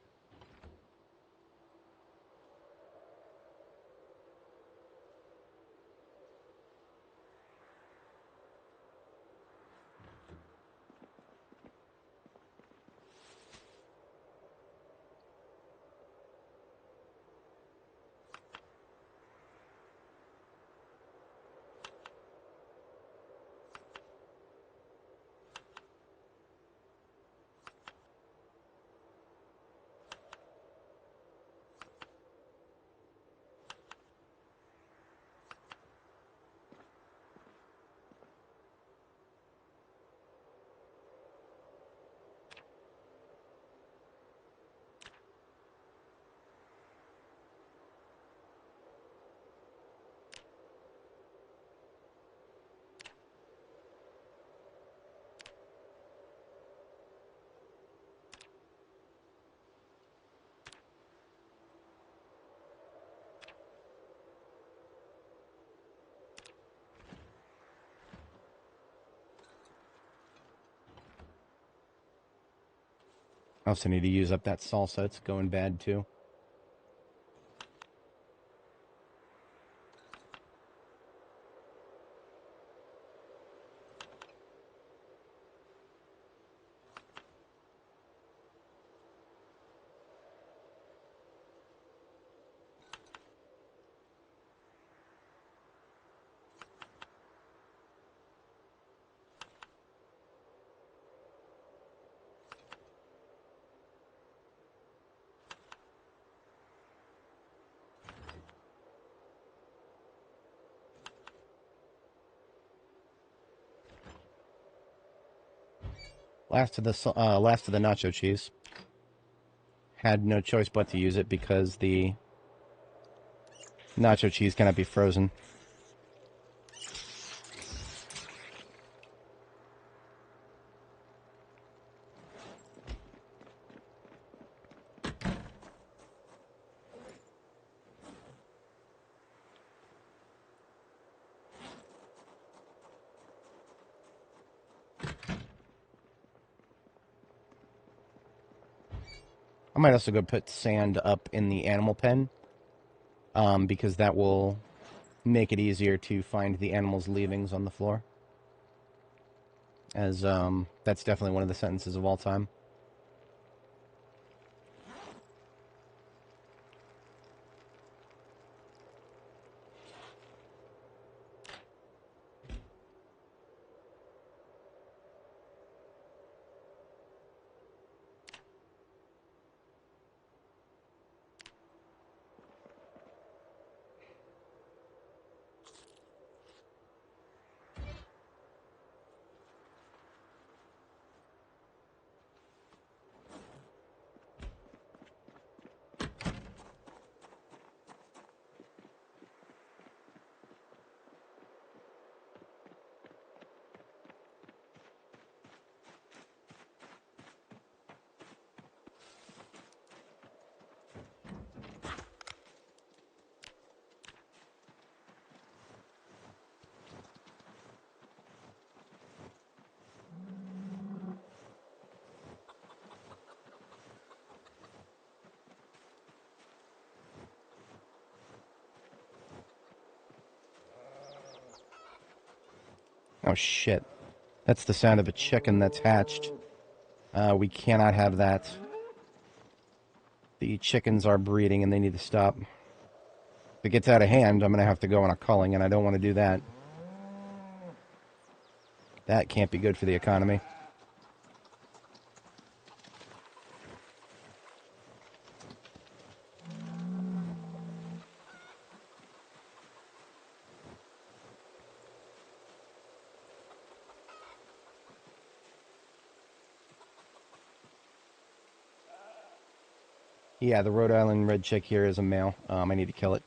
I also need to use up that salsa. It's going bad, too. Last of the nacho cheese. Had no choice but to use it because the nacho cheese cannot be frozen. I might also go put sand up in the animal pen, because that will make it easier to find the animal's leavings on the floor. As that's definitely one of the sentences of all time. Oh shit. That's the sound of a chicken that's hatched. We cannot have that. The chickens are breeding and they need to stop. If it gets out of hand, I'm going to have to go on a culling, and I don't want to do that. That can't be good for the economy. Yeah, the Rhode Island red chick here is a male. I need to kill it.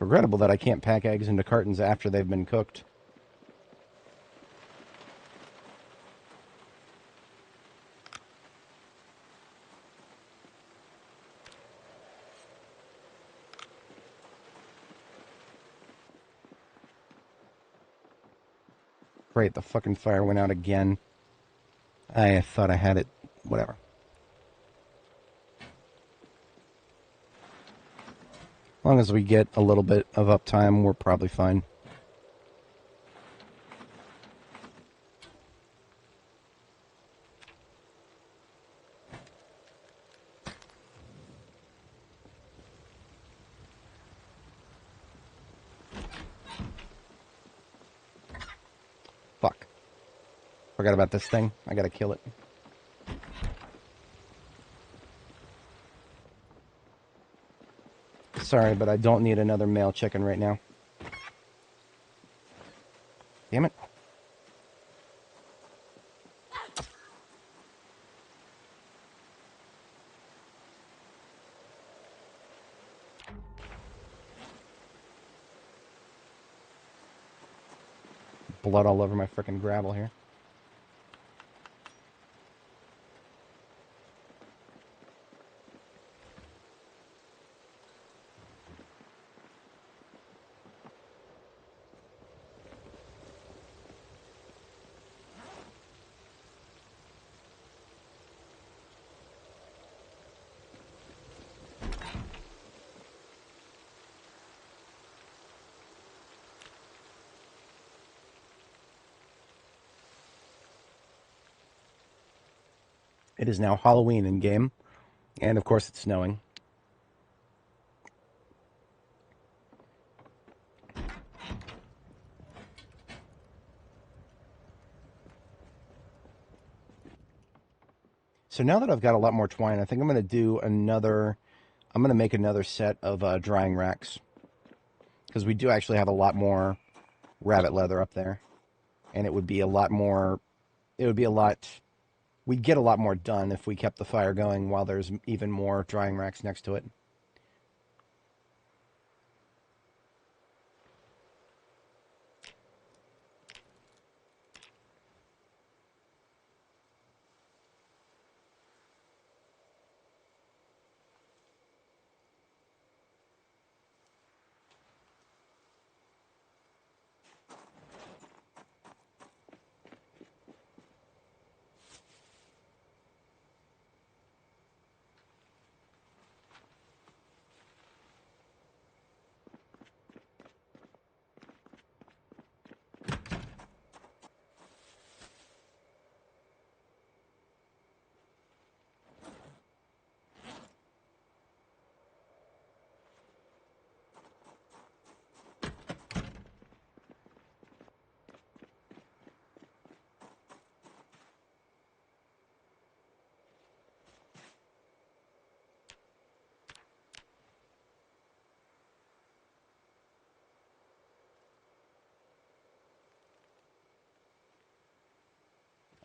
Regrettable that I can't pack eggs into cartons after they've been cooked. Great, the fucking fire went out again. I thought I had it. Whatever. As long as we get a little bit of uptime, we're probably fine. Fuck. Forgot about this thing. I gotta kill it. Sorry, but I don't need another male chicken right now. Damn it. Blood all over my frickin' gravel here. It is now Halloween in game, and of course it's snowing. So now that I've got a lot more twine, I think I'm going to do another... I'm going to make another set of drying racks. Because we do actually have a lot more rabbit leather up there. And it would be a lot more... It would be a lot... We'd get a lot more done if we kept the fire going while there's even more drying racks next to it.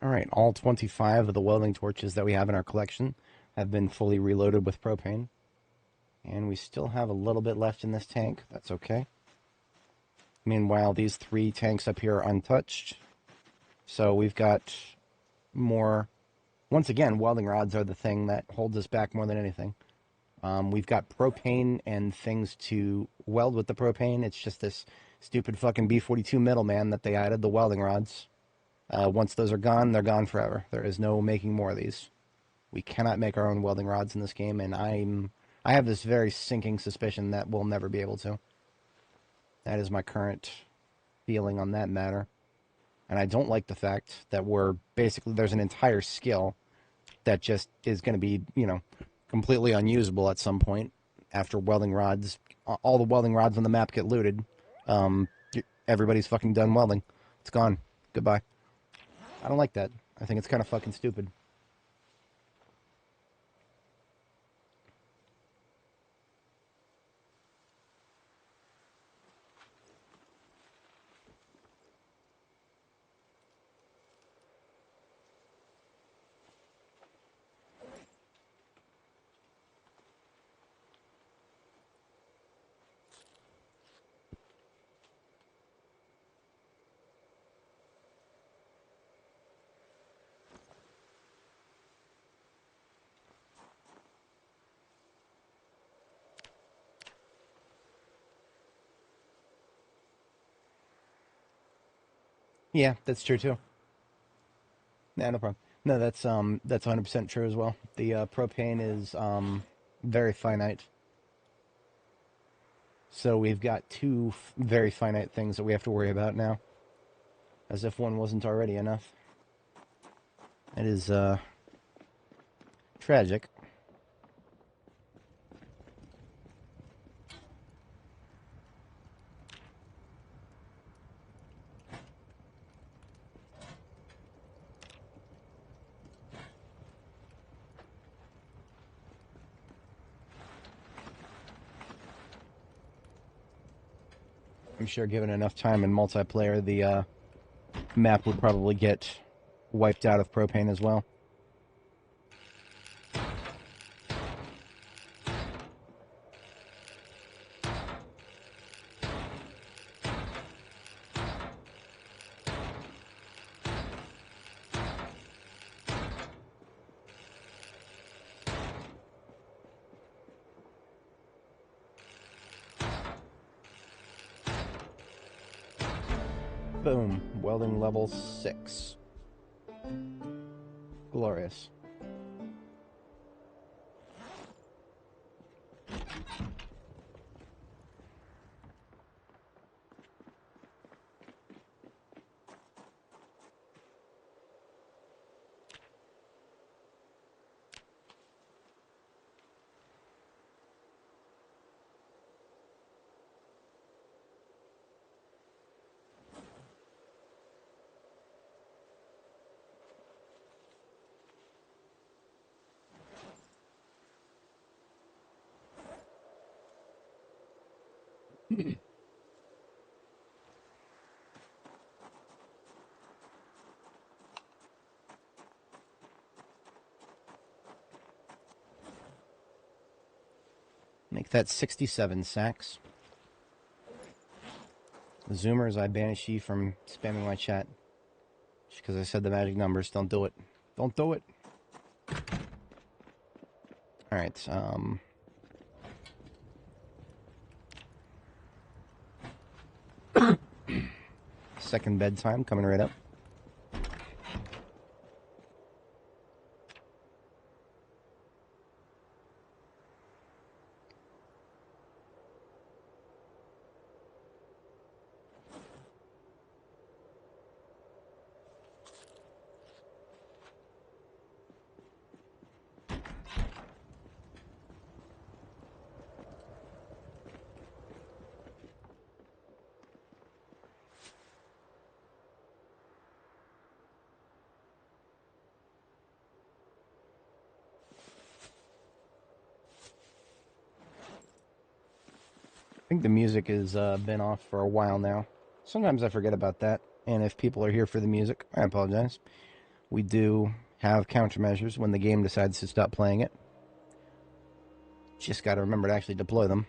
Alright, all 25 of the welding torches that we have in our collection have been fully reloaded with propane. And we still have a little bit left in this tank. That's okay. Meanwhile, these 3 tanks up here are untouched. So we've got more... Once again, welding rods are the thing that holds us back more than anything. We've got propane and things to weld with the propane. It's just this stupid fucking B42 middleman that they added, the welding rods. Once those are gone, they're gone forever. There is no making more of these. We cannot make our own welding rods in this game, and I have this very sinking suspicion that we'll never be able to. That is my current feeling on that matter. And I don't like the fact that there's an entire skill that just is going to be, completely unusable at some point after welding rods, all the welding rods on the map get looted. Everybody's fucking done welding. It's gone. Goodbye. I don't like that. I think it's kind of fucking stupid. Yeah, that's true too. Yeah, no problem. No, that's 100% true as well. The propane is very finite. So we've got two very finite things that we have to worry about now. As if one wasn't already enough. It is tragic. I'm sure given enough time in multiplayer, the map would probably get wiped out of propane as well. Boom. Welding level 6. Glorious. Make that 67 sacks. Zoomers, I banish you from spamming my chat. Just because I said the magic numbers. Don't do it. Don't do it. Alright, second bedtime coming right up. I think the music has been off for a while now. Sometimes I forget about that, and if people are here for the music, I apologize. We do have countermeasures when the game decides to stop playing it. Just got to remember to actually deploy them.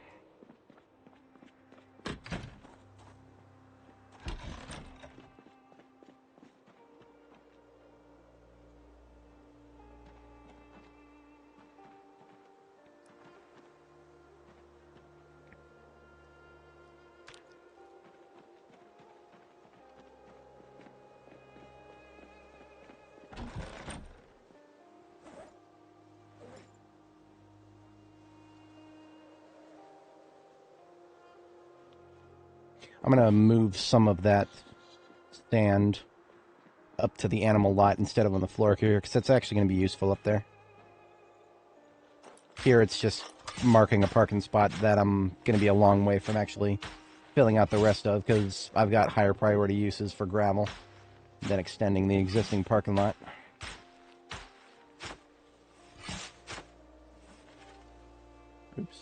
I'm going to move some of that sand up to the animal lot instead of on the floor here, because that's actually going to be useful up there. Here it's just marking a parking spot that I'm going to be a long way from actually filling out the rest of, because I've got higher priority uses for gravel than extending the existing parking lot. Oops.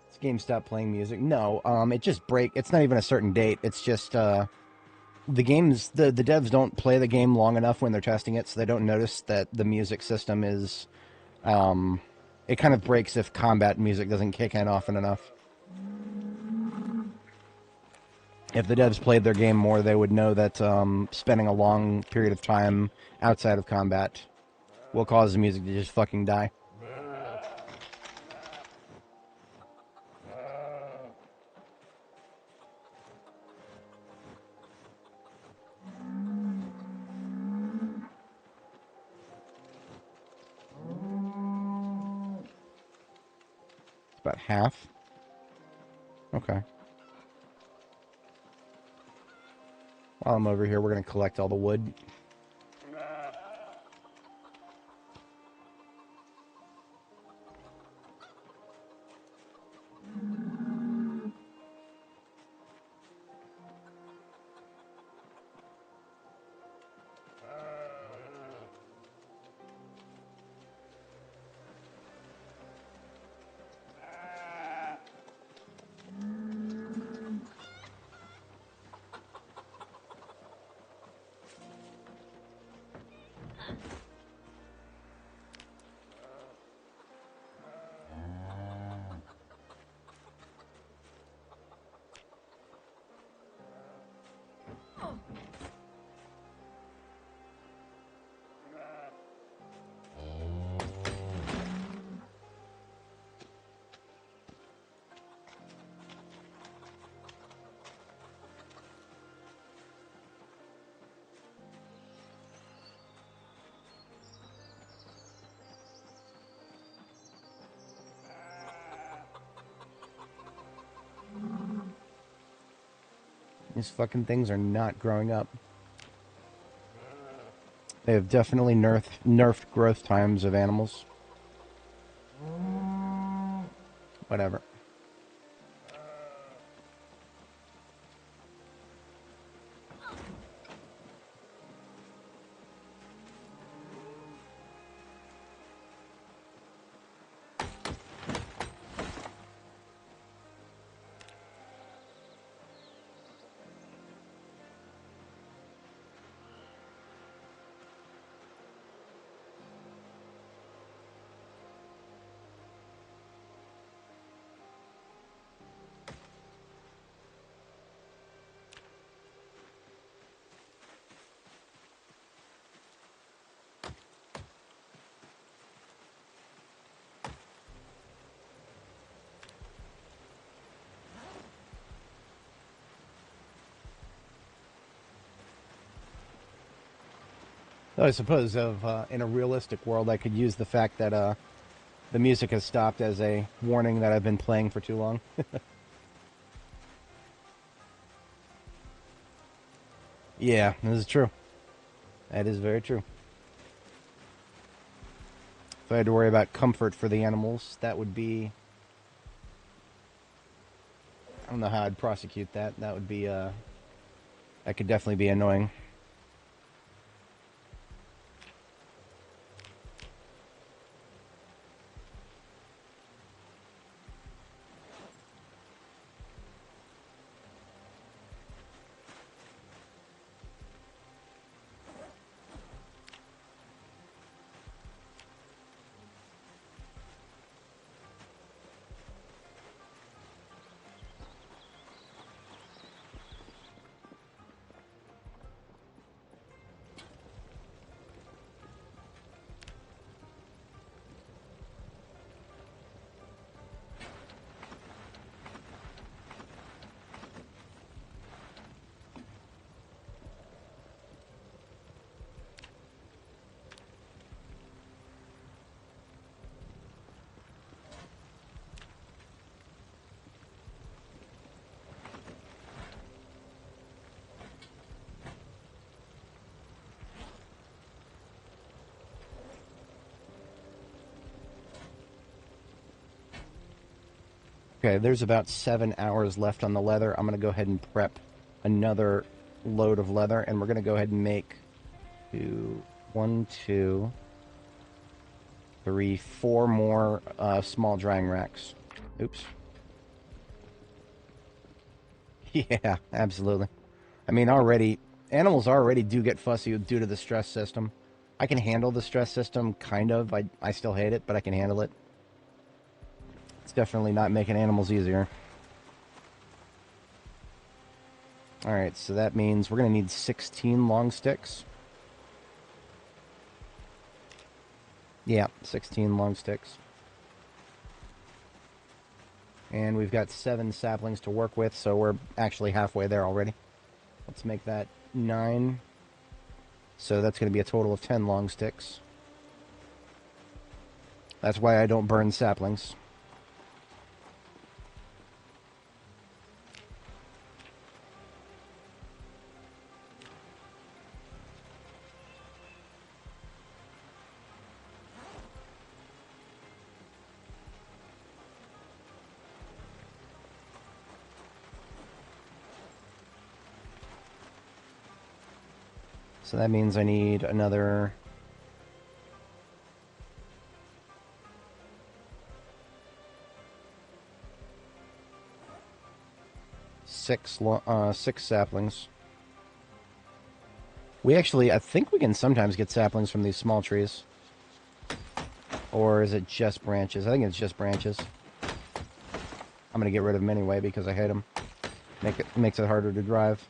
This game stopped playing music. No, it just it's not even a certain date. It's just, the devs don't play the game long enough when they're testing it, so they don't notice that the music system is, it kind of breaks if combat music doesn't kick in often enough. If the devs played their game more, they would know that spending a long period of time outside of combat will cause the music to just fucking die. half? Okay. While I'm over here, we're going to collect all the wood. These fucking things are not growing up. They have definitely nerfed growth times of animals. Whatever. I suppose in a realistic world, I could use the fact that the music has stopped as a warning that I've been playing for too long. Yeah, this is true. That is very true. If I had to worry about comfort for the animals, that would be... I don't know how I'd prosecute that. That would be, that could definitely be annoying. Okay, there's about 7 hours left on the leather. I'm going to go ahead and prep another load of leather, and we're going to go ahead and make 4 more small drying racks. Oops. Yeah, absolutely. I mean, animals already do get fussy due to the stress system. I can handle the stress system, kind of. I still hate it, but I can handle it. It's definitely not making animals easier. Alright, so that means we're going to need 16 long sticks. Yeah, 16 long sticks. And we've got 7 saplings to work with, so we're actually halfway there already. Let's make that 9. So that's going to be a total of 10 long sticks. That's why I don't burn saplings. So that means I need another... six saplings. We actually, I think we can sometimes get saplings from these small trees. Or is it just branches? I think it's just branches. I'm going to get rid of them anyway because I hate them. Makes it harder to drive.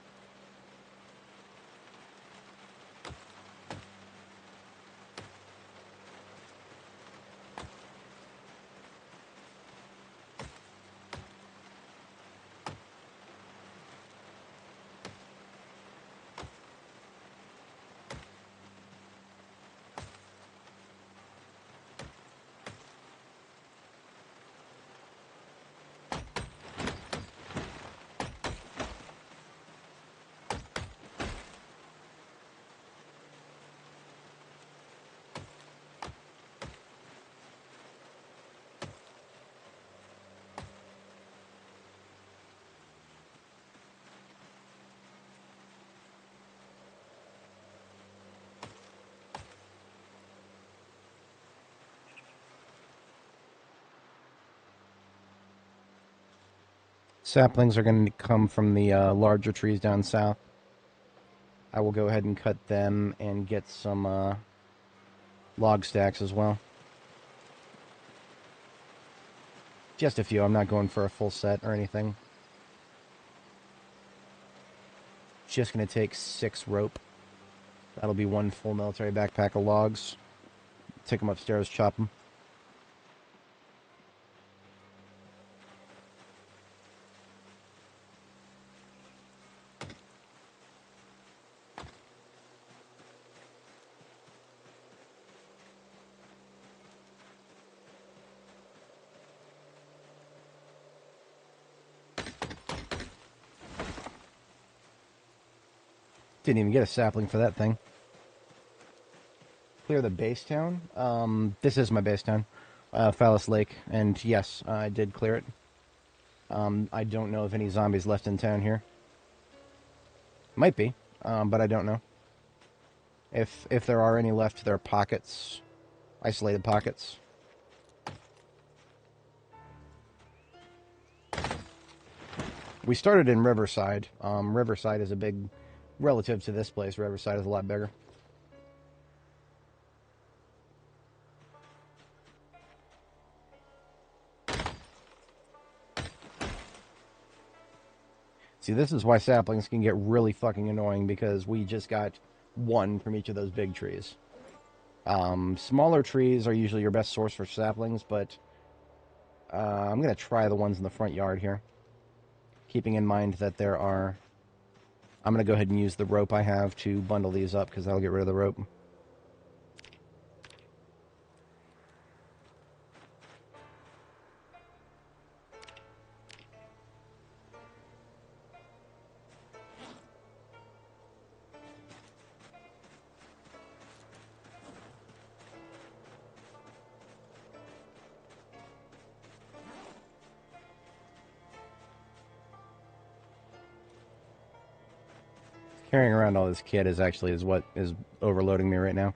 Saplings are going to come from the larger trees down south. I will go ahead and cut them and get some log stacks as well. Just a few. I'm not going for a full set or anything. Just going to take 6 rope. That'll be 1 full military backpack of logs. Take them upstairs, chop them. Didn't even get a sapling for that thing. Clear the base town. This is my base town, Phallus Lake, and yes, I did clear it. I don't know if any zombies left in town here. Might be, but I don't know. If there are any left, they're pockets, isolated pockets. We started in Riverside. Riverside is a big, relative to this place, Riverside is a lot bigger. See, this is why saplings can get really fucking annoying, because we just got 1 from each of those big trees. Smaller trees are usually your best source for saplings, but I'm going to try the ones in the front yard here. Keeping in mind that there are... I'm going to go ahead and use the rope I have to bundle these up, because that'll get rid of the rope. Carrying around all this kit is what is overloading me right now.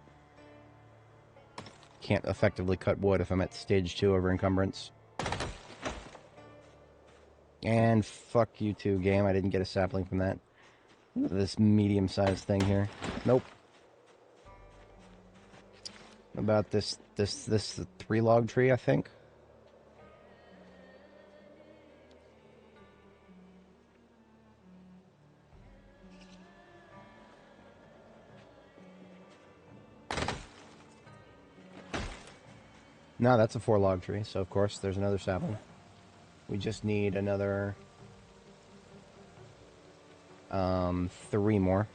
Can't effectively cut wood if I'm at stage 2 over encumbrance. And fuck you too, game. I didn't get a sapling from that. This medium-sized thing here. Nope. About this 3-log tree, I think. No, that's a 4-log tree, so of course there's another sapling. We just need another 3 more.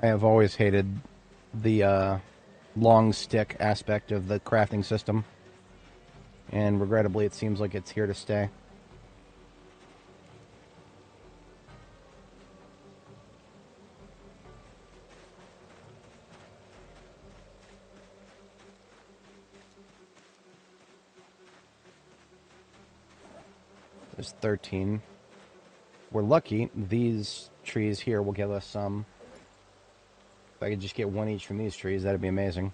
I have always hated the long stick aspect of the crafting system, and regrettably it seems like it's here to stay. There's 13. We're lucky. These trees here will give us some. If I could just get one each from these trees, that'd be amazing.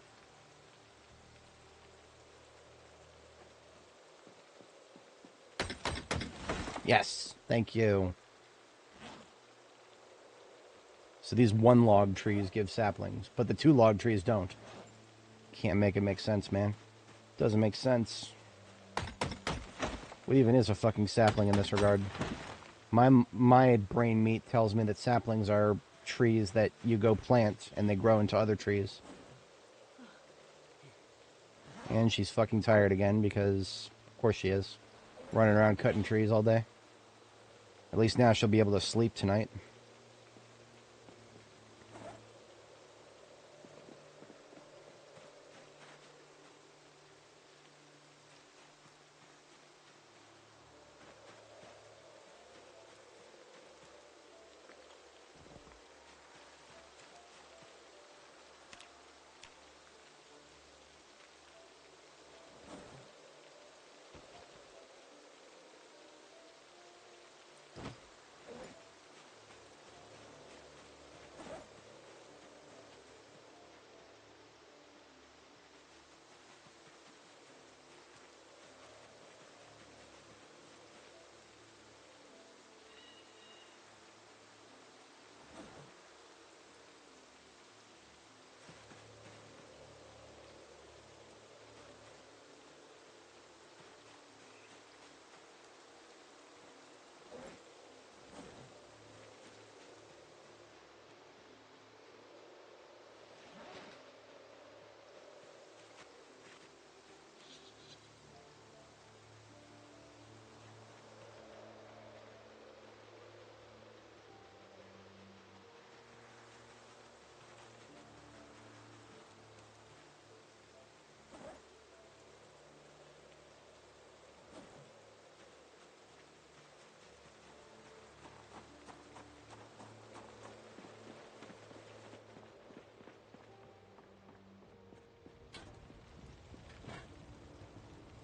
Yes, thank you. So these one log trees give saplings, but the two log trees don't. Can't make it make sense, man. Doesn't make sense. What even is a fucking sapling in this regard? My brain meat tells me that saplings are trees that you go plant and they grow into other trees. And she's fucking tired again because, of course she is. Running around cutting trees all day. At least now she'll be able to sleep tonight.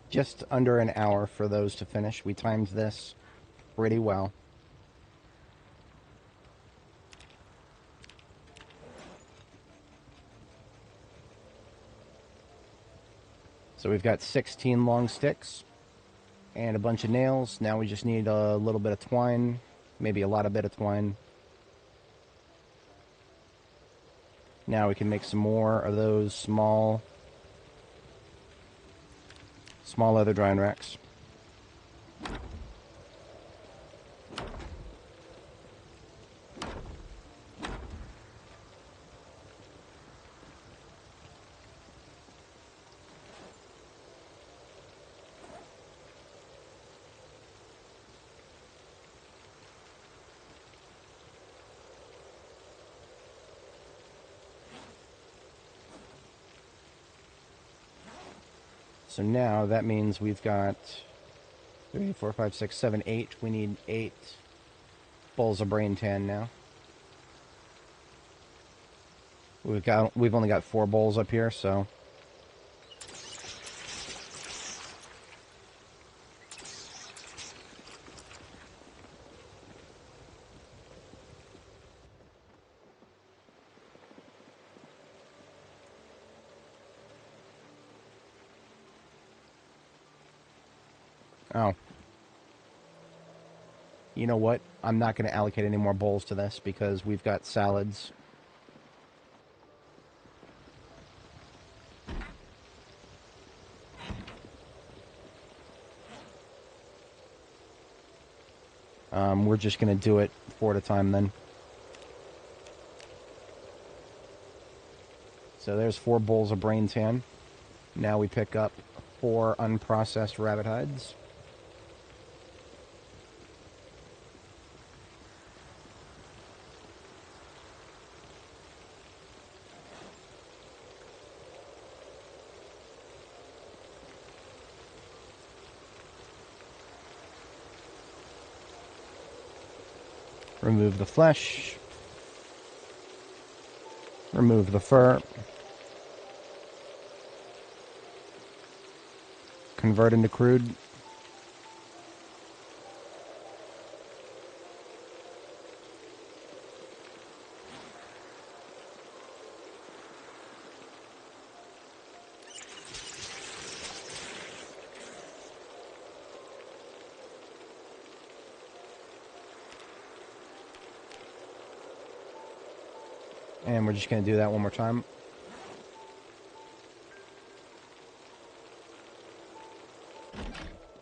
Just under an hour for those to finish. We timed this pretty well. So we've got 16 long sticks and a bunch of nails. Now we just need a little bit of twine, maybe a lot of bit of twine. Now we can make some more of those small leather drying racks. So now that means we've got 3, 4, 5, 6, 7, 8. We need 8 bowls of brain tan now. We've only got 4 bowls up here, so oh. You know what? I'm not going to allocate any more bowls to this because we've got salads. We're just going to do it 4 at a time then. So there's 4 bowls of brain tan. Now we pick up 4 unprocessed rabbit hides. Remove the flesh. Remove the fur. Convert into crude. And we're just going to do that one more time.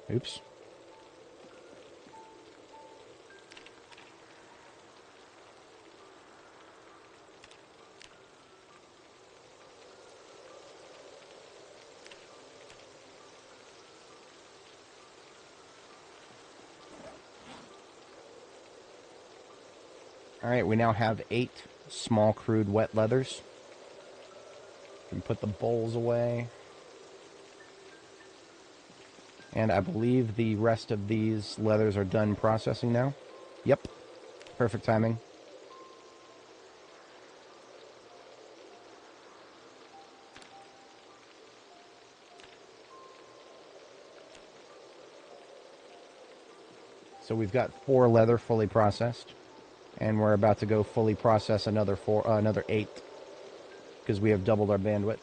Oops. Alright, we now have 8 small crude wet leathers. We can put the bowls away. And I believe the rest of these leathers are done processing now. Yep. Perfect timing. So we've got 4 leather fully processed. And we're about to go fully process another 8. Because we have doubled our bandwidth.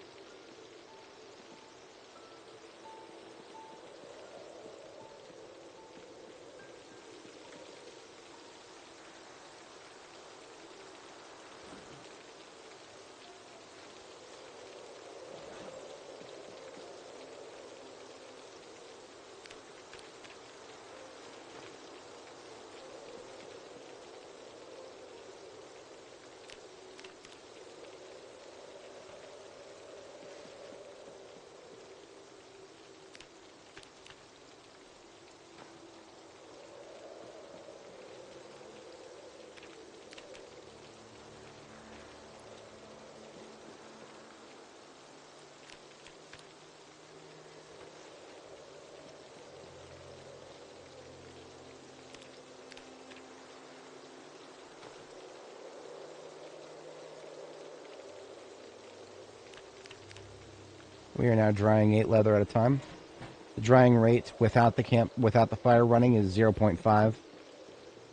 We are now drying 8 leather at a time. The drying rate without the fire running is 0.5.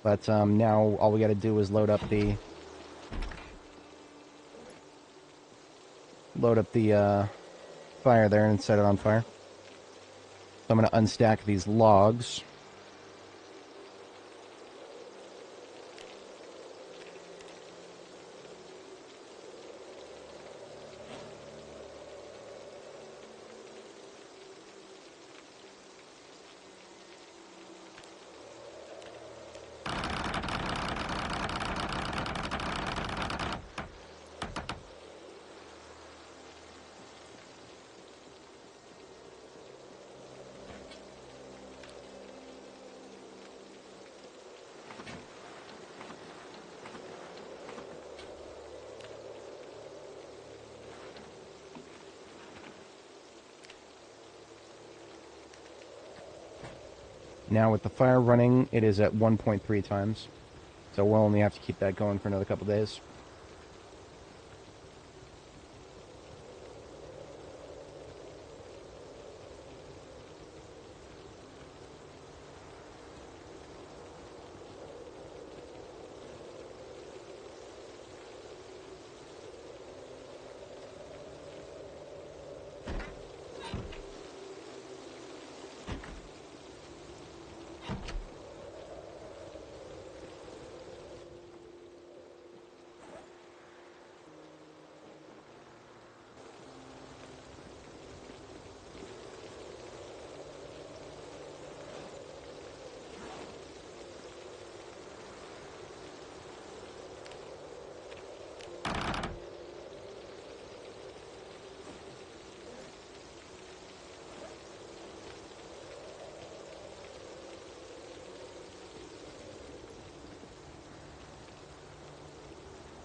But now all we got to do is load up the fire there and set it on fire. So I'm going to unstack these logs. Now with the fire running, it is at 1.3 times. So we'll only have to keep that going for another couple days.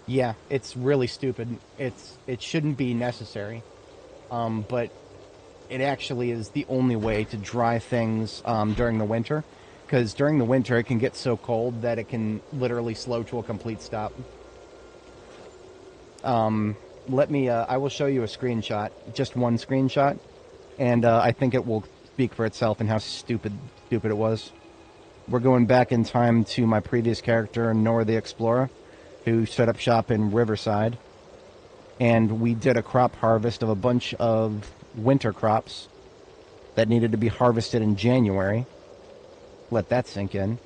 Yeah, it's really stupid. It shouldn't be necessary, but it actually is the only way to dry things during the winter, because during the winter it can get so cold that it can literally slow to a complete stop. I will show you a screenshot, just one screenshot, and I think it will speak for itself and how stupid it was. We're going back in time to my previous character, Nora the Explora, who set up shop in Riverside, and we did a crop harvest of a bunch of winter crops that needed to be harvested in January. Let that sink in.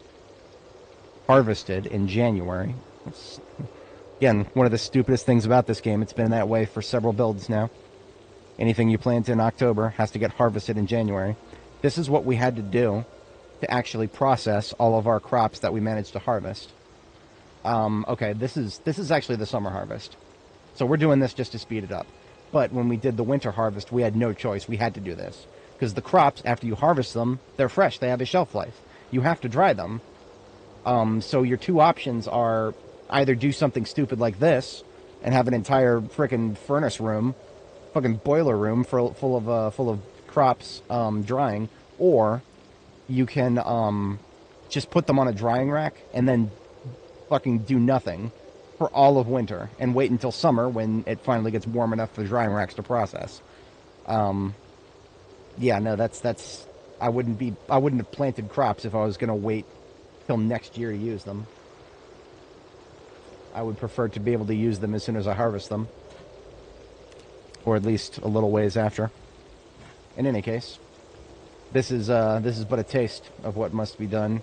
Harvested in January. Again, one of the stupidest things about this game, it's been that way for several builds now. Anything you plant in October has to get harvested in January. This is what we had to do to actually process all of our crops that we managed to harvest. Okay, this is actually the summer harvest. So we're doing this just to speed it up. But when we did the winter harvest, we had no choice. We had to do this. Because the crops, after you harvest them, they're fresh. They have a shelf life. You have to dry them. So your two options are either do something stupid like this and have an entire frickin' furnace room, fucking boiler room full of crops drying, or you can just put them on a drying rack and then fucking do nothing for all of winter and wait until summer when it finally gets warm enough for the drying racks to process. Yeah, no, that's I wouldn't have planted crops if I was gonna wait till next year to use them. I would prefer to be able to use them as soon as I harvest them, or at least a little ways after. In any case, this is but a taste of what must be done,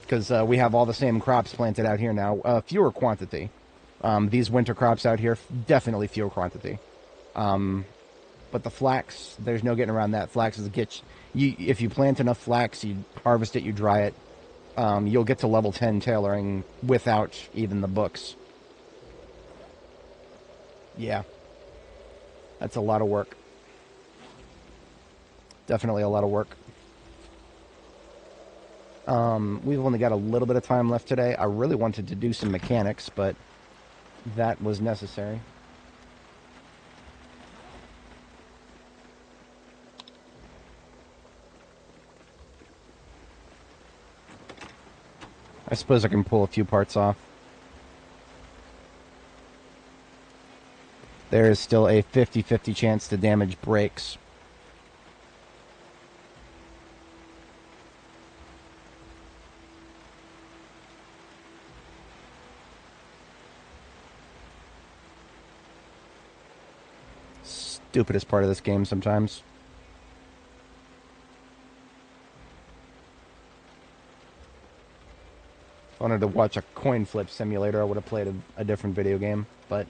because we have all the same crops planted out here now, fewer quantity. These winter crops out here, definitely fewer quantity. But the flax, there's no getting around that. Flax is if you plant enough flax, you harvest it, you dry it, you'll get to level 10 tailoring without even the books. Yeah. That's a lot of work. Definitely a lot of work. We've only got a little bit of time left today. I really wanted to do some mechanics, but that was necessary. I suppose I can pull a few parts off. There is still a 50-50 chance to damage brakes. Stupidest part of this game sometimes. If I wanted to watch a coin flip simulator, I would have played a different video game, but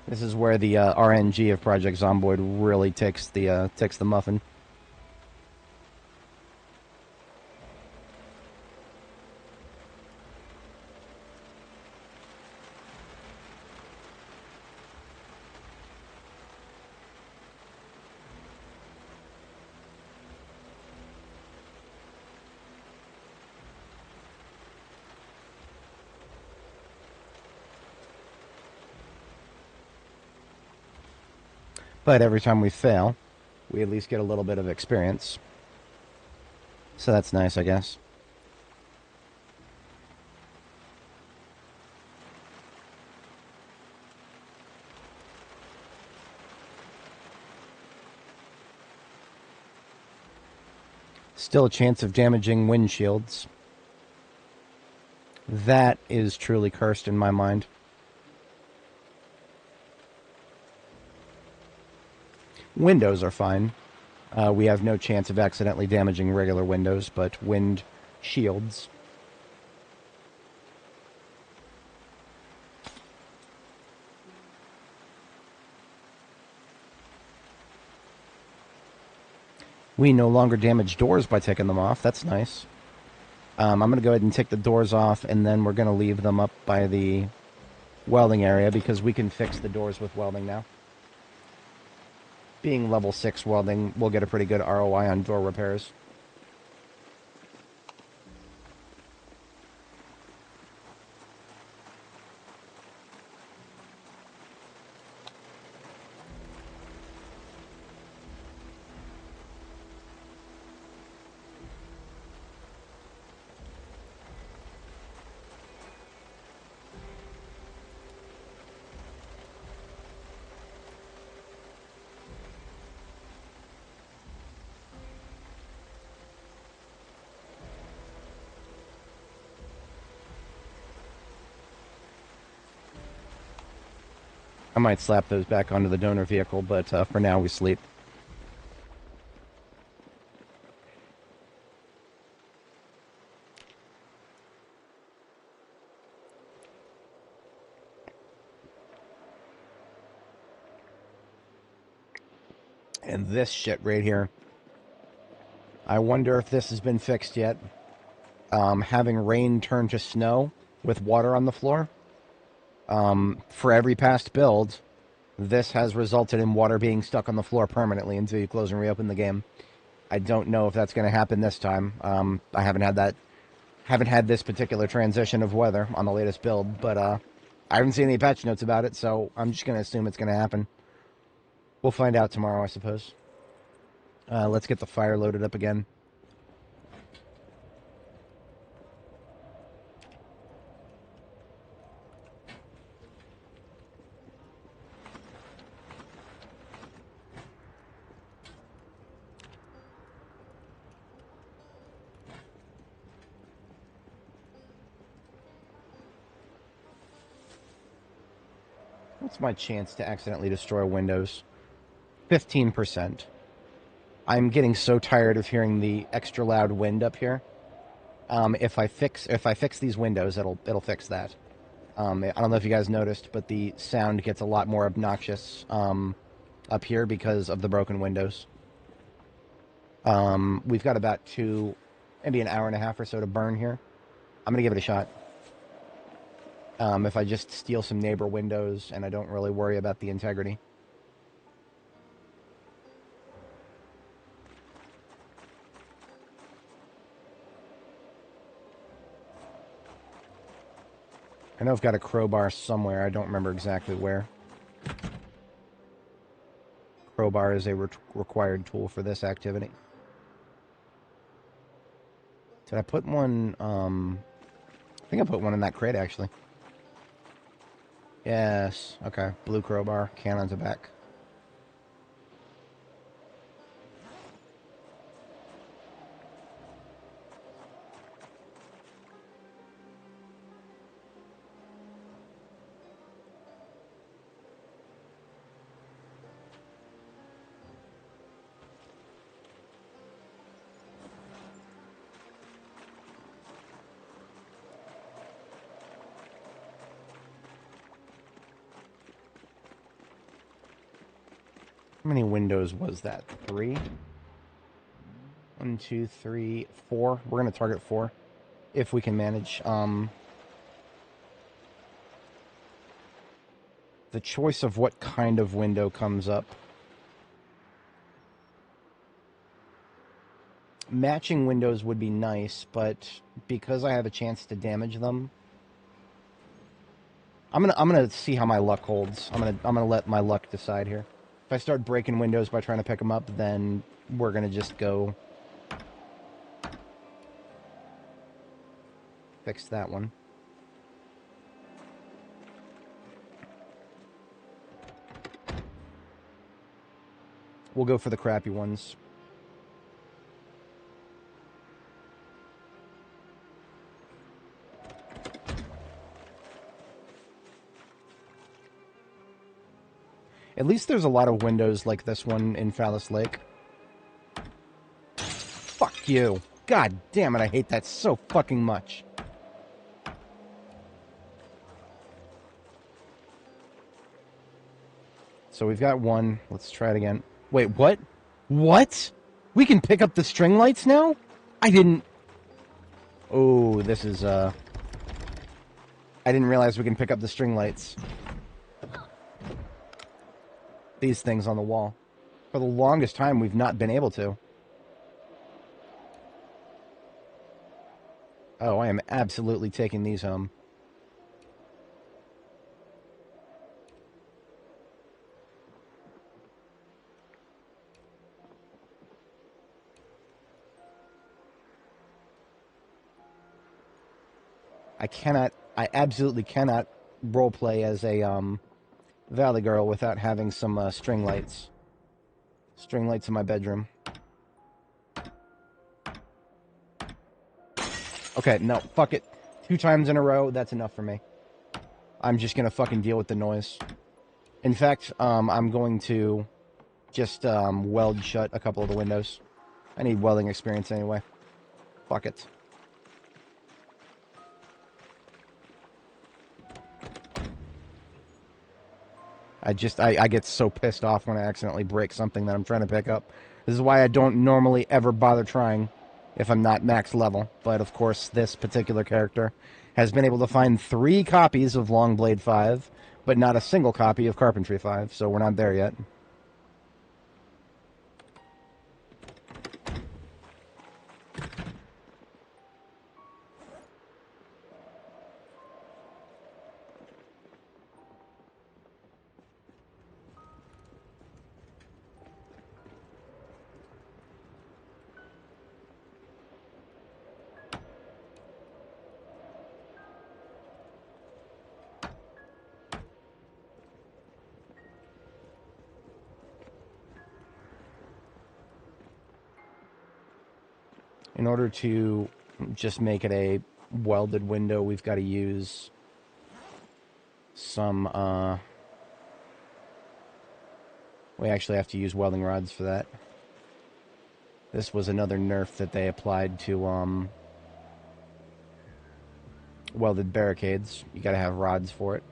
this is where the RNG of Project Zomboid really takes the muffin. But every time we fail, we at least get a little bit of experience. So that's nice, I guess. Still a chance of damaging windshields. That is truly cursed in my mind. Windows are fine. We have no chance of accidentally damaging regular windows, but wind shields. We no longer damage doors by taking them off. That's nice. I'm going to go ahead and take the doors off, and then we're going to leave them up by the welding area, because we can fix the doors with welding now. Being level 6 welding, we'll get a pretty good ROI on door repairs. I might slap those back onto the donor vehicle, but for now we sleep. And this shit right here. I wonder if this has been fixed yet. Having rain turn to snow with water on the floor. For every past build, this has resulted in water being stuck on the floor permanently until you close and reopen the game. I don't know if that's going to happen this time. I haven't had this particular transition of weather on the latest build, but I haven't seen any patch notes about it, so I'm just going to assume it's going to happen. We'll find out tomorrow, I suppose. Let's get the fire loaded up again. What's my chance to accidentally destroy windows? 15%. I'm getting so tired of hearing the extra loud wind up here. If I fix these windows, it'll fix that. I don't know if you guys noticed, but the sound gets a lot more obnoxious up here because of the broken windows. We've got about maybe an hour and a half or so to burn here. I'm gonna give it a shot. If I just steal some neighbor windows and I don't really worry about the integrity. I know I've got a crowbar somewhere. I don't remember exactly where. Crowbar is a required tool for this activity. Did I put one? I think I put one in that crate, actually. Yes. Okay. Blue crowbar. Cannons are back. How many windows was that? 3? 1, 2, 3, 4. We're going to target 4 if we can manage. The choice of what kind of window comes up. Matching windows would be nice, but because I have a chance to damage them, I'm gonna see how my luck holds. I'm gonna let my luck decide here. If I start breaking windows by trying to pick them up, then we're gonna just go fix that one. We'll go for the crappy ones. At least there's a lot of windows like this one in Phallus Lake. Fuck you. God damn it, I hate that so fucking much. So we've got one. Let's try it again. Wait, what? What? We can pick up the string lights now? I didn't... Oh, this is, I didn't realize we can pick up the string lights. These things on the wall. For the longest time, we've not been able to. Oh, I am absolutely taking these home. I absolutely cannot roleplay as a, Valley Girl without having some, string lights. String lights in my bedroom. Okay, no, fuck it. 2 times in a row, that's enough for me. I'm just gonna fucking deal with the noise. In fact, I'm going to just, weld shut a couple of the windows. I need welding experience anyway. Fuck it. I get so pissed off when I accidentally break something that I'm trying to pick up. This is why I don't normally ever bother trying if I'm not max level. But of course, this particular character has been able to find 3 copies of Longblade 5, but not a single copy of Carpentry 5, so we're not there yet. In order to just make it a welded window, we've got to use some, we actually have to use welding rods for that. This was another nerf that they applied to, welded barricades. You got to have rods for it.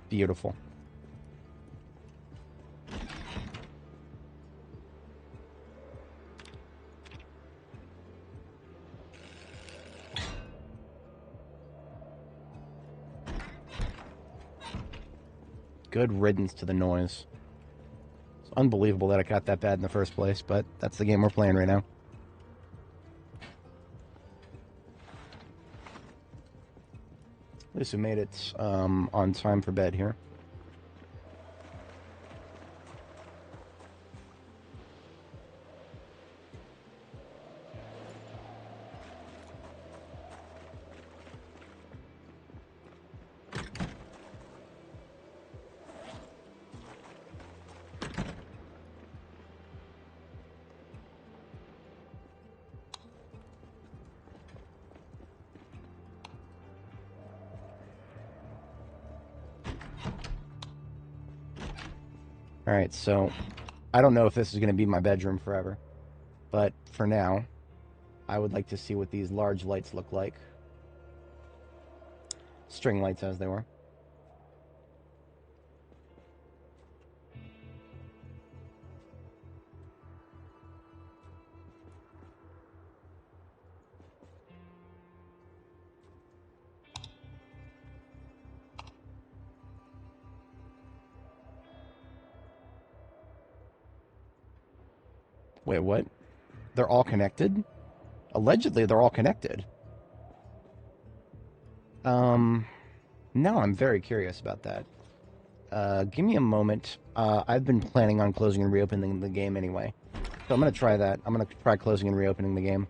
Beautiful. Good riddance to the noise. It's unbelievable that it got that bad in the first place, but that's the game we're playing right now. At least we made it on time for bed here. Alright, so I don't know if this is going to be my bedroom forever, but for now, I would like to see what these large lights look like. String lights as they were. Wait, what? They're all connected? Allegedly, they're all connected. Now I'm very curious about that. Give me a moment. I've been planning on closing and reopening the game anyway. So I'm going to try that. I'm going to try closing and reopening the game.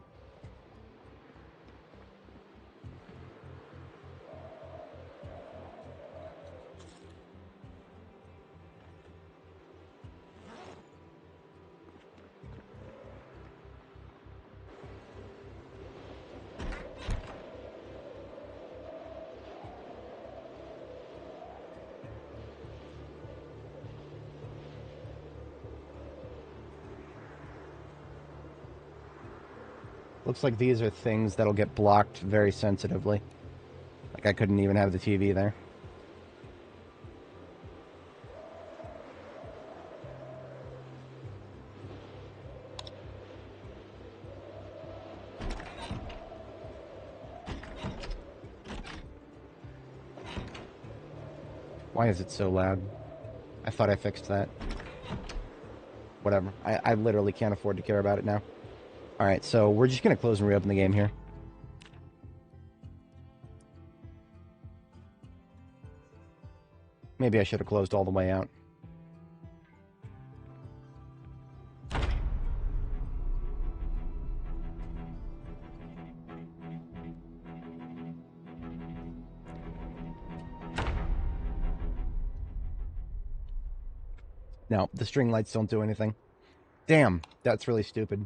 Looks like these are things that'll get blocked very sensitively. Like I couldn't even have the TV there. Why is it so loud? I thought I fixed that. Whatever. I literally can't afford to care about it now. Alright, so we're just going to close and reopen the game here. Maybe I should have closed all the way out. No, the string lights don't do anything. Damn, that's really stupid.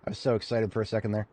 I was so excited for a second there.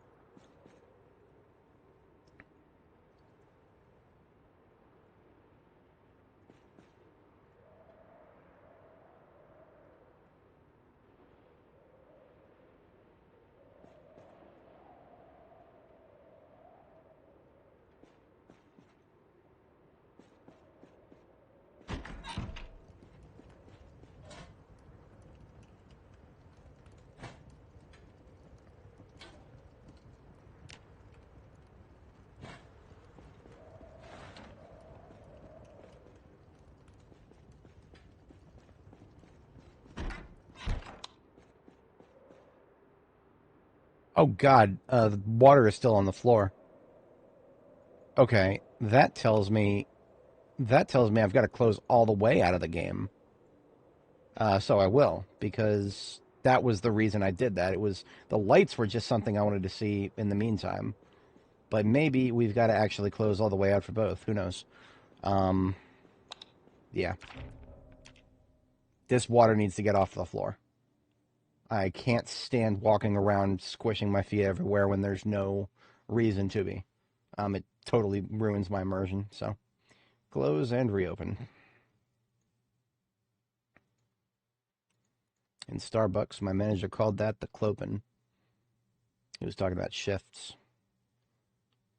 Oh God, the water is still on the floor. Okay, that tells me I've got to close all the way out of the game. So I will, because that was the reason I did that. It was the lights were just something I wanted to see in the meantime. But maybe we've got to actually close all the way out for both. Who knows? Um, yeah. This water needs to get off the floor. I can't stand walking around squishing my feet everywhere when there's no reason to be. It totally ruins my immersion. So close and reopen. In Starbucks, my manager called that the clopen. He was talking about shifts.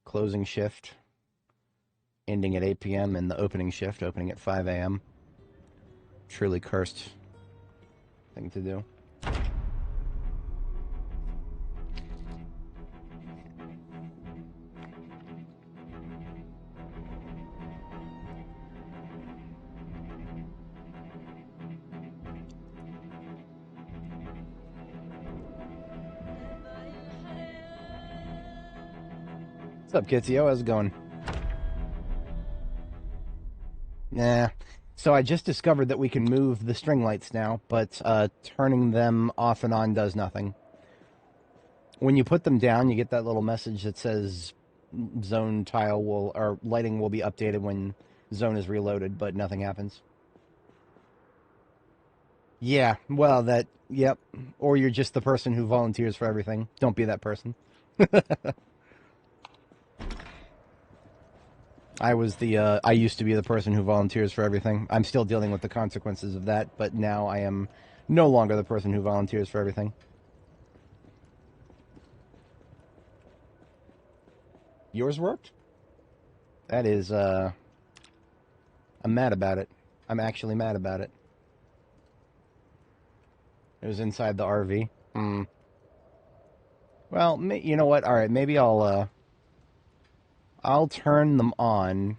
Closing shift, ending at 8 p.m., and the opening shift, opening at 5 a.m. Truly cursed thing to do. What's up, Kitsio? How's it going? Nah. So I just discovered that we can move the string lights now, but turning them off and on does nothing. When you put them down, you get that little message that says zone tile will, or lighting will be updated when zone is reloaded, but nothing happens. Yeah, well, yep. Or you're just the person who volunteers for everything. Don't be that person. I used to be the person who volunteers for everything. I'm still dealing with the consequences of that, but now I am no longer the person who volunteers for everything. Yours worked? That is, I'm mad about it. I'm actually mad about it. It was inside the RV. Hmm. Well, you know what? All right, maybe I'll turn them on,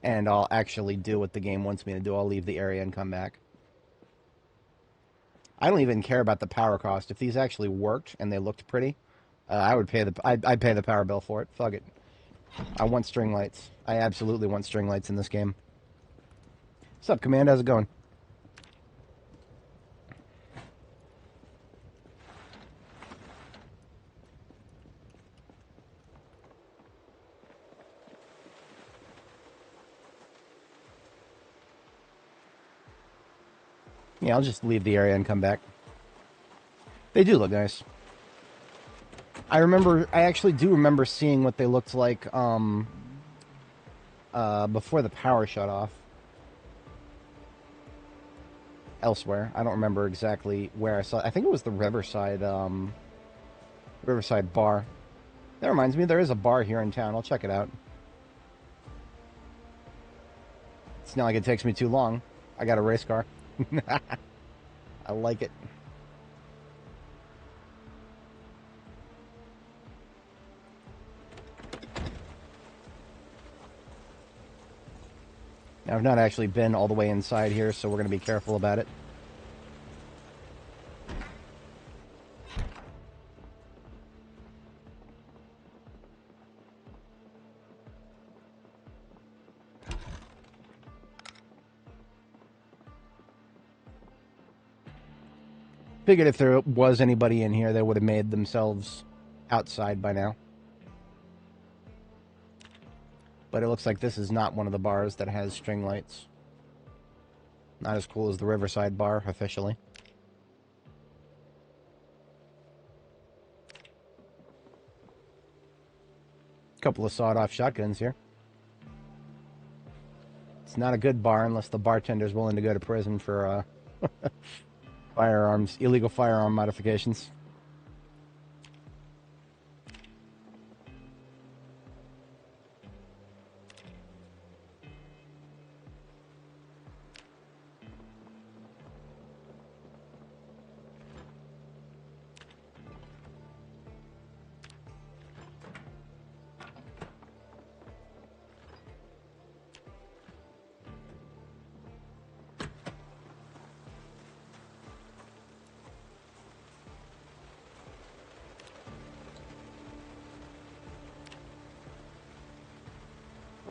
and I'll actually do what the game wants me to do. I'll leave the area and come back. I don't even care about the power cost. If these actually worked and they looked pretty, I would pay I'd pay the power bill for it. Fuck it. I want string lights. I absolutely want string lights in this game. What's up, Command? How's it going? Yeah, I'll just leave the area and come back. They do look nice. I actually do remember seeing what they looked like before the power shut off. Elsewhere, I don't remember exactly where I saw it. I think it was the Riverside bar. That reminds me, there is a bar here in town. I'll check it out. It's not like it takes me too long. I got a race car. I like it. Now, I've not actually been all the way inside here, so we're going to be careful about it. Figured if there was anybody in here, they would have made themselves outside by now. But it looks like this is not one of the bars that has string lights. Not as cool as the Riverside bar, officially. Couple of sawed-off shotguns here. It's not a good bar unless the bartender's willing to go to prison for illegal firearm modifications.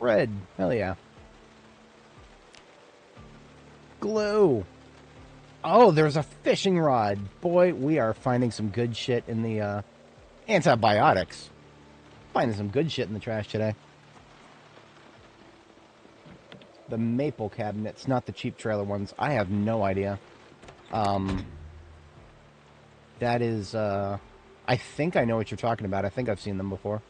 Red. Hell yeah. Glue. Oh, there's a fishing rod. Boy, we are finding some good shit in the antibiotics. Finding some good shit in the trash today. The maple cabinets, not the cheap trailer ones. I have no idea. That is, I think I know what you're talking about. I think I've seen them before.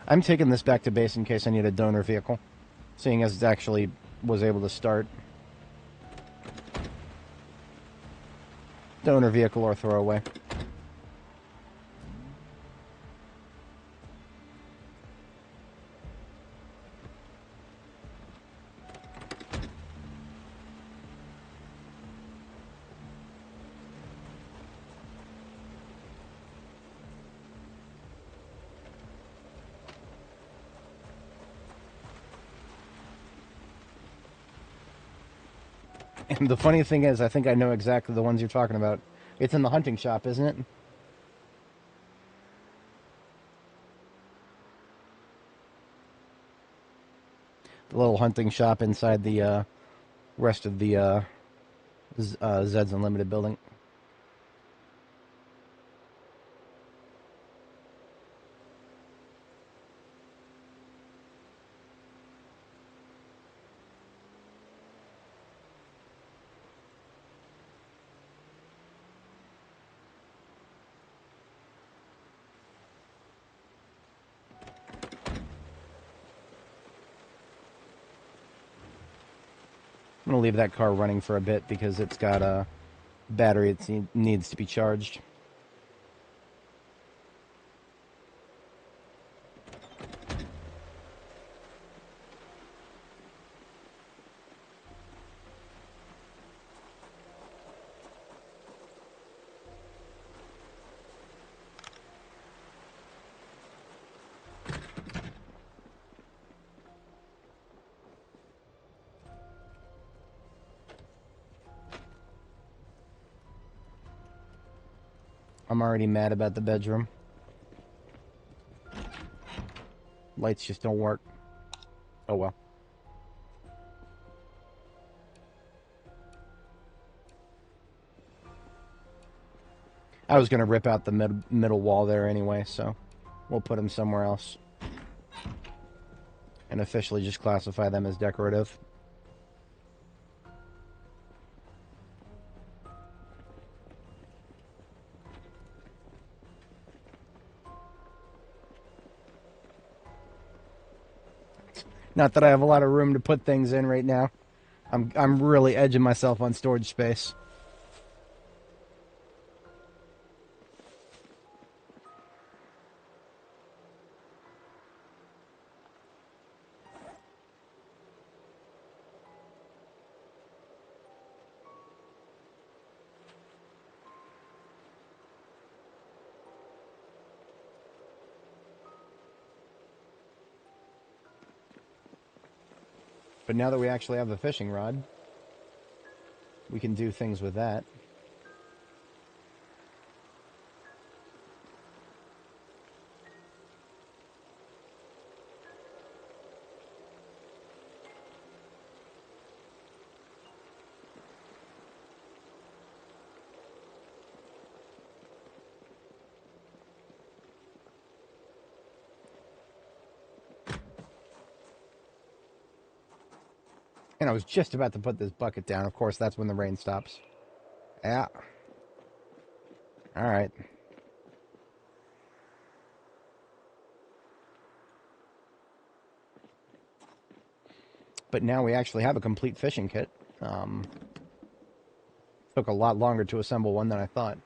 I'm taking this back to base in case I need a donor vehicle, seeing as it actually was able to start. Donor vehicle or throwaway. And the funny thing is, I think I know exactly the ones you're talking about. It's in the hunting shop, isn't it? The little hunting shop inside the rest of the Zed's Unlimited building. I'm going to leave that car running for a bit because it's got a battery that needs to be charged. I'm already mad about the bedroom. Lights just don't work. Oh well. I was going to rip out the middle wall there anyway, so we'll put them somewhere else. And officially just classify them as decorative. Not that I have a lot of room to put things in right now. I'm really edging myself on storage space. But now that we actually have the fishing rod, we can do things with that. And I was just about to put this bucket down. Of course, that's when the rain stops. Yeah. All right. But now we actually have a complete fishing kit. Took a lot longer to assemble one than I thought.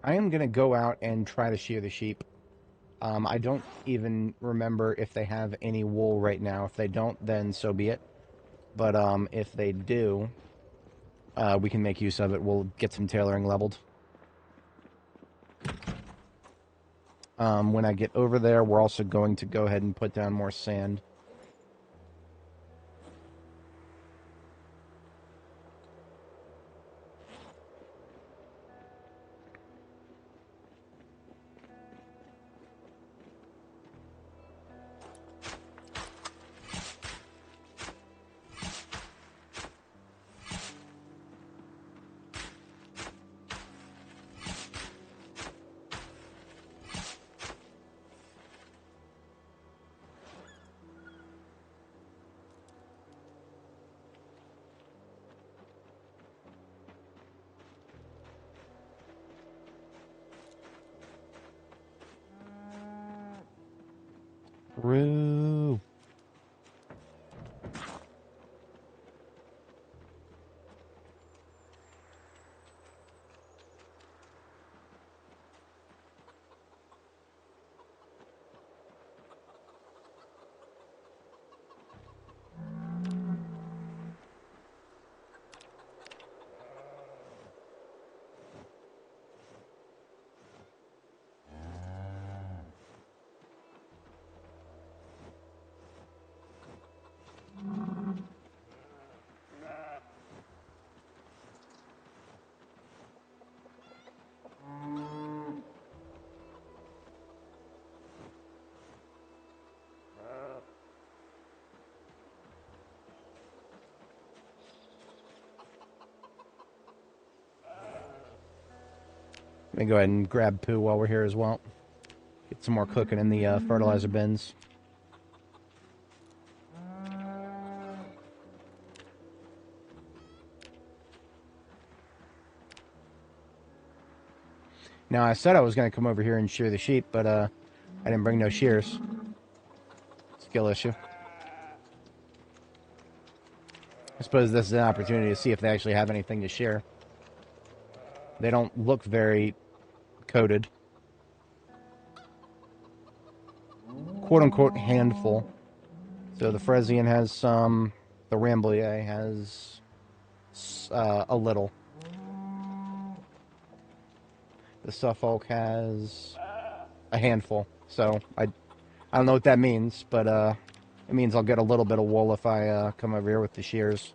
I am going to go out and try to shear the sheep. I don't even remember if they have any wool right now. If they don't, then so be it. But if they do, we can make use of it. We'll get some tailoring leveled. When I get over there, we're also going to go ahead and put down more sand. Roo. Let me go ahead and grab poo while we're here as well. Get some more cooking in the fertilizer bins. Now, I said I was going to come over here and shear the sheep, but I didn't bring no shears. Skill issue. I suppose this is an opportunity to see if they actually have anything to shear. They don't look very coated. Quote-unquote handful. So the Fresian has some. The Rambouillet has a little. The Suffolk has a handful. So I don't know what that means, but it means I'll get a little bit of wool if I come over here with the shears.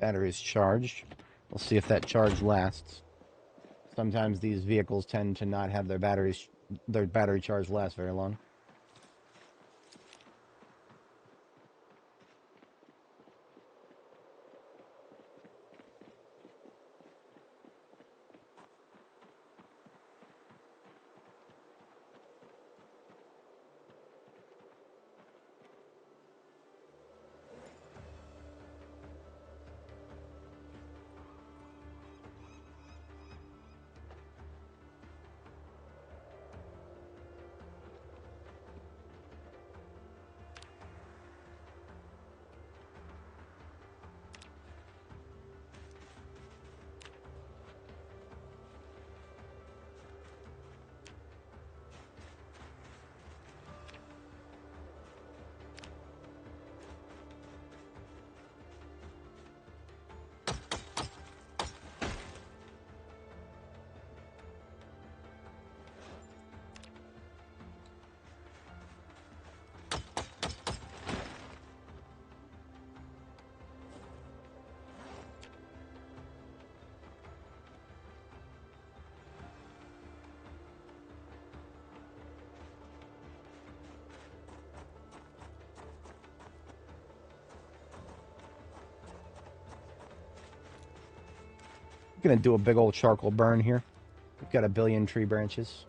Battery's charged. We'll see if that charge lasts. Sometimes these vehicles tend to not have their battery charge last very long. Gonna do a big old charcoal burn here. We've got 1 billion tree branches.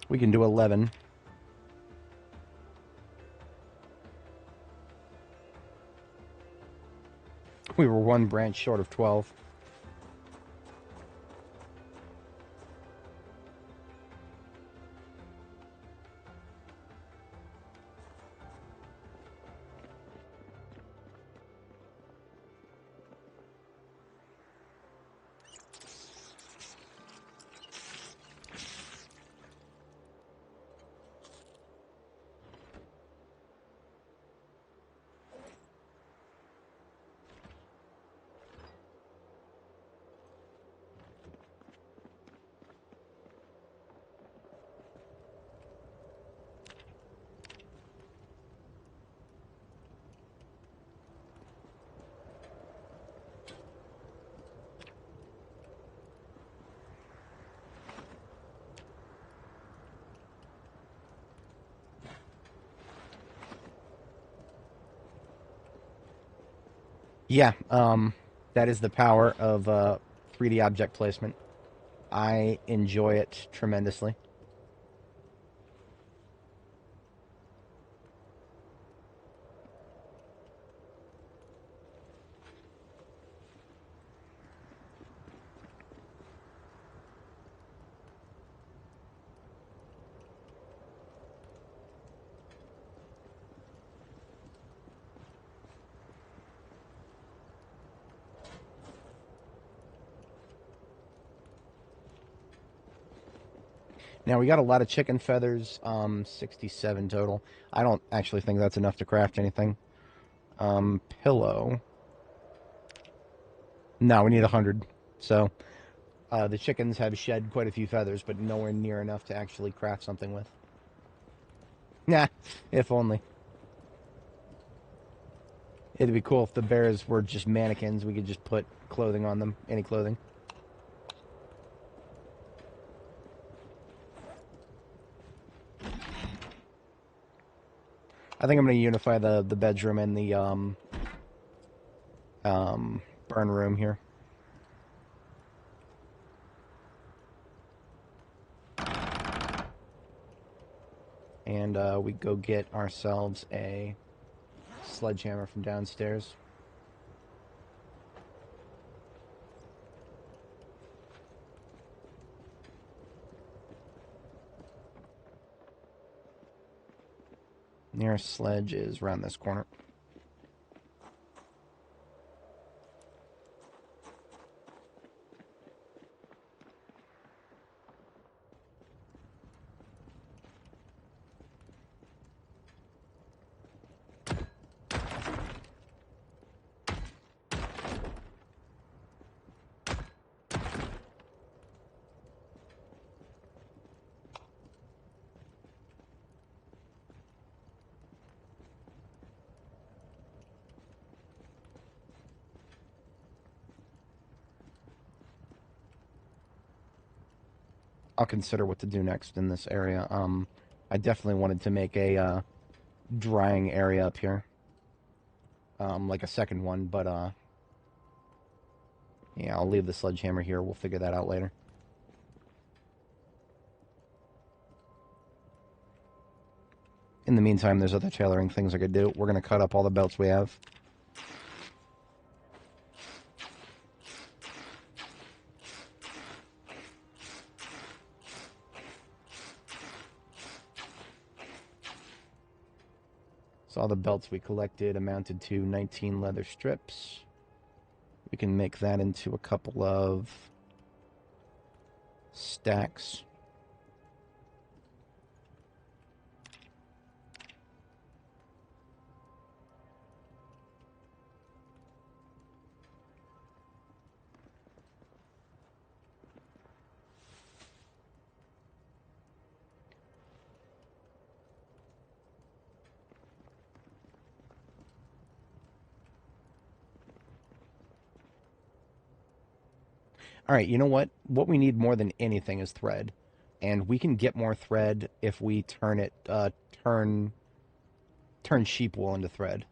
We can do 11. We were 1 branch short of 12. Yeah, that is the power of 3D object placement. I enjoy it tremendously. Now, we got a lot of chicken feathers, 67 total. I don't actually think that's enough to craft anything. Pillow. No, we need 100. So, the chickens have shed quite a few feathers, but nowhere near enough to actually craft something with. Nah, if only. It'd be cool if the bears were just mannequins. We could just put clothing on them, any clothing. I think I'm going to unify the bedroom and the burn room here. And we go get ourselves a sledgehammer from downstairs. Nearest sledge is around this corner. I'll consider what to do next in this area. I definitely wanted to make a drying area up here. Like a second one, but yeah, I'll leave the sledgehammer here. We'll figure that out later. In the meantime, there's other tailoring things I could do. We're going to cut up all the belts we have. So all the belts we collected amounted to 19 leather strips. We can make that into a couple of stacks. All right, you know what? What we need more than anything is thread. And we can get more thread if we turn turn sheep wool into thread.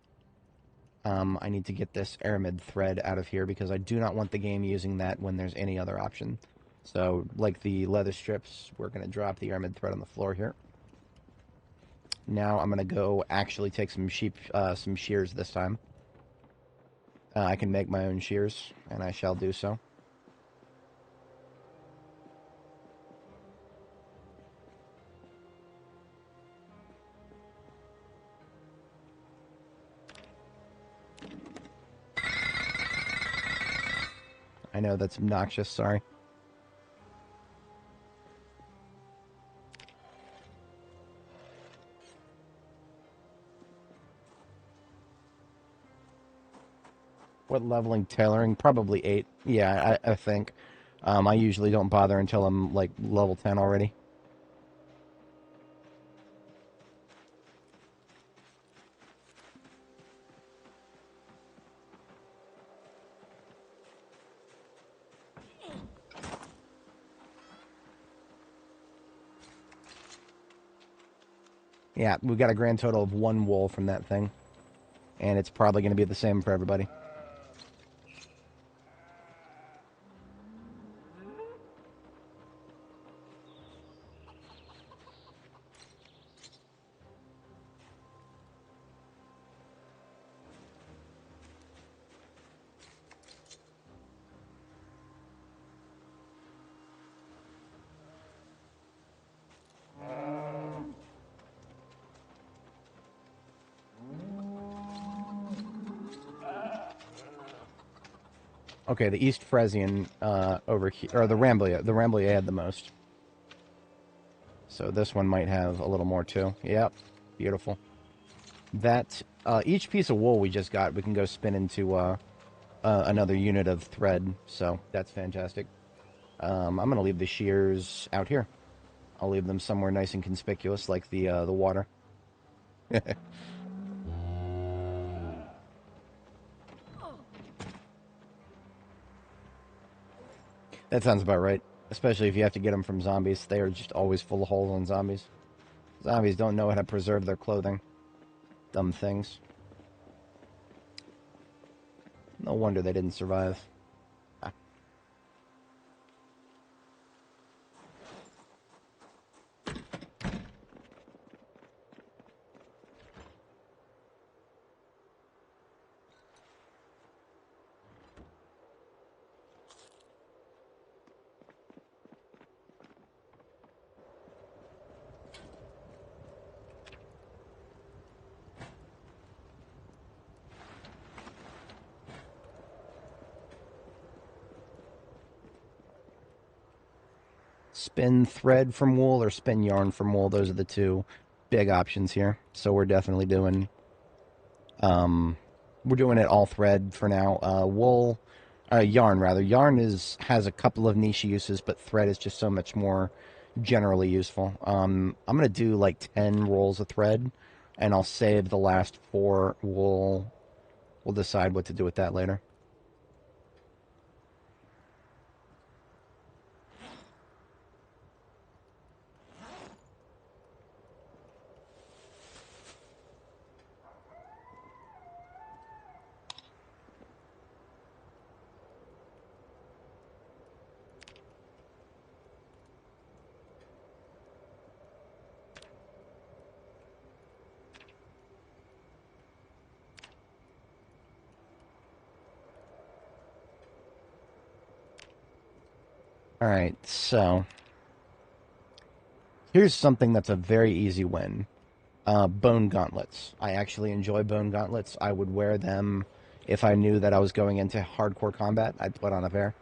I need to get this aramid thread out of here because I do not want the game using that when there's any other option. So, like the leather strips, we're going to drop the aramid thread on the floor here. Now I'm going to go actually take some shears this time. I can make my own shears, and I shall do so. I know that's obnoxious, sorry. What leveling tailoring? Probably 8. Yeah, I think. I usually don't bother until I'm, like, level 10 already. Yeah, we got a grand total of 1 wool from that thing. And it's probably going to be the same for everybody. Okay, the East Frisian over here, or the Ramblia. The Ramblia had the most. So this one might have a little more too. Yep, beautiful. That each piece of wool we just got, we can go spin into another unit of thread. So that's fantastic. I'm gonna leave the shears out here. I'll leave them somewhere nice and conspicuous, like the water. That sounds about right. Especially if you have to get them from zombies. They are just always full of holes on zombies. Zombies don't know how to preserve their clothing. Dumb things. No wonder they didn't survive. Ah. Spin thread from wool or spin yarn from wool. Those are the two big options here. So we're definitely doing we're doing it all thread for now. Wool, yarn rather. Yarn has a couple of niche uses, but thread is just so much more generally useful. I'm gonna do like 10 rolls of thread, and I'll save the last 4 wool. We'll decide what to do with that later. All right, so here's something that's a very easy win. Bone gauntlets. I actually enjoy bone gauntlets. I would wear them if I knew that I was going into hardcore combat. I'd put on a pair.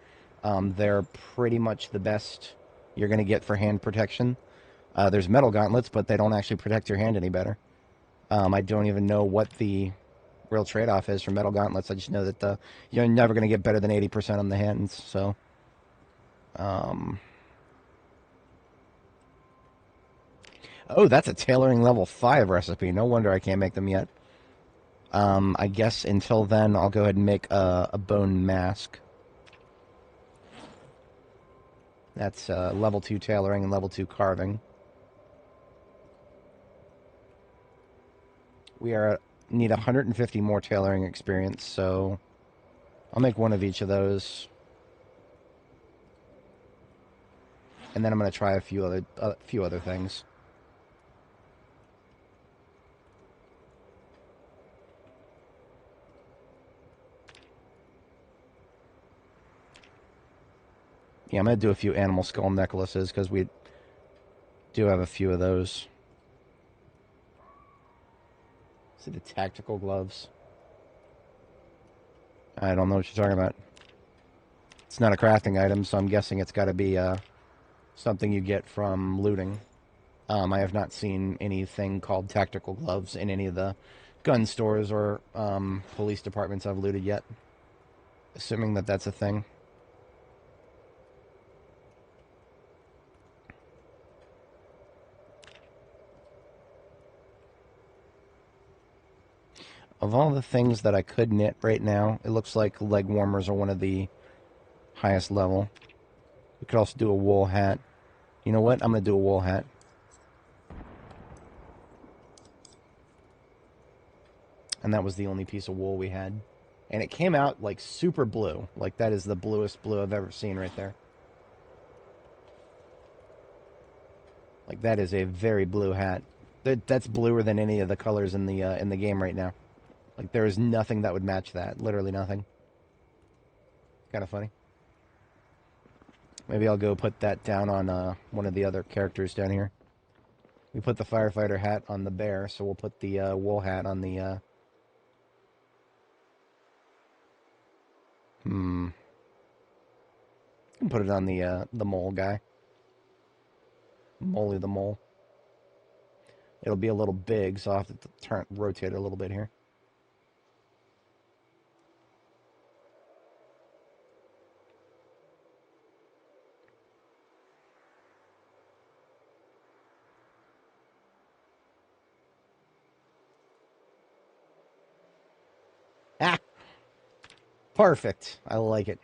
They're pretty much the best you're going to get for hand protection. There's metal gauntlets, but they don't actually protect your hand any better. I don't even know what the real trade-off is for metal gauntlets. I just know that you're never going to get better than 80% on the hands. So, oh, that's a tailoring level 5 recipe. No wonder I can't make them yet. I guess until then, I'll go ahead and make a bone mask. That's level 2 tailoring and level 2 carving. need 150 more tailoring experience, so I'll make one of each of those. And then I'm going to try a few other things. Yeah, I'm going to do a few animal skull necklaces because we do have a few of those. See the tactical gloves. I don't know what you're talking about. It's not a crafting item, so I'm guessing it's got to be something you get from looting. I have not seen anything called tactical gloves in any of the gun stores or police departments I've looted yet. Assuming that that's a thing. Of all the things that I could knit right now, it looks like leg warmers are one of the highest level. We could also do a wool hat. You know what? I'm going to do a wool hat. And that was the only piece of wool we had. And it came out like super blue. Like that is the bluest blue I've ever seen right there. Like that is a very blue hat. That's bluer than any of the colors in the game right now. Like there is nothing that would match that. Literally nothing. Kind of funny. Maybe I'll go put that down on one of the other characters down here. We put the firefighter hat on the bear, so we'll put the wool hat on the... Put it on the mole guy. Molly the mole. It'll be a little big, so I'll have to rotate it a little bit here. Ah! Perfect. I like it.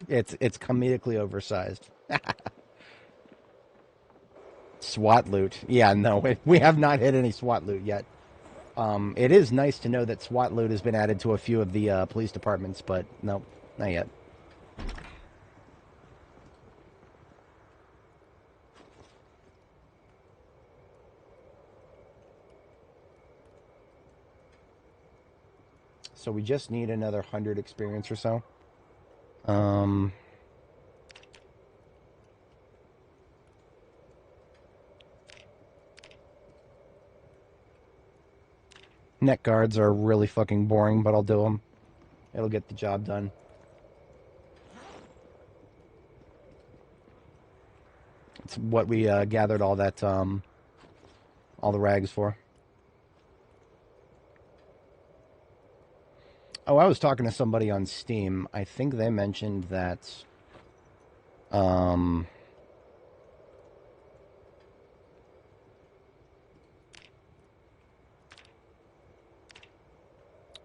It's comedically oversized. SWAT loot. Yeah, no, we have not hit any SWAT loot yet. It is nice to know that SWAT loot has been added to a few of the police departments, but no, not yet. So we just need another 100 experience or so. Neck guards are really fucking boring, but I'll do them. It'll get the job done. It's what we gathered all that, all the rags for. Oh, I was talking to somebody on Steam. I think they mentioned that,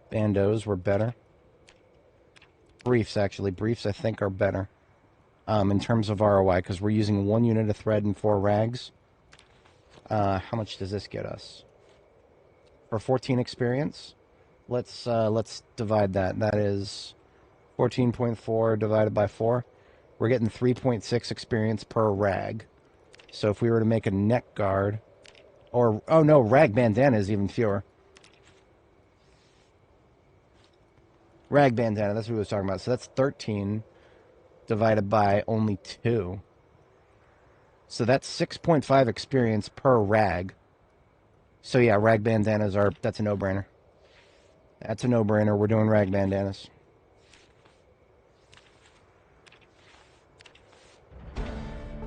bandos were better. Briefs, actually. Briefs, I think, are better. In terms of ROI, because we're using 1 unit of thread and 4 rags. How much does this get us? For 14 experience? Let's divide that. That is 14.4 divided by 4. We're getting 3.6 experience per rag. So if we were to make a neck guard, or, oh no, rag bandana is even fewer. Rag bandana, that's what we was talking about. So that's 13 divided by only 2. So that's 6.5 experience per rag. So yeah, rag bandanas are, that's a no-brainer. That's a no-brainer. We're doing rag bandanas.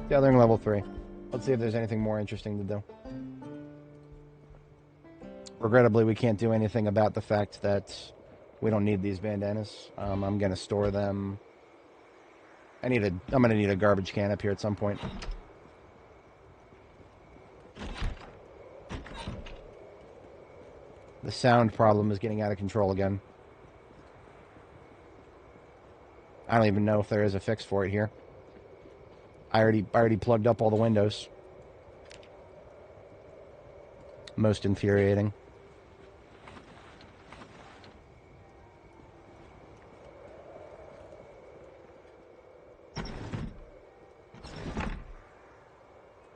Gathering level 3. Let's see if there's anything more interesting to do. Regrettably, we can't do anything about the fact that we don't need these bandanas. I'm going to store them. I'm going to need a garbage can up here at some point. The sound problem is getting out of control again. I don't even know if there is a fix for it here. I already plugged up all the windows. Most infuriating.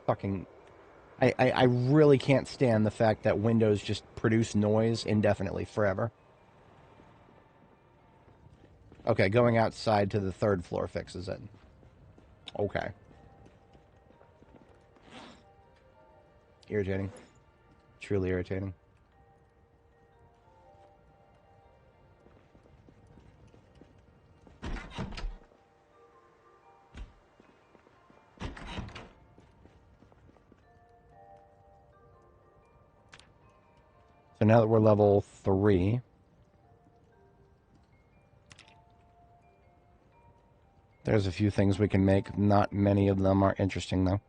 Fucking... I really can't stand the fact that Windows just produce noise indefinitely, forever. Okay, going outside to the 3rd floor fixes it. Okay. Irritating. Truly irritating. So now that we're level 3... there's a few things we can make. Not many of them are interesting, though.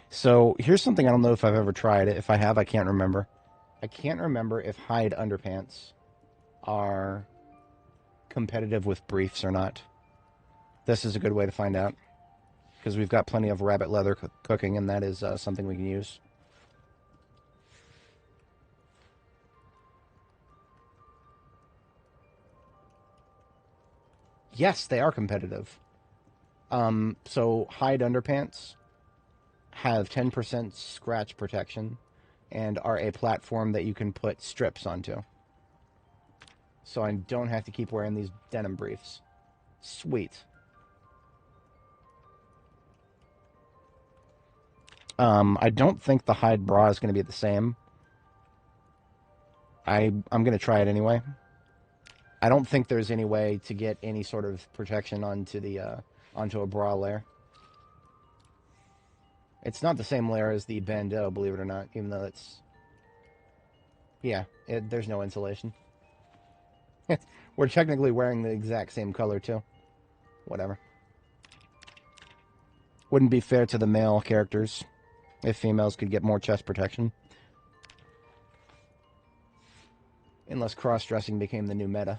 So here's something I don't know if I've ever tried. If I have, I can't remember. I can't remember if hide underpants are competitive with briefs or not. This is a good way to find out, because we've got plenty of rabbit leather cooking, and that is something we can use. Yes, they are competitive. So hide underpants have 10% scratch protection and are a platform that you can put strips onto. So I don't have to keep wearing these denim briefs. Sweet. I don't think the hide bra is going to be the same. I'm going to try it anyway. I don't think there's any way to get any sort of protection onto the onto a bra layer. It's not the same layer as the bandeau, believe it or not, even though it's... yeah, there's no insulation. We're technically wearing the exact same color, too. Whatever. Wouldn't be fair to the male characters if females could get more chest protection. Unless cross-dressing became the new meta.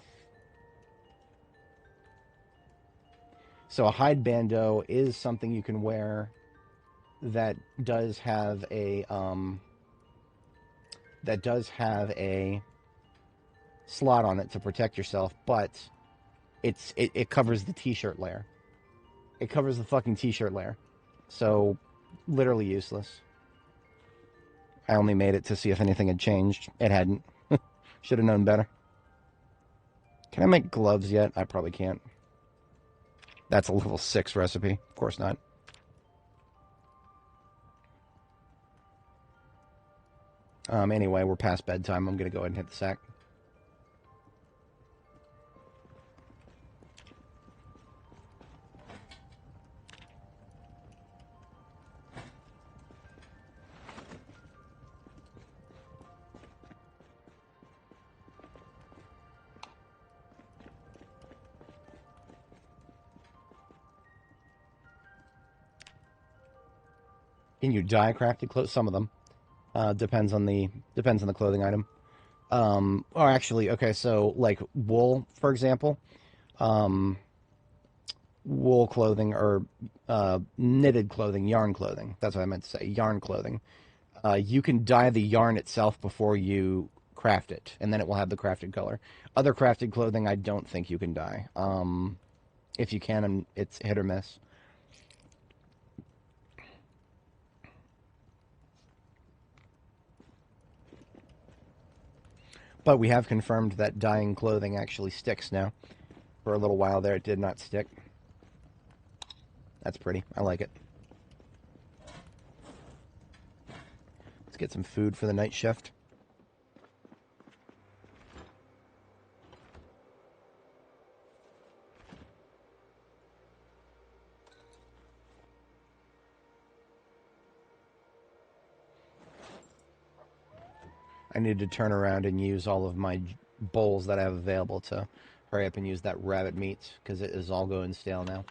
So a hide bandeau is something you can wear that does have a slot on it to protect yourself, but it covers the t-shirt layer. It covers the fucking t-shirt layer. So literally useless. I only made it to see if anything had changed. It hadn't. Should have known better. Can I make gloves yet? I probably can't. That's a level 6 recipe. Of course not. Anyway, we're past bedtime. I'm going to go ahead and hit the sack. Can you dye crafted clothes? Some of them. Depends on the clothing item. Or actually, okay, so like wool, for example, wool clothing or knitted clothing, yarn clothing. That's what I meant to say. Yarn clothing. You can dye the yarn itself before you craft it, and then it will have the crafted color. Other crafted clothing, I don't think you can dye. If you can, it's hit or miss. But we have confirmed that dyeing clothing actually sticks now. For a little while there, it did not stick. That's pretty. I like it. Let's get some food for the night shift. I need to turn around and use all of my bowls that I have available to hurry up and use that rabbit meat, because it is all going stale now.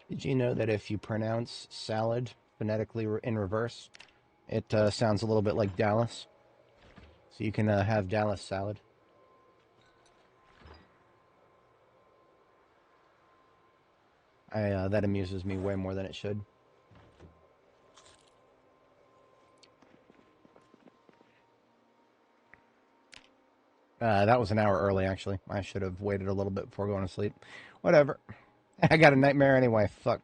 Did you know that if you pronounce salad phonetically in reverse, it sounds a little bit like Dallas? So you can have Dallas salad. That amuses me way more than it should. That was an hour early, actually. I should have waited a little bit before going to sleep. Whatever. I got a nightmare anyway. Fuck.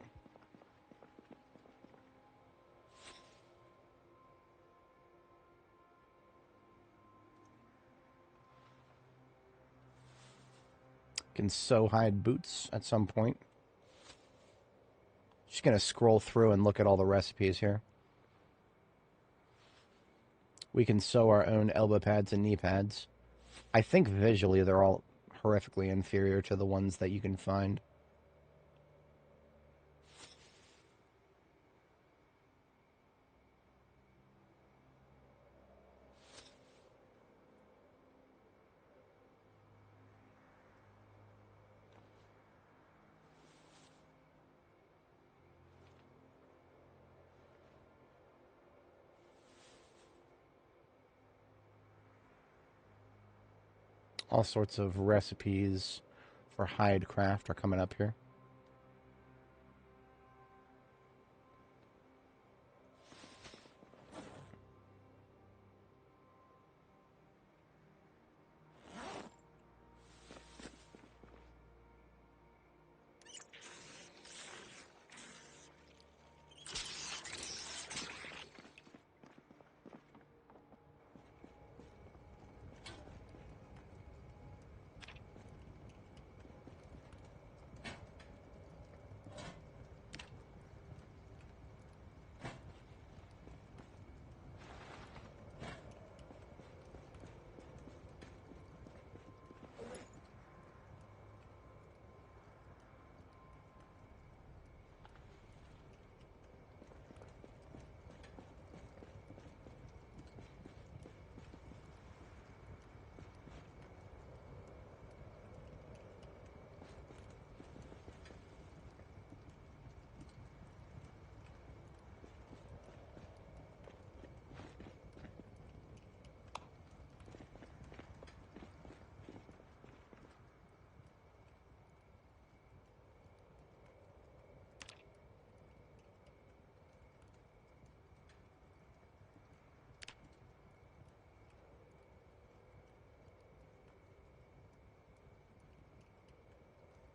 Can so hide boots at some point. Just gonna scroll through and look at all the recipes here. We can sew our own elbow pads and knee pads. I think visually they're all horrifically inferior to the ones that you can find. All sorts of recipes for hide craft are coming up here.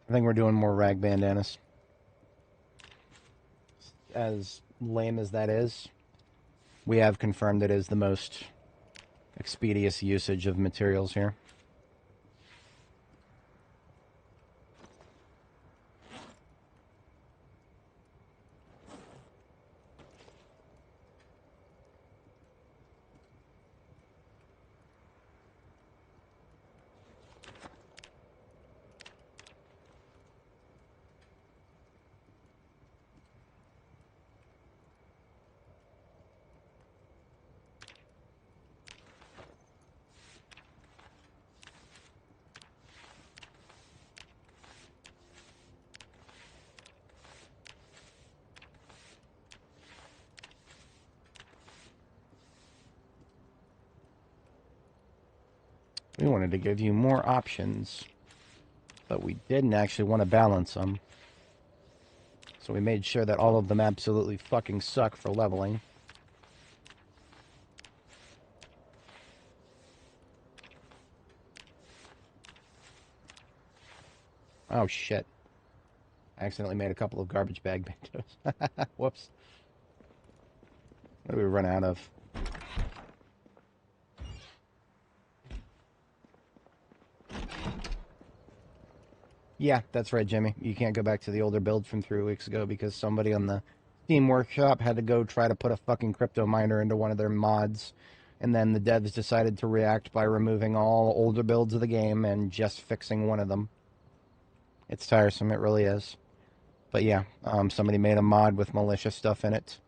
I think we're doing more rag bandanas. As lame as that is, we have confirmed it is the most expeditious usage of materials here. We wanted to give you more options, but we didn't actually want to balance them. So we made sure that all of them absolutely fucking suck for leveling. Oh shit. I accidentally made a couple of garbage bag bandos. Whoops. What do we run out of? Yeah, that's right, Jimmy. You can't go back to the older build from 3 weeks ago because somebody on the Steam Workshop had to go try to put a fucking crypto miner into one of their mods. And then the devs decided to react by removing all older builds of the game and just fixing one of them. It's tiresome, it really is. But yeah, somebody made a mod with malicious stuff in it.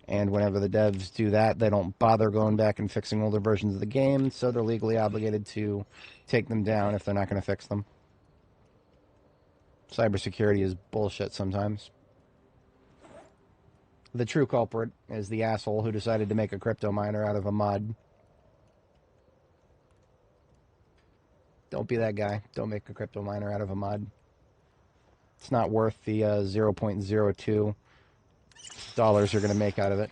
And whenever the devs do that, they don't bother going back and fixing older versions of the game, so they're legally obligated to take them down if they're not going to fix them. Cybersecurity is bullshit sometimes. The true culprit is the asshole who decided to make a crypto miner out of a mod. Don't be that guy. Don't make a crypto miner out of a mod. It's not worth the $0.02 you're going to make out of it.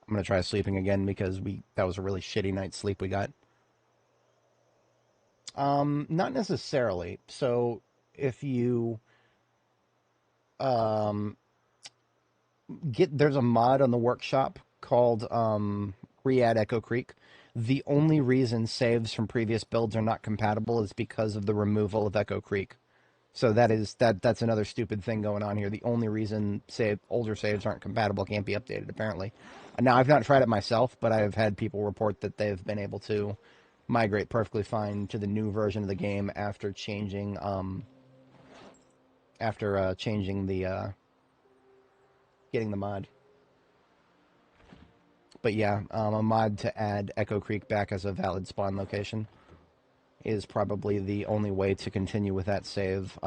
I'm going to try sleeping again because that was a really shitty night's sleep we got. Not necessarily. So if you there's a mod on the workshop called Re-add Echo Creek. The only reason saves from previous builds are not compatible is because of the removal of Echo Creek. So that's another stupid thing going on here. The only reason older saves aren't compatible, can't be updated apparently. Now I've not tried it myself, but I've had people report that they've been able to migrate perfectly fine to the new version of the game after changing the getting the mod. But yeah, a mod to add Echo Creek back as a valid spawn location is probably the only way to continue with that save.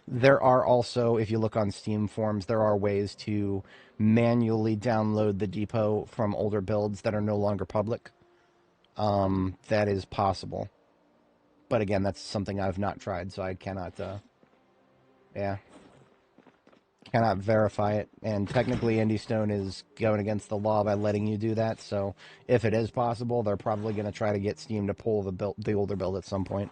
There are also, if you look on Steam forums, there are ways to manually download the depot from older builds that are no longer public. That is possible. But again, that's something I've not tried, so I cannot, cannot verify it. And technically, Indie Stone is going against the law by letting you do that, so if it is possible, they're probably going to try to get Steam to pull the older build at some point.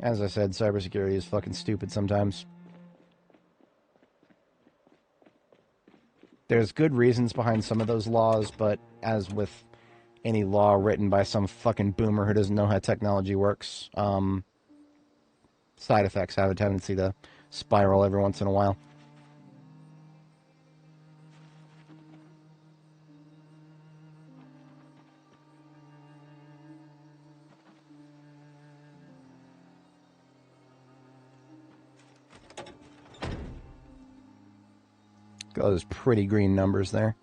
As I said, cybersecurity is fucking stupid sometimes. There's good reasons behind some of those laws, but as with any law written by some fucking boomer who doesn't know how technology works, side effects have a tendency to spiral every once in a while. Got those pretty green numbers there.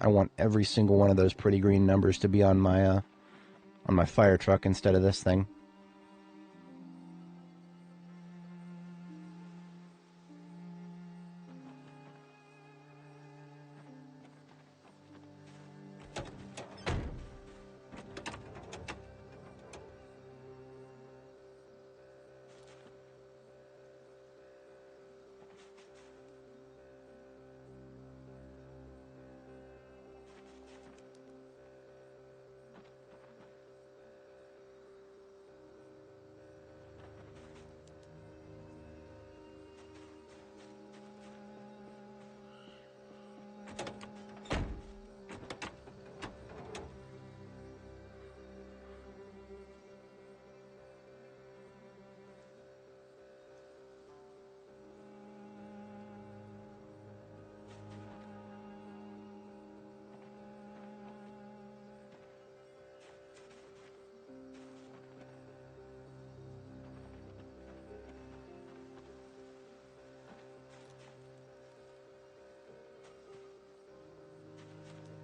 I want every single one of those pretty green numbers to be on my fire truck instead of this thing.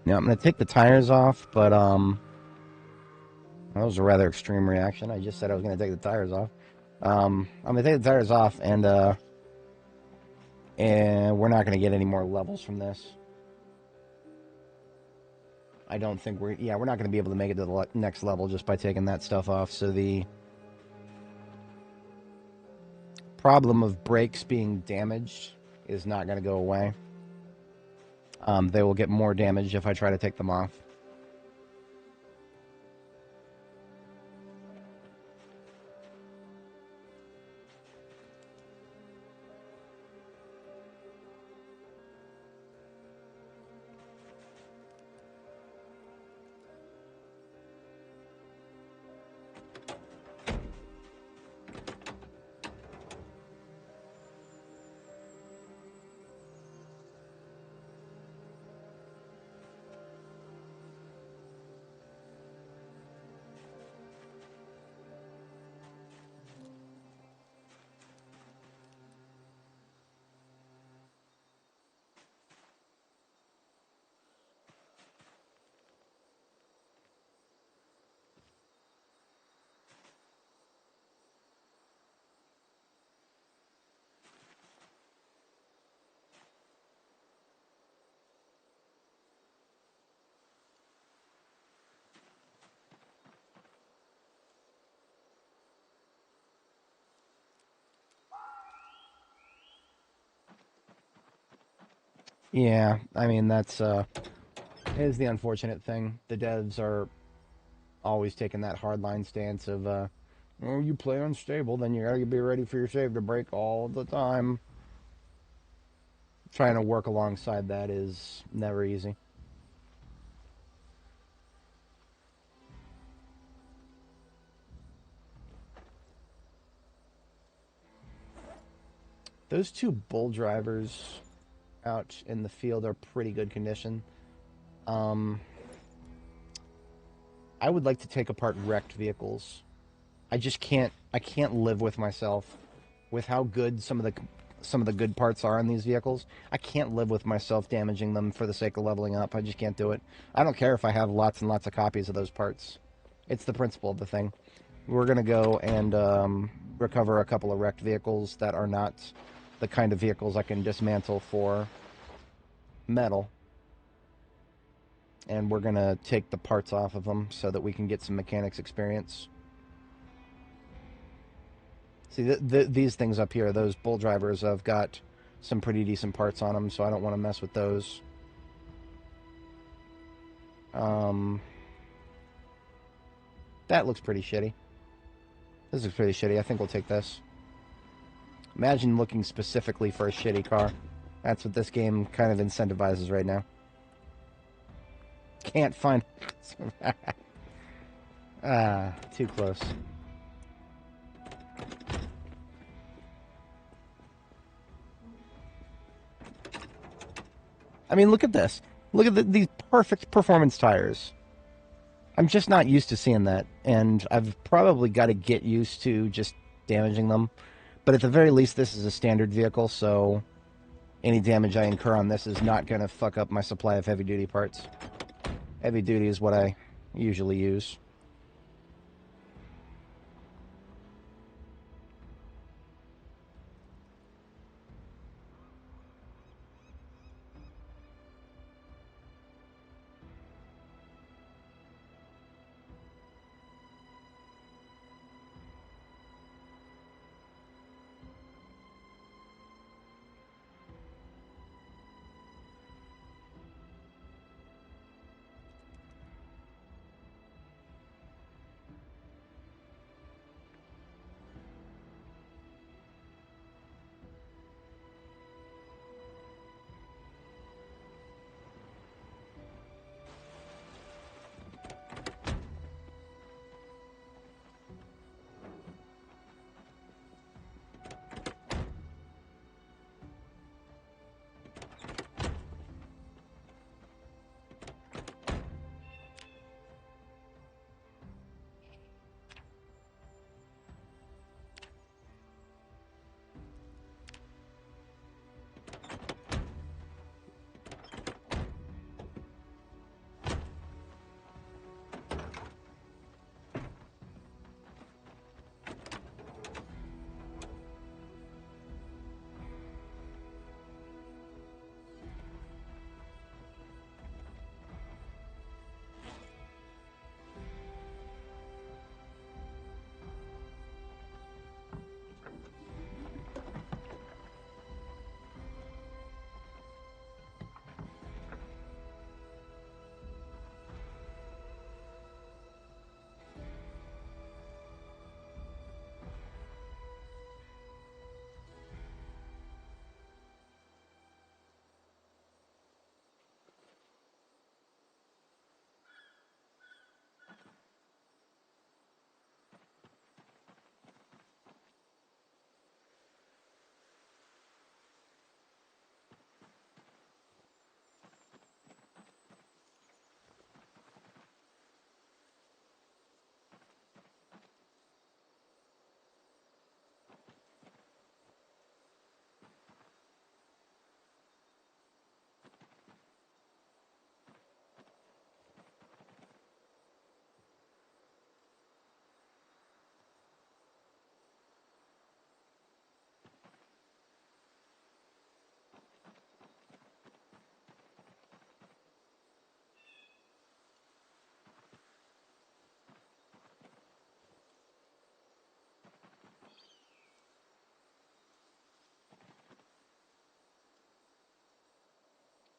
Now I'm going to take the tires off, but that was a rather extreme reaction. I just said I was going to take the tires off. I'm going to take the tires off, and we're not going to get any more levels from this. I don't think we're not going to be able to make it to the next level just by taking that stuff off. So the problem of brakes being damaged is not going to go away. They will get more damage if I try to take them off. Yeah, I mean, that's is the unfortunate thing. The devs are always taking that hardline stance of, oh, you play unstable, then you gotta be ready for your save to break all the time. Trying to work alongside that is never easy. Those two bull drivers out in the field are pretty good condition. Um, I would like to take apart wrecked vehicles. I just can't. I can't live with myself with how good some of the good parts are in these vehicles. I can't live with myself damaging them for the sake of leveling up. I just can't do it. I don't care if I have lots and lots of copies of those parts. It's the principle of the thing. We're gonna go and recover a couple of wrecked vehicles that are not the kind of vehicles I can dismantle for metal, and we're gonna take the parts off of them so that we can get some mechanics experience. See, these things up here, those bull drivers, have got some pretty decent parts on them, so I don't want to mess with those. Um, that looks pretty shitty. This is pretty shitty. I think we'll take this. Imagine looking specifically for a shitty car. That's what this game kind of incentivizes right now. Can't find... ah, too close. I mean, look at this. Look at these perfect performance tires. I'm just not used to seeing that, and I've probably got to get used to just damaging them. But at the very least, this is a standard vehicle, so any damage I incur on this is not going to fuck up my supply of heavy-duty parts. Heavy-duty is what I usually use.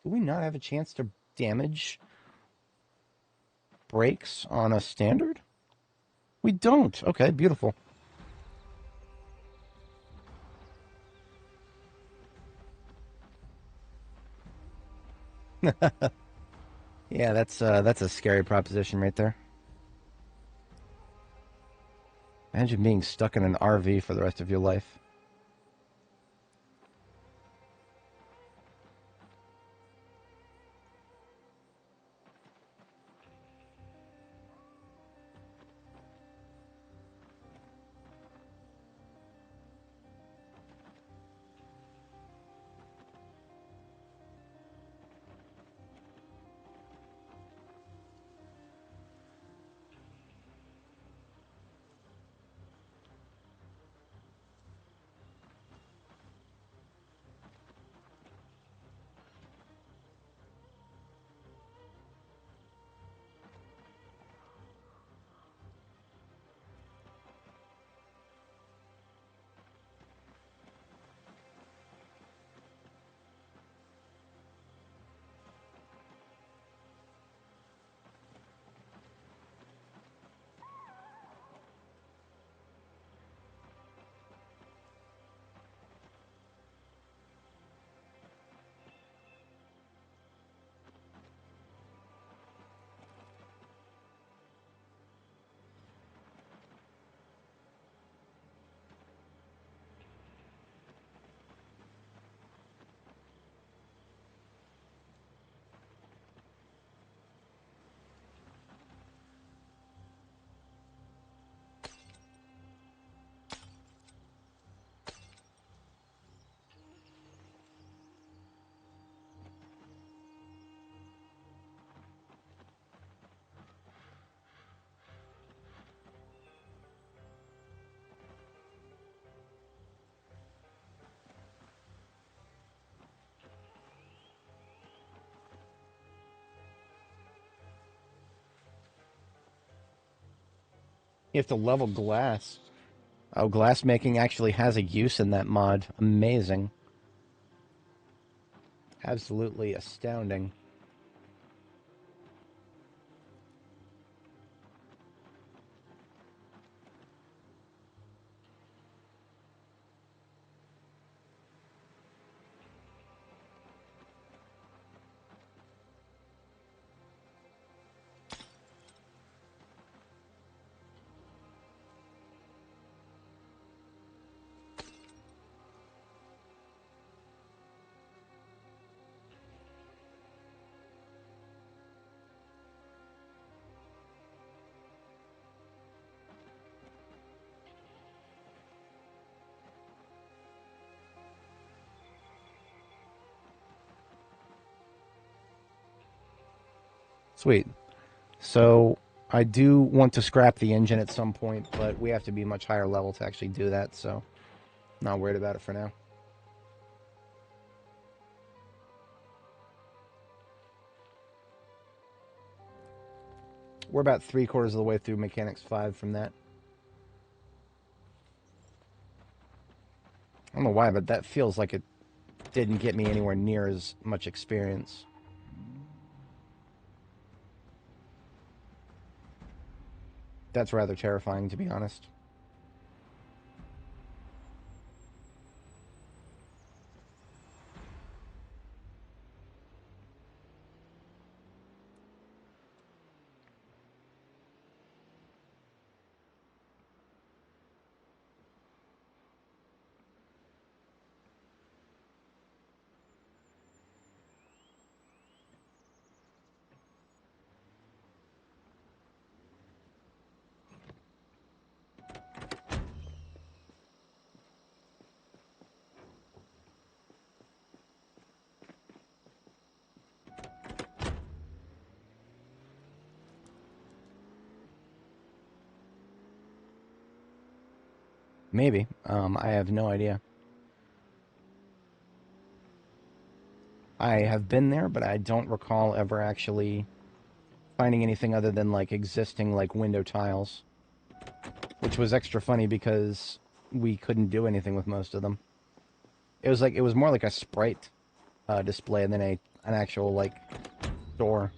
Do we not have a chance to damage brakes on a standard? We don't. Okay, beautiful. Yeah, that's a scary proposition right there. Imagine being stuck in an RV for the rest of your life. You have to level glass. Oh, glass making actually has a use in that mod. Amazing. Absolutely astounding. Sweet. So I do want to scrap the engine at some point, but we have to be much higher level to actually do that, so not worried about it for now. We're about 3/4 of the way through Mechanics 5 from that. I don't know why, but that feels like it didn't get me anywhere near as much experience. That's rather terrifying, to be honest. Maybe. I have no idea. I have been there, but I don't recall ever actually finding anything other than like existing like window tiles, which was extra funny because we couldn't do anything with most of them. It was more like a sprite display than an actual, like, store.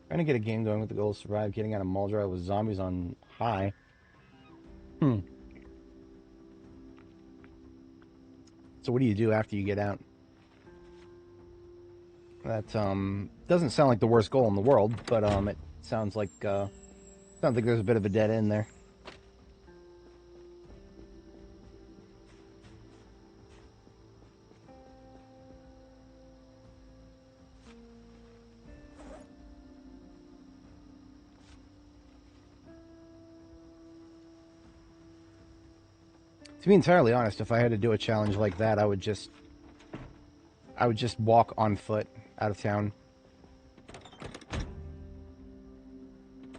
Trying to get a game going with the goal to survive getting out of mall drive with zombies on high. So what do you do after you get out? That doesn't sound like the worst goal in the world, but it sounds like there's a bit of a dead end there. To be entirely honest, if I had to do a challenge like that, I would just walk on foot out of town.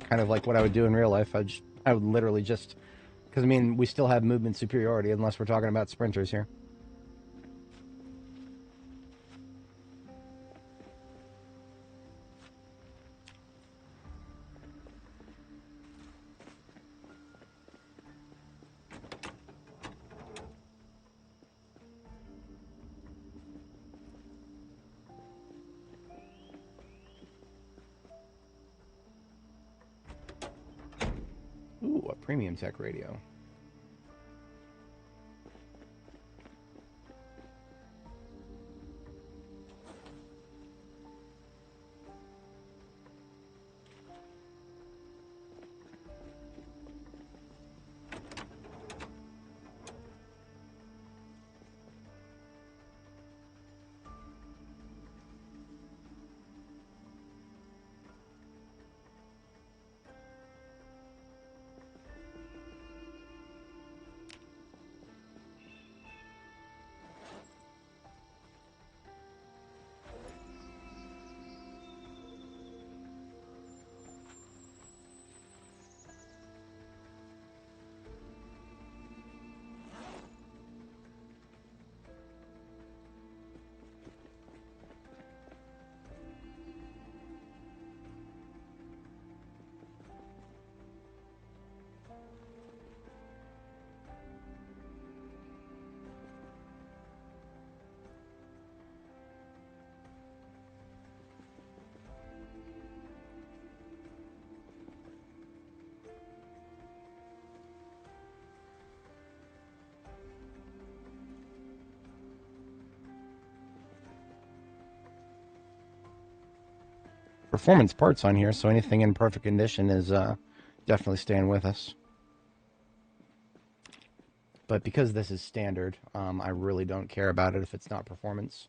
Kind of like what I would do in real life. I would literally just, because I mean, we still have movement superiority unless we're talking about sprinters here. Ooh, a premium tech radio. Performance parts on here, so anything in perfect condition is definitely staying with us. But because this is standard, I really don't care about it if it's not performance.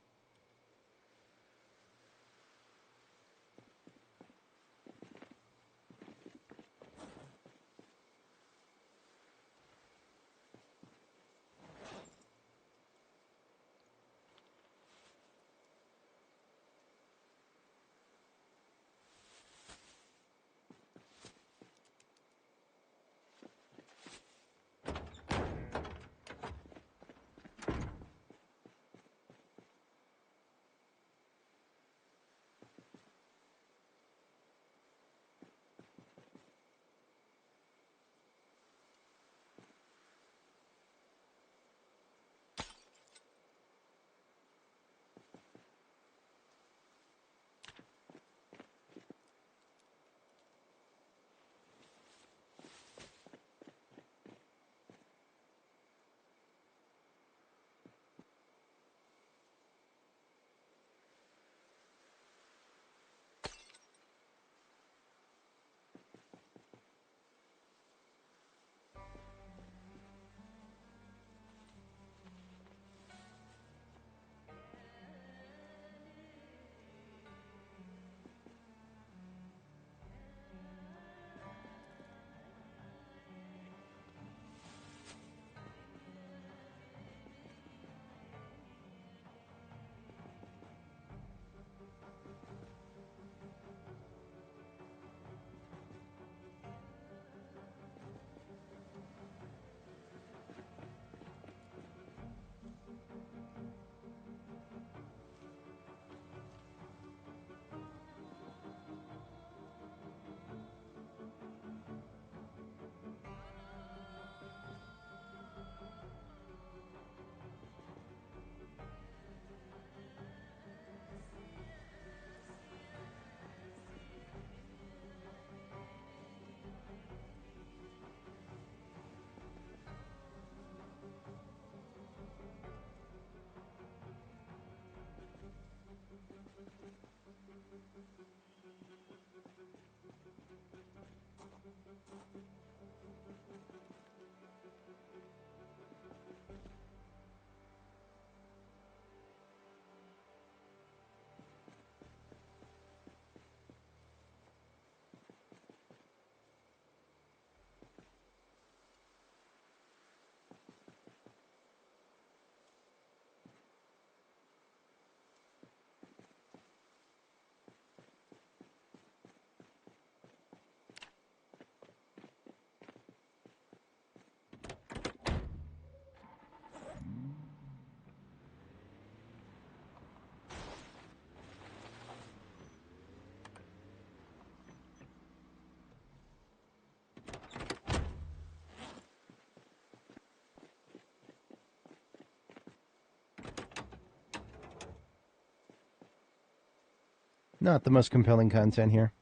Not the most compelling content here,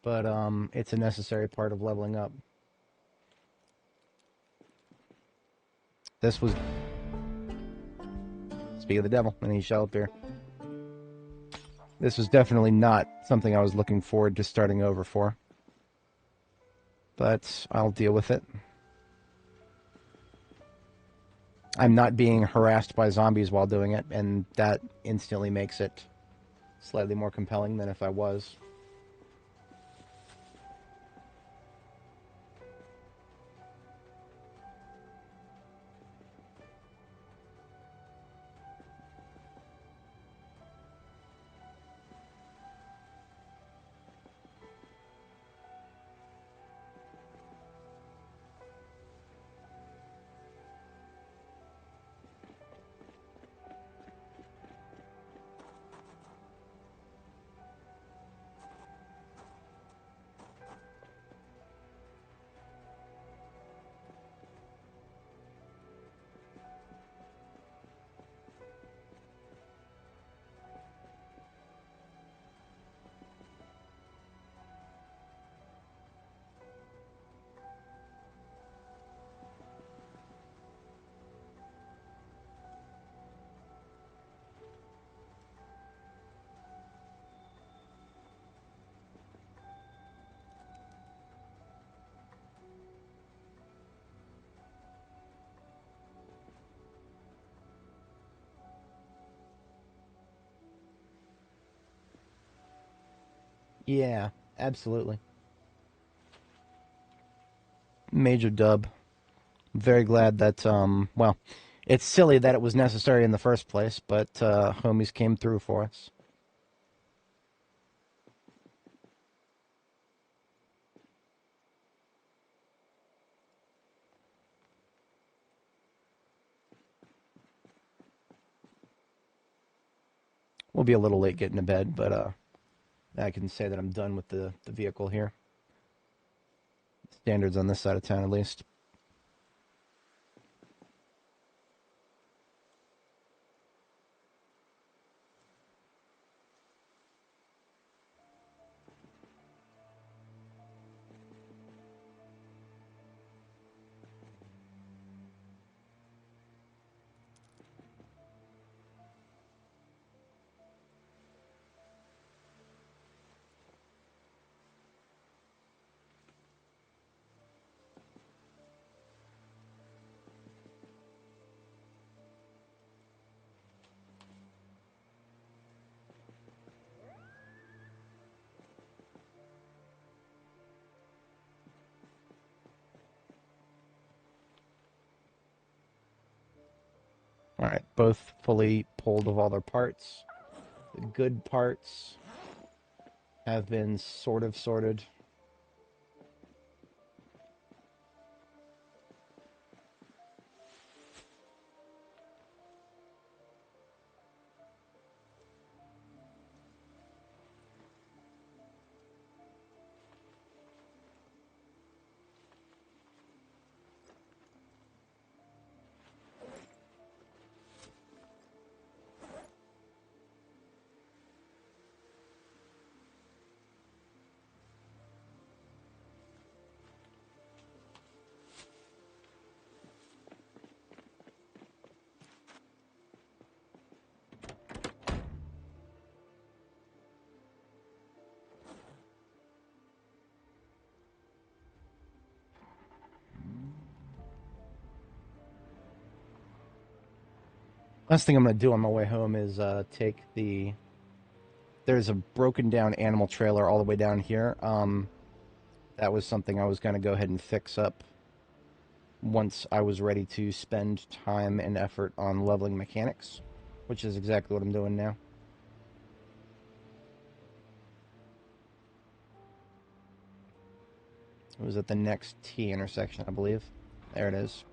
but it's a necessary part of leveling up. This was... Speak of the devil, and he shall appear. This was definitely not something I was looking forward to starting over for. But I'll deal with it. I'm not being harassed by zombies while doing it, and that instantly makes it slightly more compelling than if I was. Yeah, absolutely. Major dub. Very glad that, well, it's silly that it was necessary in the first place, but homies came through for us. We'll be a little late getting to bed, but I can say that I'm done with the vehicle here. Standards on this side of town, at least. Alright, both fully pulled of all their parts. The good parts have been sort of sorted. Last thing I'm going to do on my way home is take the... There's a broken down animal trailer all the way down here. That was something I was going to go ahead and fix up once I was ready to spend time and effort on leveling mechanics, which is exactly what I'm doing now. It was at the next T intersection, I believe. There it is.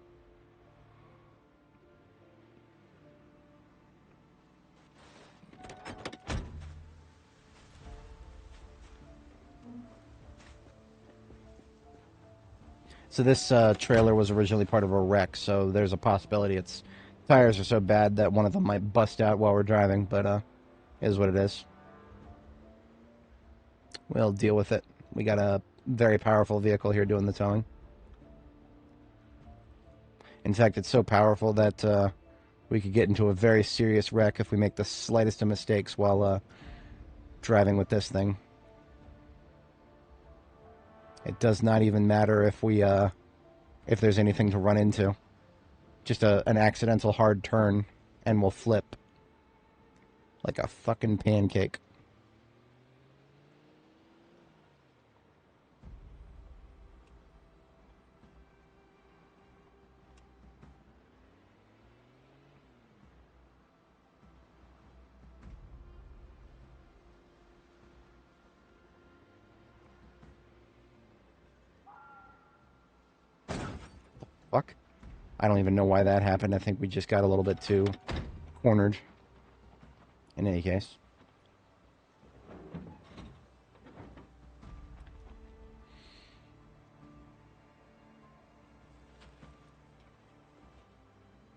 So this trailer was originally part of a wreck, so there's a possibility its tires are so bad that one of them might bust out while we're driving, but it is what it is. We'll deal with it. We got a very powerful vehicle here doing the towing. In fact, it's so powerful that we could get into a very serious wreck if we make the slightest of mistakes while driving with this thing. It does not even matter if there's anything to run into. Just an accidental hard turn, and we'll flip like a fucking pancake. Fuck. I don't even know why that happened. I think we just got a little bit too cornered. In any case.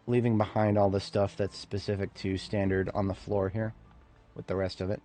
Leaving behind all the stuff that's specific to standard on the floor here with the rest of it.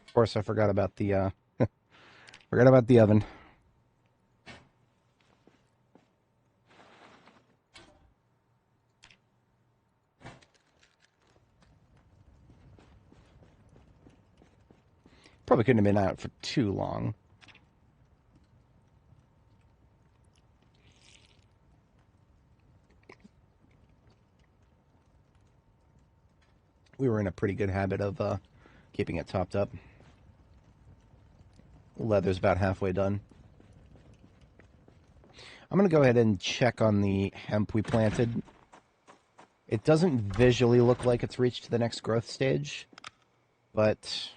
Of course, I forgot about the forgot about the oven. Probably couldn't have been out for too long. We were in a pretty good habit of keeping it topped up. Leather's about halfway done. I'm going to go ahead and check on the hemp we planted. It doesn't visually look like it's reached the next growth stage, but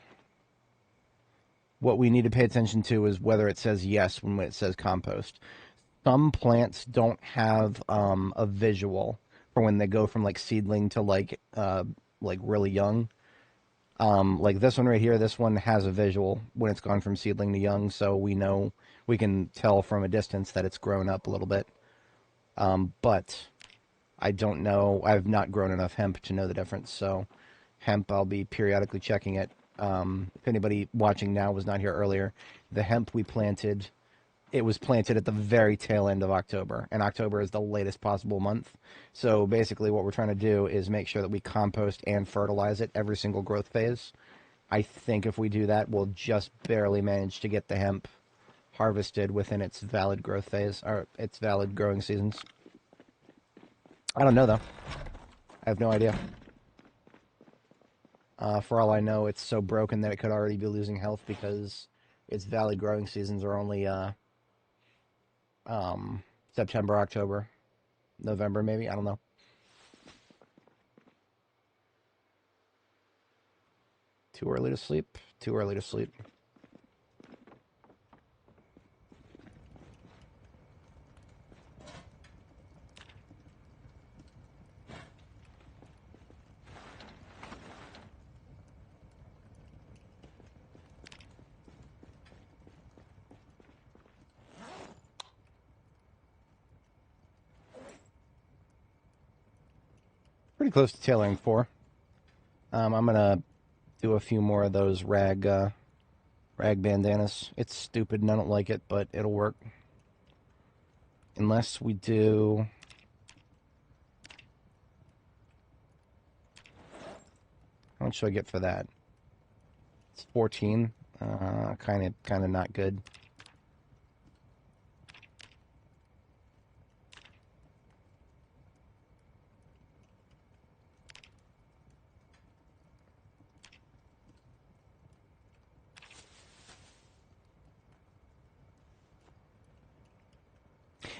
what we need to pay attention to is whether it says yes when it says compost. Some plants don't have a visual for when they go from like seedling to like really young. Like this one right here, this one has a visual when it's gone from seedling to young, so we know, we can tell from a distance that it's grown up a little bit. But I don't know, I've not grown enough hemp to know the difference, so hemp, I'll be periodically checking it If anybody watching now was not here earlier, the hemp we planted, it was planted at the very tail end of October, and October is the latest possible month. So basically what we're trying to do is make sure that we compost and fertilize it every single growth phase. I think if we do that, we'll just barely manage to get the hemp harvested within its valid growth phase, or its valid growing seasons. I don't know, though. I have no idea. For all I know, it's so broken that it could already be losing health because its valid growing seasons are only September, October, November, maybe. I don't know. Too early to sleep. Too early to sleep. Pretty close to tailoring 4. I'm gonna do a few more of those rag bandanas. It's stupid and I don't like it, but it'll work. Unless we do... How much should I get for that? It's 14. Kind of not good.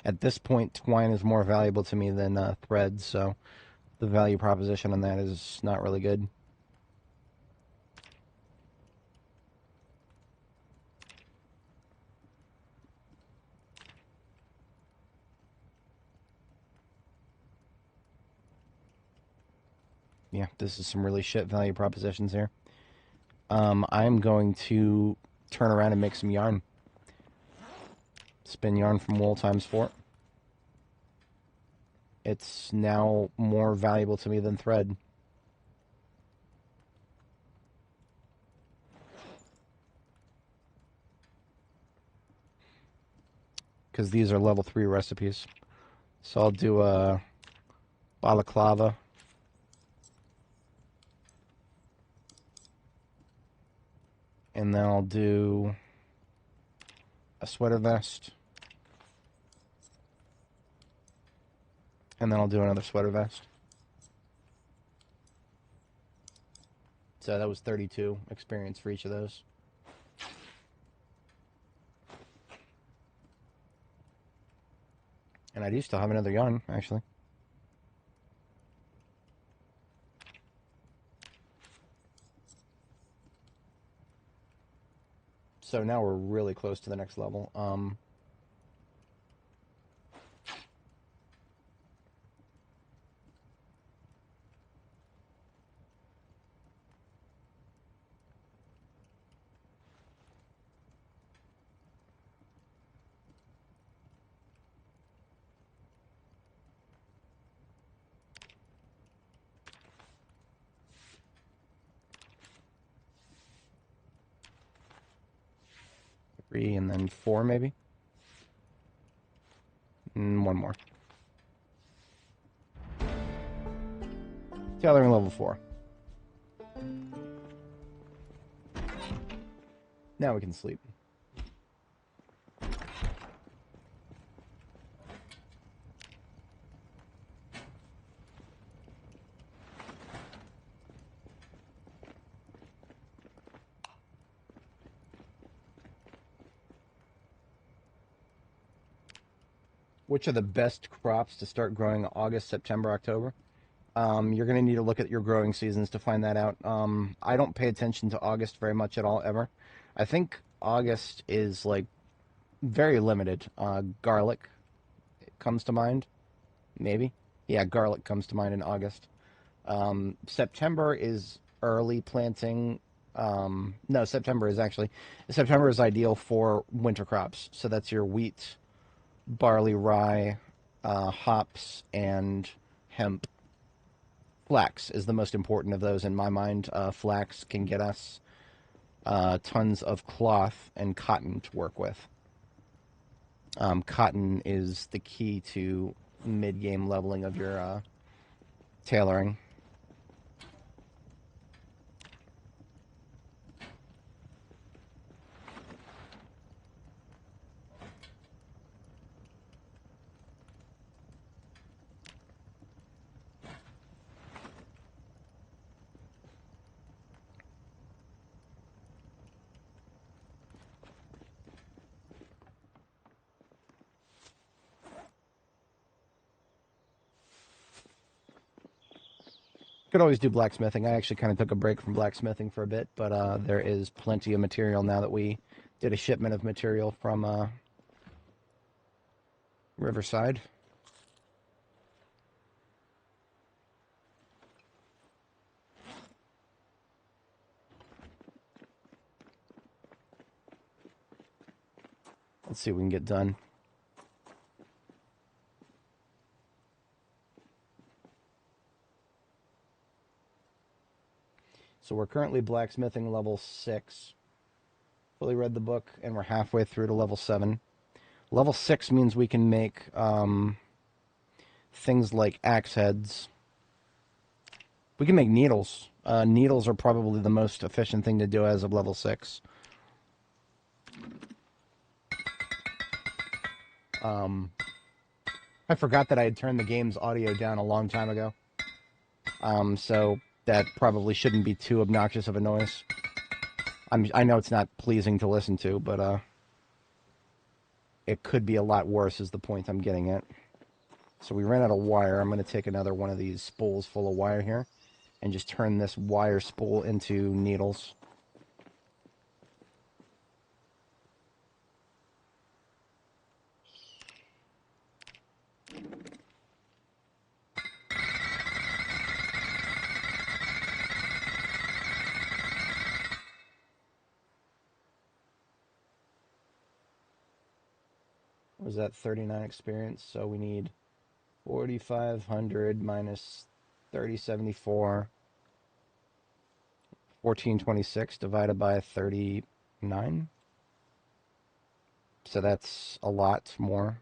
At this point, twine is more valuable to me than thread, so the value proposition on that is not really good. Yeah, this is some really shit value propositions here. I'm going to turn around and make some yarn. Spin yarn from wool times 4. It's now more valuable to me than thread. Because these are level 3 recipes. So I'll do a balaclava. And then I'll do a sweater vest. And then I'll do another sweater vest. So that was 32 experience for each of those. And I do still have another yarn, actually. So now we're really close to the next level. Three and then 4 maybe. And one more. Tailoring level 4. Now we can sleep. Which are the best crops to start growing August, September, October? You're going to need to look at your growing seasons to find that out. I don't pay attention to August very much at all, ever. I think August is, like, very limited. Garlic comes to mind, maybe. Yeah, garlic comes to mind in August. September is early planting. No, September is ideal for winter crops. So that's your wheat, barley, rye, hops, and hemp. Flax is the most important of those in my mind. Flax can get us tons of cloth and cotton to work with. Cotton is the key to mid-game leveling of your tailoring. Could always do blacksmithing. I actually kind of took a break from blacksmithing for a bit, but there is plenty of material now that we did a shipment of material from Riverside. Let's see what we can get done. So we're currently blacksmithing level 6. Fully read the book, and we're halfway through to level 7. Level 6 means we can make things like axe heads. We can make needles. Needles are probably the most efficient thing to do as of level 6. I forgot that I had turned the game's audio down a long time ago. So that probably shouldn't be too obnoxious of a noise. I know it's not pleasing to listen to, but it could be a lot worse is the point I'm getting at. So we ran out of wire. I'm going to take another one of these spools full of wire here and just turn this wire spool into needles. Was that 39 experience? So we need 4,500 minus 3074. 1426 divided by 39. So that's a lot more.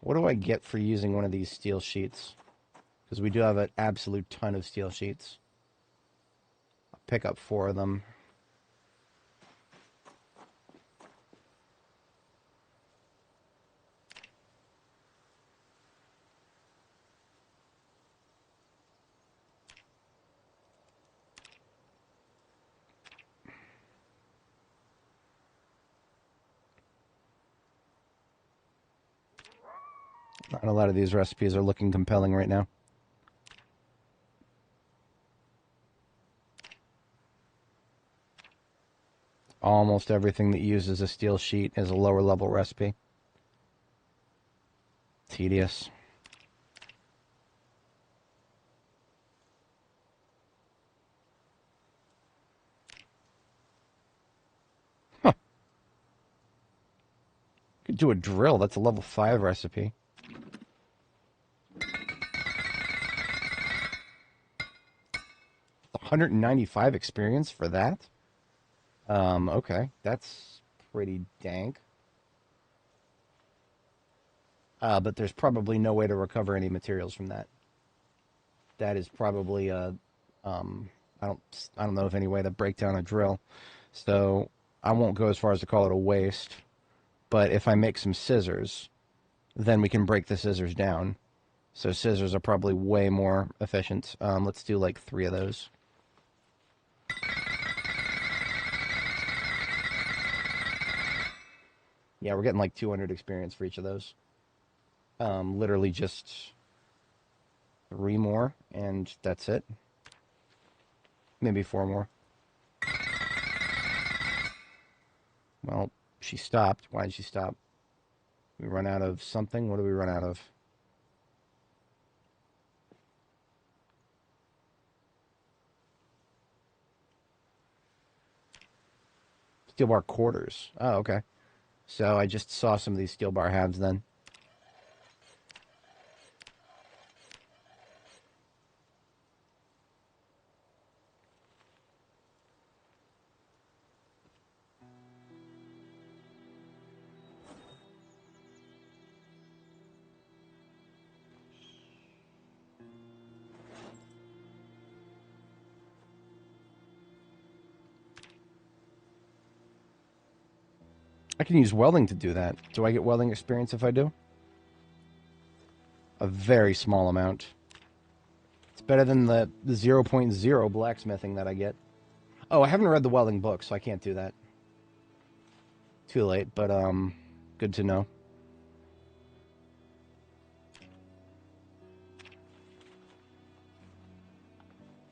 What do I get for using one of these steel sheets? Because we do have an absolute ton of steel sheets. I'll pick up 4 of them. Not a lot of these recipes are looking compelling right now. Almost everything that uses a steel sheet is a lower level recipe. Tedious. Huh. Could do a drill. That's a level 5 recipe. $195 experience for that? Okay. That's pretty dank. But there's probably no way to recover any materials from that. That is probably a, I don't know of any way to break down a drill. So I won't go as far as to call it a waste. But if I make some scissors, then we can break the scissors down. So scissors are probably way more efficient. Let's do like 3 of those. Yeah, we're getting like 200 experience for each of those. Literally just 3 more, and that's it. Maybe 4 more. Well, she stopped. Why did she stop? We run out of something? What do we run out of? Steel bar quarters. Oh, okay. So I just saw some of these steel bar halves then. I can use welding to do that. Do I get welding experience if I do? A very small amount. It's better than the 0.0 blacksmithing that I get. Oh, I haven't read the welding book, so I can't do that. Too late, but good to know.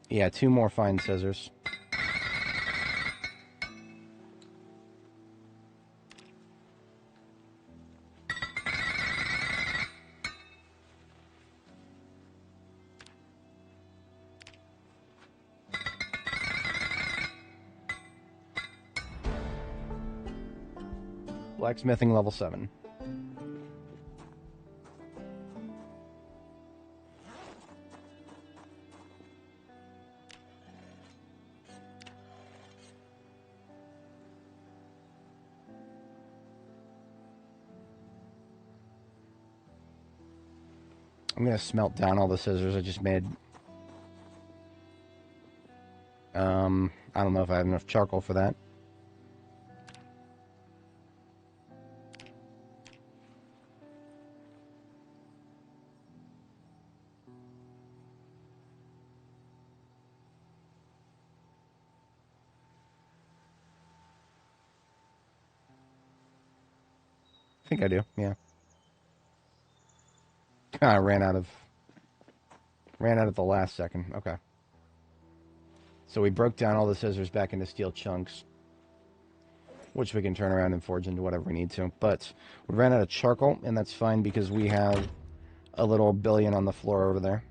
Yeah, 2 more fine scissors. Blacksmithing level 7. I'm going to smelt down all the scissors I just made. I don't know if I have enough charcoal for that. I think I do, yeah. I ran out at the last second. Okay. So we broke down all the scissors back into steel chunks, which we can turn around and forge into whatever we need to. But we ran out of charcoal, and that's fine because we have a little billion on the floor over there.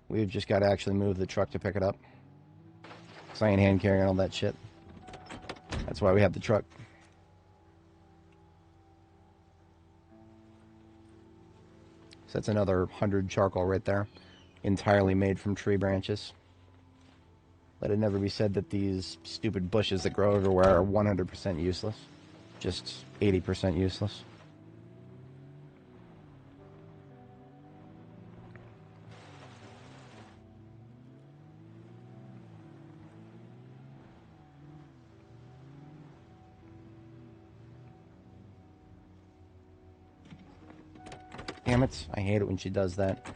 We've just got to actually move the truck to pick it up. Because I ain't hand carrying all that shit. That's why we have the truck. So that's another 100 charcoal right there. Entirely made from tree branches. Let it never be said that these stupid bushes that grow everywhere are 100% useless. Just 80% useless. Damn it, I hate it when she does that.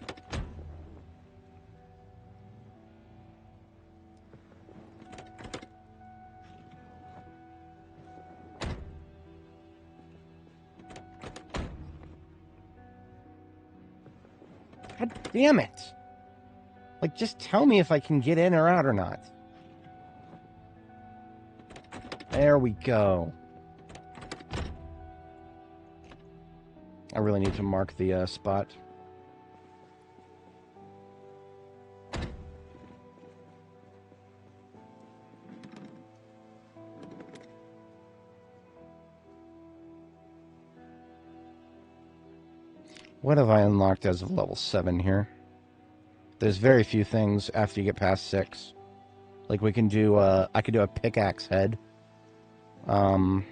God damn it! Like, just tell me if I can get in or out or not. There we go. I really need to mark the spot. What have I unlocked as of level 7 here? There's very few things after you get past 6. Like we can do, I could do a pickaxe head. I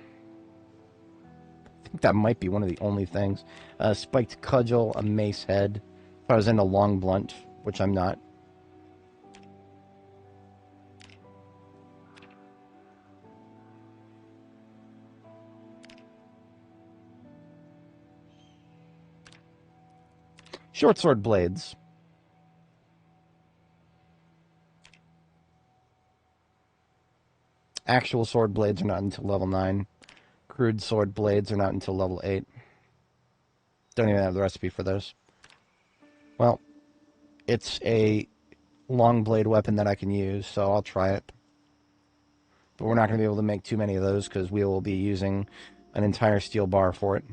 think that might be one of the only things. A spiked cudgel, a mace head. If I was into long blunt, which I'm not. Short sword blades. Actual sword blades are not until level 9. Crude sword blades are not until level 8. Don't even have the recipe for those. Well, it's a long blade weapon that I can use, so I'll try it. But we're not going to be able to make too many of those because we will be using an entire steel bar for it.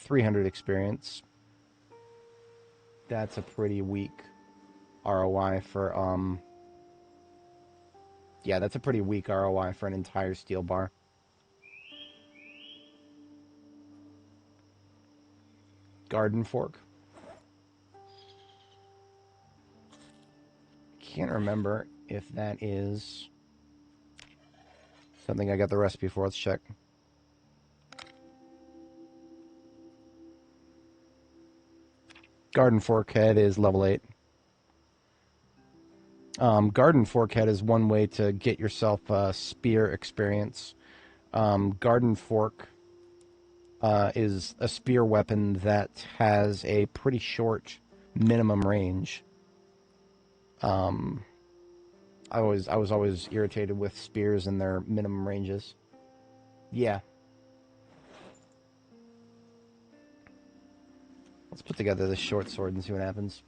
$300 experience. That's a pretty weak ROI for, yeah, that's a pretty weak ROI for an entire steel bar. Garden fork. Can't remember if that is something I got the recipe for. Let's check. Garden fork head is level 8. Garden fork head is one way to get yourself a spear experience. Garden fork is a spear weapon that has a pretty short minimum range. I was always irritated with spears and their minimum ranges. Yeah. Let's put together this short sword and see what happens.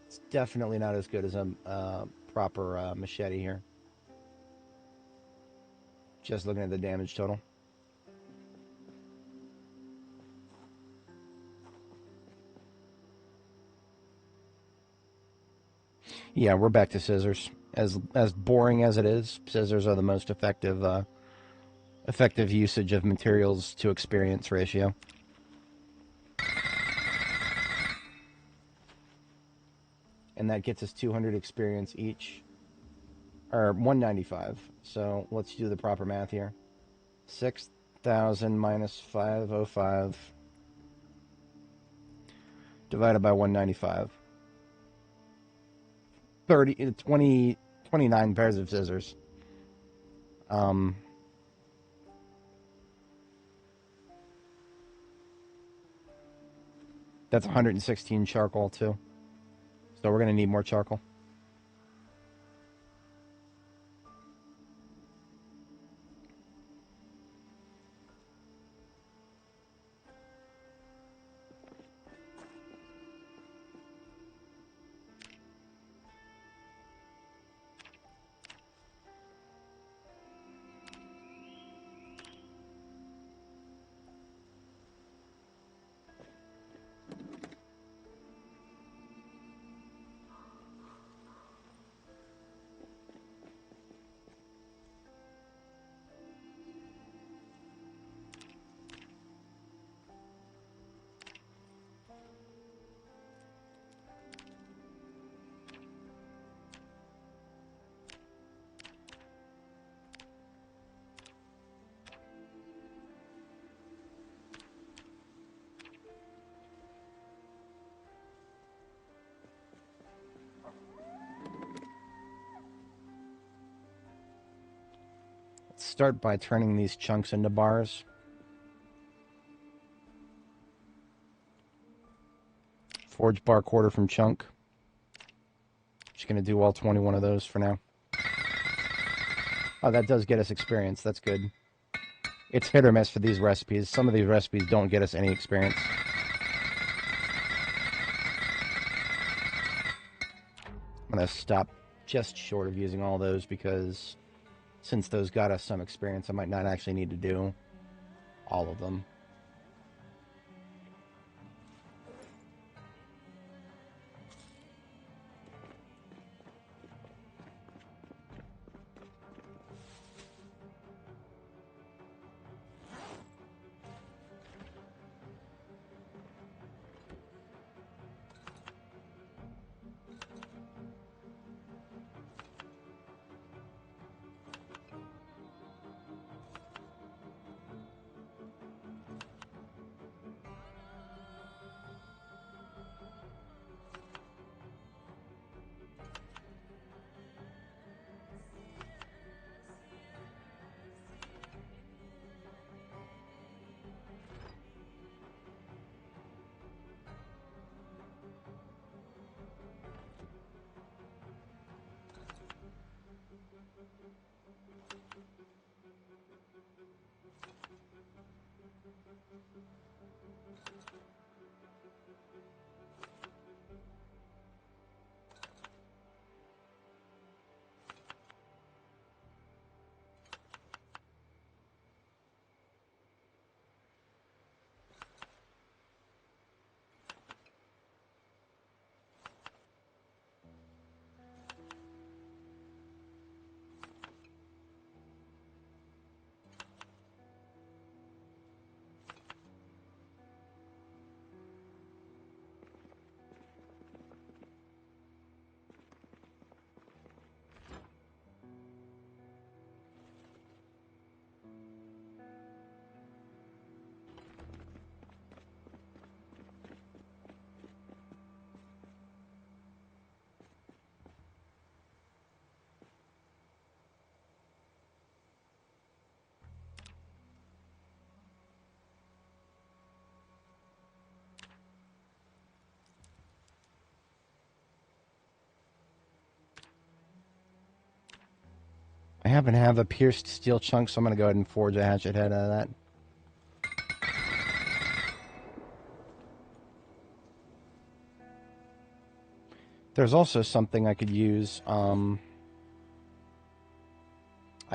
It's definitely not as good as a proper machete here. Just looking at the damage total. Yeah, we're back to scissors. As boring as it is, scissors are the most effective usage of materials to experience ratio. And that gets us 200 experience each. Or 195. So let's do the proper math here. 6,000 minus 505 divided by 195. 29 pairs of scissors. That's 116 charcoal too. So we're going to need more charcoal. Start by turning these chunks into bars. Forge bar quarter from chunk. Just going to do all 21 of those for now. Oh, that does get us experience. That's good. It's hit or miss for these recipes. Some of these recipes don't get us any experience. I'm going to stop just short of using all those because since those got us some experience, I might not actually need to do all of them. happen to have a pierced steel chunk, so I'm going to go ahead and forge a hatchet head out of that. There's also something I could use. I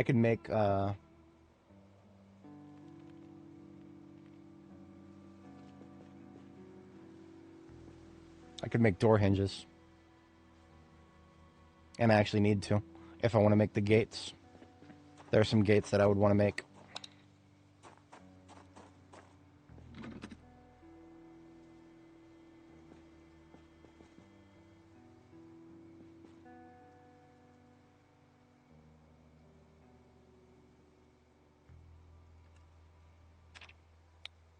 could make... I could make door hinges. And I actually need to, if I want to make the gates. There are some gates that I would want to make.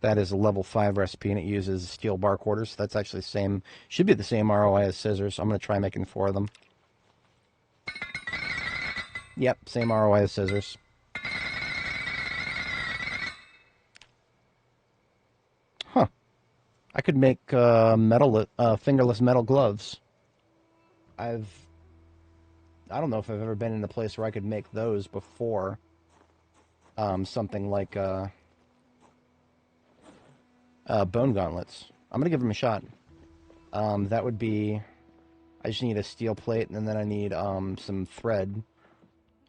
That is a level 5 recipe, and it uses steel bar quarters. That's actually the same, should be the same ROI as scissors. I'm going to try making 4 of them. Yep, same ROI as scissors. Huh. I could make fingerless metal gloves. I don't know if I've ever been in a place where I could make those before. Something like bone gauntlets. I'm gonna give them a shot. That would be... I just need a steel plate, and then I need some thread.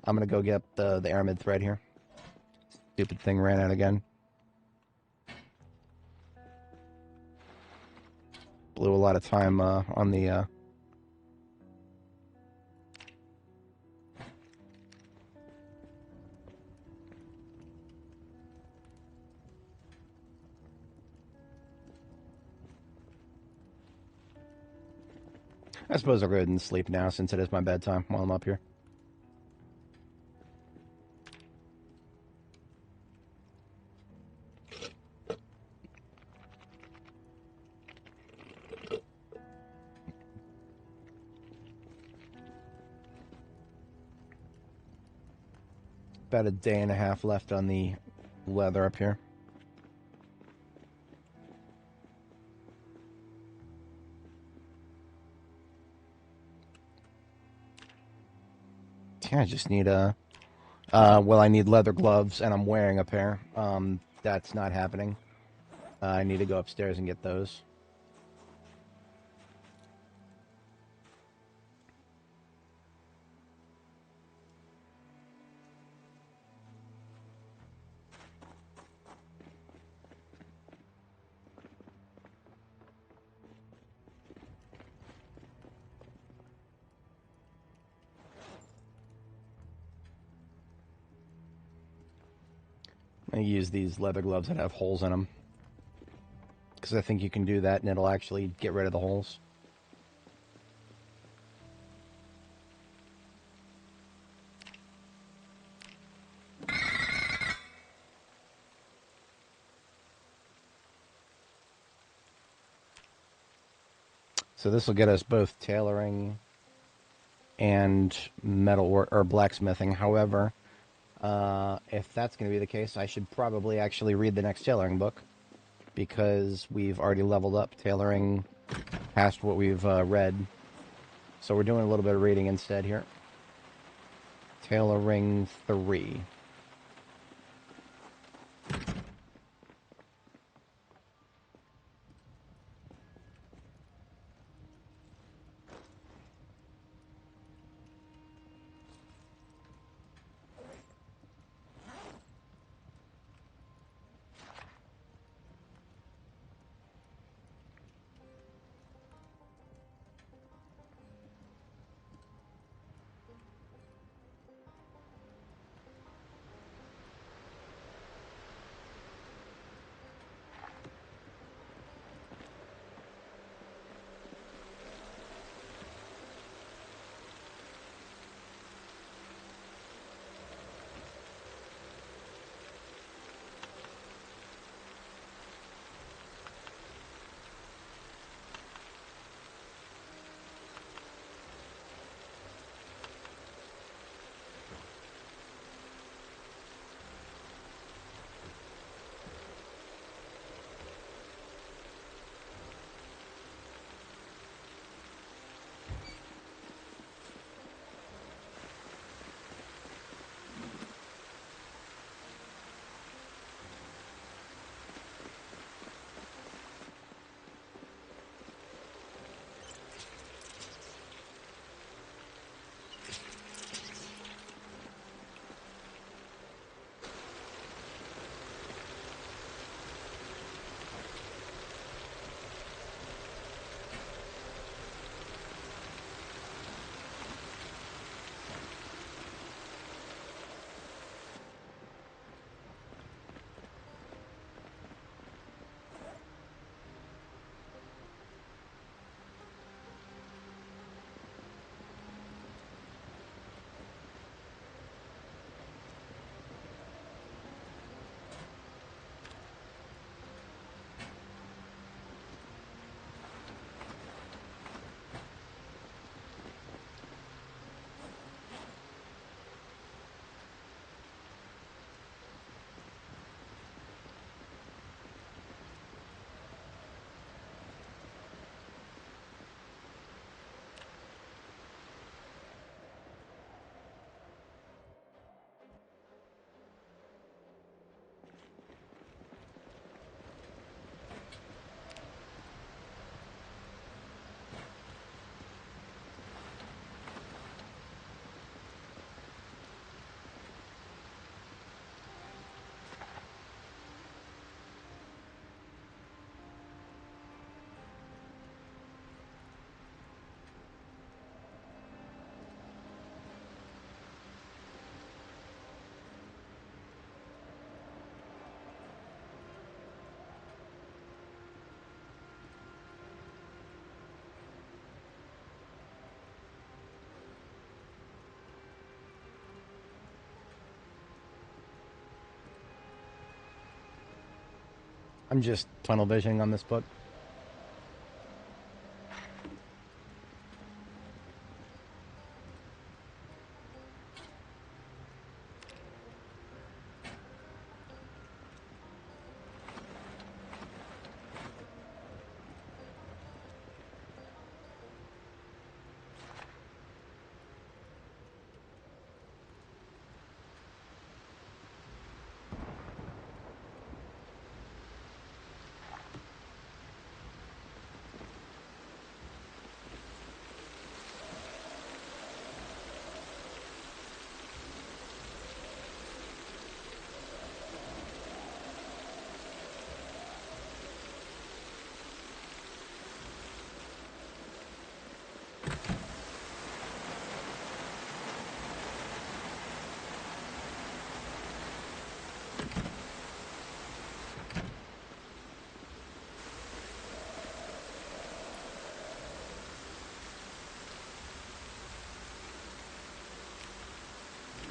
I'm gonna go get the aramid thread here. Stupid thing ran out again. Blew a lot of time on the... I suppose I'll go ahead and sleep now, since it is my bedtime while I'm up here. About a day and a half left on the leather up here. Yeah, I just need a... well, I need leather gloves, and I'm wearing a pair. That's not happening. I need to go upstairs and get those. I use these leather gloves that have holes in them, because I think you can do that and it'll actually get rid of the holes. So this will get us both tailoring and metal or blacksmithing. However, if that's going to be the case, I should probably actually read the next tailoring book, because we've already leveled up tailoring past what we've read. So we're doing a little bit of reading instead here. Tailoring 3. I'm just tunnel visioning on this book.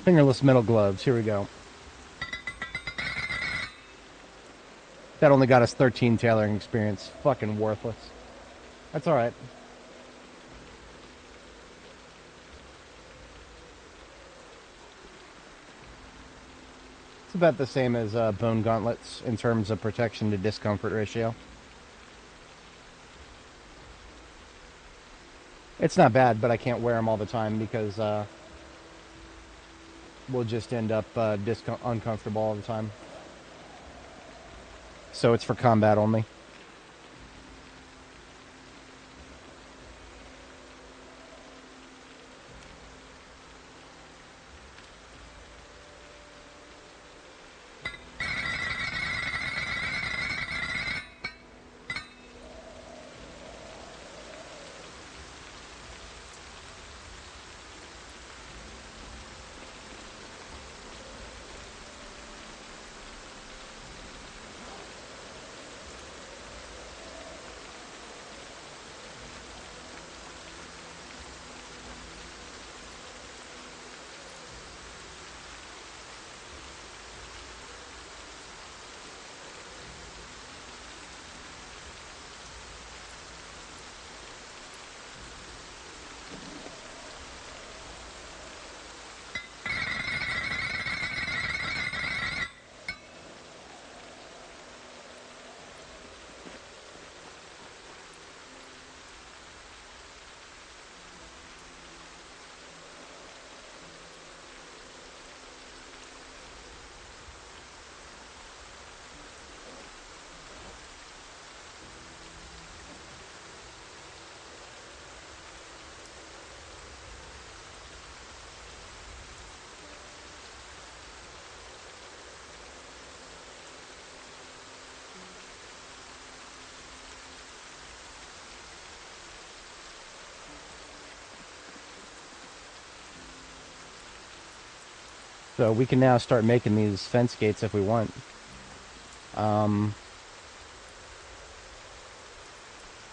Fingerless metal gloves. Here we go. That only got us 13 tailoring experience. Fucking worthless. That's alright. It's about the same as bone gauntlets in terms of protection to discomfort ratio. It's not bad, but I can't wear them all the time because we'll just end up uncomfortable all the time. So it's for combat only. So we can now start making these fence gates if we want. I'm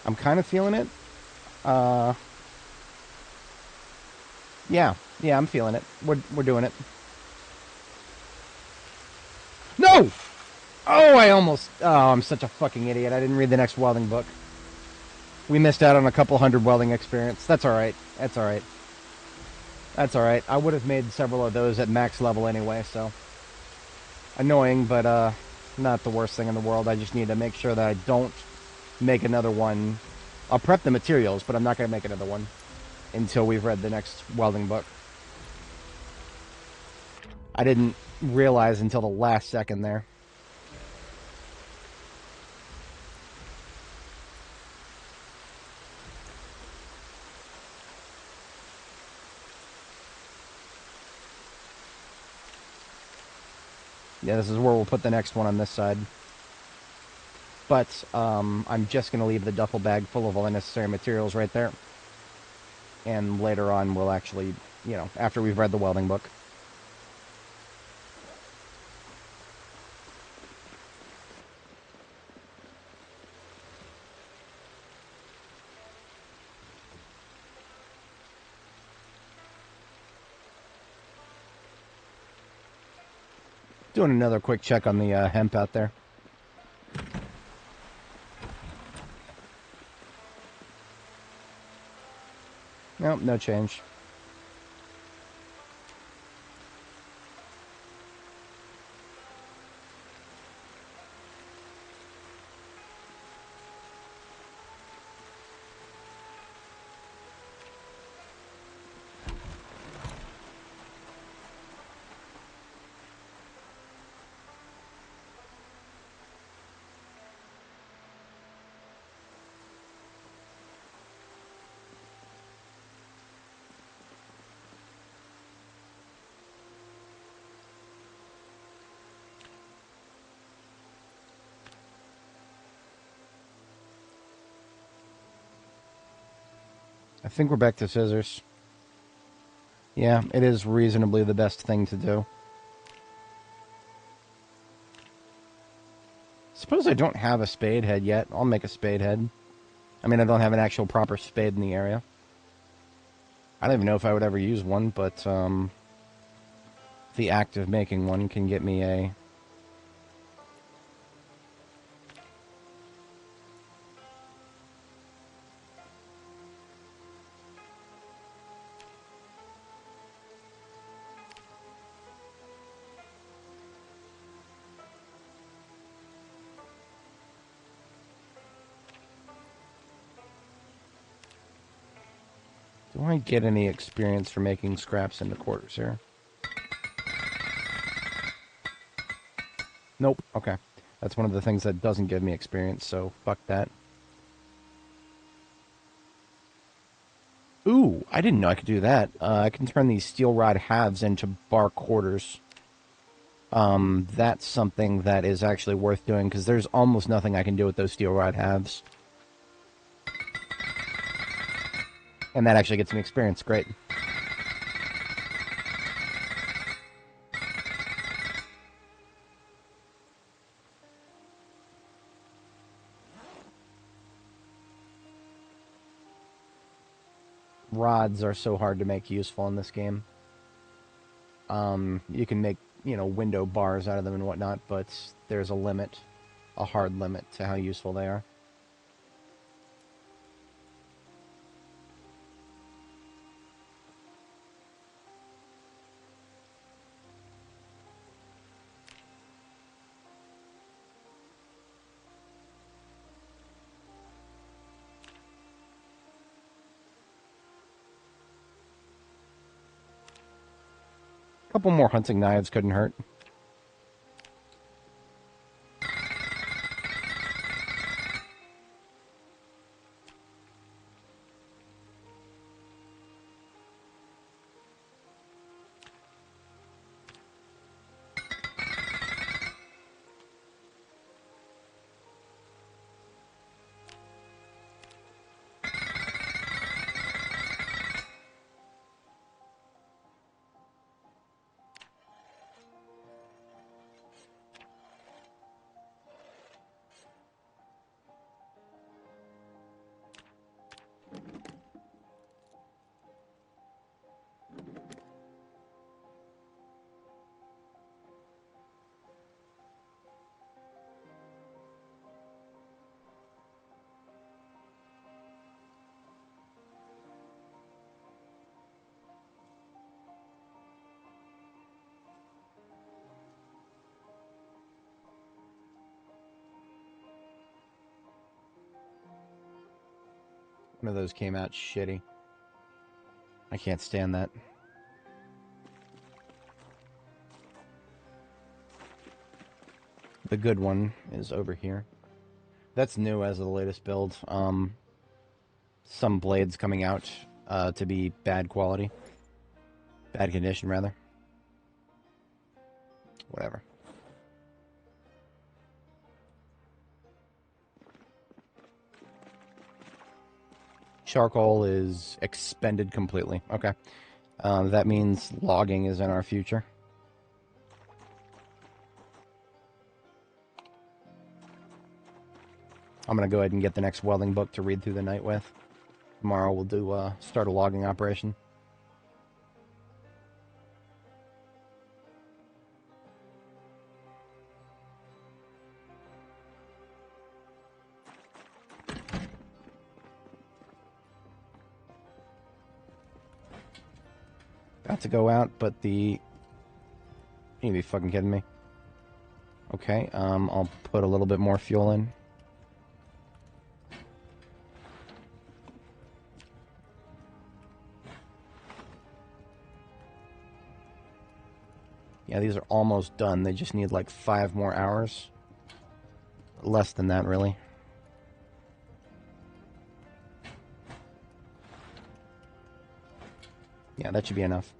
kind of feeling it. Yeah, I'm feeling it. We're doing it. No! Oh, I'm such a fucking idiot. I didn't read the next welding book. We missed out on a couple hundred welding experience. That's alright. That's alright. That's alright. I would have made several of those at max level anyway, so. Annoying, but not the worst thing in the world. I just need to make sure that I don't make another one. I'll prep the materials, but I'm not going to make another one until we've read the next welding book. I didn't realize until the last second there. Yeah, this is where we'll put the next one on this side. But I'm just going to leave the duffel bag full of all the necessary materials right there. And later on, we'll actually, after we've read the welding book. Doing another quick check on the hemp out there. Nope, no change. I think we're back to scissors. Yeah, it is reasonably the best thing to do. Suppose I don't have a spade head yet. I'll make a spade head. I mean, I don't have an actual proper spade in the area. I don't even know if I would ever use one, but the act of making one can get me a... Do I get any experience for making scraps into quarters here? Nope. Okay. That's one of the things that doesn't give me experience, so fuck that. Ooh, I didn't know I could do that. I can turn these steel rod halves into bar quarters. That's something that is actually worth doing, because there's almost nothing I can do with those steel rod halves. And that actually gets me experience. Great. Rods are so hard to make useful in this game. You can make, window bars out of them and whatnot, but there's a limit, a hard limit to how useful they are. A couple more hunting knives couldn't hurt. One of those came out shitty. I can't stand that. The good one is over here. That's new as of the latest build. Some blades coming out to be bad quality. Bad condition, rather. Whatever. Charcoal is expended completely. Okay. That means logging is in our future. I'm going to go ahead and get the next welding book to read through the night with. Tomorrow we'll do start a logging operation. not to go out, but the... You be fucking kidding me. Okay, I'll put a little bit more fuel in. Yeah, these are almost done. They just need like 5 more hours. Less than that, really. Yeah, that should be enough.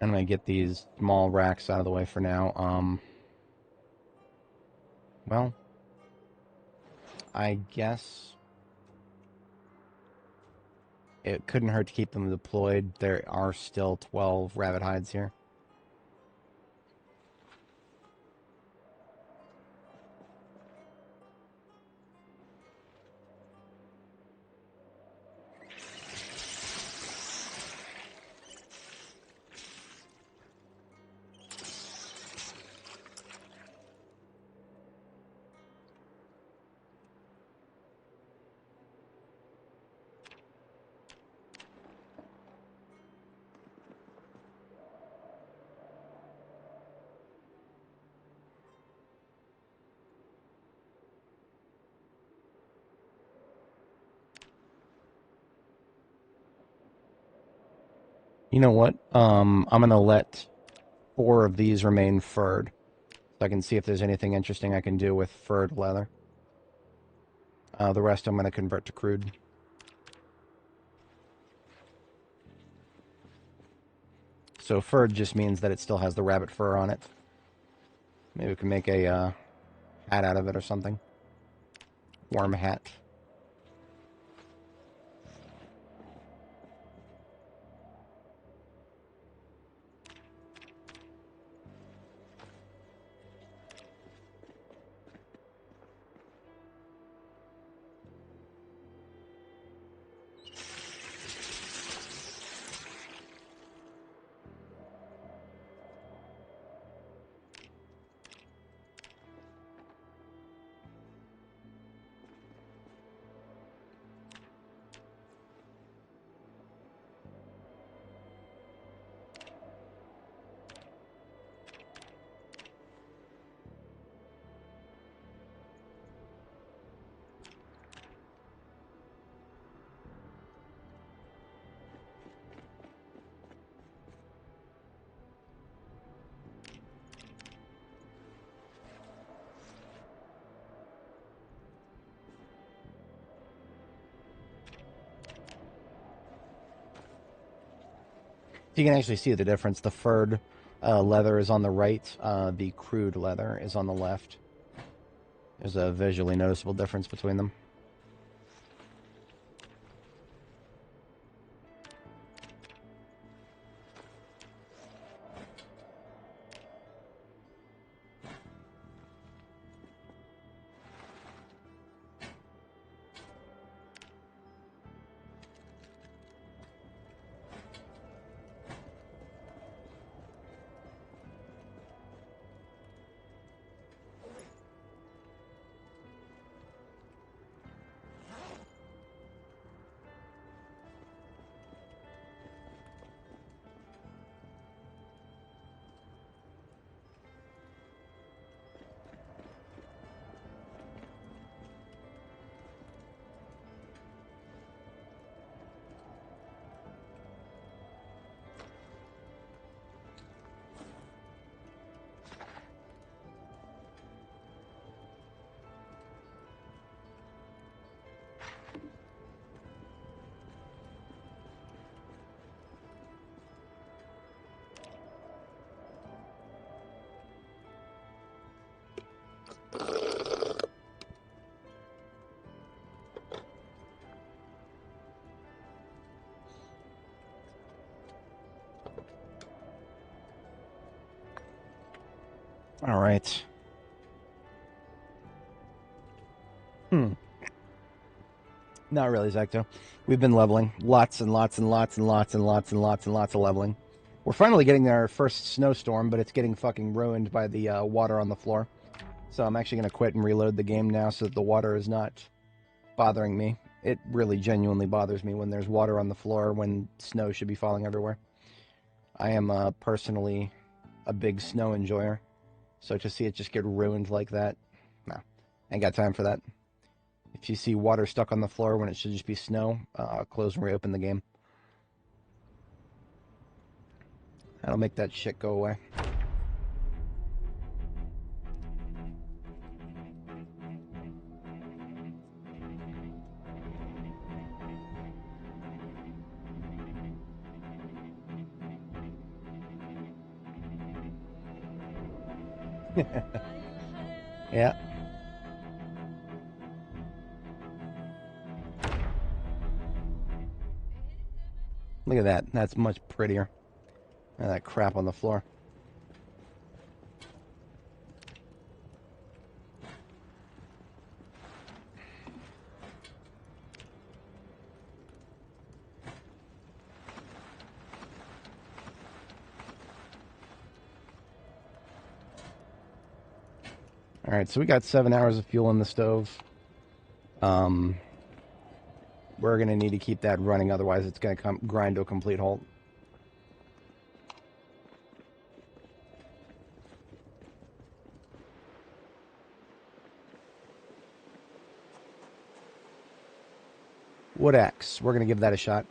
I'm going to get these small racks out of the way for now. Well, I guess it couldn't hurt to keep them deployed. There are still 12 rabbit hides here. You know what? I'm going to let 4 of these remain furred. So I can see if there's anything interesting I can do with furred leather. The rest I'm going to convert to crude. So furred just means that it still has the rabbit fur on it. Maybe we can make a hat out of it or something. Warm hat. You can actually see the difference. The furred leather is on the right. The crude leather is on the left. There's a visually noticeable difference between them. All right. Not really, Zacto. We've been leveling. Lots and lots and lots and lots and lots and lots and lots of leveling. We're finally getting our first snowstorm, but it's getting fucking ruined by the water on the floor. So I'm actually going to quit and reload the game now so that the water is not bothering me. It really genuinely bothers me when there's water on the floor when snow should be falling everywhere. I am personally a big snow enjoyer. So to see it just get ruined like that, no, ain't got time for that. If you see water stuck on the floor when it should just be snow, close and reopen the game. That'll make that shit go away. Yeah. Look at that. That's much prettier than that crap on the floor. All right, so we got 7 hours of fuel in the stove. We're going to need to keep that running, otherwise it's going to grind to a complete halt. Wood axe. We're going to give that a shot.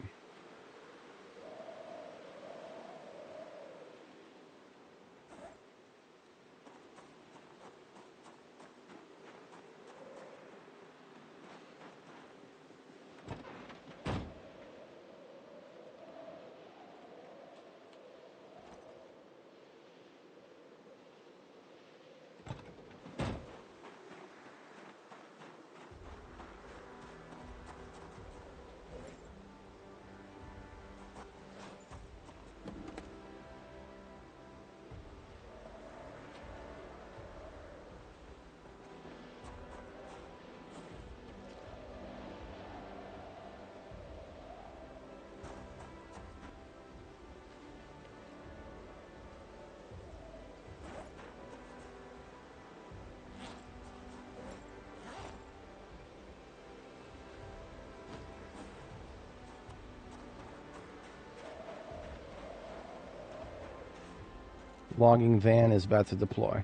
Logging van is about to deploy.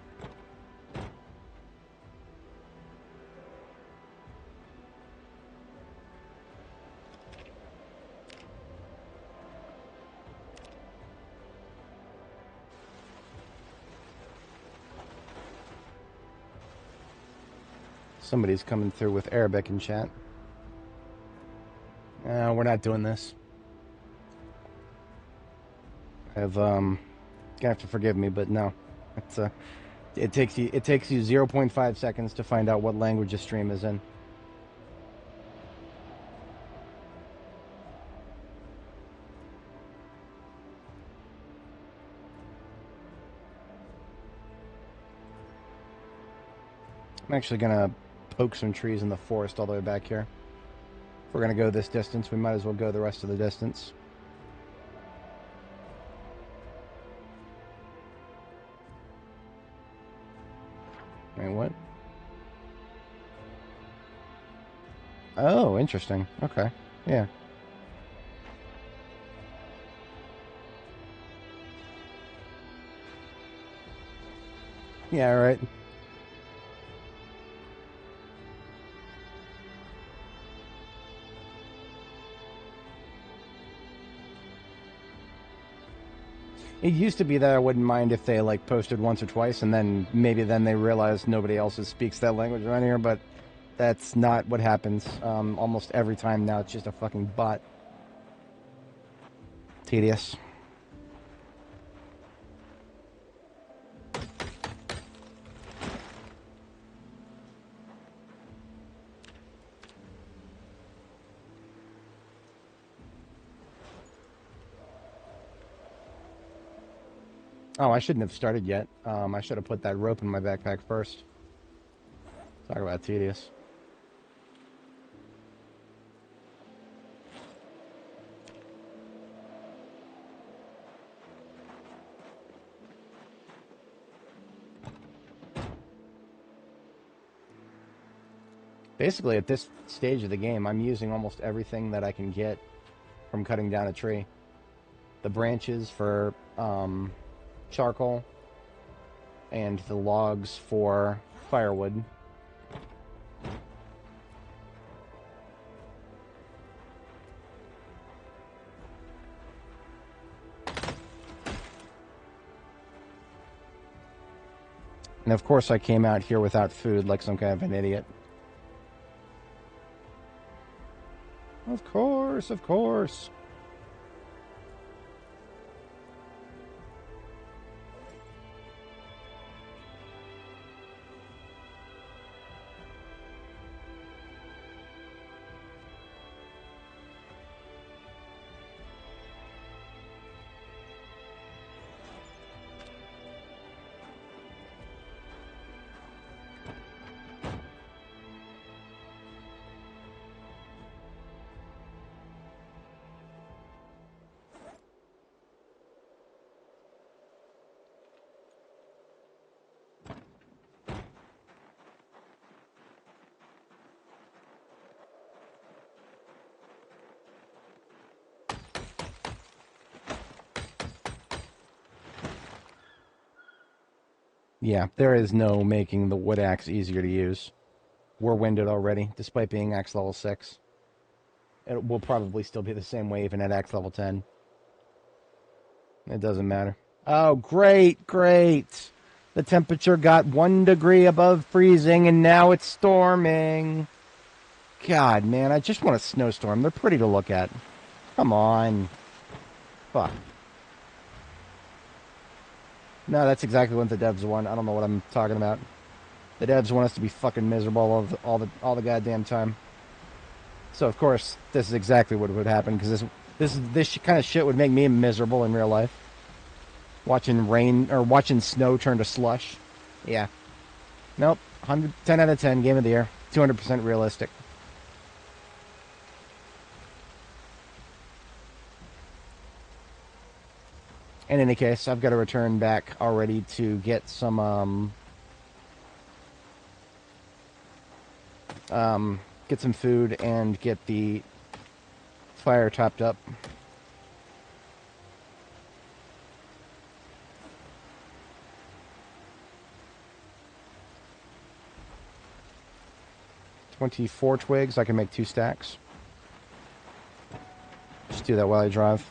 Somebody's coming through with Arabic in chat. We're not doing this. Gonna have to forgive me, but no. It's it takes you 0.5 seconds to find out what language a stream is in. I'm actually gonna poke some trees in the forest all the way back here. If we're gonna go this distance, we might as well go the rest of the distance. Wait, what? Oh, interesting. Okay. Yeah. Yeah, right. It used to be that I wouldn't mind if they like posted once or twice, and then maybe then they realized nobody else speaks that language around here. But that's not what happens. Almost every time now, it's just a fucking bot. Tedious. Oh, I shouldn't have started yet. I should have put that rope in my backpack first. Talk about tedious. Basically, at this stage of the game, I'm using almost everything that I can get from cutting down a tree. The branches for charcoal, and the logs for firewood. And of course I came out here without food like some kind of an idiot. Of course, of course. Yeah, there is no making the wood axe easier to use. We're winded already, despite being axe level 6. It will probably still be the same way even at axe level 10. It doesn't matter. Oh, great, great. The temperature got 1 degree above freezing, and now it's storming. God, man, I just want a snowstorm. They're pretty to look at. Come on. Fuck. No, that's exactly what the devs want. I don't know what I'm talking about. The devs want us to be fucking miserable all the goddamn time. So of course, this is exactly what would happen, because this kind of shit would make me miserable in real life. Watching rain or watching snow turn to slush. Yeah. Nope. 10 out of 10. Game of the year. 200% realistic. In any case, I've got to return back already to get some get some food and get the fire topped up. "24 twigs. I can make 2 stacks. Just do that while I drive.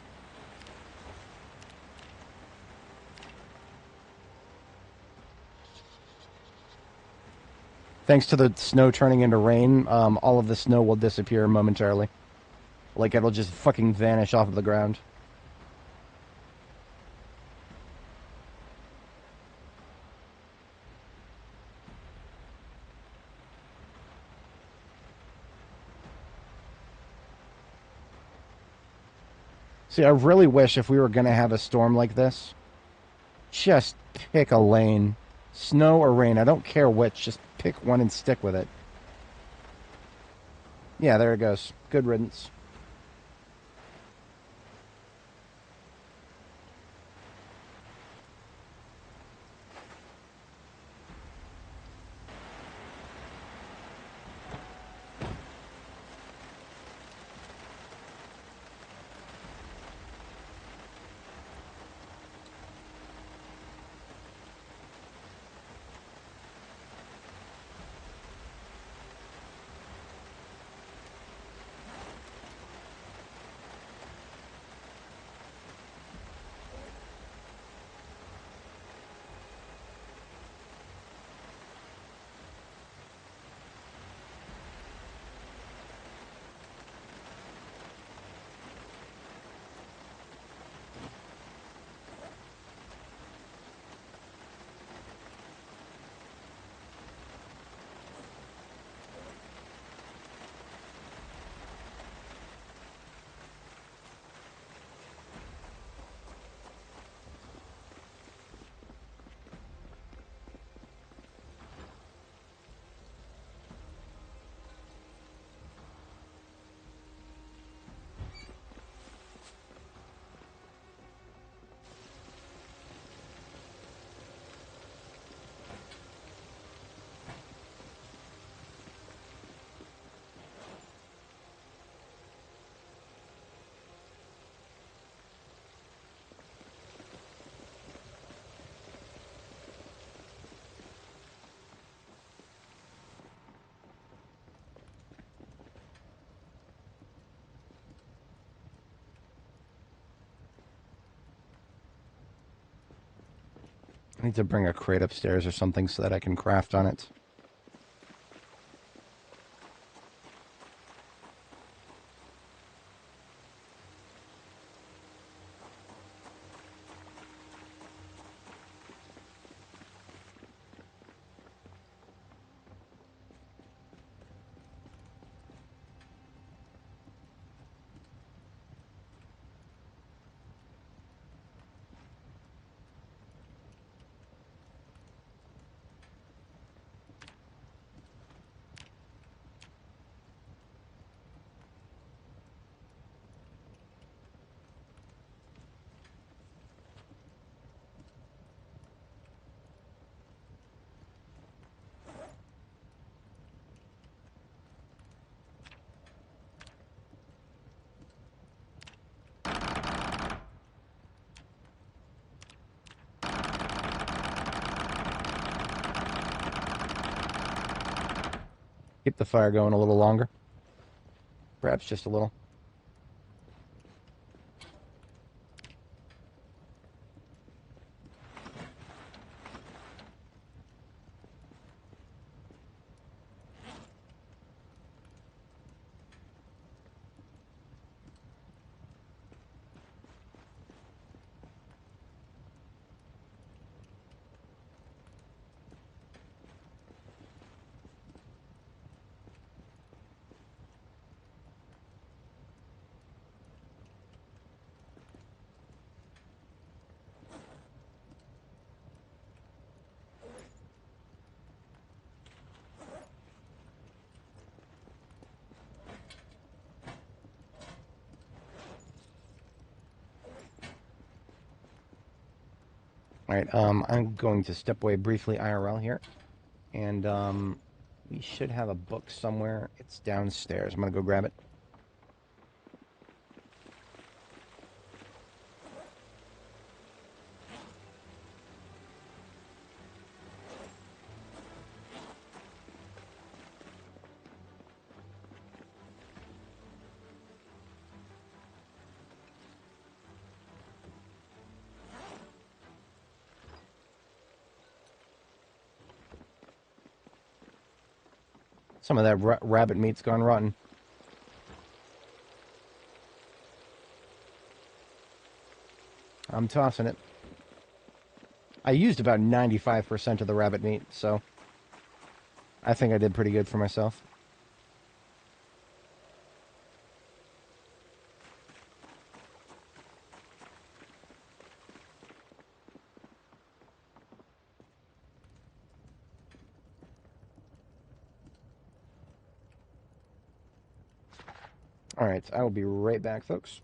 Thanks to the snow turning into rain, all of the snow will disappear momentarily. Like, it'll just fucking vanish off of the ground. See, I really wish if we were going to have a storm like this, just pick a lane. Snow or rain, I don't care which, just pick one and stick with it. Yeah, there it goes. Good riddance. I need to bring a crate upstairs or something so that I can craft on it. Keep the fire going a little longer. Perhaps just a little. Alright, I'm going to step away briefly IRL here. And, we should have a book somewhere. It's downstairs. I'm going to go grab it. Some of that rabbit meat's gone rotten. I'm tossing it. I used about 95% of the rabbit meat, so I think I did pretty good for myself. Alright, I will be right back, folks.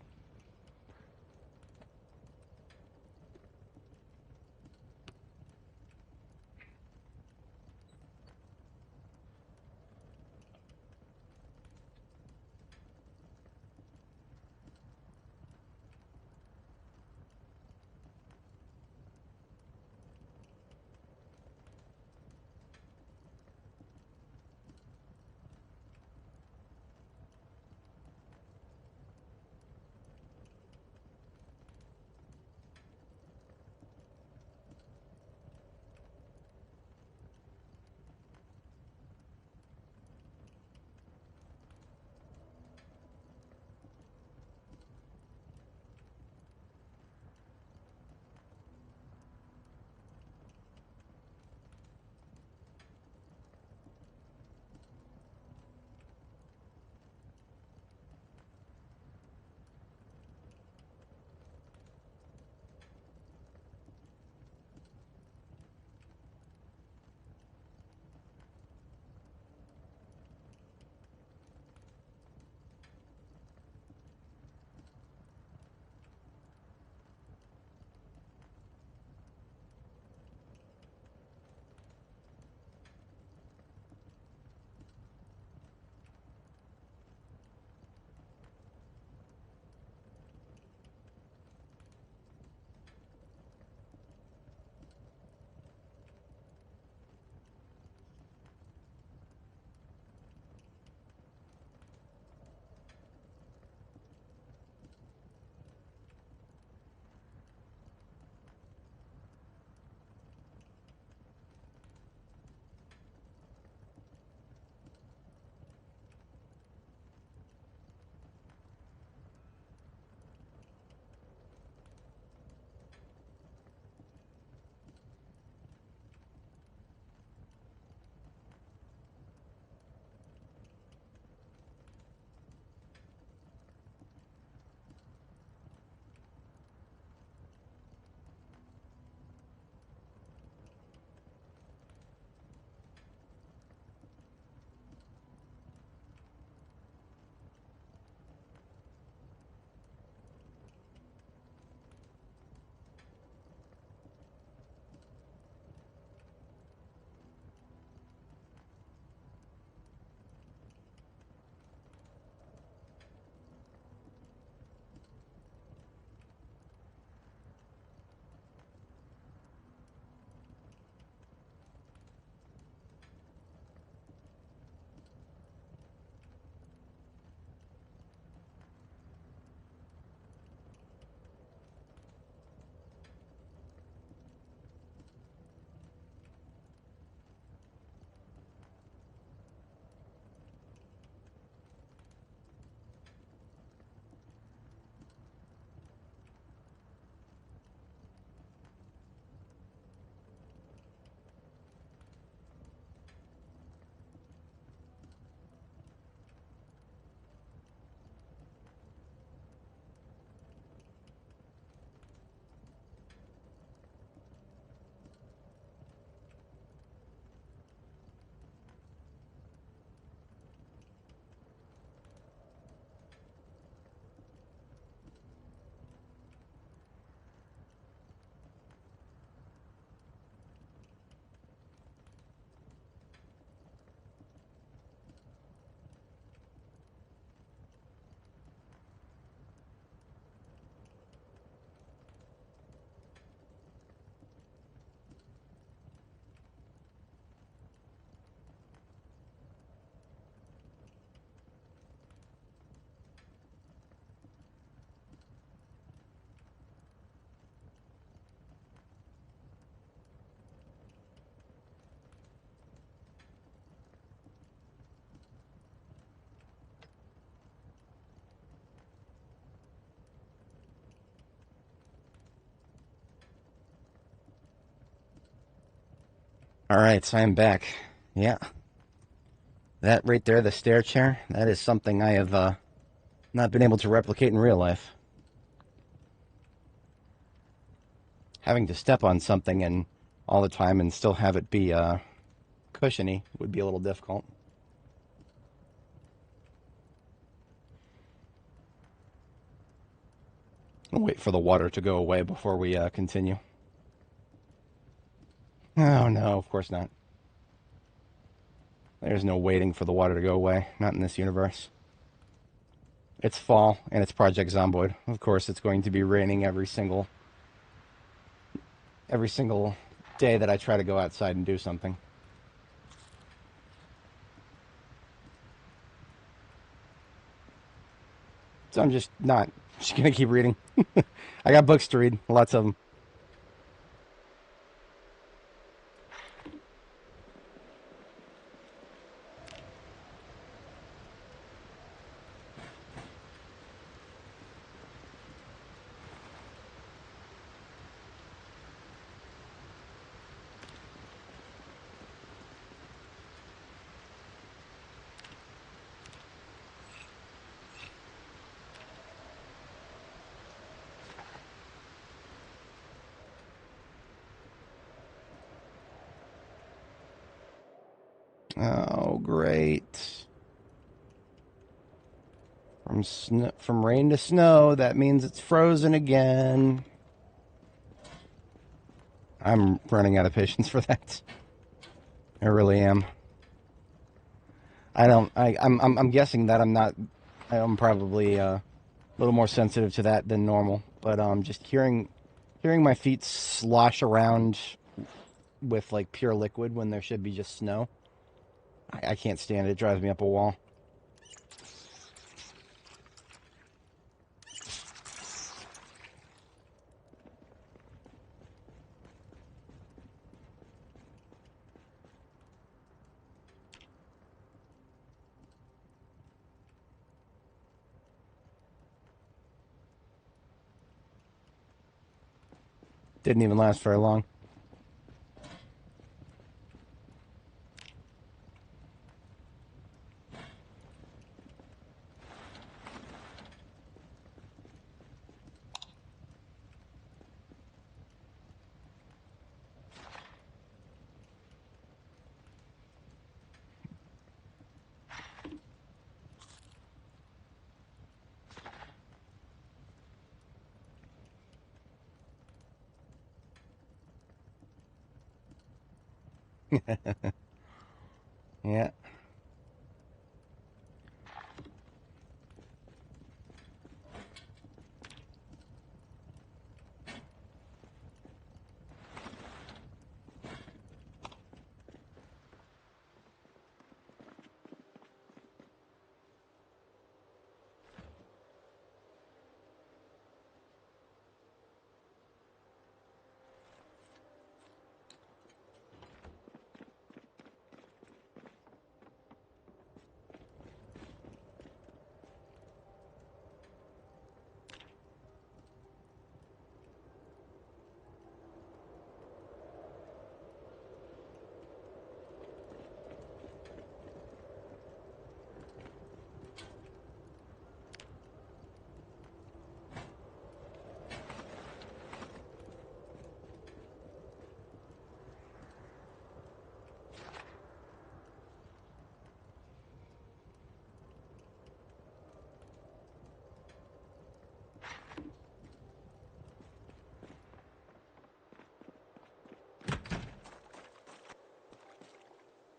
Alright, so I'm back. Yeah. That right there, the stair chair, that is something I have not been able to replicate in real life. Having to step on something and all the time and still have it be cushiony would be a little difficult. I'll wait for the water to go away before we continue. Oh no, of course not. There's no waiting for the water to go away. Not in this universe. It's fall, and it's Project Zomboid. Of course, it's going to be raining every single day that I try to go outside and do something. So I'm just not. Just gonna keep reading. I got books to read, lots of them. Oh, great. From rain to snow, that means it's frozen again. I'm running out of patience for that. I really am. I'm guessing that I'm probably a little more sensitive to that than normal. But just hearing my feet slosh around with like pure liquid when there should be just snow, I can't stand it. It drives me up a wall. Didn't even last very long. Yeah.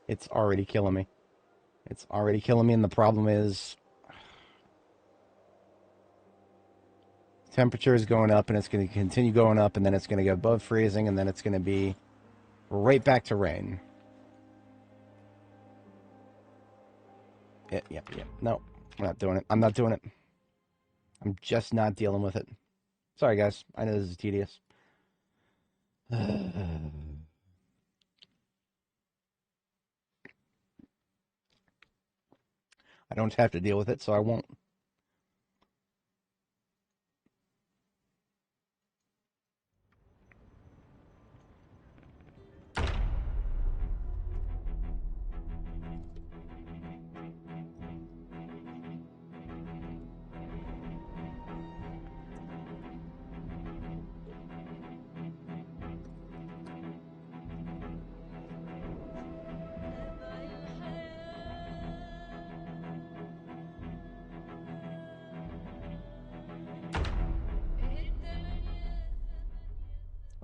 It's already killing me. It's already killing me, and the problem is temperature is going up, and it's going to continue going up, and then it's going to go above freezing, and then it's going to be right back to rain. Yep. No, I'm not doing it. I'm not doing it. I'm just not dealing with it. Sorry, guys. I know this is tedious. I don't have to deal with it, so I won't.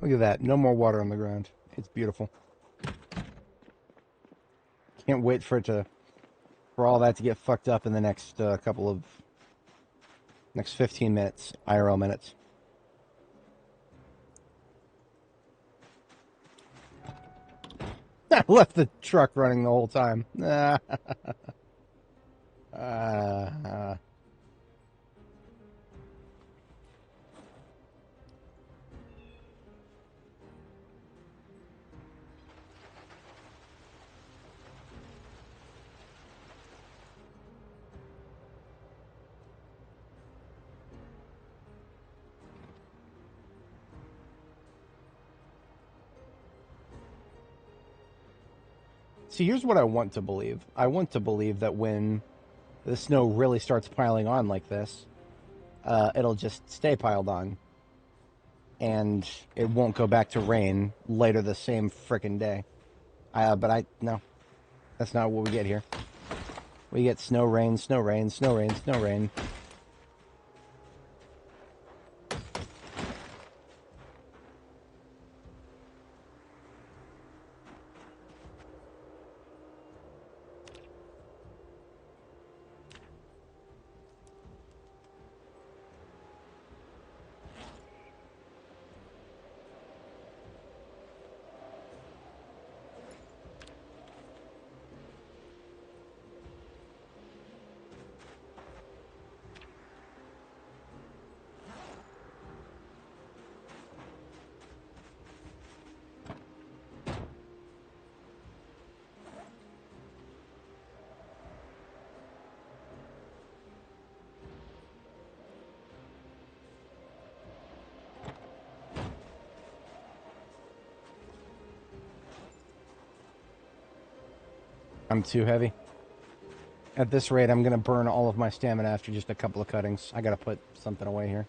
Look at that. No more water on the ground. It's beautiful. Can't wait for all that to get fucked up in the next next 15 minutes, IRL minutes. I left the truck running the whole time. See, here's what I want to believe. I want to believe that when the snow really starts piling on like this, it'll just stay piled on. And it won't go back to rain later the same frickin' day. No. That's not what we get here. We get snow, rain, snow, rain, snow, rain, snow, rain. I'm too heavy. At this rate, I'm going to burn all of my stamina after just a couple of cuttings. I got to put something away here.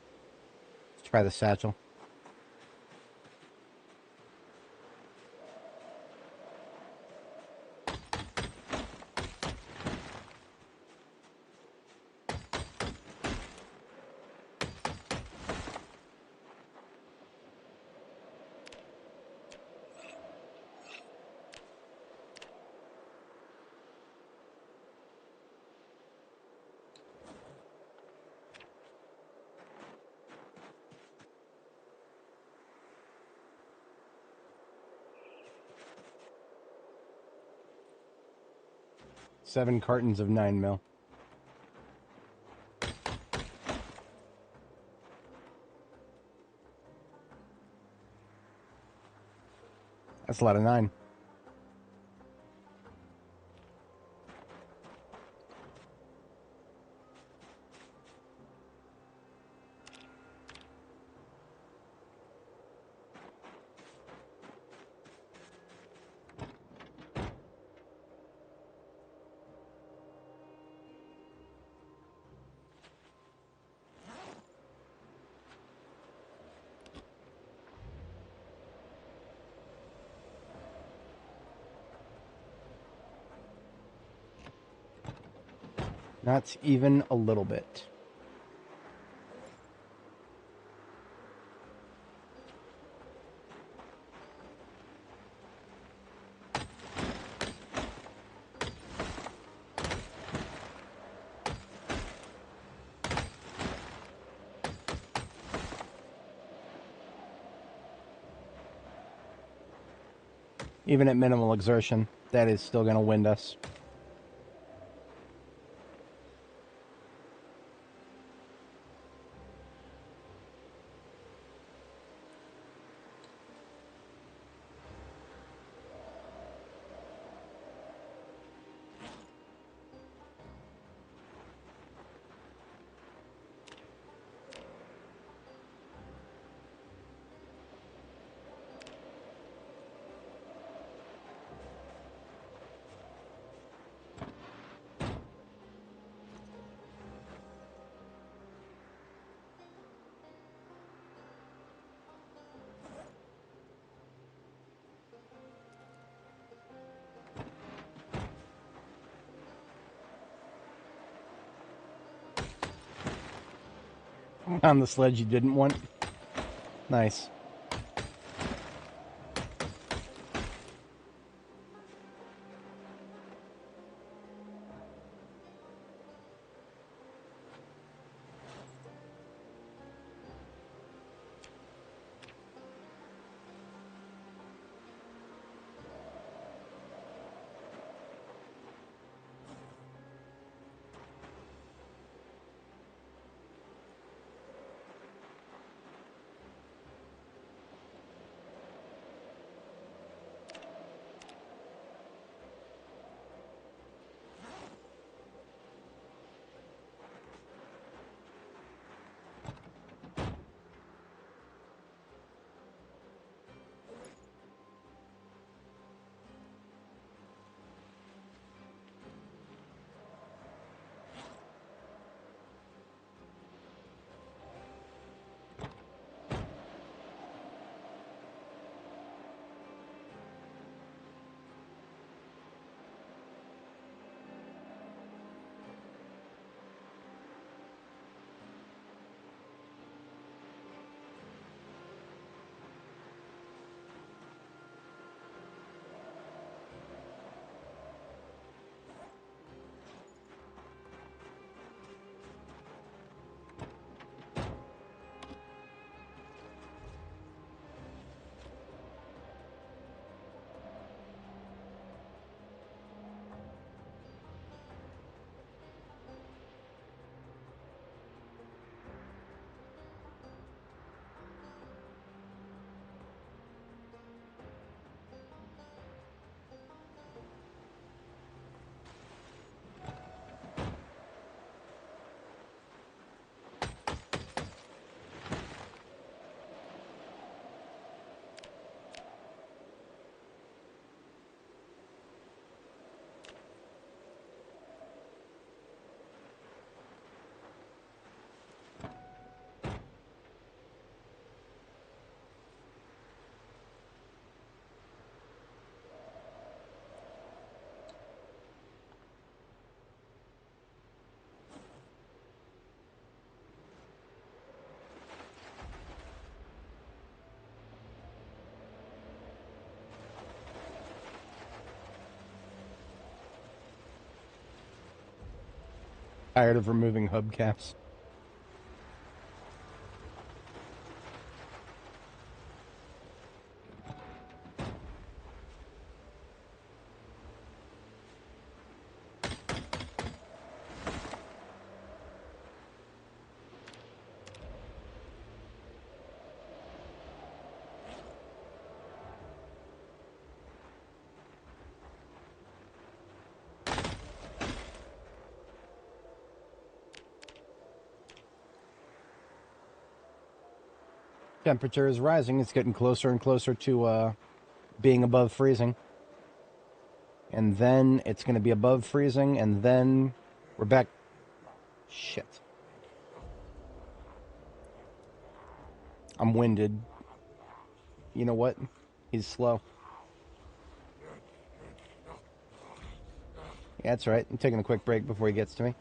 Let's try the satchel. Seven cartons of 9mm. That's a lot of 9. Not even a little bit. Even at minimal exertion, that is still going to wind us. On the sledge you didn't want. Nice. Tired of removing hubcaps. Temperature is rising. It's getting closer and closer to being above freezing. And then it's going to be above freezing, and then we're back. Shit. I'm winded. You know what? He's slow. Yeah, that's right. I'm taking a quick break before he gets to me.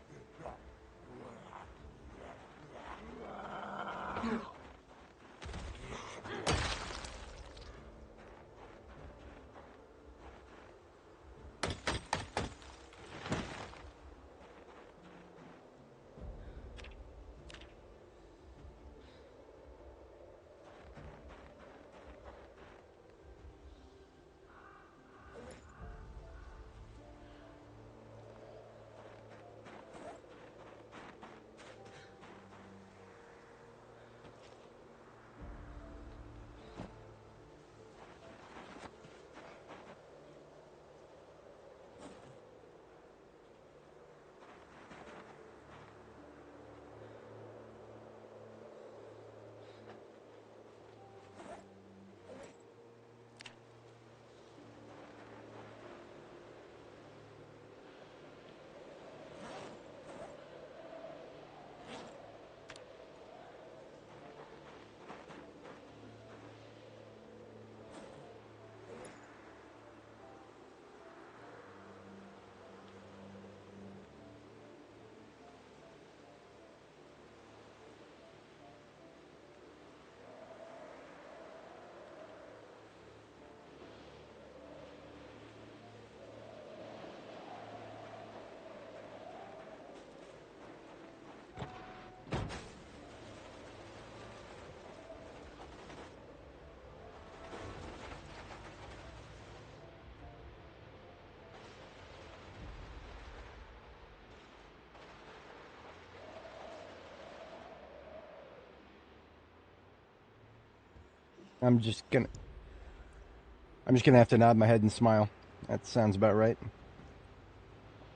I'm just gonna have to nod my head and smile. That sounds about right.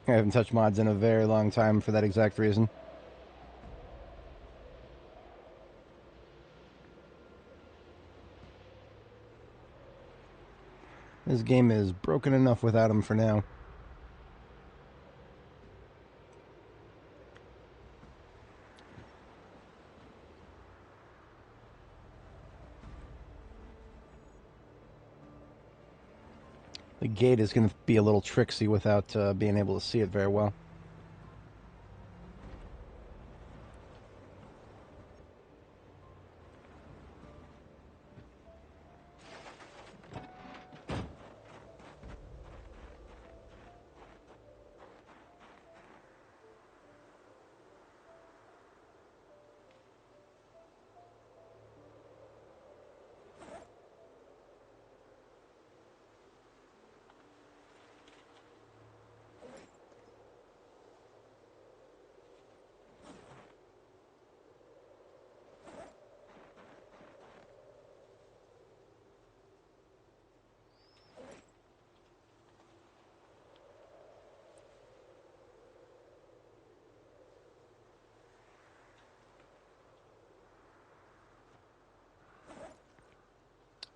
I haven't touched mods in a very long time for that exact reason. This game is broken enough without them for now. The gate is going to be a little tricksy without being able to see it very well.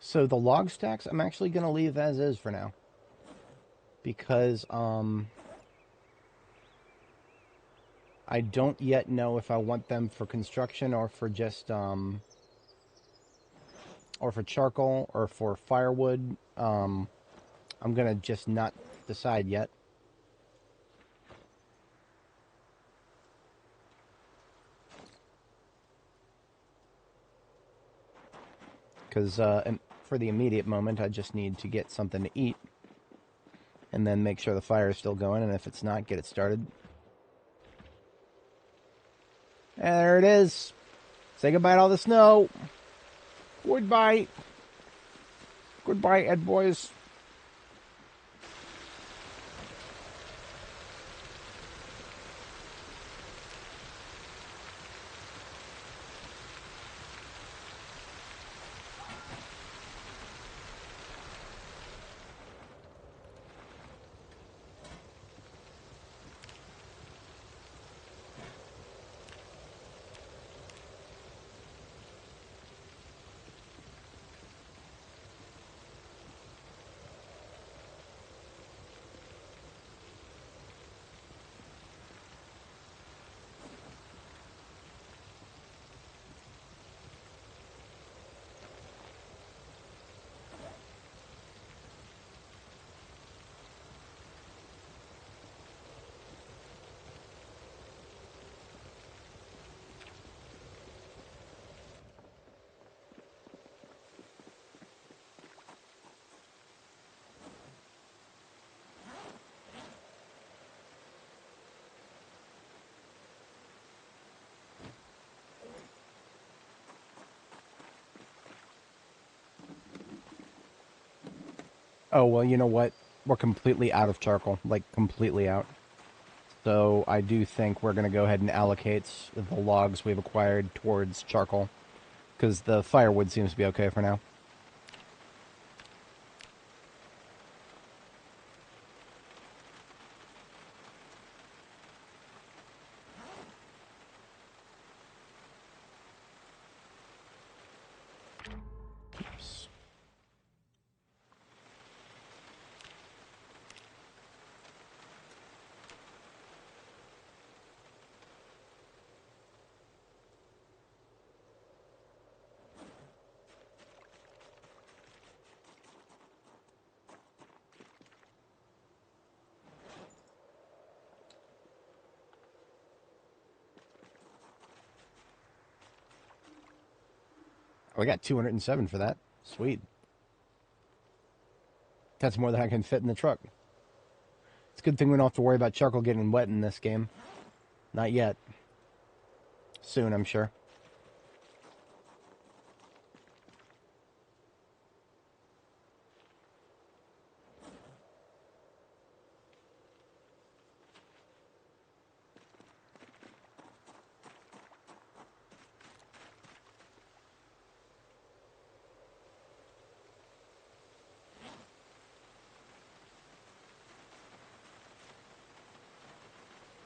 So the log stacks, I'm actually going to leave as is for now. Because, I don't yet know if I want them for construction or for just, or for charcoal or for firewood. I'm going to just not decide yet. Because, for the immediate moment, I just need to get something to eat. And then make sure the fire is still going, and if it's not, get it started. And there it is. Say goodbye to all the snow. Goodbye. Goodbye, Ed boys. Oh, well, you know what? We're completely out of charcoal. Like, completely out. So I do think we're going to go ahead and allocate the logs we've acquired towards charcoal. Because the firewood seems to be okay for now. Oops. Oh, I got 207 for that. Sweet. That's more than I can fit in the truck. It's a good thing we don't have to worry about charcoal getting wet in this game. Not yet. Soon, I'm sure.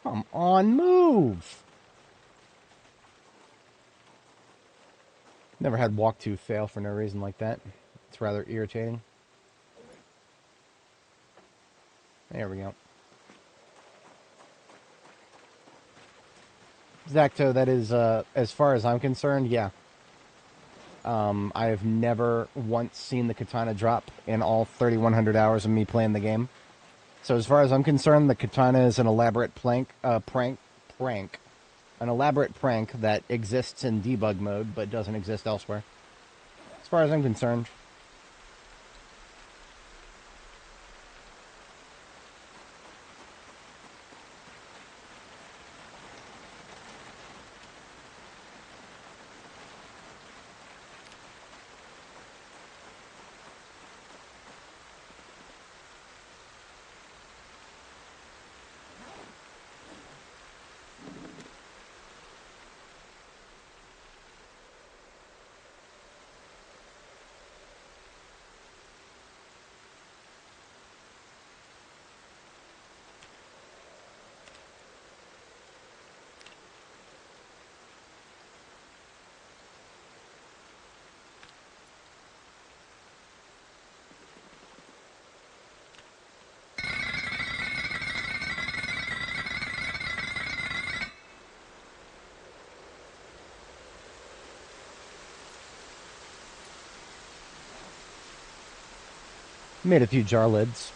Come on, move! Never had walk 2 fail for no reason like that. It's rather irritating. There we go. Zacto, that is, as far as I'm concerned, yeah. I have never once seen the katana drop in all 3,100 hours of me playing the game. So as far as I'm concerned, the katana is an elaborate prank. An elaborate prank that exists in debug mode, but doesn't exist elsewhere. As far as I'm concerned. Made a few jar lids.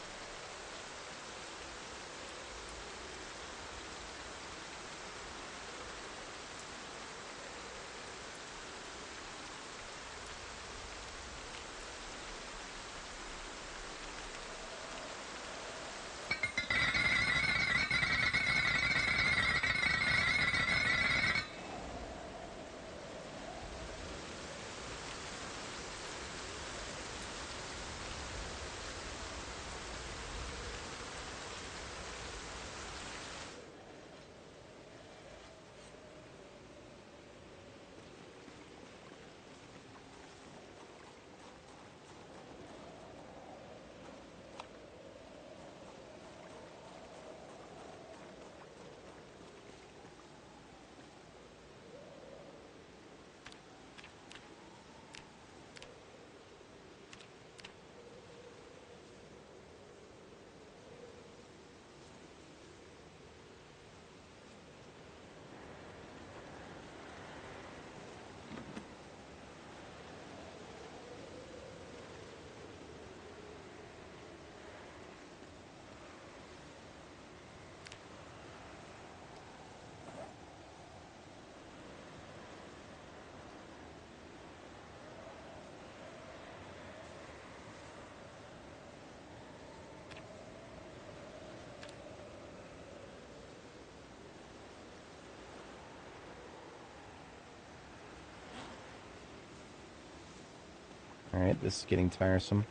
Alright, this is getting tiresome.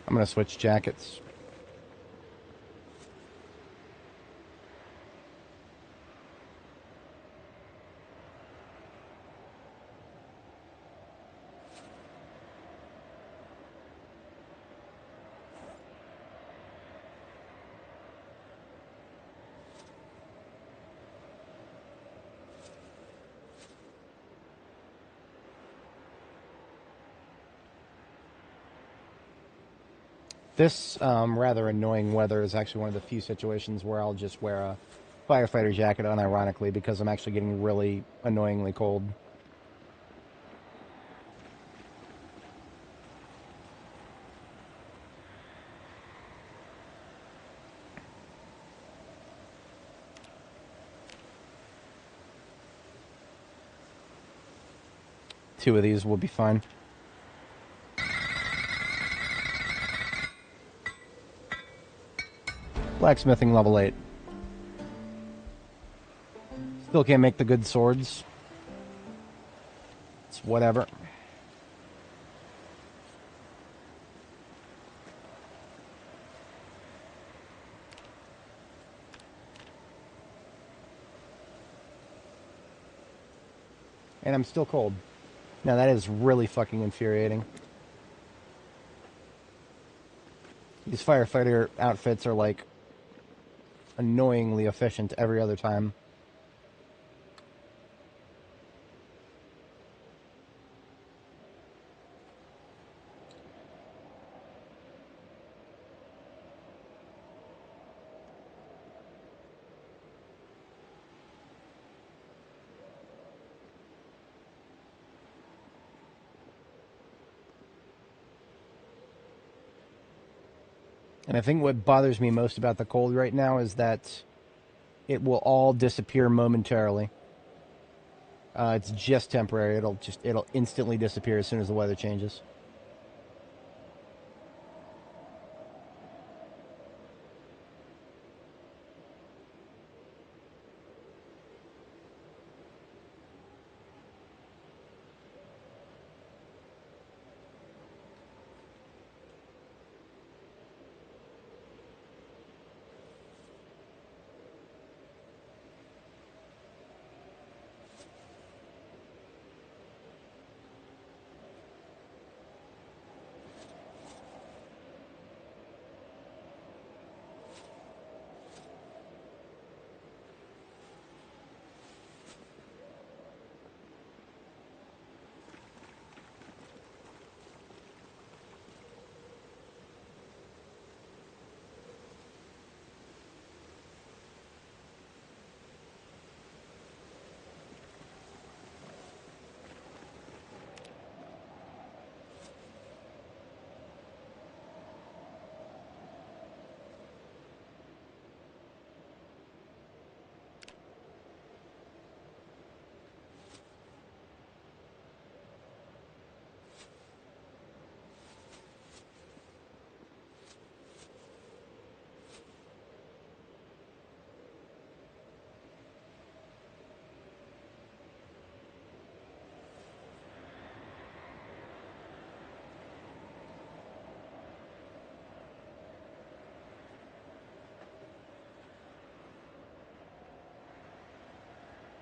I'm going to switch jackets. This rather annoying weather is actually one of the few situations where I'll just wear a firefighter jacket unironically because I'm actually getting really annoyingly cold. Two of these will be fine. Blacksmithing level 8. Still can't make the good swords. It's whatever. And I'm still cold. Now that is really fucking infuriating. These firefighter outfits are like annoyingly efficient every other time. And I think what bothers me most about the cold right now is that it will all disappear momentarily. It's just temporary. It'll instantly disappear as soon as the weather changes.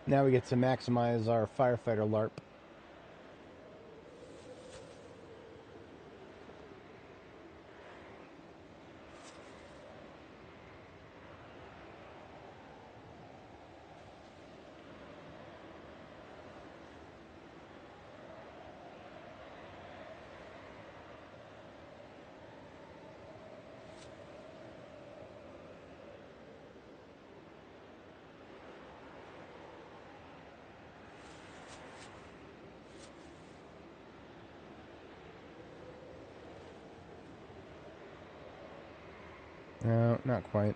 Now we get to maximize our firefighter LARP. No, not quite.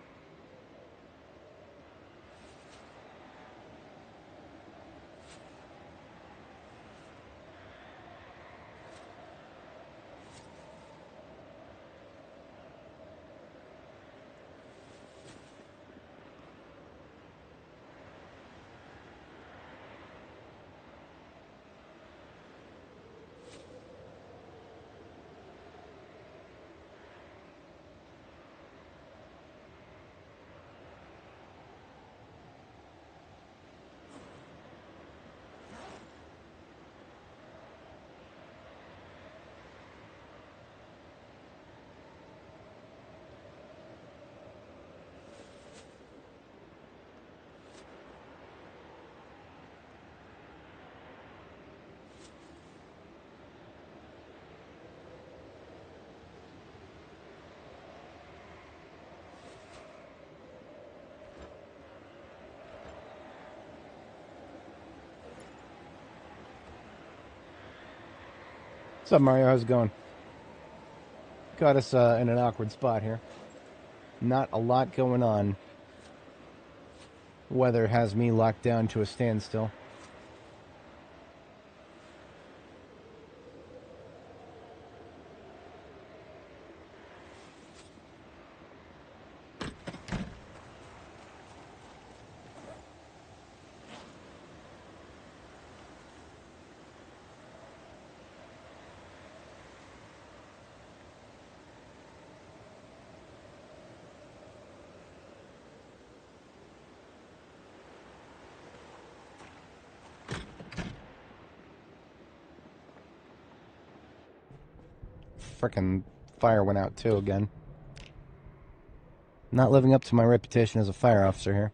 What's up, Mario? How's it going? Got us in an awkward spot here. Not a lot going on. Weather has me locked down to a standstill. Frickin' fire went out too again. Not living up to my reputation as a fire officer here.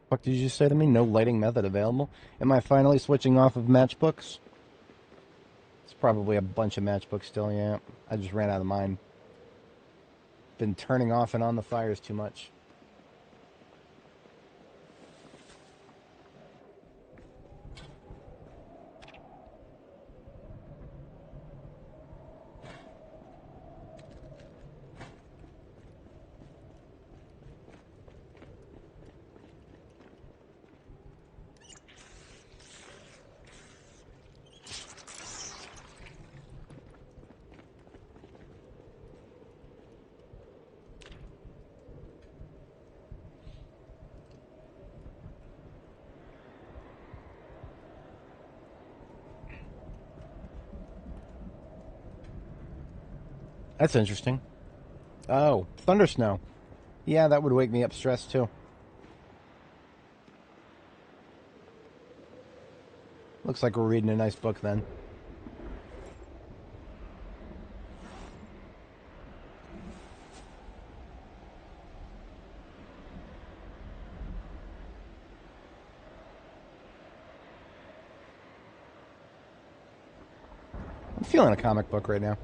What did you just say to me? No lighting method available? Am I finally switching off of matchbooks? It's probably a bunch of matchbooks still, yeah. I just ran out of mine. Been turning off and on the fires too much. That's interesting. Oh, thunder snow. Yeah, that would wake me up stressed too. Looks like we're reading a nice book then. I'm feeling a comic book right now.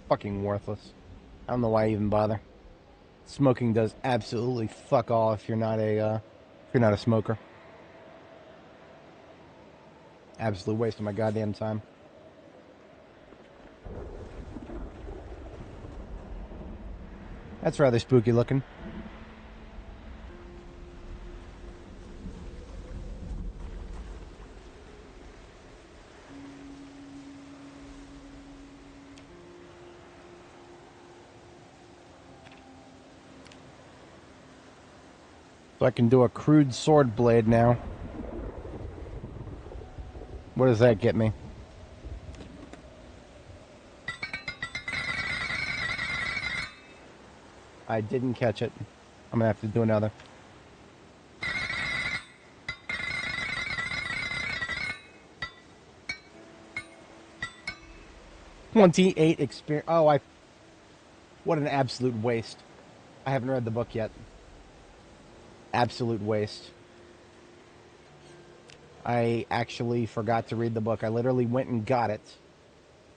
Fucking worthless. I don't know why I even bother. Smoking does absolutely fuck all if you're not a smoker. Absolute waste of my goddamn time. That's rather spooky looking. So I can do a crude sword blade now. What does that get me? I didn't catch it. I'm gonna have to do another. 28 experience. Oh, what an absolute waste. I haven't read the book yet. Absolute waste. I actually forgot to read the book. I literally went and got it,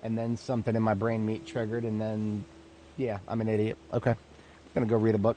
and then something in my brain meat triggered, and then, yeah, I'm an idiot. Okay. I'm gonna go read a book.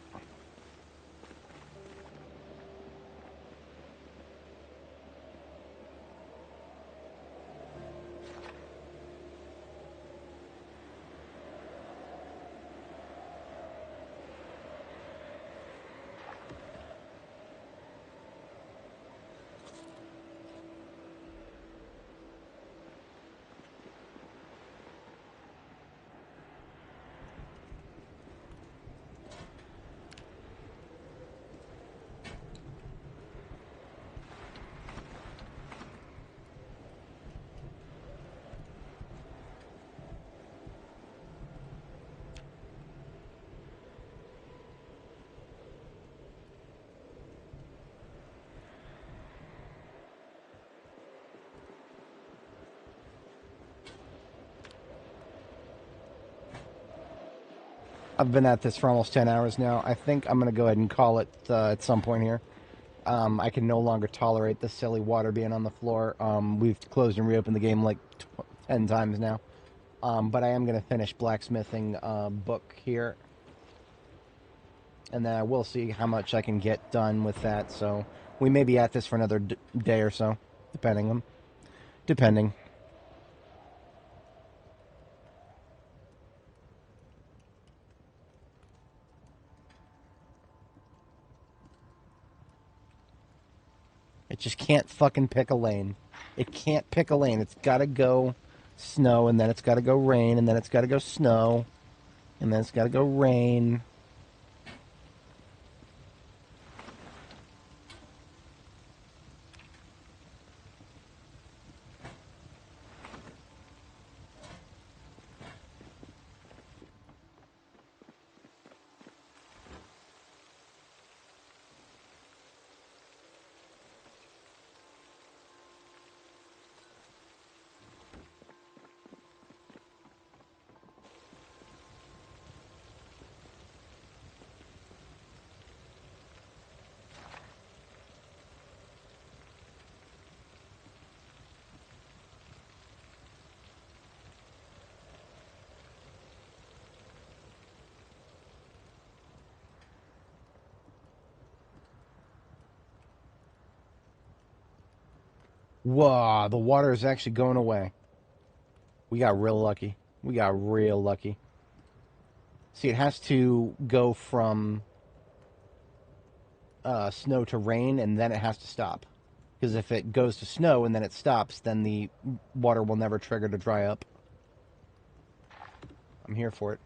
I've been at this for almost 10 hours now. I think I'm going to go ahead and call it at some point here. I can no longer tolerate the silly water being on the floor. We've closed and reopened the game like 10 times now. But I am going to finish blacksmithing book here. And then I will see how much I can get done with that. So we may be at this for another day or so, depending. It just can't fucking pick a lane. It can't pick a lane. It's got to go snow, and then it's got to go rain, and then it's got to go snow, and then it's got to go rain. Whoa, the water is actually going away. We got real lucky. We got real lucky. See, it has to go from snow to rain, and then it has to stop. Because if it goes to snow and then it stops, then the water will never trigger to dry up. I'm here for it.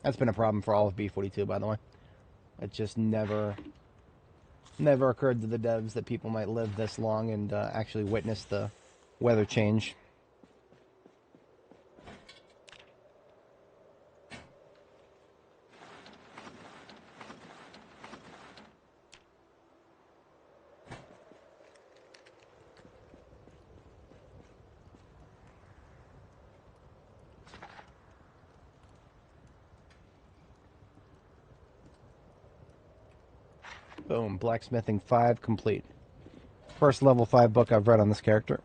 That's been a problem for all of B42, by the way. It just never occurred to the devs that people might live this long and actually witness the weather change. Boom, blacksmithing 5 complete. First level 5 book I've read on this character.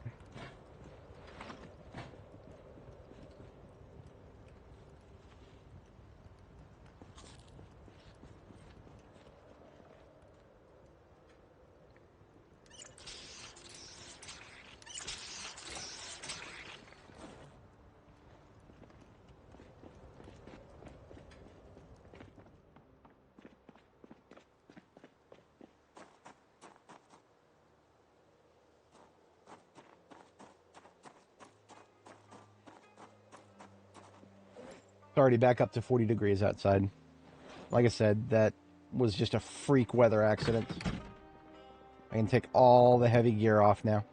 It's already back up to 40 degrees outside. Like I said, that was just a freak weather accident. I can take all the heavy gear off now.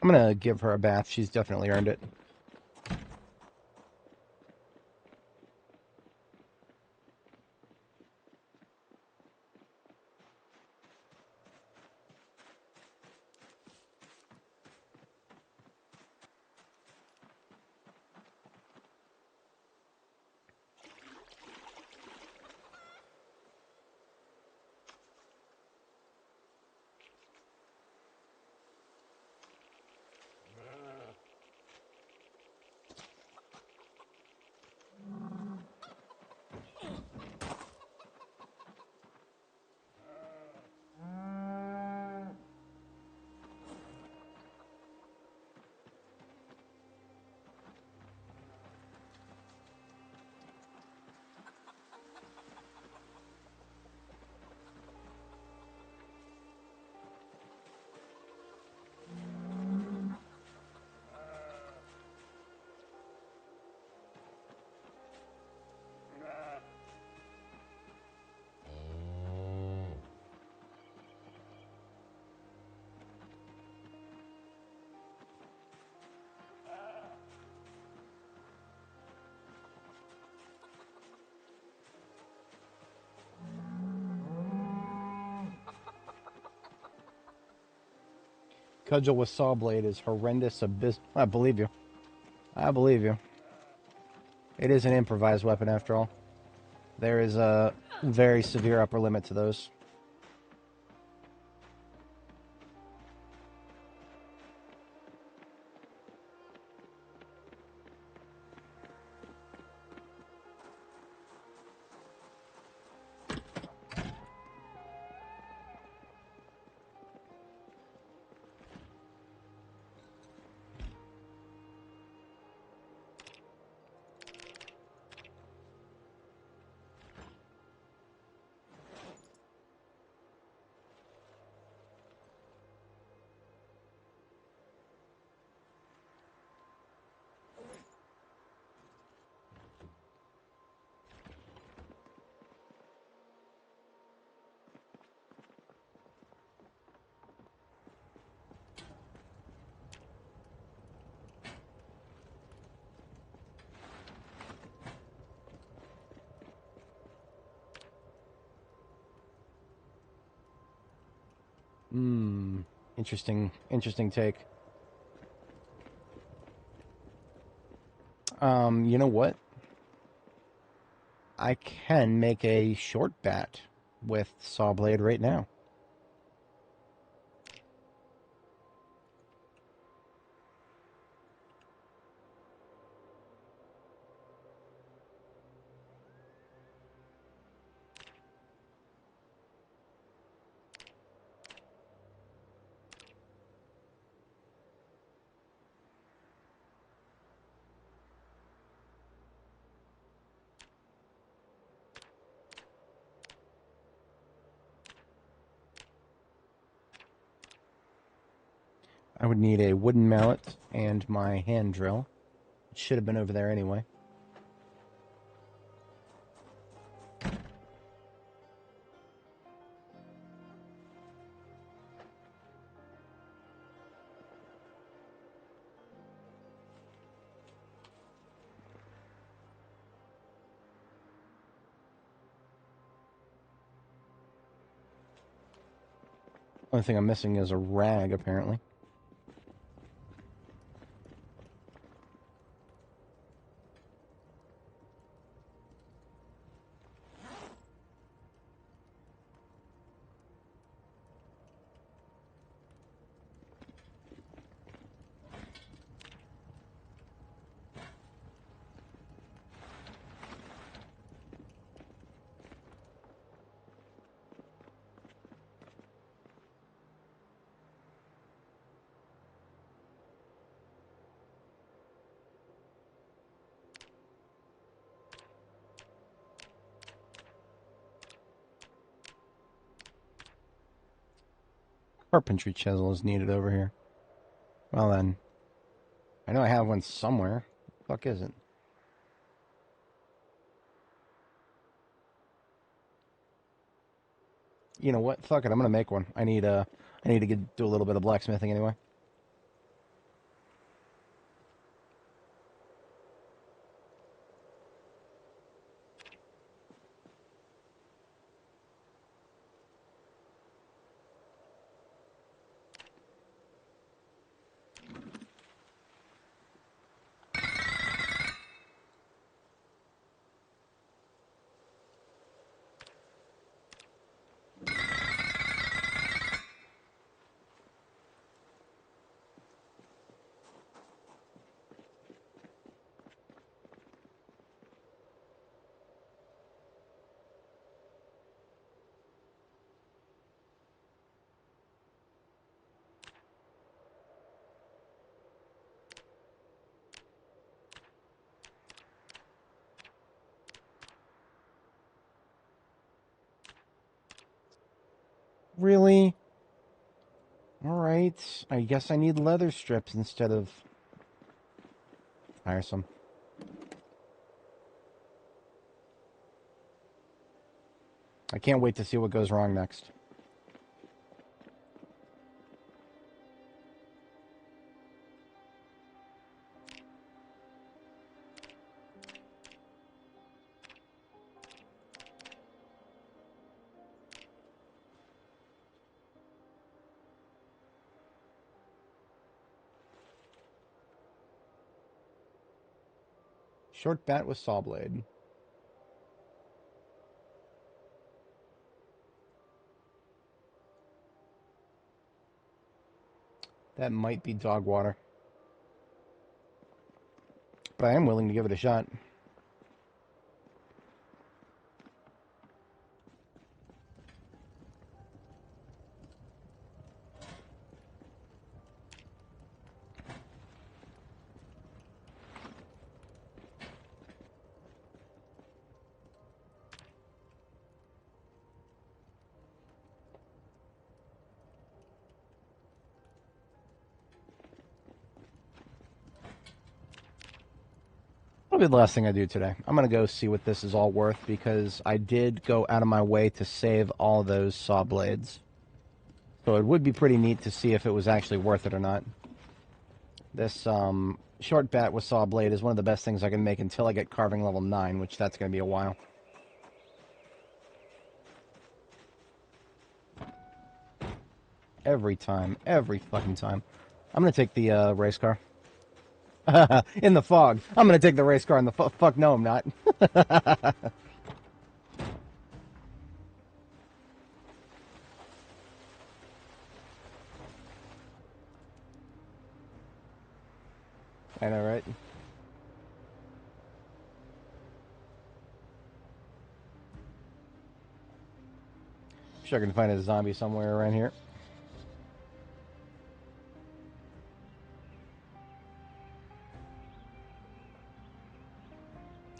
I'm gonna give her a bath. She's definitely earned it. Cudgel with saw blade is horrendous abyss. I believe you. I believe you. It is an improvised weapon after all. There is a very severe upper limit to those. Interesting take. You know what? I can make a short bat with saw blade right now. I would need a wooden mallet and my hand drill. It should have been over there anyway. Only thing I'm missing is a rag, apparently. Carpentry chisel is needed over here. Well then, I know I have one somewhere. The fuck is it? You know what? Fuck it. I'm gonna make one. I need to do a little bit of blacksmithing anyway. Really? Alright. I guess I need leather strips instead of... tiresome. I can't wait to see what goes wrong next. Short bat with saw blade. That might be dog water. But I am willing to give it a shot. That'll be the last thing I do today. I'm going to go see what this is all worth because I did go out of my way to save all those saw blades. So it would be pretty neat to see if it was actually worth it or not. This short bat with saw blade is one of the best things I can make until I get carving level 9, which that's going to be a while. Every time. Every fucking time. I'm going to take the race car. In the fog. I'm going to take the race car in the fuck no, I'm not. I know, right? Sure I can find a zombie somewhere around here.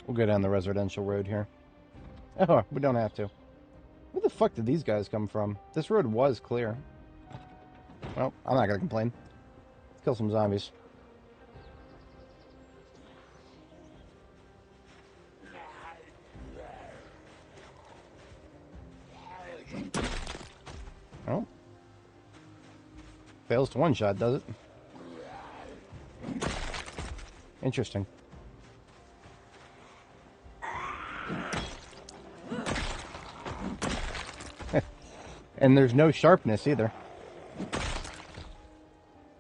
We'll go down the residential road here. Oh, we don't have to. Where the fuck did these guys come from? This road was clear. Well, I'm not gonna complain. Let's kill some zombies. Oh. Fails to one shot, does it? Interesting. And there's no sharpness either.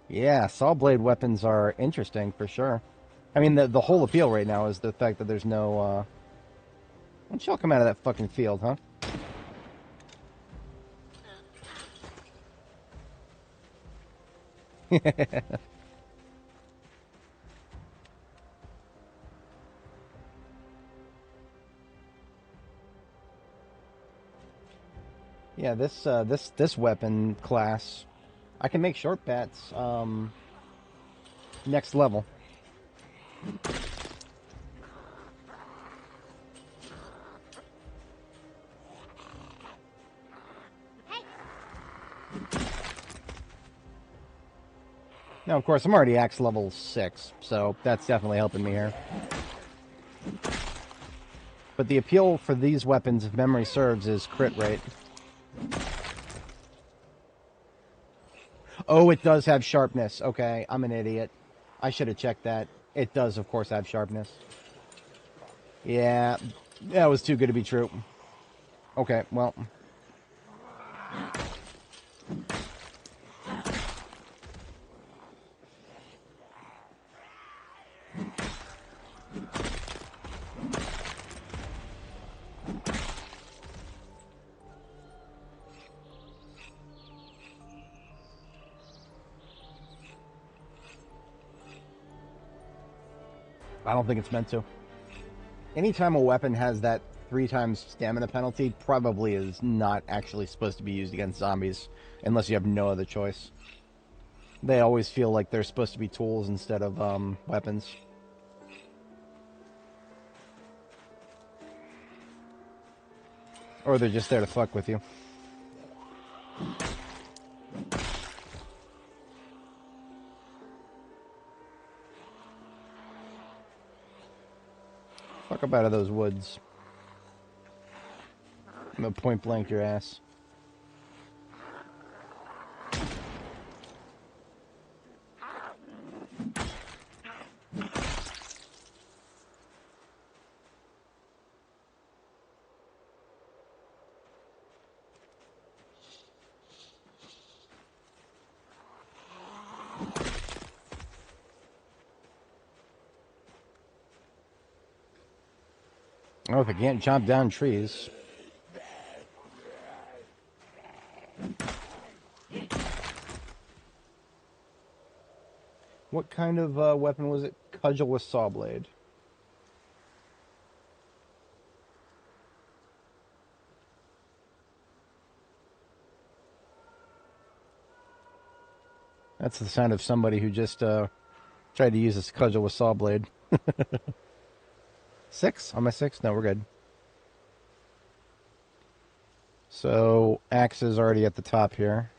Yeah, saw blade weapons are interesting for sure. I mean, the whole appeal right now is the fact that there's no, Why don't y'all come out of that fucking field, huh? Yeah, this weapon class, I can make short bats, next level. Now, of course, I'm already axe level 6, so that's definitely helping me here. But the appeal for these weapons, if memory serves, is crit rate. Oh, it does have sharpness. Okay, I'm an idiot. I should have checked that. It does, of course, have sharpness. Yeah, that was too good to be true. Okay, well. I don't think it's meant to. Anytime a weapon has that 3 times stamina penalty, probably is not actually supposed to be used against zombies, unless you have no other choice. They always feel like they're supposed to be tools instead of weapons. Or they're just there to fuck with you. Fuck up out of those woods. I'm gonna point blank your ass. Oh, if I can't chop down trees. What kind of weapon was it? Cudgel with saw blade. That's the sound of somebody who just tried to use this cudgel with saw blade. 6? Am I 6? No, we're good. So, axe is already at the top here.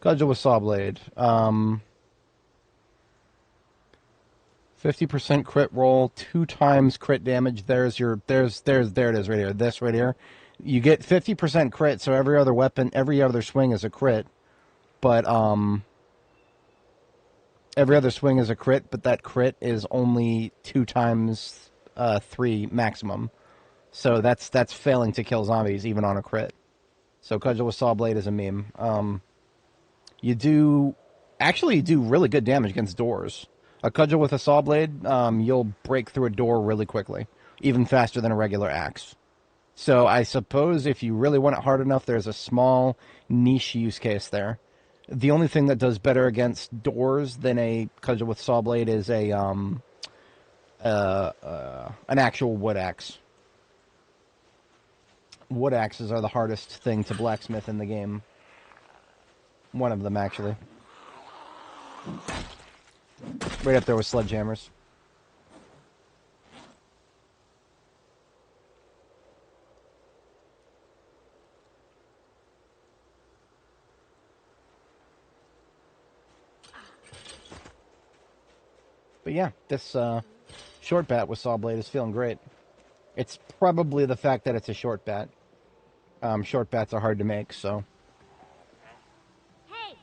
Cudgel with saw blade. 50% crit roll, 2 times crit damage. There it is right here. This right here. You get 50% crit, so every other weapon, every other swing is a crit. But, every other swing is a crit, but that crit is only 2 times 3 maximum. So that's failing to kill zombies, even on a crit. So Cudgel with Saw Blade is a meme. You do really good damage against doors. A Cudgel with a Saw Blade, you'll break through a door really quickly, even faster than a regular axe. So I suppose if you really want it hard enough, there's a small niche use case there. The only thing that does better against doors than a Cudgel with Saw Blade is an actual wood axe. Wood axes are the hardest thing to blacksmith in the game. One of them, actually. Right up there with sledgehammers. But yeah, this short bat with saw blade is feeling great. It's probably the fact that it's a short bat. Short bats are hard to make, so. Hey.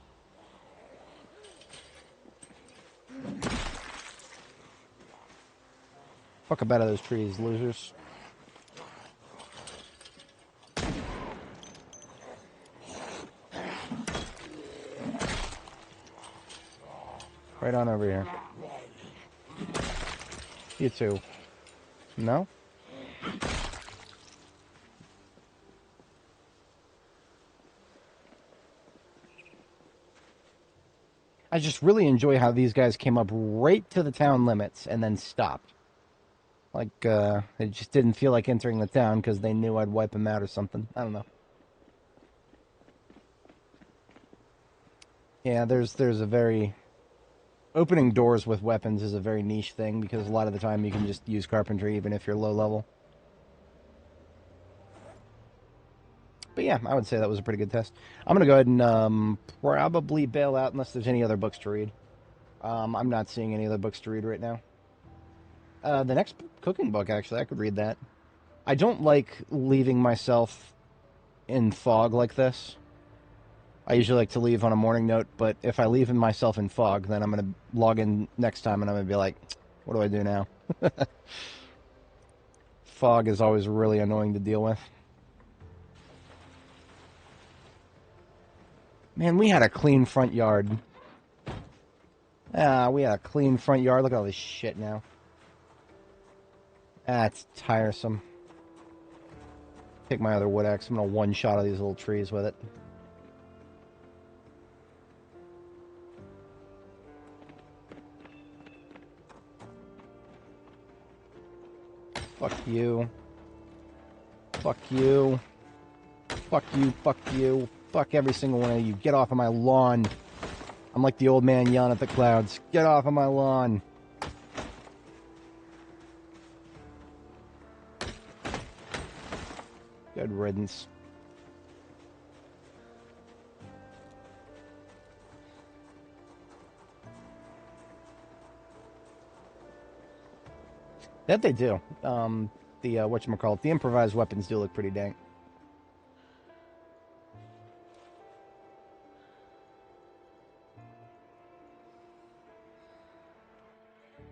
Fuck up out of those trees, losers. Right on over here. You too. No? I just really enjoy how these guys came up right to the town limits and then stopped. Like, they just didn't feel like entering the town because they knew I'd wipe them out or something. I don't know. Yeah, there's a very... Opening doors with weapons is a very niche thing because a lot of the time you can just use carpentry even if you're low level. But yeah, I would say that was a pretty good test. I'm going to go ahead and probably bail out unless there's any other books to read. I'm not seeing any other books to read right now. The next cooking book, actually, I could read that. I don't like leaving myself in fog like this. I usually like to leave on a morning note, but if I leave myself in fog, then I'm going to log in next time and I'm going to be like, what do I do now? Fog is always really annoying to deal with. Man, we had a clean front yard. We had a clean front yard. Look at all this shit now. That's tiresome. Take my other wood axe. I'm going to one-shot all these little trees with it. Fuck you. Fuck you. Fuck you. Fuck you. Fuck every single one of you. Get off of my lawn. I'm like the old man yelling at the clouds. Get off of my lawn. Good riddance. That they do. The whatchamacallit, the improvised weapons do look pretty dank.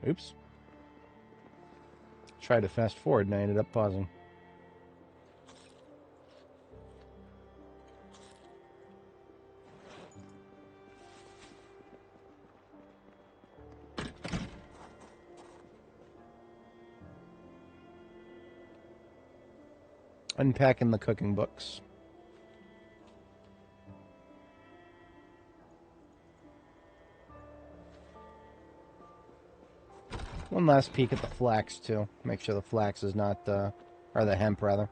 Oops. Tried to fast forward and I ended up pausing. Unpacking the cooking books. One last peek at the flax, too. Make sure the flax is not, or the hemp, rather.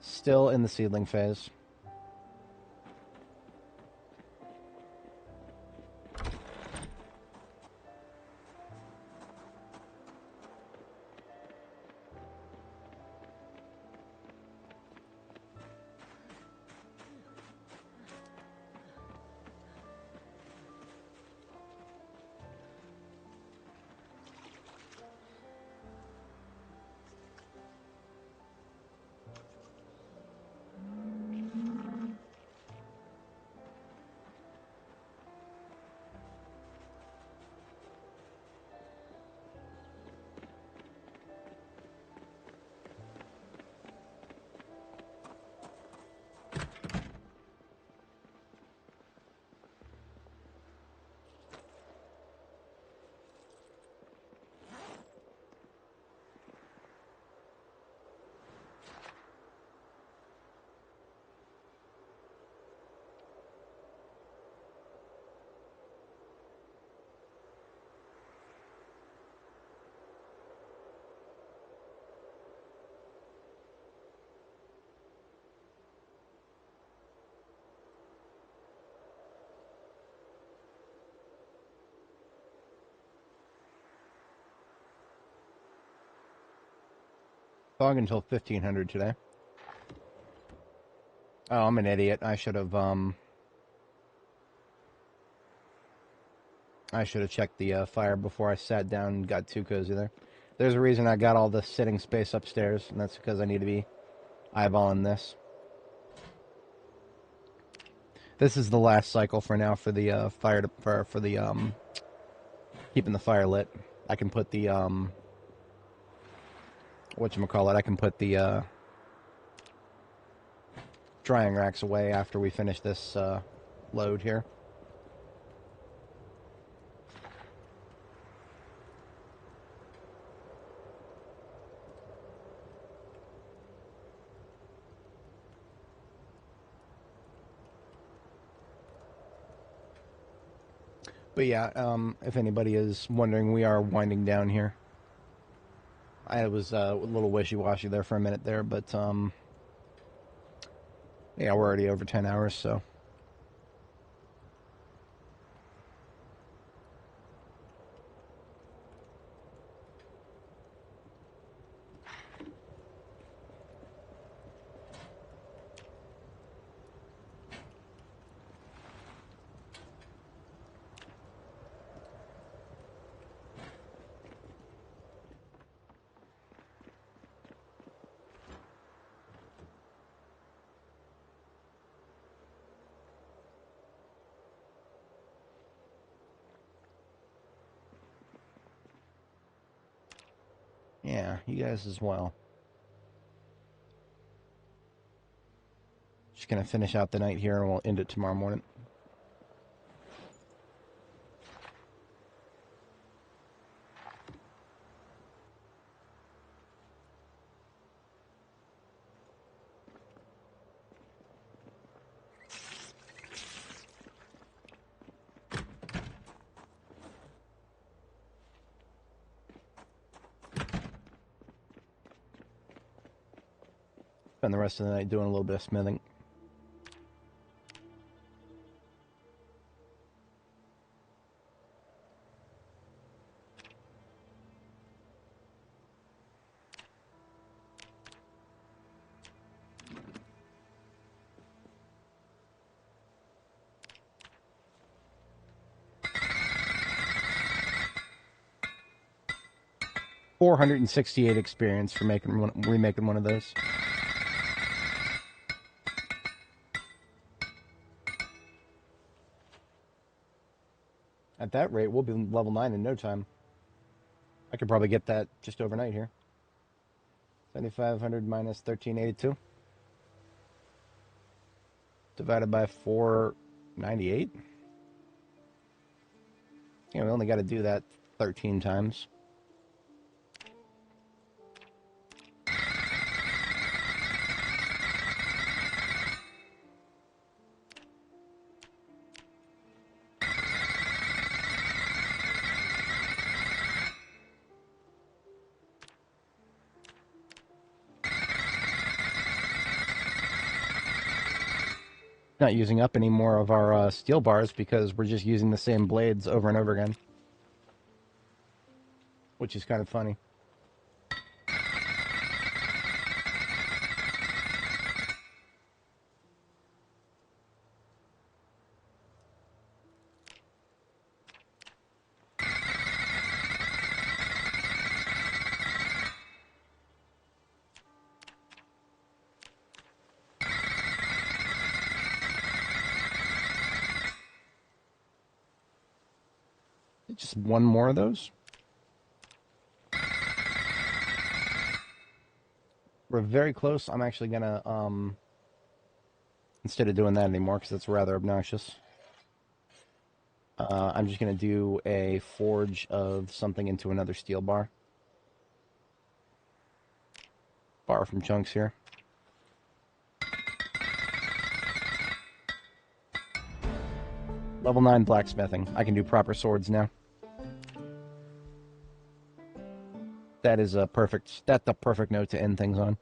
Still in the seedling phase. Fog until 1500 today. Oh, I'm an idiot. I should have checked the fire before I sat down and got too cozy there. There's a reason I got all the sitting space upstairs, and that's because I need to be eyeballing this. This is the last cycle for now for the fire for the keeping the fire lit. I can put the whatchamacallit, I can put the drying racks away after we finish this load here. But yeah, if anybody is wondering, we are winding down here. I was a little wishy-washy there for a minute there, but yeah, we're already over 10 hours, so. Yeah, you guys as well. Just gonna finish out the night here and we'll end it tomorrow morning. Spend the rest of the night doing a little bit of smithing. 468 experience for remaking one of those. At that rate, we'll be level 9 in no time. I could probably get that just overnight here. 7,500 minus 1382. Divided by 498. Yeah, we only got to do that 13 times. Not using up any more of our steel bars because we're just using the same blades over and over again, which is kind of funny. Just one more of those. We're very close. I'm actually gonna instead of doing that anymore because it's rather obnoxious, I'm just gonna do a forge of something into another steel bar. Bar from chunks here. Level 9 blacksmithing. I can do proper swords now. That is a perfect. That's the perfect note to end things on.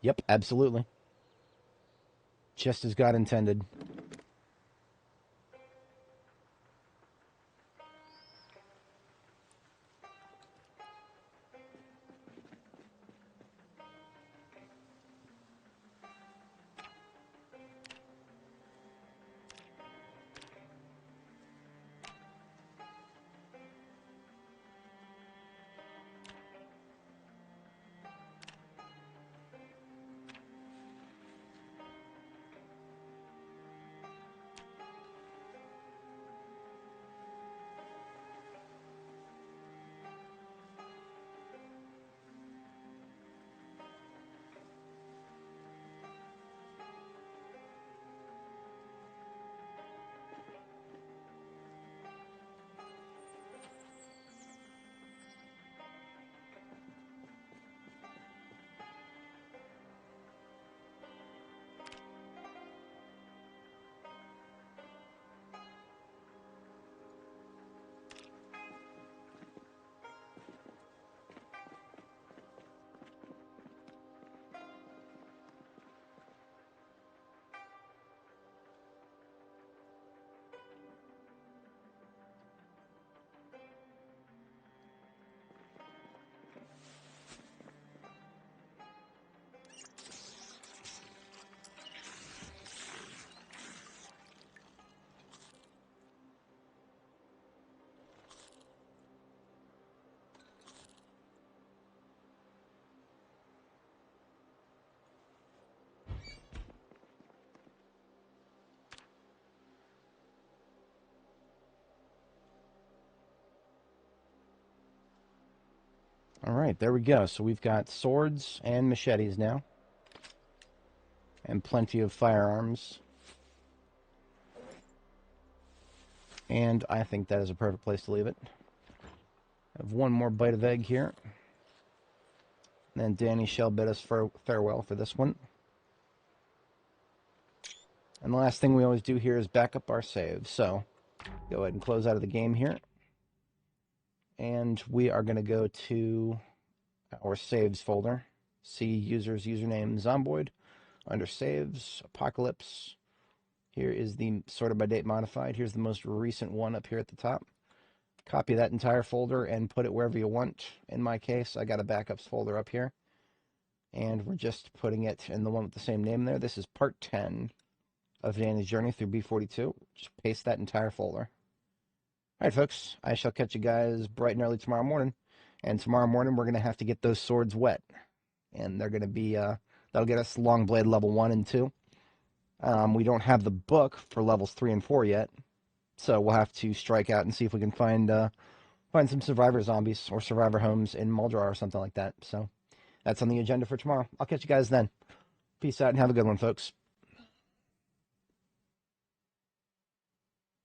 Yep, absolutely. Just as God intended. All right, there we go. So we've got swords and machetes now. And plenty of firearms. And I think that is a perfect place to leave it. I have one more bite of egg here. And then Dani shall bid us farewell for this one. And the last thing we always do here is back up our save. So go ahead and close out of the game here. And we are going to go to our saves folder. See user's username Zomboid. Under saves, Apocalypse. Here is the sorted by date modified. Here's the most recent one up here at the top. Copy that entire folder and put it wherever you want. In my case, I got a backups folder up here. And we're just putting it in the one with the same name there. This is part 10 of Dani's journey through B42. Just paste that entire folder. All right, folks, I shall catch you guys bright and early tomorrow morning. And tomorrow morning, we're going to have to get those swords wet. And they're going to be, that'll get us Longblade level 1 and 2. We don't have the book for levels 3 and 4 yet. So we'll have to strike out and see if we can find some survivor zombies or survivor homes in Muldrar or something like that. So that's on the agenda for tomorrow. I'll catch you guys then. Peace out and have a good one, folks.